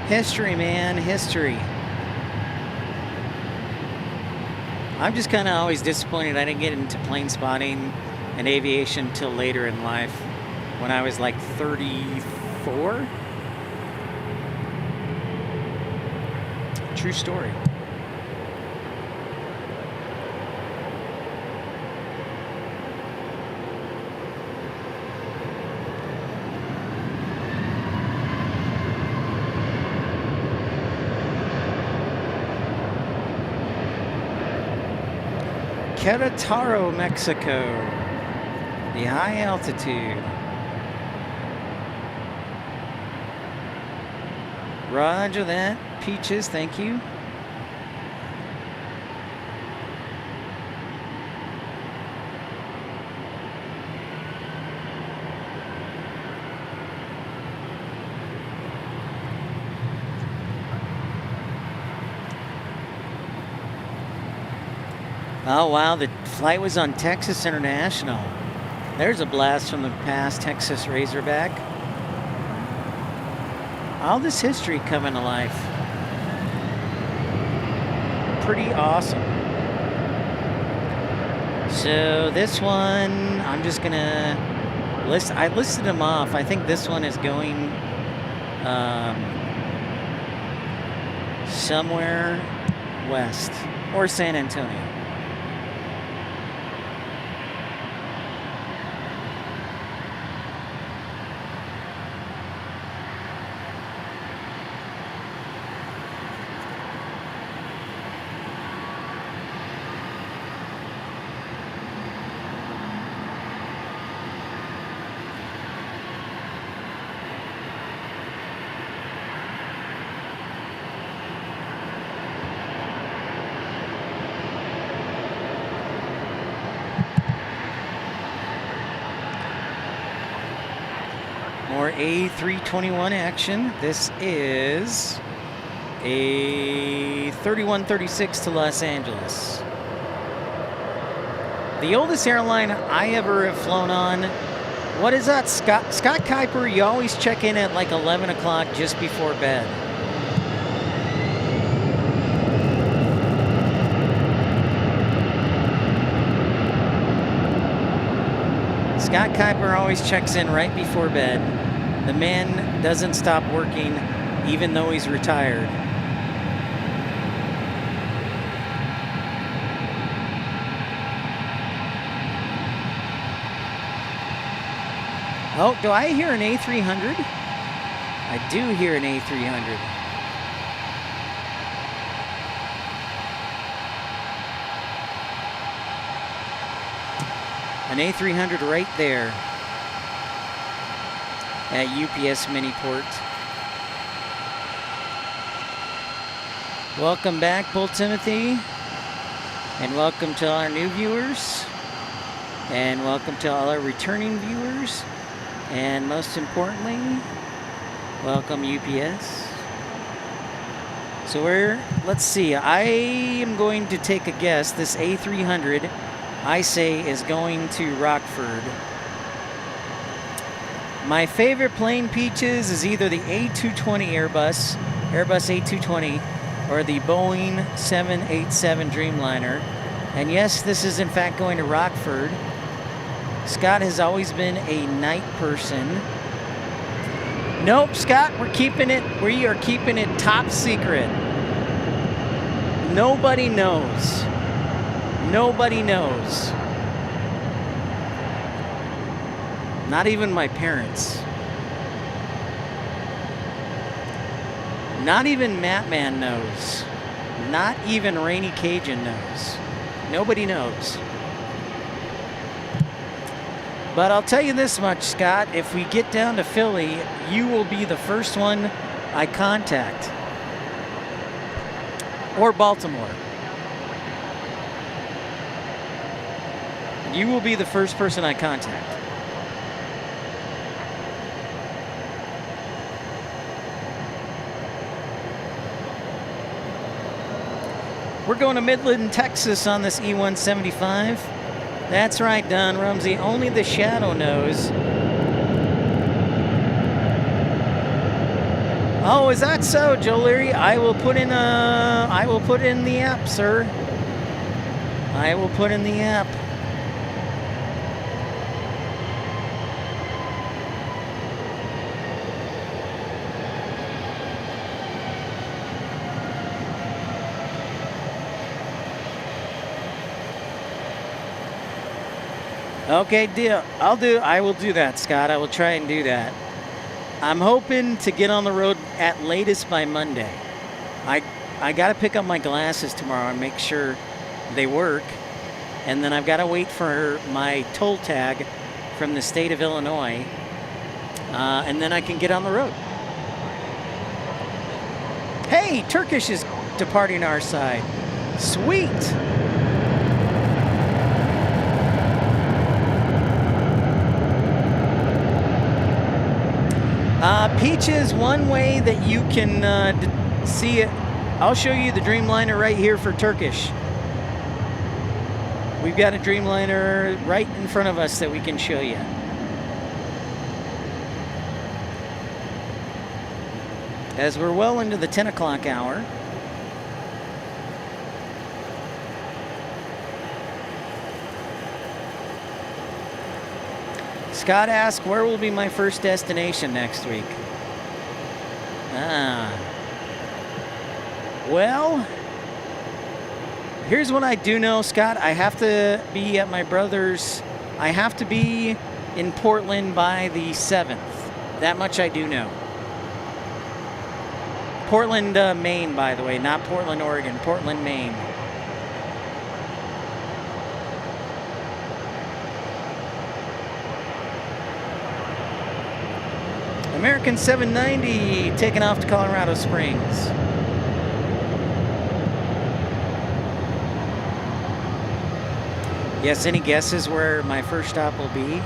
History, man, history. I'm just kind of always disappointed I didn't get into plane spotting and aviation till later in life, when I was like 34. True story. Querétaro, Mexico. The high altitude. Roger that. Peaches, thank you. Oh, wow, the flight was on Texas International. There's a blast from the past, Texas Razorback. All this history coming to life. Pretty awesome. So this one, I'm just gonna list. I listed them off. I think this one is going somewhere west or San Antonio. More A321 action. This is a 3136 to Los Angeles. The oldest airline I ever have flown on. What is that, Scott Kuiper? You always check in at like 11 o'clock just before bed. Scott Kuiper always checks in right before bed. The man doesn't stop working even though he's retired. Oh, do I hear an A300? I do hear an A300. An A300 right there at UPS Miniport. Welcome back, Bull Timothy. And welcome to all our new viewers. And welcome to all our returning viewers. And most importantly, welcome UPS. So let's see, I am going to take a guess. This A300, I say, is going to Rockford. My favorite plane, Peaches, is either the A220 Airbus A220, or the Boeing 787 Dreamliner. And yes, this is in fact going to Rockford. Scott has always been a night person. Nope, Scott, we are keeping it top secret. Nobody knows. Nobody knows. Not even my parents. Not even Matman knows. Not even Rainy Cajun knows. Nobody knows. But I'll tell you this much, Scott. If we get down to Philly, you will be the first one I contact. Or Baltimore. You will be the first person I contact. We're going to Midland, Texas on this E175. That's right, Don Rumsey. Only the shadow knows. Oh, is that so, Joe Leary? I will put in the app, sir. I will put in the app. Okay, deal. I will do that, Scott. I will try and do that. I'm hoping to get on the road at latest by Monday. I got to pick up my glasses tomorrow and make sure they work. And then I've got to wait for my toll tag from the state of Illinois. And then I can get on the road. Hey, Turkish is departing our side. Sweet. Peaches, one way that you can see it, I'll show you the Dreamliner right here for Turkish. We've got a Dreamliner right in front of us that we can show you. As we're well into the 10 o'clock hour. Scott asked, where will be my first destination next week? Well, here's what I do know, Scott. I have to be at my brother's. I have to be in Portland by the 7th. That much I do know. Portland, Maine, by the way, not Portland, Oregon. Portland, Maine. American 790 taking off to Colorado Springs. Yes, any guesses where my first stop will be?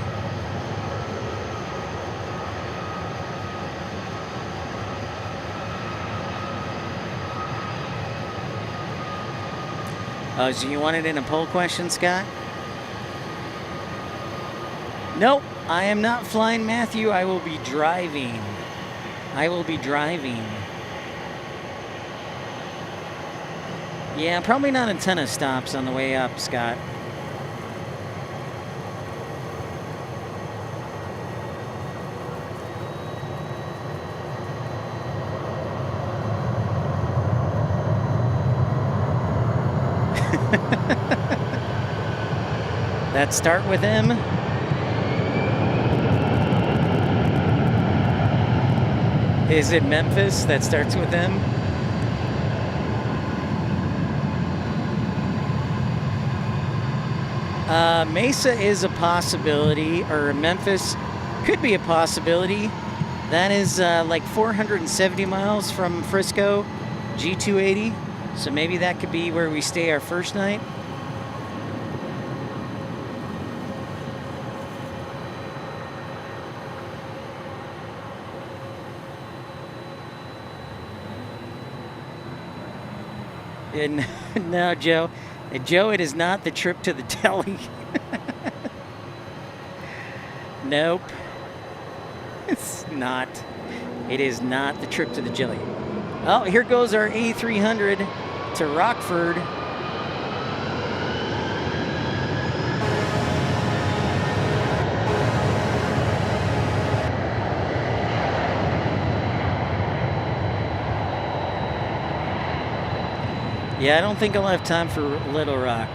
Oh, so you want it in a poll question, Scott? Nope, I am not flying, Matthew. I will be driving. I will be driving. Yeah, probably not a ton of stops on the way up, Scott. That start with M. Is it Memphis that starts with M? Mesa is a possibility, or Memphis could be a possibility. That is like 470 miles from Frisco, G280. So maybe that could be where we stay our first night. And no, Joe, it is not the trip to the deli. Nope. It's not. It is not the trip to the jelly. Oh, here goes our A300 to Rockford. Yeah, I don't think I'll have time for Little Rock.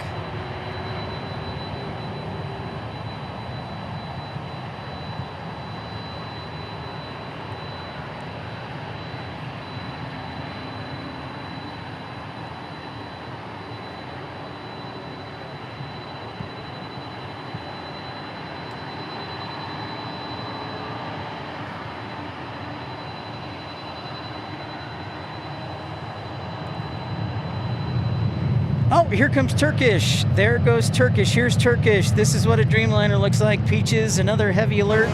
Oh, here comes Turkish. There goes Turkish. Here's Turkish. This is what a Dreamliner looks like. Peaches, another heavy alert.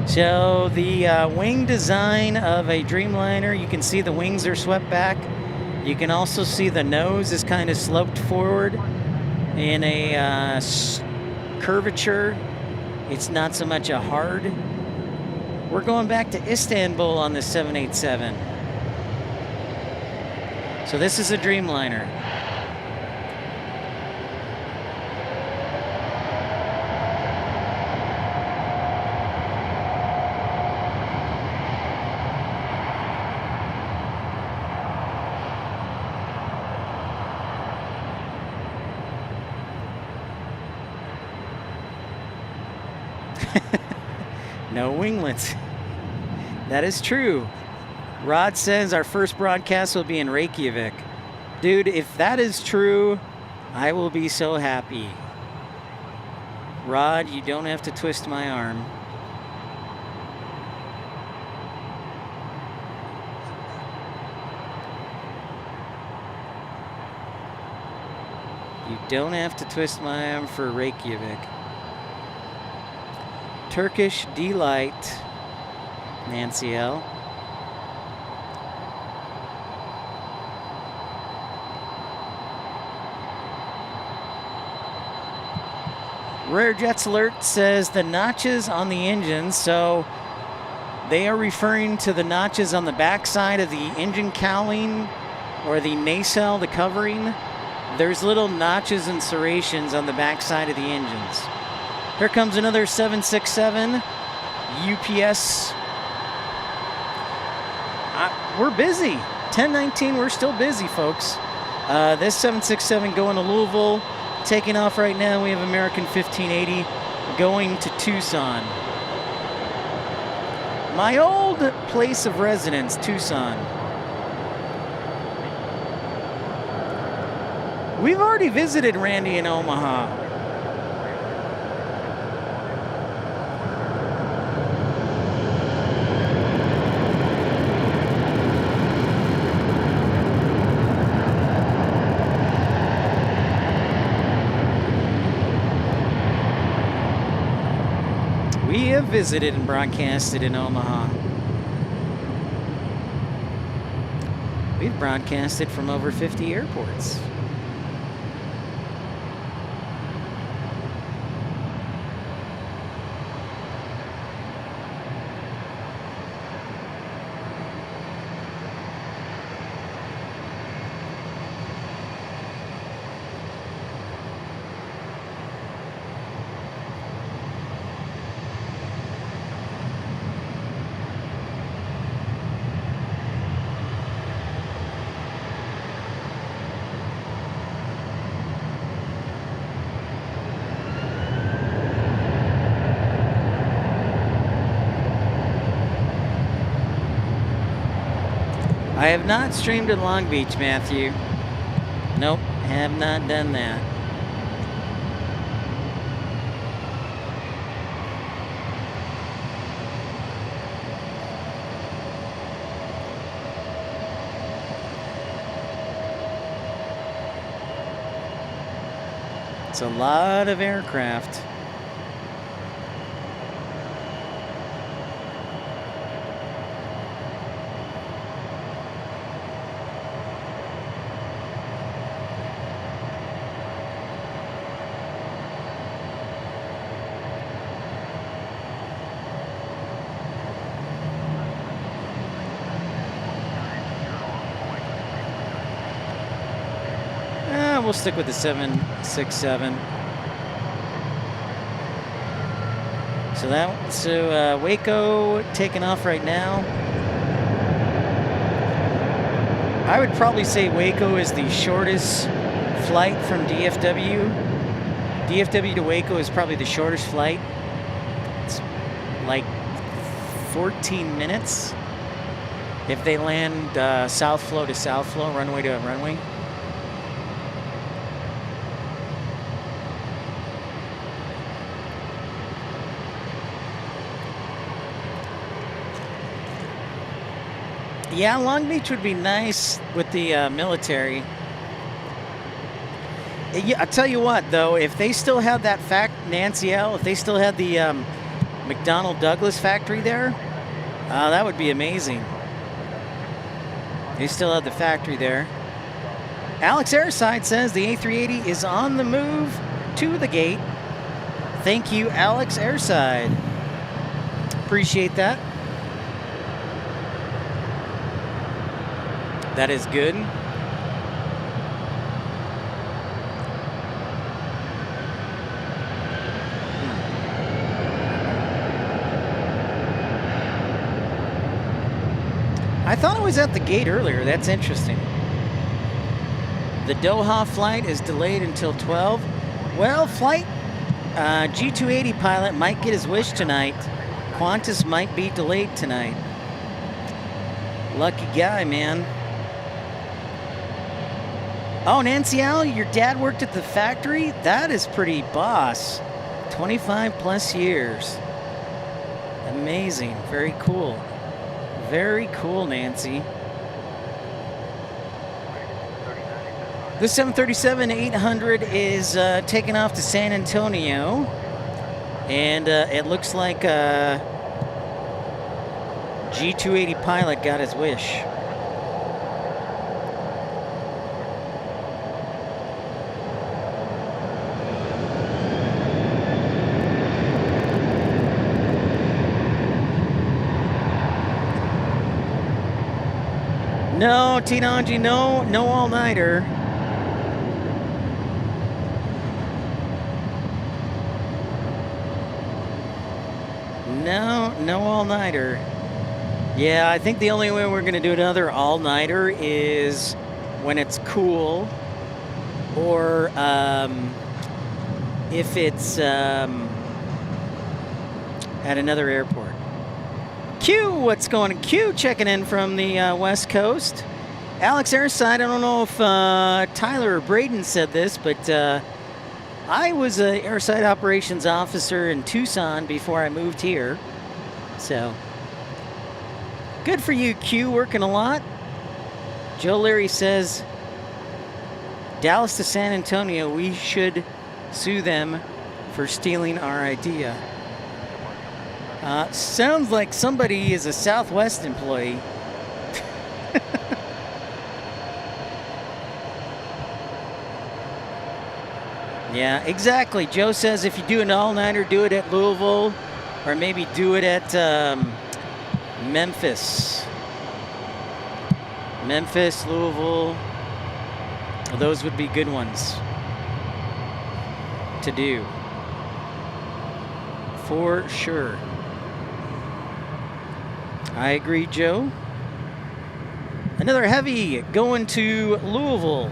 So the wing design of a Dreamliner, you can see the wings are swept back. You can also see the nose is kind of sloped forward in a curvature. It's not so much a hard. We're going back to Istanbul on the 787. So this is a Dreamliner. No winglets. That is true. Rod says our first broadcast will be in Reykjavik. Dude, if that is true, I will be so happy. Rod, you don't have to twist my arm. You don't have to twist my arm for Reykjavik. Turkish Delight, Nancy L. Rare Jets Alert says the notches on the engine, so they are referring to the notches on the backside of the engine cowling or the nacelle, the covering. There's little notches and serrations on the backside of the engines. Here comes another 767 UPS. We're busy. 10:19, we're still busy, folks. This 767 going to Louisville. Taking off right now, we have American 1580 going to Tucson. My old place of residence, Tucson. We've already visited Randy in Omaha. We have visited and broadcasted in Omaha. We've broadcasted from over 50 airports. I have not streamed in Long Beach, Matthew. Nope, have not done that. It's a lot of aircraft. We'll stick with the 767. So Waco taking off right now. I would probably say Waco is the shortest flight from DFW. DFW to Waco is probably the shortest flight. It's like 14 minutes if they land south flow to south flow, runway to runway. Yeah, Long Beach would be nice with the military. Yeah, I'll tell you what, though, if they still had that Nancy L., if they still had the McDonnell Douglas factory there, that would be amazing. They still have the factory there. Alex Airside says the A380 is on the move to the gate. Thank you, Alex Airside. Appreciate that. That is good. I thought it was at the gate earlier. That's interesting. The Doha flight is delayed until 12. Well, flight G280 pilot might get his wish tonight. Qantas might be delayed tonight. Lucky guy, man. Oh, Nancy Al, your dad worked at the factory? That is pretty boss. 25 plus years. Amazing. Very cool. Very cool, Nancy. This 737-800 is taking off to San Antonio. And it looks like G280 pilot got his wish. No, Tinanji, no all-nighter. No all-nighter. Yeah, I think the only way we're going to do another all-nighter is when it's cool, or if it's at another airport. Q, what's going on? Q checking in from the West Coast. Alex Airside, I don't know if Tyler or Braden said this, but I was an airside operations officer in Tucson before I moved here. So, good for you, Q, working a lot. Joe Leary says, Dallas to San Antonio, we should sue them for stealing our idea. Sounds like somebody is a Southwest employee. Yeah, exactly. Joe says if you do an all-nighter, do it at Louisville, or maybe do it at Memphis. Memphis, Louisville. Those would be good ones to do. For sure. I agree, Joe. Another heavy going to Louisville.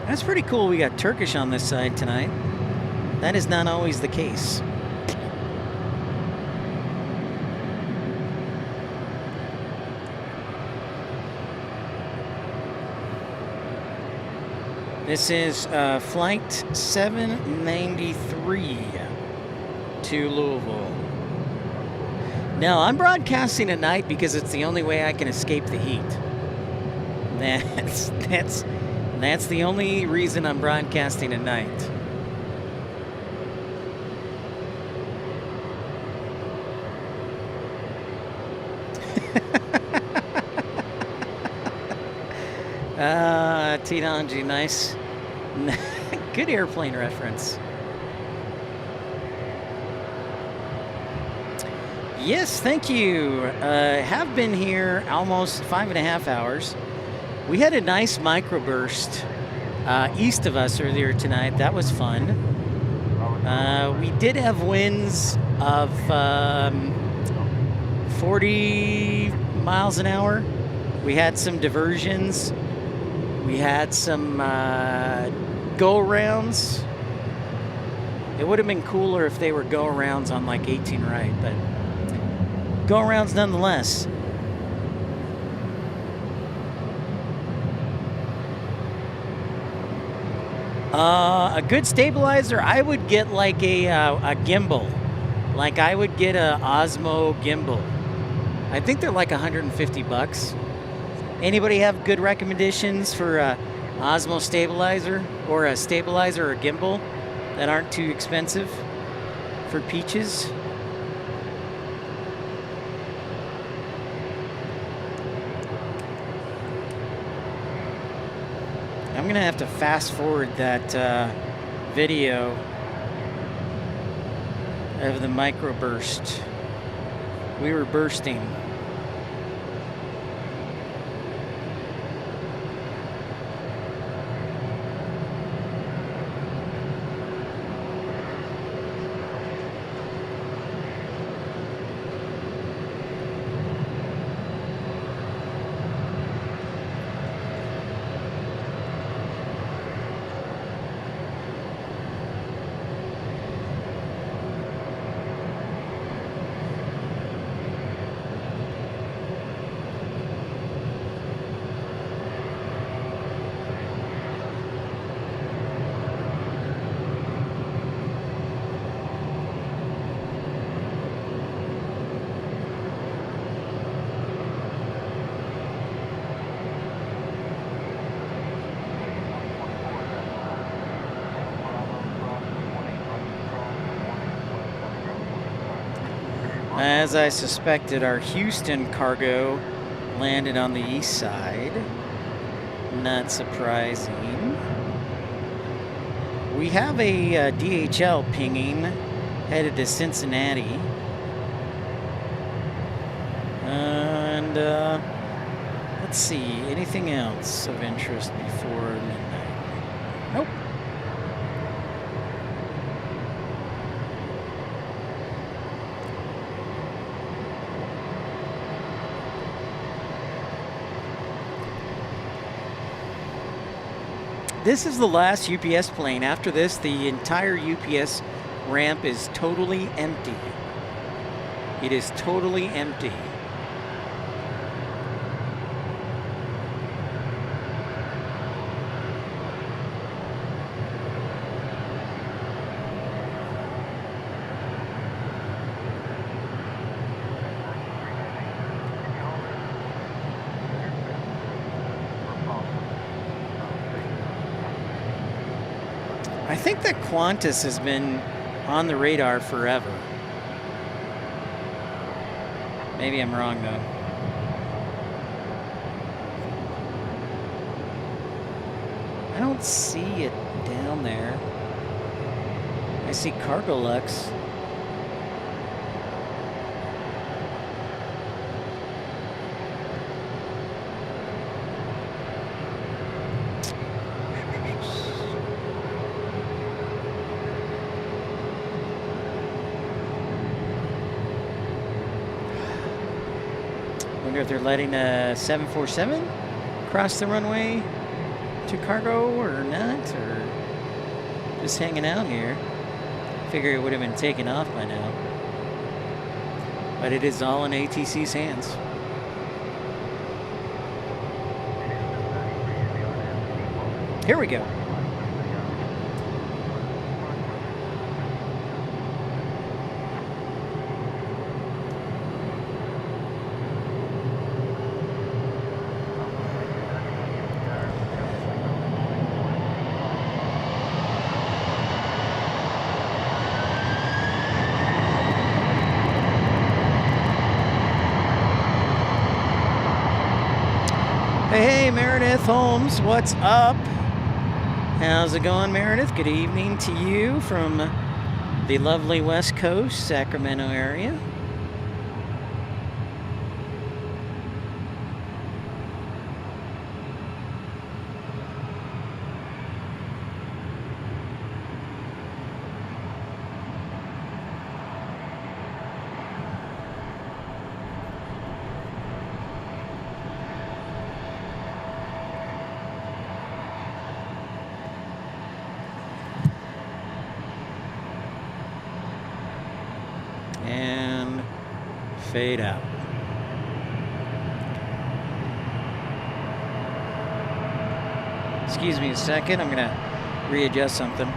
That's pretty cool. We got Turkish on this side tonight. That is not always the case. This is flight 793 to Louisville. Now, I'm broadcasting at night because it's the only way I can escape the heat. That's the only reason I'm broadcasting at night. T-Donji, nice. Good airplane reference. Yes, thank you. Have been here almost 5.5 hours. We had a nice microburst east of us earlier tonight. That was fun. We did have winds of 40 miles an hour. We had some diversions. We had some go-arounds. It would have been cooler if they were go-arounds on like 18 right, but go-arounds nonetheless. A good stabilizer, I would get like a gimbal. Like I would get a Osmo gimbal. I think they're like $150. Anybody have good recommendations for a Osmo stabilizer or a stabilizer or gimbal that aren't too expensive for peaches? I'm gonna have to fast forward that video of the microburst. We were bursting. As I suspected, our Houston cargo landed on the east side. Not surprising. We have a DHL pinging, headed to Cincinnati. And let's see, anything else of interest before midnight? Nope. This is the last UPS plane. After this, the entire UPS ramp is totally empty. It is totally empty. I think that Qantas has been on the radar forever. Maybe I'm wrong though. I don't see it down there. I see Cargolux. If they're letting a 747 cross the runway to cargo or not, or just hanging out here. Figure it would have been taken off by now. But it is all in ATC's hands. Here we go. Hey, Meredith Holmes, what's up? How's it going, Meredith? Good evening to you from the lovely West Coast, Sacramento area. And fade out. Excuse me a second, I'm gonna readjust something.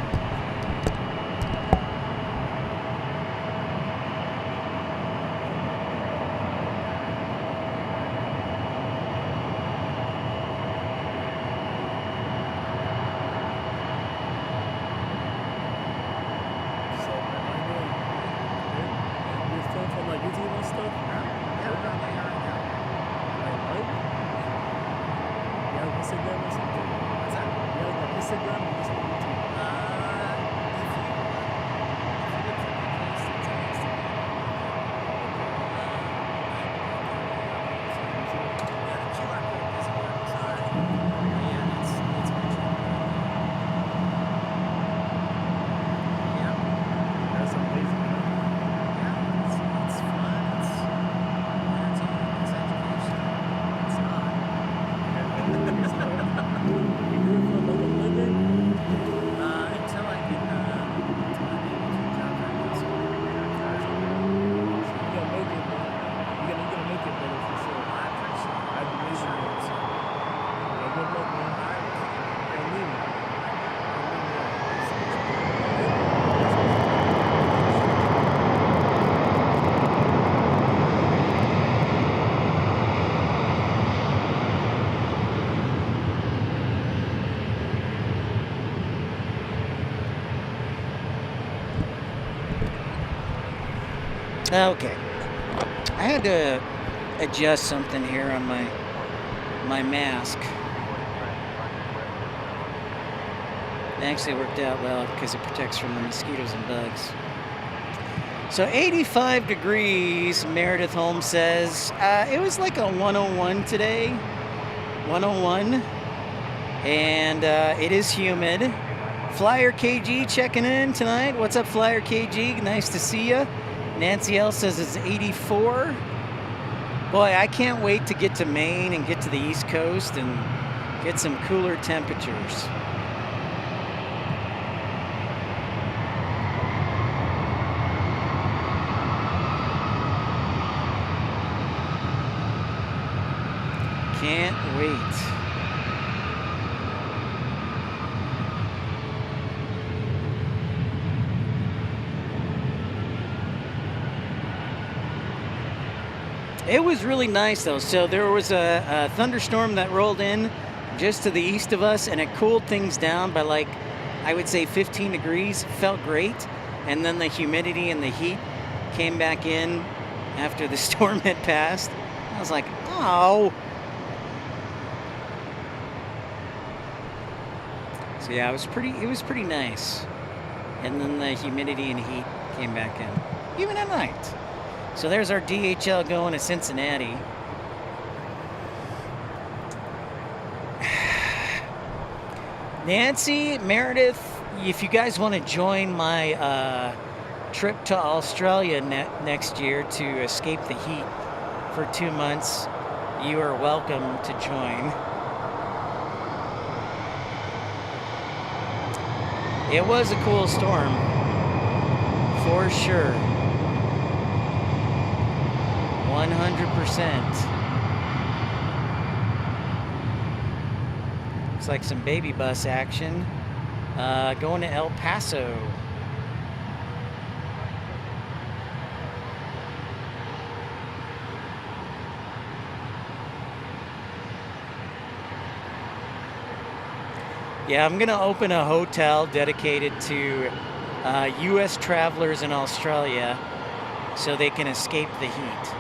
Okay, I had to adjust something here on my mask. It actually worked out well because it protects from the mosquitoes and bugs. So 85 degrees, Meredith Holmes says. It was like a 101 today, 101, and it is humid. Flyer KG checking in tonight. What's up, Flyer KG? Nice to see you. Nancy L says it's 84. Boy, I can't wait to get to Maine and get to the East Coast and get some cooler temperatures. Can't wait. It was really nice though. So there was a thunderstorm that rolled in just to the east of us, and it cooled things down by like, I would say 15 degrees. Felt great. And then the humidity and the heat came back in after the storm had passed. I was like, oh. So yeah, it was pretty nice. And then the humidity and heat came back in, even at night. So there's our DHL going to Cincinnati. Nancy, Meredith, if you guys want to join my trip to Australia next year to escape the heat for 2 months, you are welcome to join. It was a cool storm. for sure. 100%. Looks like some baby bus action. Going to El Paso. Yeah, I'm going to open a hotel dedicated to U.S. travelers in Australia so they can escape the heat.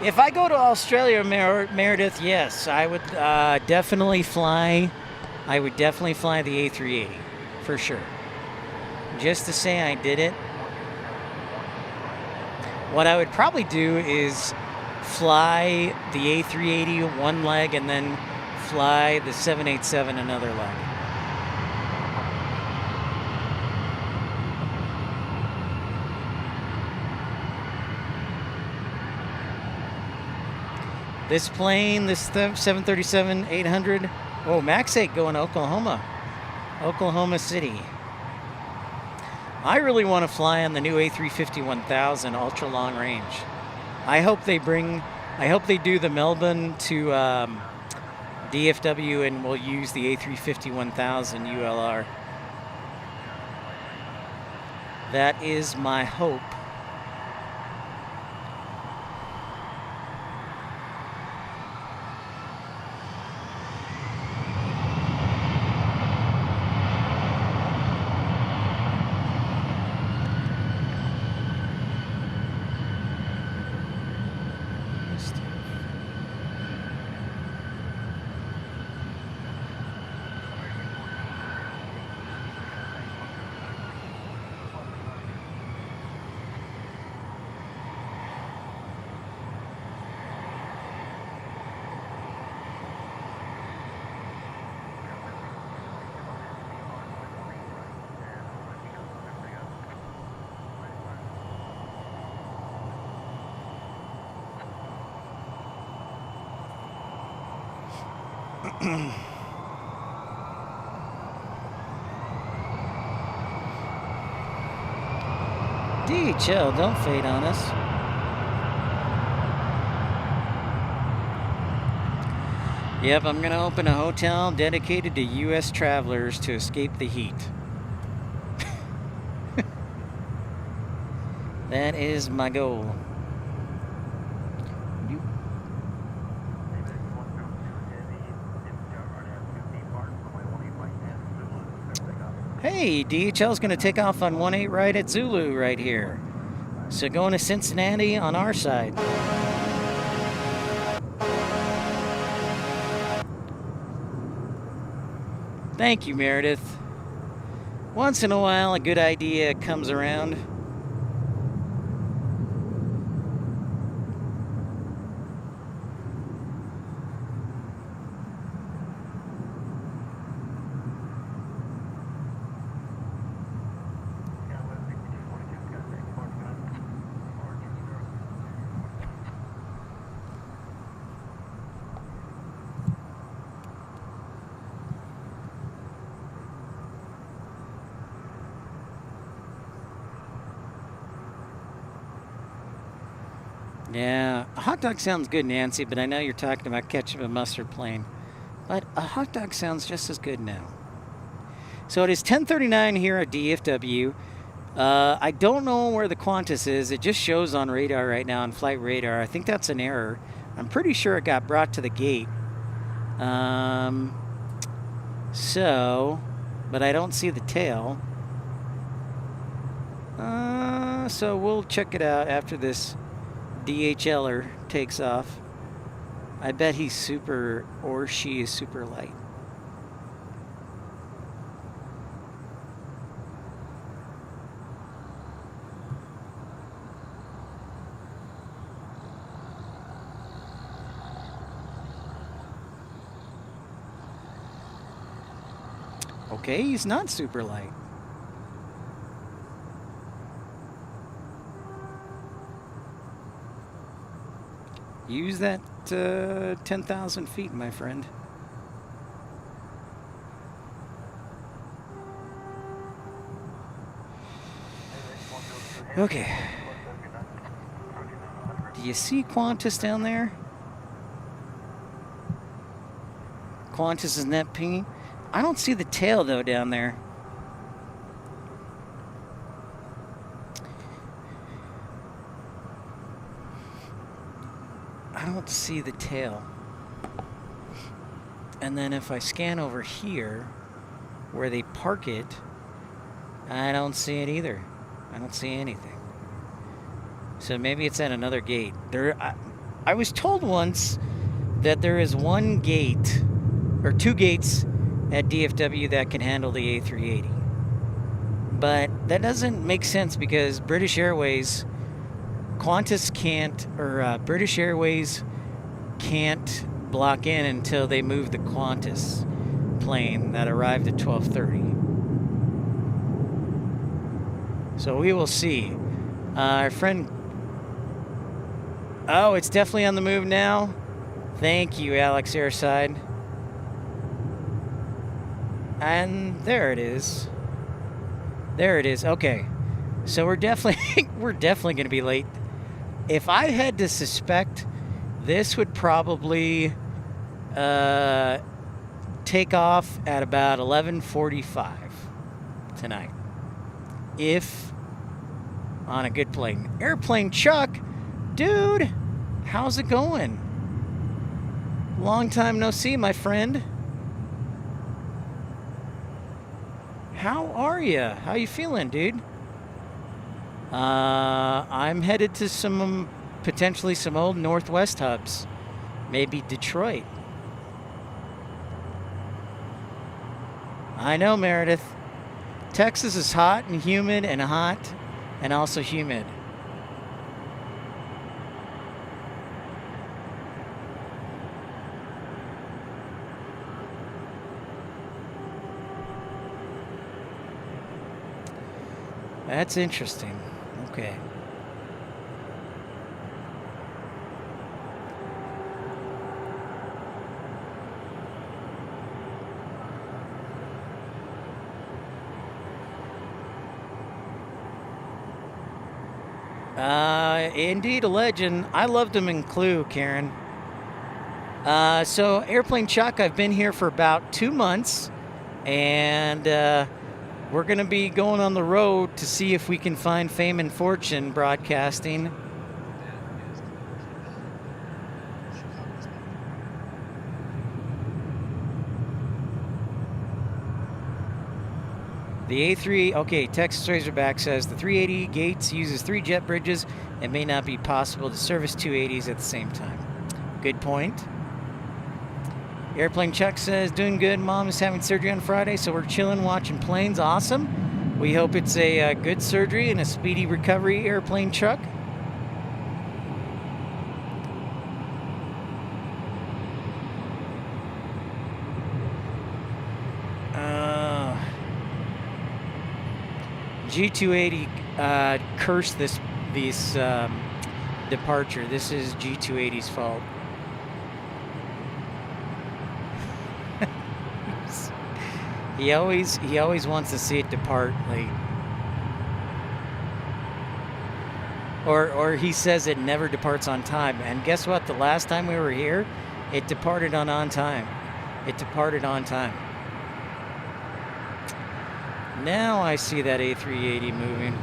If I go to Australia, Meredith, yes, I would definitely fly. I would definitely fly the A380, for sure. Just to say I did it. What I would probably do is fly the A380 one leg and then fly the 787 another leg. This plane, this 737-800, oh, MAX 8 going to Oklahoma City. I really want to fly on the new A350-1000 ultra long range. I hope they do the Melbourne to DFW and we'll use the A350-1000 ULR. That is my hope. DHL, don't fade on us. Yep, I'm going to open a hotel dedicated to U.S. travelers to escape the heat. That is my goal. Hey, DHL's going to take off on 18 right at Zulu right here. So going to Cincinnati on our side. Thank you, Meredith. Once in a while, a good idea comes around. Yeah, a hot dog sounds good, Nancy, but I know you're talking about ketchup and mustard plane. But a hot dog sounds just as good now. So it is 10:39 here at DFW. I don't know where the Qantas is. It just shows on radar right now, on flight radar. I think that's an error. I'm pretty sure it got brought to the gate. But I don't see the tail. So we'll check it out after this DHLer takes off. I bet he's super, or she is super light. Okay, he's not super light. Use that 10,000 feet, my friend. Okay. Do you see Qantas down there? Qantas is net pinging. I don't see the tail though down there. I don't see the tail. And then if I scan over here, where they park it, I don't see it either. I don't see anything. So maybe it's at another gate. I was told once that there is one gate, or two gates at DFW that can handle the A380. But that doesn't make sense because British Airways, Qantas can't, or British Airways can't block in until they move the Qantas plane that arrived at 12:30. So we will see. Our friend... Oh, it's definitely on the move now. Thank you, Alex Airside. And there it is. There it is. Okay. So we're definitely going to be late. If I had to suspect, this would probably take off at about 11:45 tonight. If on a good plane. Airplane Chuck, dude, how's it going? Long time no see, my friend. How are you? How you feeling, dude? I'm headed to some, potentially some old Northwest hubs. Maybe Detroit. I know, Meredith. Texas is hot and humid and hot and also humid. That's interesting. Okay. Indeed, a legend. I loved him in Clue, Karen. So, Airplane Chuck, I've been here for about 2 months, and we're going to be going on the road to see if we can find Fame and Fortune broadcasting. The A3, okay, Texas Razorback says the 380 Gates uses 3 jet bridges. It may not be possible to service 280s at the same time. Good point. Airplane Chuck says, doing good. Mom is having surgery on Friday, so we're chilling, watching planes. Awesome. We hope it's a good surgery and a speedy recovery, Airplane Chuck. G280 cursed this departure. This is G280's fault. He always wants to see it depart late. Or he says it never departs on time. And guess what? The last time we were here, it departed on time. It departed on time. Now I see that A380 moving.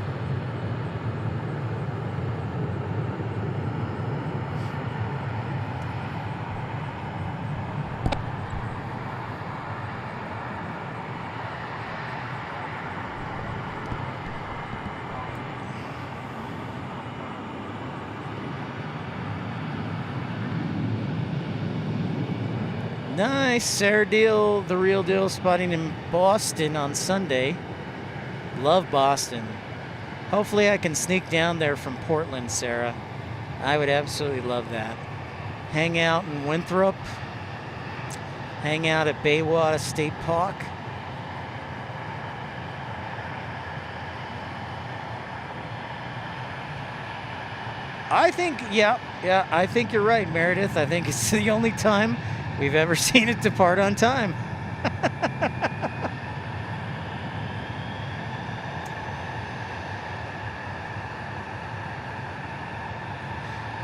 Nice, Sarah Deal, the real deal, spotting in Boston on Sunday. Love Boston. Hopefully I can sneak down there from Portland, Sarah. I would absolutely love that. Hang out in Winthrop. Hang out at Baywater State Park. I think, yeah, I think you're right, Meredith. I think it's the only time we've ever seen it depart on time.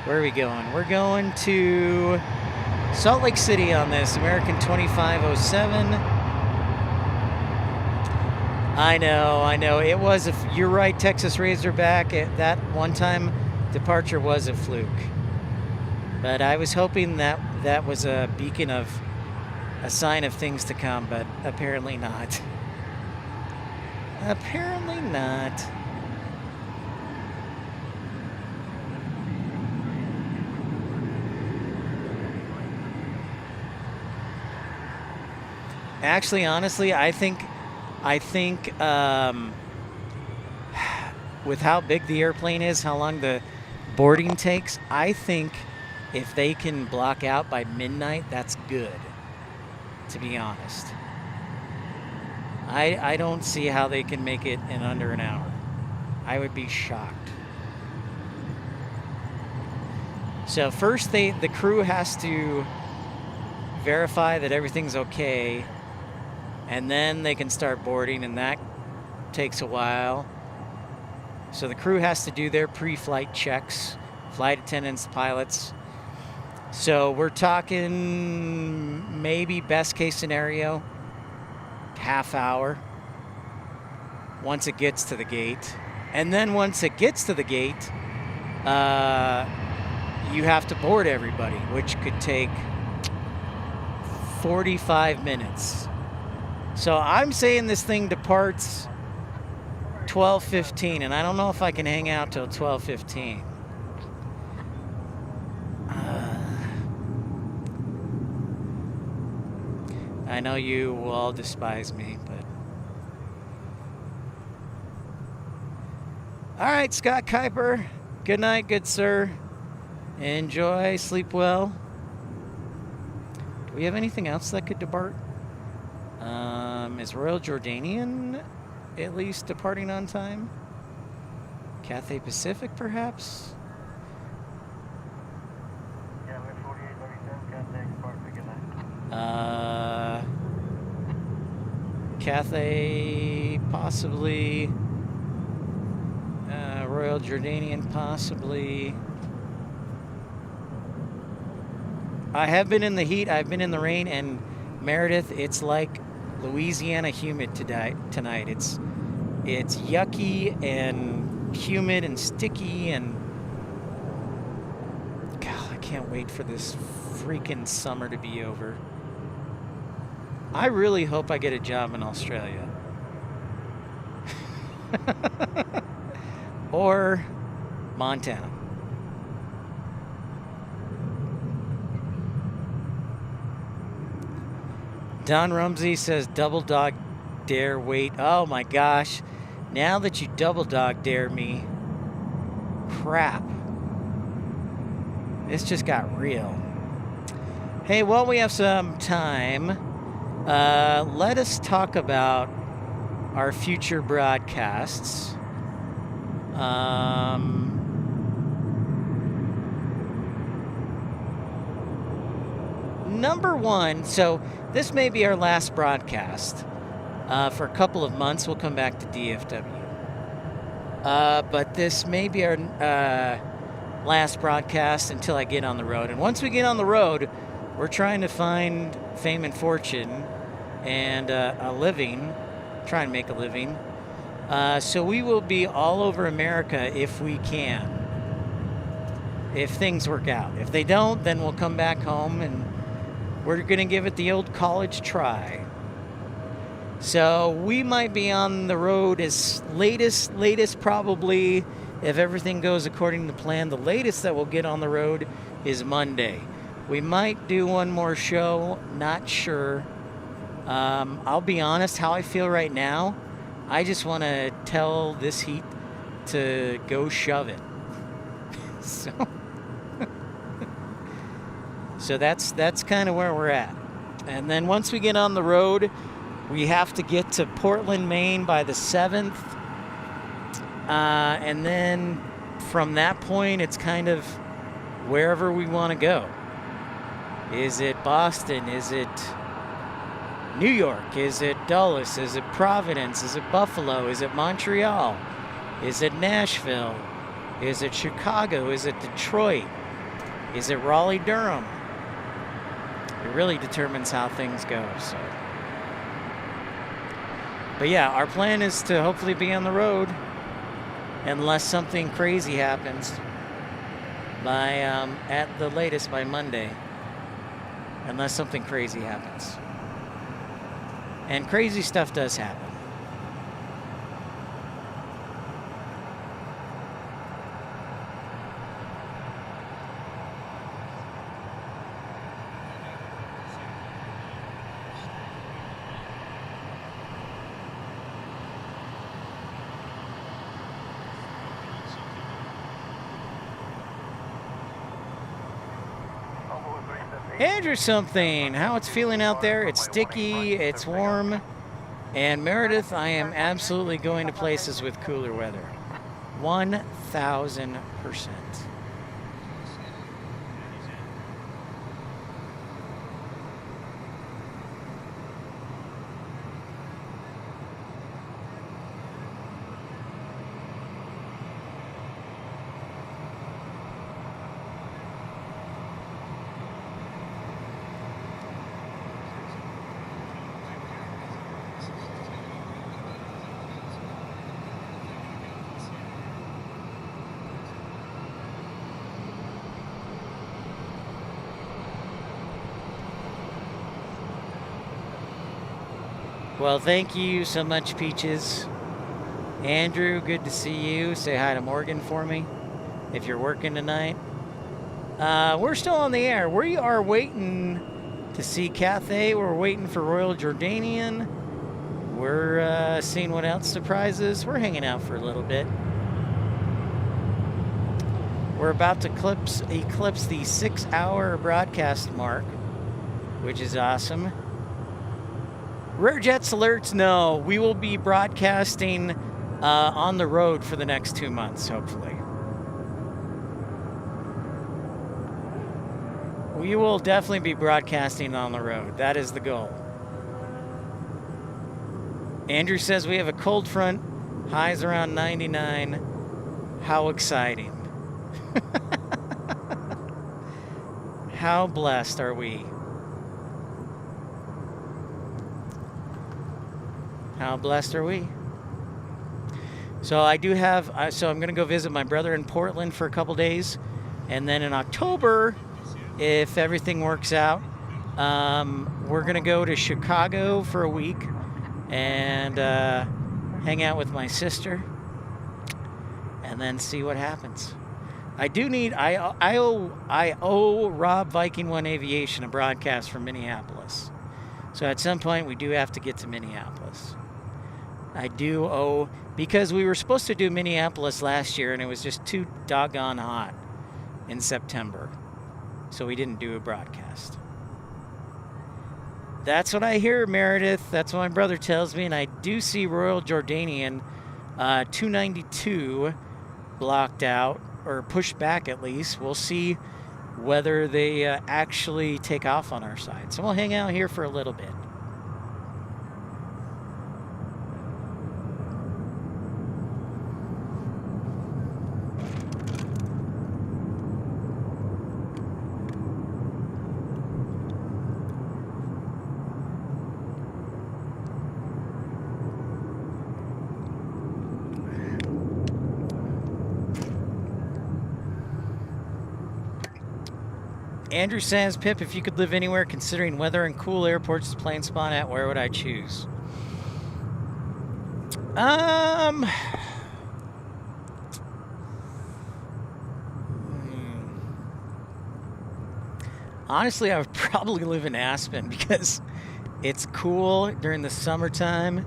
Where are we going? We're going to Salt Lake City on this American 2507. I know. It was, you're right, Texas Razorback. That one-time departure was a fluke. But I was hoping that was a beacon of a sign of things to come, but apparently not. Apparently not. Actually, honestly, I think with how big the airplane is, how long the boarding takes, I think if they can block out by midnight, that's good, to be honest. I don't see how they can make it in under an hour. I would be shocked. So first the crew has to verify that everything's okay, and then they can start boarding, and that takes a while. So the crew has to do their pre-flight checks, flight attendants, pilots. So we're talking maybe best case scenario, half hour once it gets to the gate. And then once it gets to the gate, you have to board everybody, which could take 45 minutes. So I'm saying this thing departs 12:15, and I don't know if I can hang out till 12:15. I know you will all despise me, but... All right, Scott Kuiper. Good night, good sir. Enjoy, sleep well. Do we have anything else that could depart? Is Royal Jordanian at least departing on time? Cathay Pacific, perhaps? Yeah, we're 4837, Cathay Express, good night. Cathay, possibly. Royal Jordanian, possibly. I have been in the heat, I've been in the rain, and Meredith, it's like Louisiana humid tonight. It's yucky and humid and sticky, and God, I can't wait for this freaking summer to be over. I really hope I get a job in Australia. Or Montana. Don Rumsey says double dog dare wait. Oh my gosh. Now that you double dog dare me. Crap. This just got real. Hey, while we have some time, let us talk about our future broadcasts. Number one, so this may be our last broadcast. For a couple of months, we'll come back to DFW. But this may be our last broadcast until I get on the road. And once we get on the road, we're trying to find fame and fortune and a living, trying to make a living. So we will be all over America if we can, if things work out. If they don't, then we'll come back home and we're going to give it the old college try. So we might be on the road as latest probably, if everything goes according to plan, the latest that we'll get on the road is Monday. We might do one more show, not sure. I'll be honest, how I feel right now, I just want to tell this heat to go shove it. So that's kind of where we're at. And then once we get on the road, we have to get to Portland, Maine by the 7th. And then from that point, it's kind of wherever we want to go. Is it Boston? Is it New York? Is it Dulles? Is it Providence? Is it Buffalo? Is it Montreal? Is it Nashville? Is it Chicago? Is it Detroit? Is it Raleigh-Durham? It really determines how things go. So, but yeah, our plan is to hopefully be on the road, unless something crazy happens, by at the latest by Monday. Unless something crazy happens, and crazy stuff does happen. Andrew something, how it's feeling out there. It's sticky, it's warm. And Meredith, I am absolutely going to places with cooler weather. 1,000%. Well, thank you so much, Peaches. Andrew, good to see you. Say hi to Morgan for me if you're working tonight. We're still on the air. We are waiting to see Cathay. We're waiting for Royal Jordanian. We're seeing what else surprises. We're hanging out for a little bit. We're about to eclipse the 6-hour broadcast mark, which is awesome. Rare Jets alerts, no. We will be broadcasting on the road for the next 2 months, hopefully. We will definitely be broadcasting on the road. That is the goal. Andrew says we have a cold front. Highs around 99. How exciting. How blessed are we? How blessed are we? So I do have, so I'm going to go visit my brother in Portland for a couple days. And then in October, if everything works out, we're going to go to Chicago for a week and hang out with my sister and then see what happens. I do need, I owe Rob Viking One Aviation a broadcast from Minneapolis. So at some point we do have to get to Minneapolis. I do owe, because we were supposed to do Minneapolis last year and it was just too doggone hot in September. So we didn't do a broadcast. That's what I hear, Meredith. That's what my brother tells me. And I do see Royal Jordanian 292 blocked out, or pushed back at least. We'll see whether they actually take off on our side. So we'll hang out here for a little bit. Andrew says, Pip, if you could live anywhere considering weather and cool airports to plane spawn at, where would I choose? Honestly, I would probably live in Aspen because it's cool during the summertime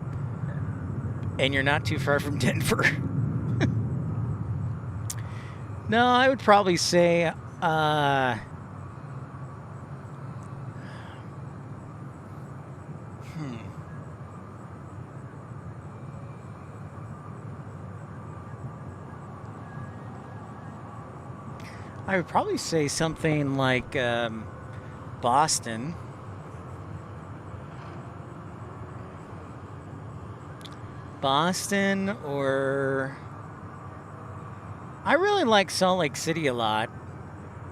and you're not too far from Denver. No, I would probably say I would probably say something like Boston. Boston, or I really like Salt Lake City a lot.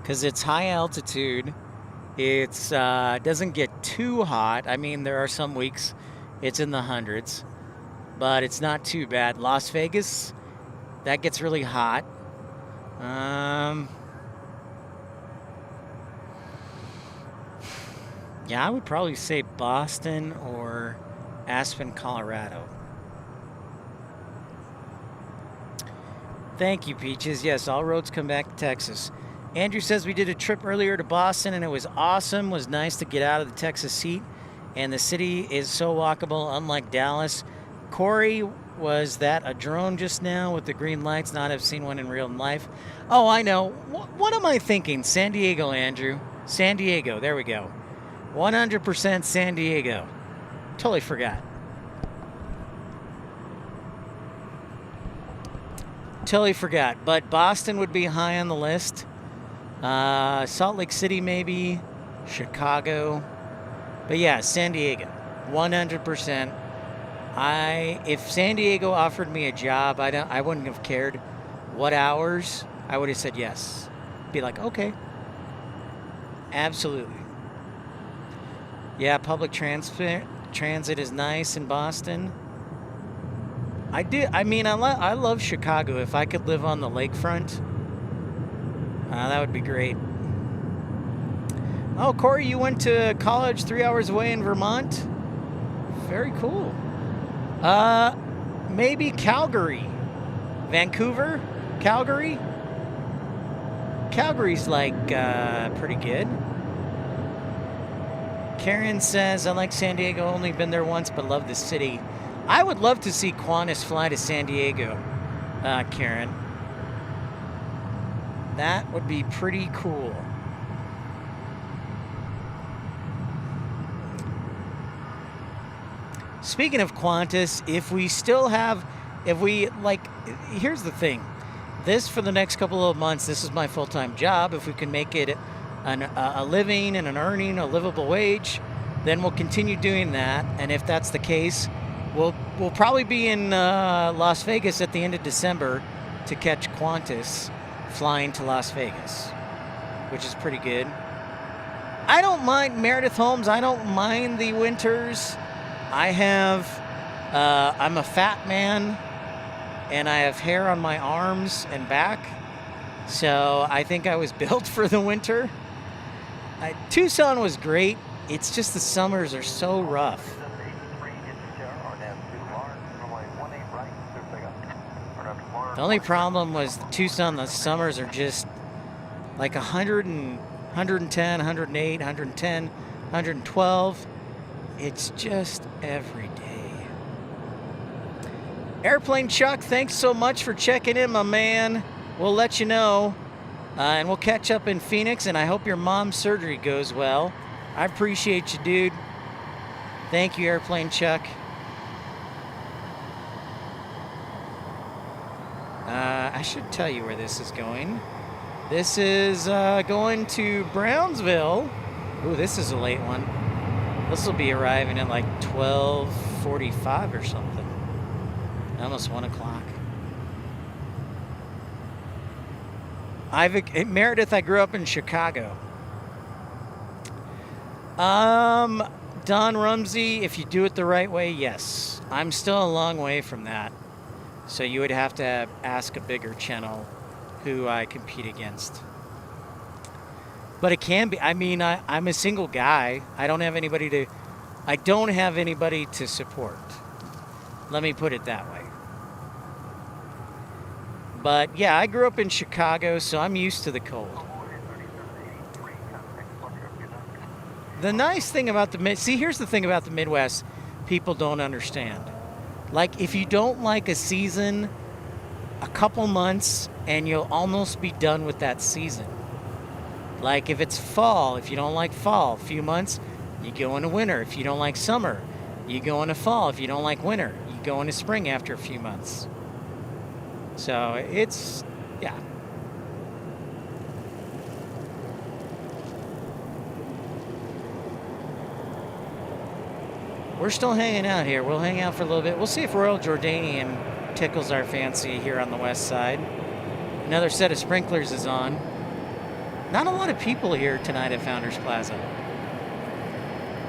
because it's high altitude. It's doesn't get too hot. I mean, there are some weeks it's in the hundreds, but it's not too bad. Las Vegas, that gets really hot. Yeah, I would probably say Boston or Aspen, Colorado. Thank you, Peaches. Yes, all roads come back to Texas. Andrew says we did a trip earlier to Boston and it was awesome. It was nice to get out of the Texas heat, and the city is so walkable, unlike Dallas. Corey, was that a drone just now with the green lights? Not have seen one in real life. Oh, I know. What am I thinking? San Diego, Andrew. San Diego. There we go. 100% San Diego. Totally forgot. Totally forgot. But Boston would be high on the list. Salt Lake City maybe. Chicago. But yeah, San Diego. 100%. If San Diego offered me a job, I wouldn't have cared what hours. I would have said yes. Be like, okay. Absolutely. Yeah, public transit is nice in Boston. I love Chicago. If I could live on the lakefront, that would be great. Oh, Corey, you went to college 3 hours away in Vermont? Very cool. Maybe Calgary. Vancouver? Calgary? Calgary's like pretty good. Karen says, I like San Diego, only been there once, but love the city. I would love to see Qantas fly to San Diego, Karen. That would be pretty cool. Speaking of Qantas, here's the thing. This, for the next couple of months, this is my full-time job. If we can make it a living and an earning, a livable wage, then we'll continue doing that. And if that's the case, we'll probably be in Las Vegas at the end of December to catch Qantas flying to Las Vegas, which is pretty good. I don't mind, Meredith Holmes, I don't mind the winters. I'm a fat man, and I have hair on my arms and back, so I think I was built for the winter. Tucson was great. It's just the summers are so rough. The only problem was Tucson, the summers are just like 100 and 110, 108, 110, 112. It's just every day. Airplane Chuck, thanks so much for checking in, my man. We'll let you know. And we'll catch up in Phoenix, and I hope your mom's surgery goes well. I appreciate you, dude. Thank you, Airplane Chuck. I should tell you where this is going. This is going to Brownsville. Ooh, this is a late one. This will be arriving at like 12:45 or something. Almost 1 o'clock. Meredith, I grew up in Chicago. Don Rumsey, if you do it the right way, yes. I'm still a long way from that. So you would have to ask a bigger channel who I compete against. But it can be. I mean, I'm a single guy. I don't have anybody to support. Let me put it that way. But yeah, I grew up in Chicago, so I'm used to the cold. The nice thing about here's the thing about the Midwest people don't understand. Like, if you don't like a season, a couple months, and you'll almost be done with that season. Like, if it's fall, if you don't like fall, a few months, you go into winter. If you don't like summer, you go into fall. If you don't like winter, you go into spring after a few months. So it's, yeah. We're still hanging out here. We'll hang out for a little bit. We'll see if Royal Jordanian tickles our fancy here on the west side. Another set of sprinklers is on. Not a lot of people here tonight at Founders Plaza.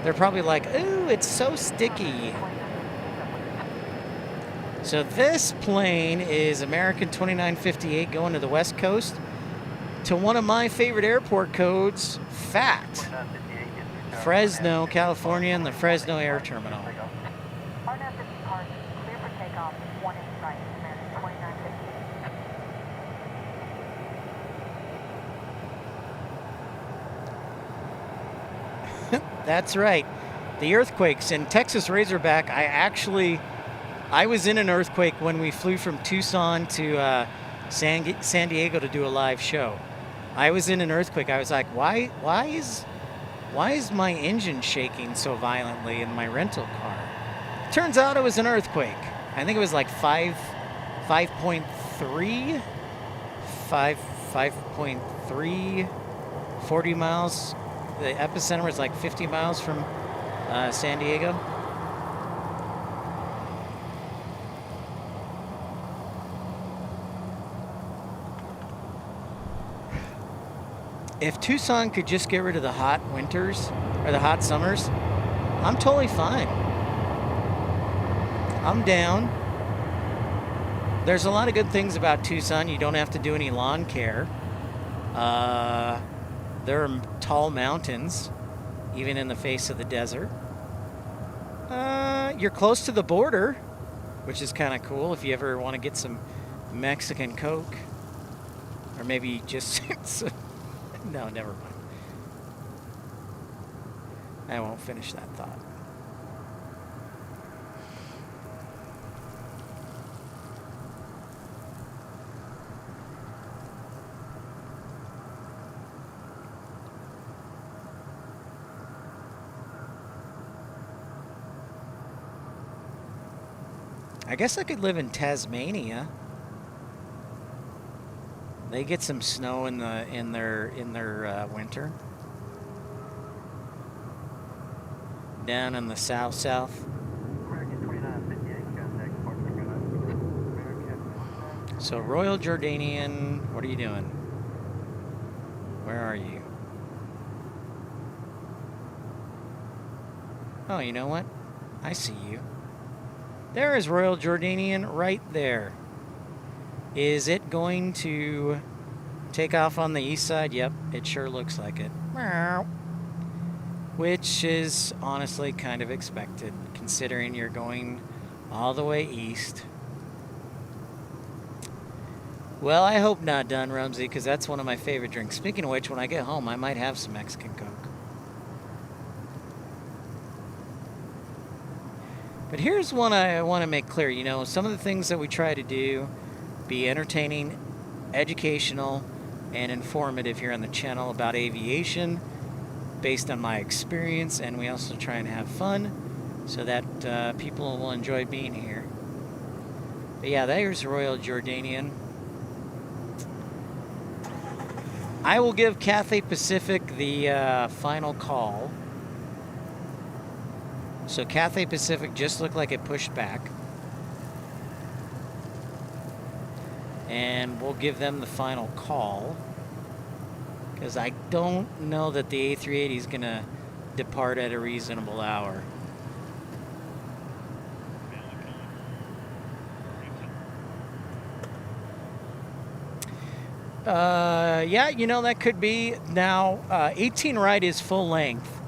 They're probably like, ooh, it's so sticky. So this plane is American 2958 going to the West Coast to one of my favorite airport codes, FAT. Fresno, California, and the Fresno Air Terminal. That's right. The earthquakes in Texas Razorback, I was in an earthquake when we flew from Tucson to San Diego to do a live show. I was in an earthquake. I was like, why is my engine shaking so violently in my rental car? Turns out it was an earthquake. I think it was like 5.3, 5.3, 40 miles. The epicenter was like 50 miles from San Diego. If Tucson could just get rid of the hot winters or the hot summers, I'm totally fine. I'm down. There's a lot of good things about Tucson. You don't have to do any lawn care. There are tall mountains, even in the face of the desert. You're close to the border, which is kind of cool if you ever want to get some Mexican Coke. Or maybe just... No, never mind. I won't finish that thought. I guess I could live in Tasmania. They get some snow in their winter. Down in the south. So Royal Jordanian, what are you doing? Where are you? Oh, you know what? I see you. There is Royal Jordanian right there. Is it going to take off on the east side? Yep, it sure looks like it. Which is honestly kind of expected, considering you're going all the way east. Well, I hope not done, Rumsey, because that's one of my favorite drinks. Speaking of which, when I get home, I might have some Mexican Coke. But here's one I want to make clear. You know, some of the things that we try to do, be entertaining, educational, and informative here on the channel about aviation, based on my experience, and we also try and have fun so that people will enjoy being here. But yeah, there's Royal Jordanian. I will give Cathay Pacific the final call. So Cathay Pacific just looked like it pushed back. And we'll give them the final call. Because I don't know that the A380 is going to depart at a reasonable hour. Yeah, you know, that could be. Now, 18 right is full length.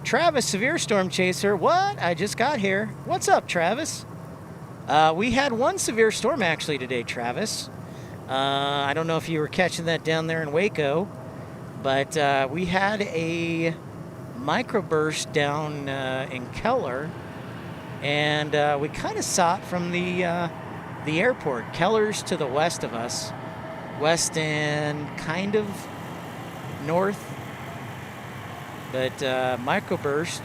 Travis, Severe Storm Chaser. What? I just got here. What's up, Travis? We had one severe storm actually today, Travis. I don't know if you were catching that down there in Waco, but we had a microburst down in Keller, and we kind of saw it from the airport. Keller's to the west of us, west and kind of north. But microburst,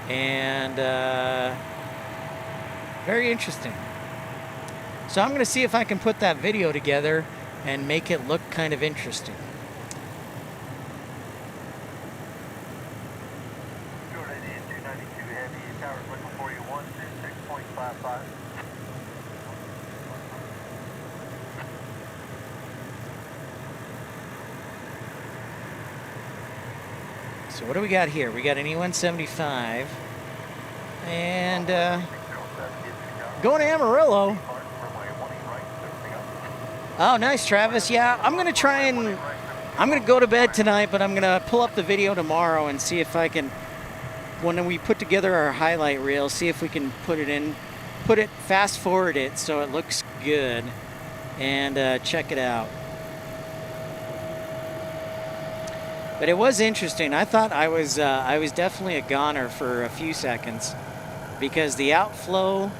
and very interesting. So I'm going to see if I can put that video together and make it look kind of interesting. Jordanian 292 Heavy, tower's looking for you, 126.55. So what do we got here? We got an E175. And going to Amarillo. Oh, nice, Travis. Yeah, I'm going to go to bed tonight, but I'm going to pull up the video tomorrow and see if I can, when we put together our highlight reel, see if we can fast forward it so it looks good, and check it out. But it was interesting. I thought I was definitely a goner for a few seconds because the outflow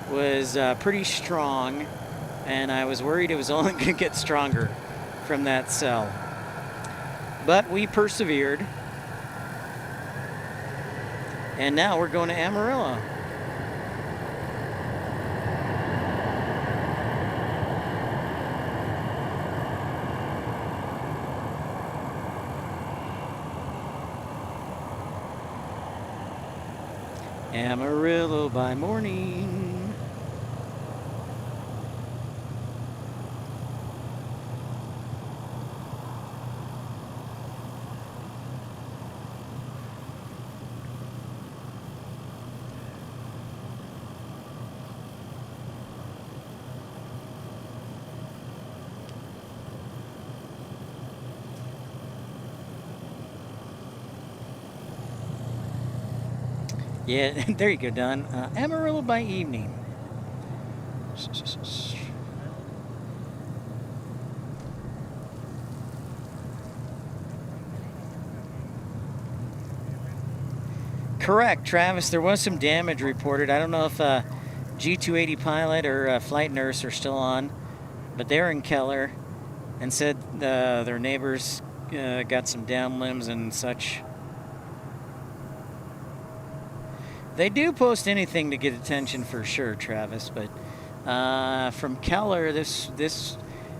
was pretty strong, and I was worried it was only going to get stronger from that cell. But we persevered, and now we're going to Amarillo. Amarillo by morning. Yeah, there you go, Don. Amarillo by evening. Correct, Travis. There was some damage reported. I don't know if G280 pilot or flight nurse are still on, but they're in Keller and said their neighbors got some down limbs and such. They do post anything to get attention for sure, Travis, but from Keller, this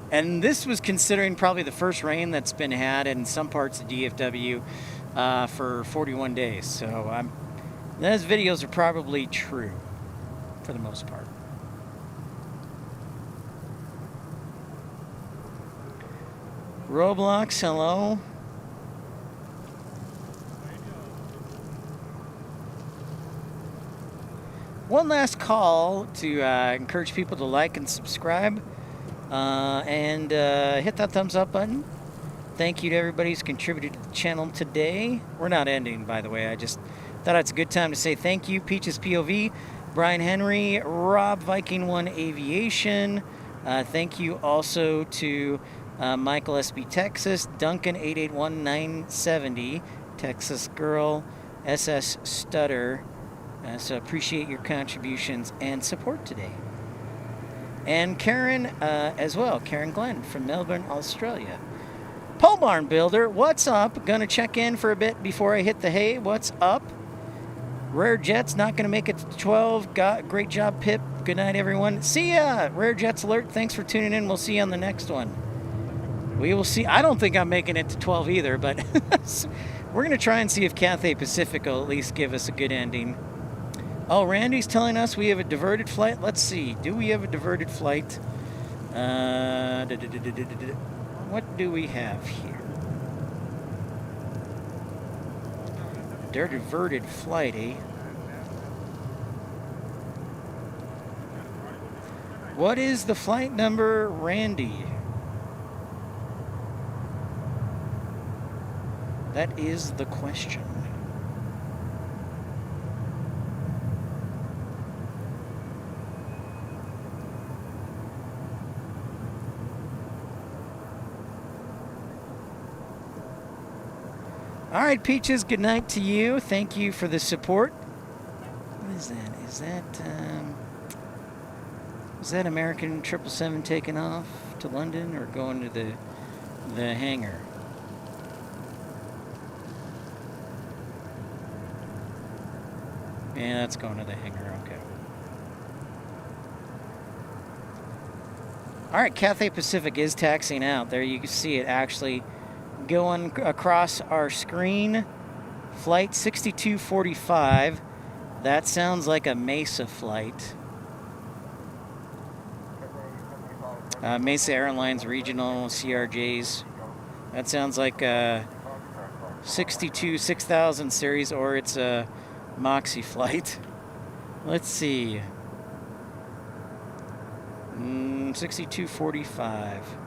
was considering probably the first rain that's been had in some parts of DFW for 41 days. So those videos are probably true for the most part. Roblox, hello. One last call to encourage people to like and subscribe and hit that thumbs up button. Thank you to everybody who's contributed to the channel today. We're not ending, by the way. I just thought it's a good time to say thank you. Peaches POV, Brian Henry, Rob Viking 1 Aviation. Thank you also to Michael SB Texas, Duncan 881970, Texas Girl, SS Stutter. So appreciate your contributions and support today. And Karen as well, Karen Glenn from Melbourne, Australia. Pole Barn Builder, what's up? Gonna check in for a bit before I hit the hay. What's up? Rare Jets not gonna make it to 12. Great job, Pip. Good night, everyone. See ya. Rare Jets alert. Thanks for tuning in. We'll see you on the next one. We will see. I don't think I'm making it to 12 either, but we're gonna try and see if Cathay Pacific will at least give us a good ending. Oh, Randy's telling us we have a diverted flight. Let's see. Do we have a diverted flight? What do we have here? Their diverted flight, eh? What is the flight number, Randy? That is the question. All right, Peaches, good night to you. Thank you for the support. What is that? Is that American 777 taking off to London or going to the hangar? Yeah, that's going to the hangar, okay. All right, Cathay Pacific is taxiing out. There you can see it actually going across our screen. Flight 6245. That sounds like a Mesa flight. Mesa Airlines Regional CRJs. That sounds like 62 6000 series, or it's a Moxie flight. Let's see. 6245.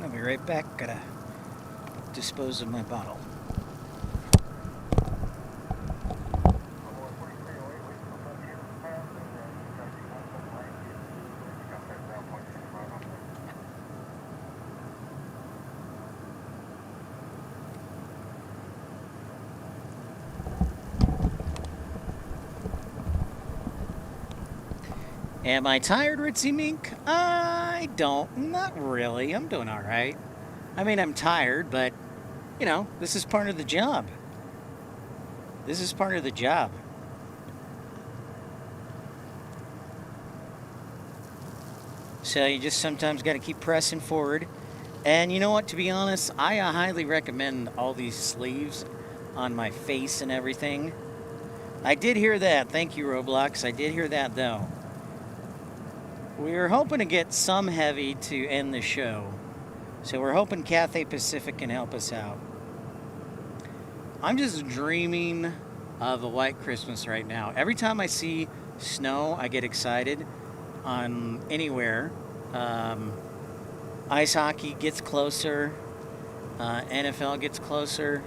I'll be right back. Gotta dispose of my bottle. Am I tired, Ritzy Mink? I don't. Not really. I'm doing all right. I mean, I'm tired, but, you know, this is part of the job. This is part of the job. So you just sometimes got to keep pressing forward. And you know what? To be honest, I highly recommend all these sleeves on my face and everything. I did hear that. Thank you, Roblox. I did hear that, though. We were hoping to get some heavy to end the show. So we're hoping Cathay Pacific can help us out. I'm just dreaming of a white Christmas right now. Every time I see snow, I get excited on anywhere. Ice hockey gets closer. NFL gets closer.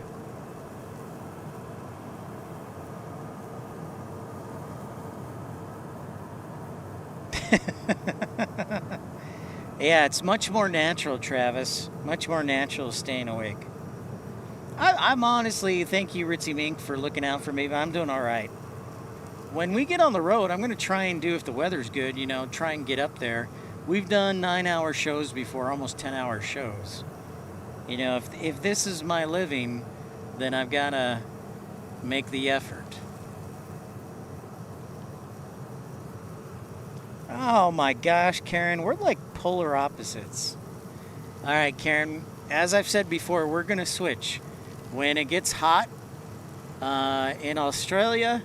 Yeah, it's much more natural, Travis. Much more natural staying awake. I'm honestly, thank you, Ritzy Mink, for looking out for me, but I'm doing all right. When we get on the road, I'm going to try and do, if the weather's good, you know, try and get up there. We've done 9-hour shows before, almost 10-hour shows. You know, if this is my living, then I've got to make the effort. Oh my gosh, Karen, we're like polar opposites. All right, Karen, as I've said before, we're going to switch. When it gets hot in Australia,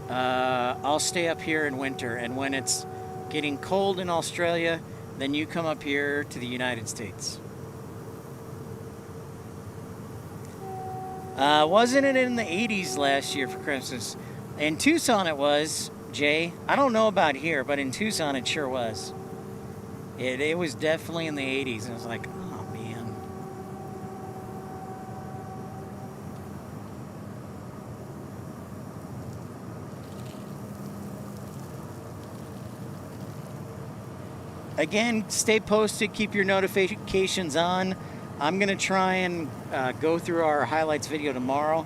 I'll stay up here in winter. And when it's getting cold in Australia, then you come up here to the United States. Wasn't it in the 80s last year for Christmas? In Tucson it was. Jay, I don't know about here, but in Tucson it sure was. It was definitely in the 80s, and I was like, oh man. Again, stay posted, keep your notifications on. I'm going to try and go through our highlights video tomorrow,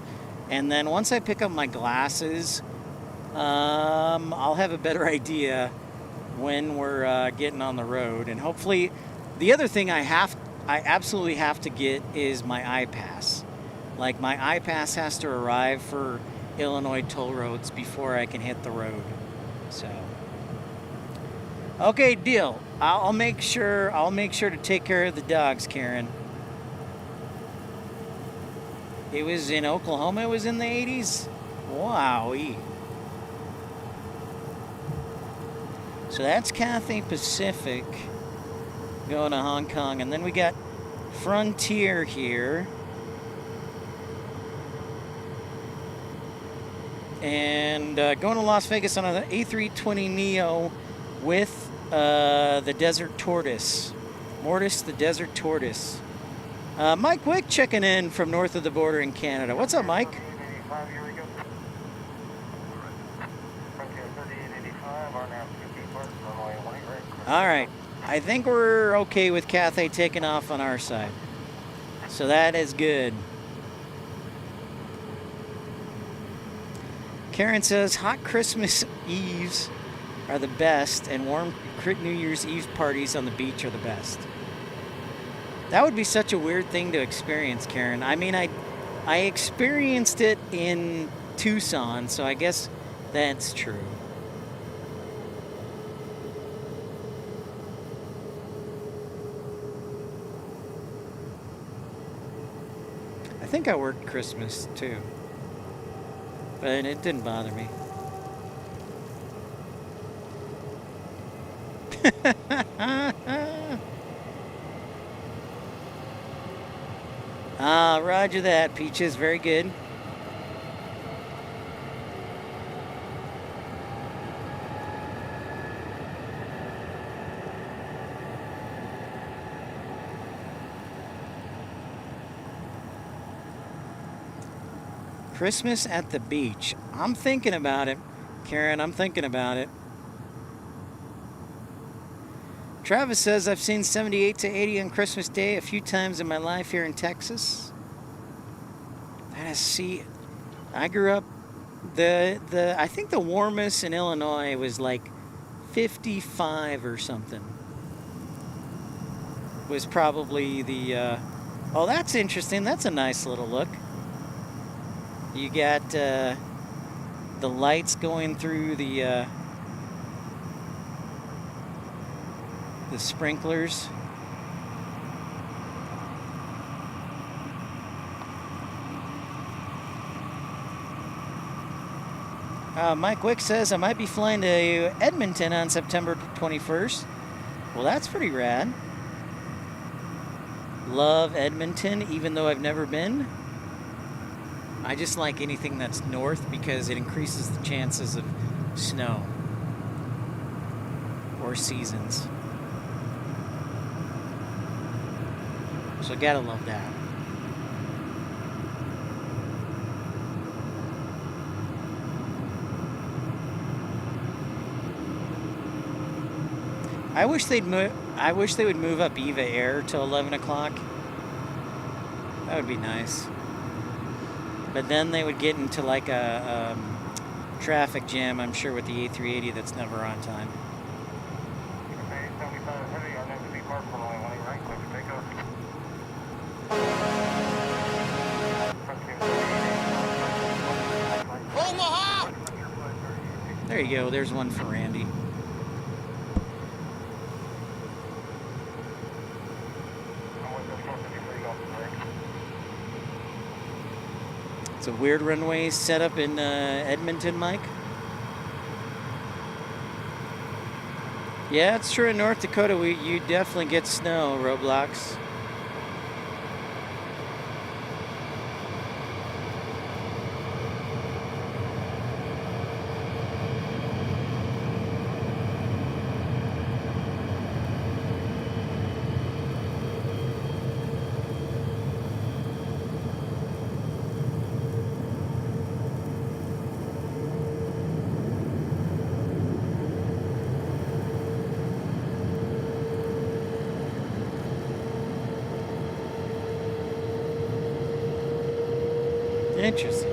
and then once I pick up my glasses, I'll have a better idea when we're getting on the road. And hopefully, the other thing I absolutely have to get is my iPass. Like, my iPass has to arrive for Illinois toll roads before I can hit the road. So, okay, deal. I'll make sure to take care of the dogs, Karen. It was in Oklahoma. It was in the 80s. Wowee. So that's Cathay Pacific going to Hong Kong. And then we got Frontier here. And going to Las Vegas on an A320neo with the Desert Tortoise. Mortis, the Desert Tortoise. Mike Wick checking in from north of the border in Canada. What's up, Mike? All right, I think we're okay with Cathay taking off on our side. So that is good. Karen says, hot Christmas Eves are the best and warm New Year's Eve parties on the beach are the best. That would be such a weird thing to experience, Karen. I mean, I experienced it in Tucson, so I guess that's true. I think I worked Christmas too, but it didn't bother me. Ah, roger that, Peaches. Very good. Christmas at the beach. I'm thinking about it, Karen. I'm thinking about it. Travis says, I've seen 78 to 80 on Christmas Day a few times in my life here in Texas. That is, see, I grew up, I think the warmest in Illinois was like 55 or something. Was probably the, oh, that's interesting. That's a nice little look. You got the lights going through the sprinklers. Mike Wick says, I might be flying to Edmonton on September 21st. Well, that's pretty rad. Love Edmonton, even though I've never been. I just like anything that's north because it increases the chances of snow or seasons. So gotta love that. I wish they would move up Eva Air to 11 o'clock. That would be nice. But then they would get into like a traffic jam, I'm sure, with the A380 that's never on time. Okay, 75 heavy, I'll have to be parked for line 1 right, quick takeoff. Omaha! There you go. There's one for Randy. It's a weird runway set up in Edmonton, Mike. Yeah, it's true. In North Dakota, you definitely get snow, Roblox. Interesting.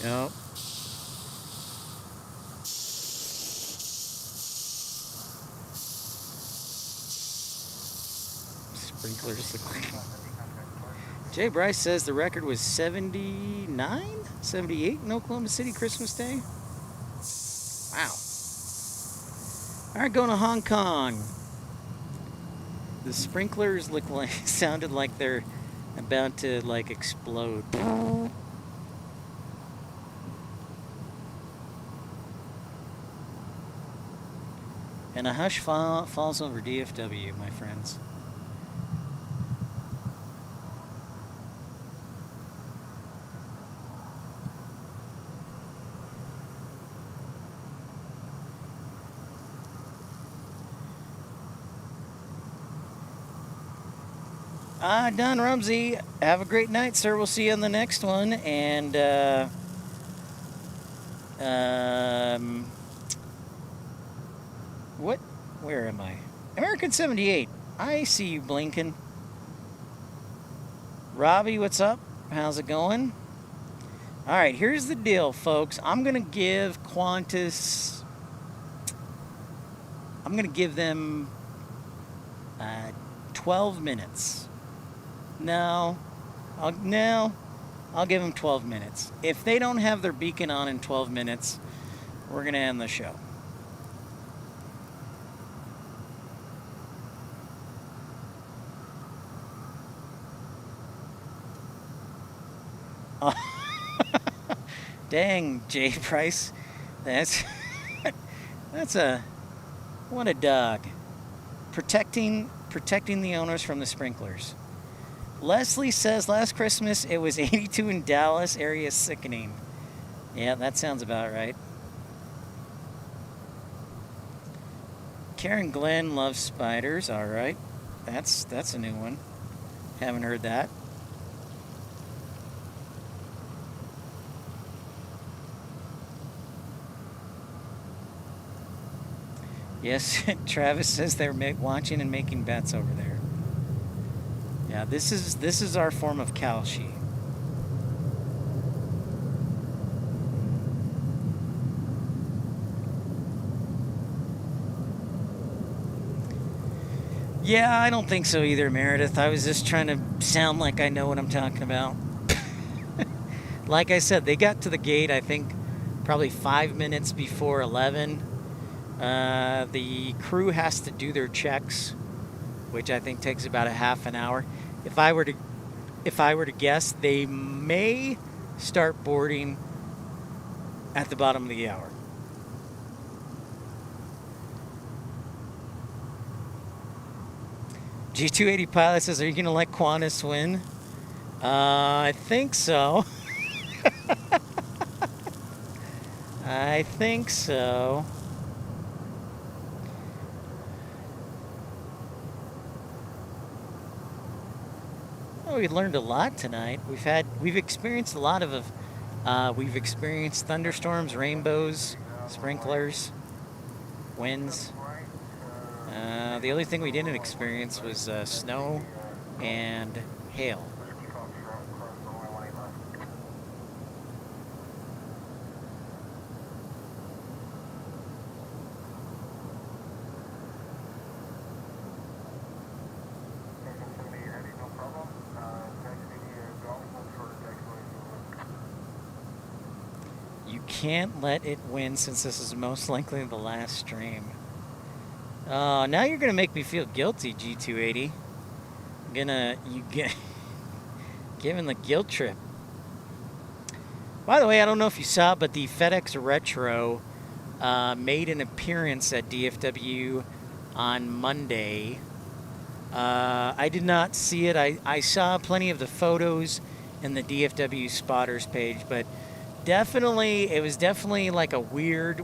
Yep. Sprinklers look like. Jay Bryce says the record was 79, 78 in Oklahoma City Christmas Day. Wow. All right, going to Hong Kong. The sprinklers look like sounded like they're about to like explode. And a hush falls over DFW, my friends. Don Rumsey, have a great night, sir. We'll see you on the next one. And, what? Where am I? American 78. I see you blinking. Robbie, what's up? How's it going? All right, here's the deal, folks. I'm going to give Qantas... I'm going to give them 12 minutes. No, I'll give them 12 minutes. If they don't have their beacon on in 12 minutes, we're going to end the show. Dang, Jay Price. That's what a dog. Protecting the owners from the sprinklers. Leslie says last Christmas it was 82 in Dallas, area sickening. Yeah, that sounds about right. Karen Glenn loves spiders. All right. That's a new one. Haven't heard that. Yes, Travis says they're watching and making bets over there. Yeah, this is our form of Kalshi. Yeah, I don't think so either, Meredith. I was just trying to sound like I know what I'm talking about. Like I said, they got to the gate, I think, probably 5 minutes before 11. The crew has to do their checks, which I think takes about a half an hour. If I were to guess, they may start boarding at the bottom of the hour. G280 pilot says, "Are you going to let Qantas win?" I think so. I think so. Oh, we learned a lot tonight. We've experienced a lot of we've experienced thunderstorms, rainbows, sprinklers, winds. The only thing we didn't experience was snow and hail. You can't let it win since this is most likely the last stream. Now you're gonna make me feel guilty, G280. Giving the guilt trip. By the way, I don't know if you saw, but the FedEx Retro made an appearance at DFW on Monday. I did not see it. I saw plenty of the photos in the DFW spotters page, but it was definitely like a weird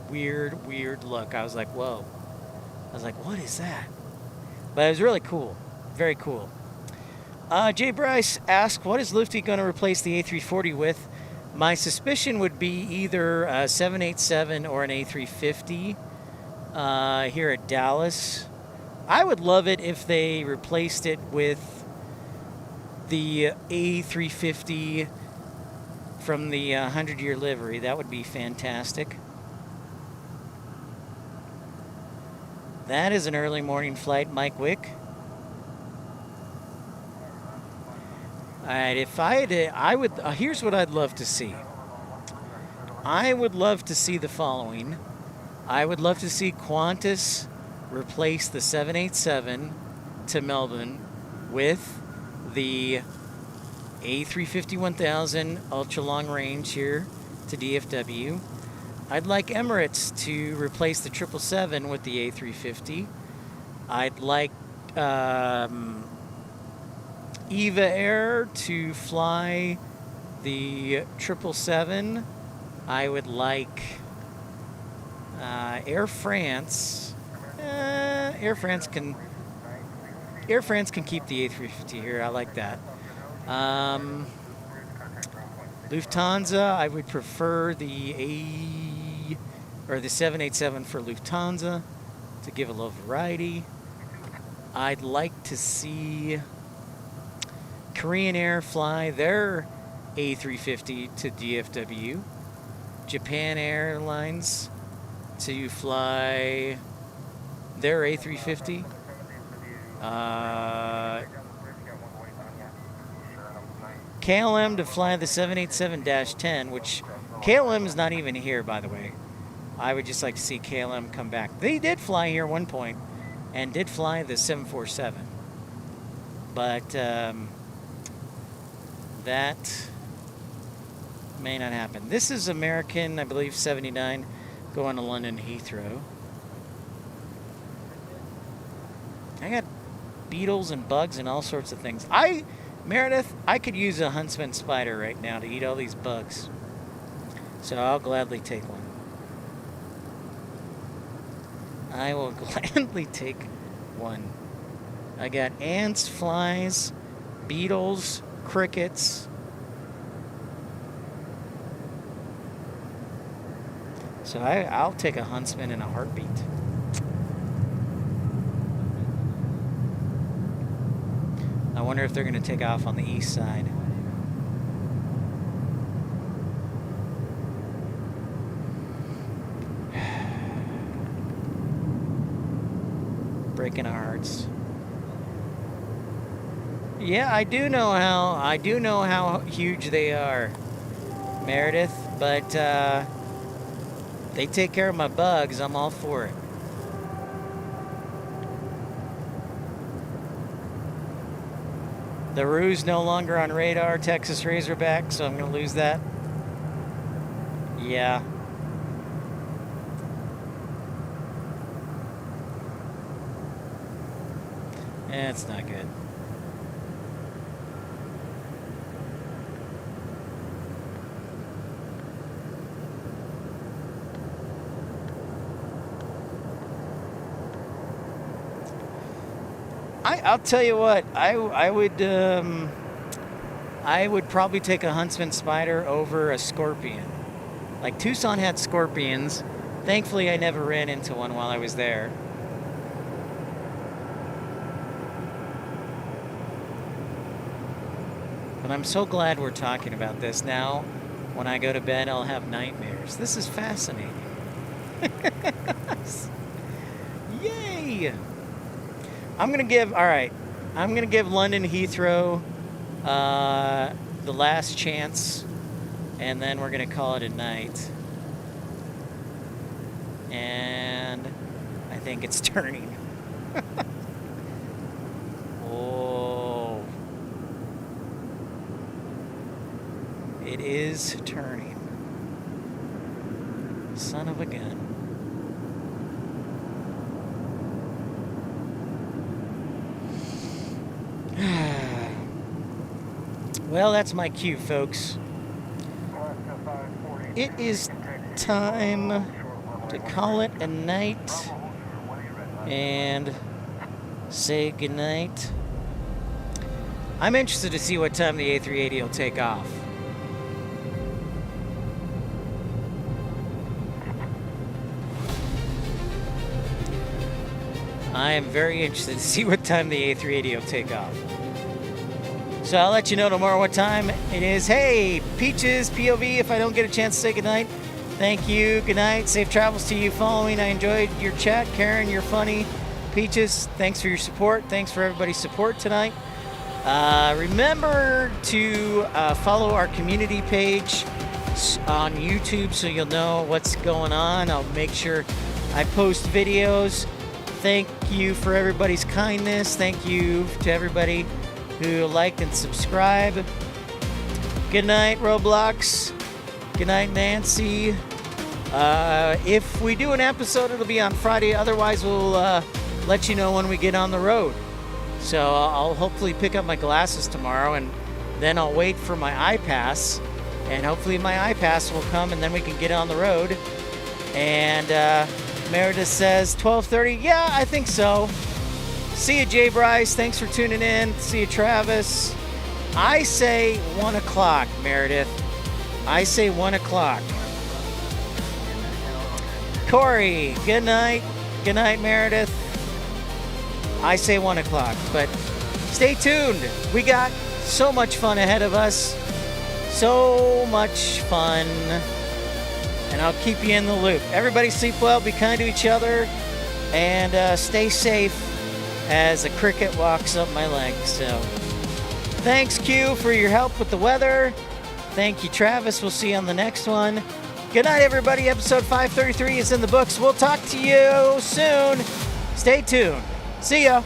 look. I was like, whoa. I was like, what is that? But it was really cool. Very cool. Jay Bryce asked, what is Lufty going to replace the A340 with? My suspicion would be either a 787 or an A350 here at Dallas. I would love it if they replaced it with the A350 from the 100-year livery. That would be fantastic. That is an early morning flight, Mike Wick. All right, if I had to, I would, here's what I'd love to see. I would love to see the following. I would love to see Qantas replace the 787 to Melbourne with the A350-1000 ultra long range here to DFW. I'd like Emirates to replace the 777 with the A350. I'd like EVA Air to fly the 777. I would like Air France. Air France can keep the A350 here. I like that. Lufthansa, I would prefer the 787 for Lufthansa to give a little variety. I'd like to see Korean Air fly their A350 to DFW. Japan Airlines to fly their A350. KLM to fly the 787-10, which KLM is not even here, by the way. I would just like to see KLM come back. They did fly here at one point and did fly the 747. But that may not happen. This is American, I believe, 79 going to London Heathrow. I got beetles and bugs and all sorts of things. Meredith, I could use a huntsman spider right now to eat all these bugs. So I'll gladly take one. I will gladly take one. I got ants, flies, beetles, crickets. So I'll take a huntsman in a heartbeat. I wonder if they're going to take off on the east side. Breaking our hearts. Yeah, I do know how huge they are, Meredith, but they take care of my bugs. I'm all for it. The Roo's no longer on radar, Texas Razorback, so I'm going to lose that. Yeah. It's not good. I'll tell you what, I would probably take a huntsman spider over a scorpion. Like Tucson had scorpions. Thankfully, I never ran into one while I was there. But I'm so glad we're talking about this now. When I go to bed, I'll have nightmares. This is fascinating. Yay! I'm going to give London Heathrow the last chance, and then we're going to call it a night. And I think it's turning. Oh. It is turning. Son of a gun. Well, that's my cue, folks. It is time to call it a night and say goodnight. I'm interested to see what time the A380 will take off. I am very interested to see what time the A380 will take off. So I'll let you know tomorrow what time it is. Hey, Peaches, POV, if I don't get a chance to say goodnight, thank you. Good night. Safe travels to you following. I enjoyed your chat. Karen, you're funny. Peaches, thanks for your support. Thanks for everybody's support tonight. Remember to follow our community page on YouTube so you'll know what's going on. I'll make sure I post videos. Thank you for everybody's kindness. Thank you to everybody who liked and subscribed. Good night, Roblox. Good night, Nancy. If we do an episode, it'll be on Friday. Otherwise, we'll let you know when we get on the road. So I'll hopefully pick up my glasses tomorrow, and then I'll wait for my iPass. And hopefully my iPass will come, and then we can get on the road. And Meredith says 12:30. Yeah, I think so. See you, Jay Bryce. Thanks for tuning in. See you, Travis. I say 1 o'clock, Meredith. I say 1 o'clock. Corey, good night. Good night, Meredith. I say 1 o'clock, but stay tuned. We got so much fun ahead of us. So much fun. And I'll keep you in the loop. Everybody sleep well, be kind to each other, and stay safe as a cricket walks up my leg. So thanks, Q, for your help with the weather. Thank you, Travis. We'll see you on the next one. Good night, everybody. Episode 533 is in the books. We'll talk to you soon. Stay tuned. See ya.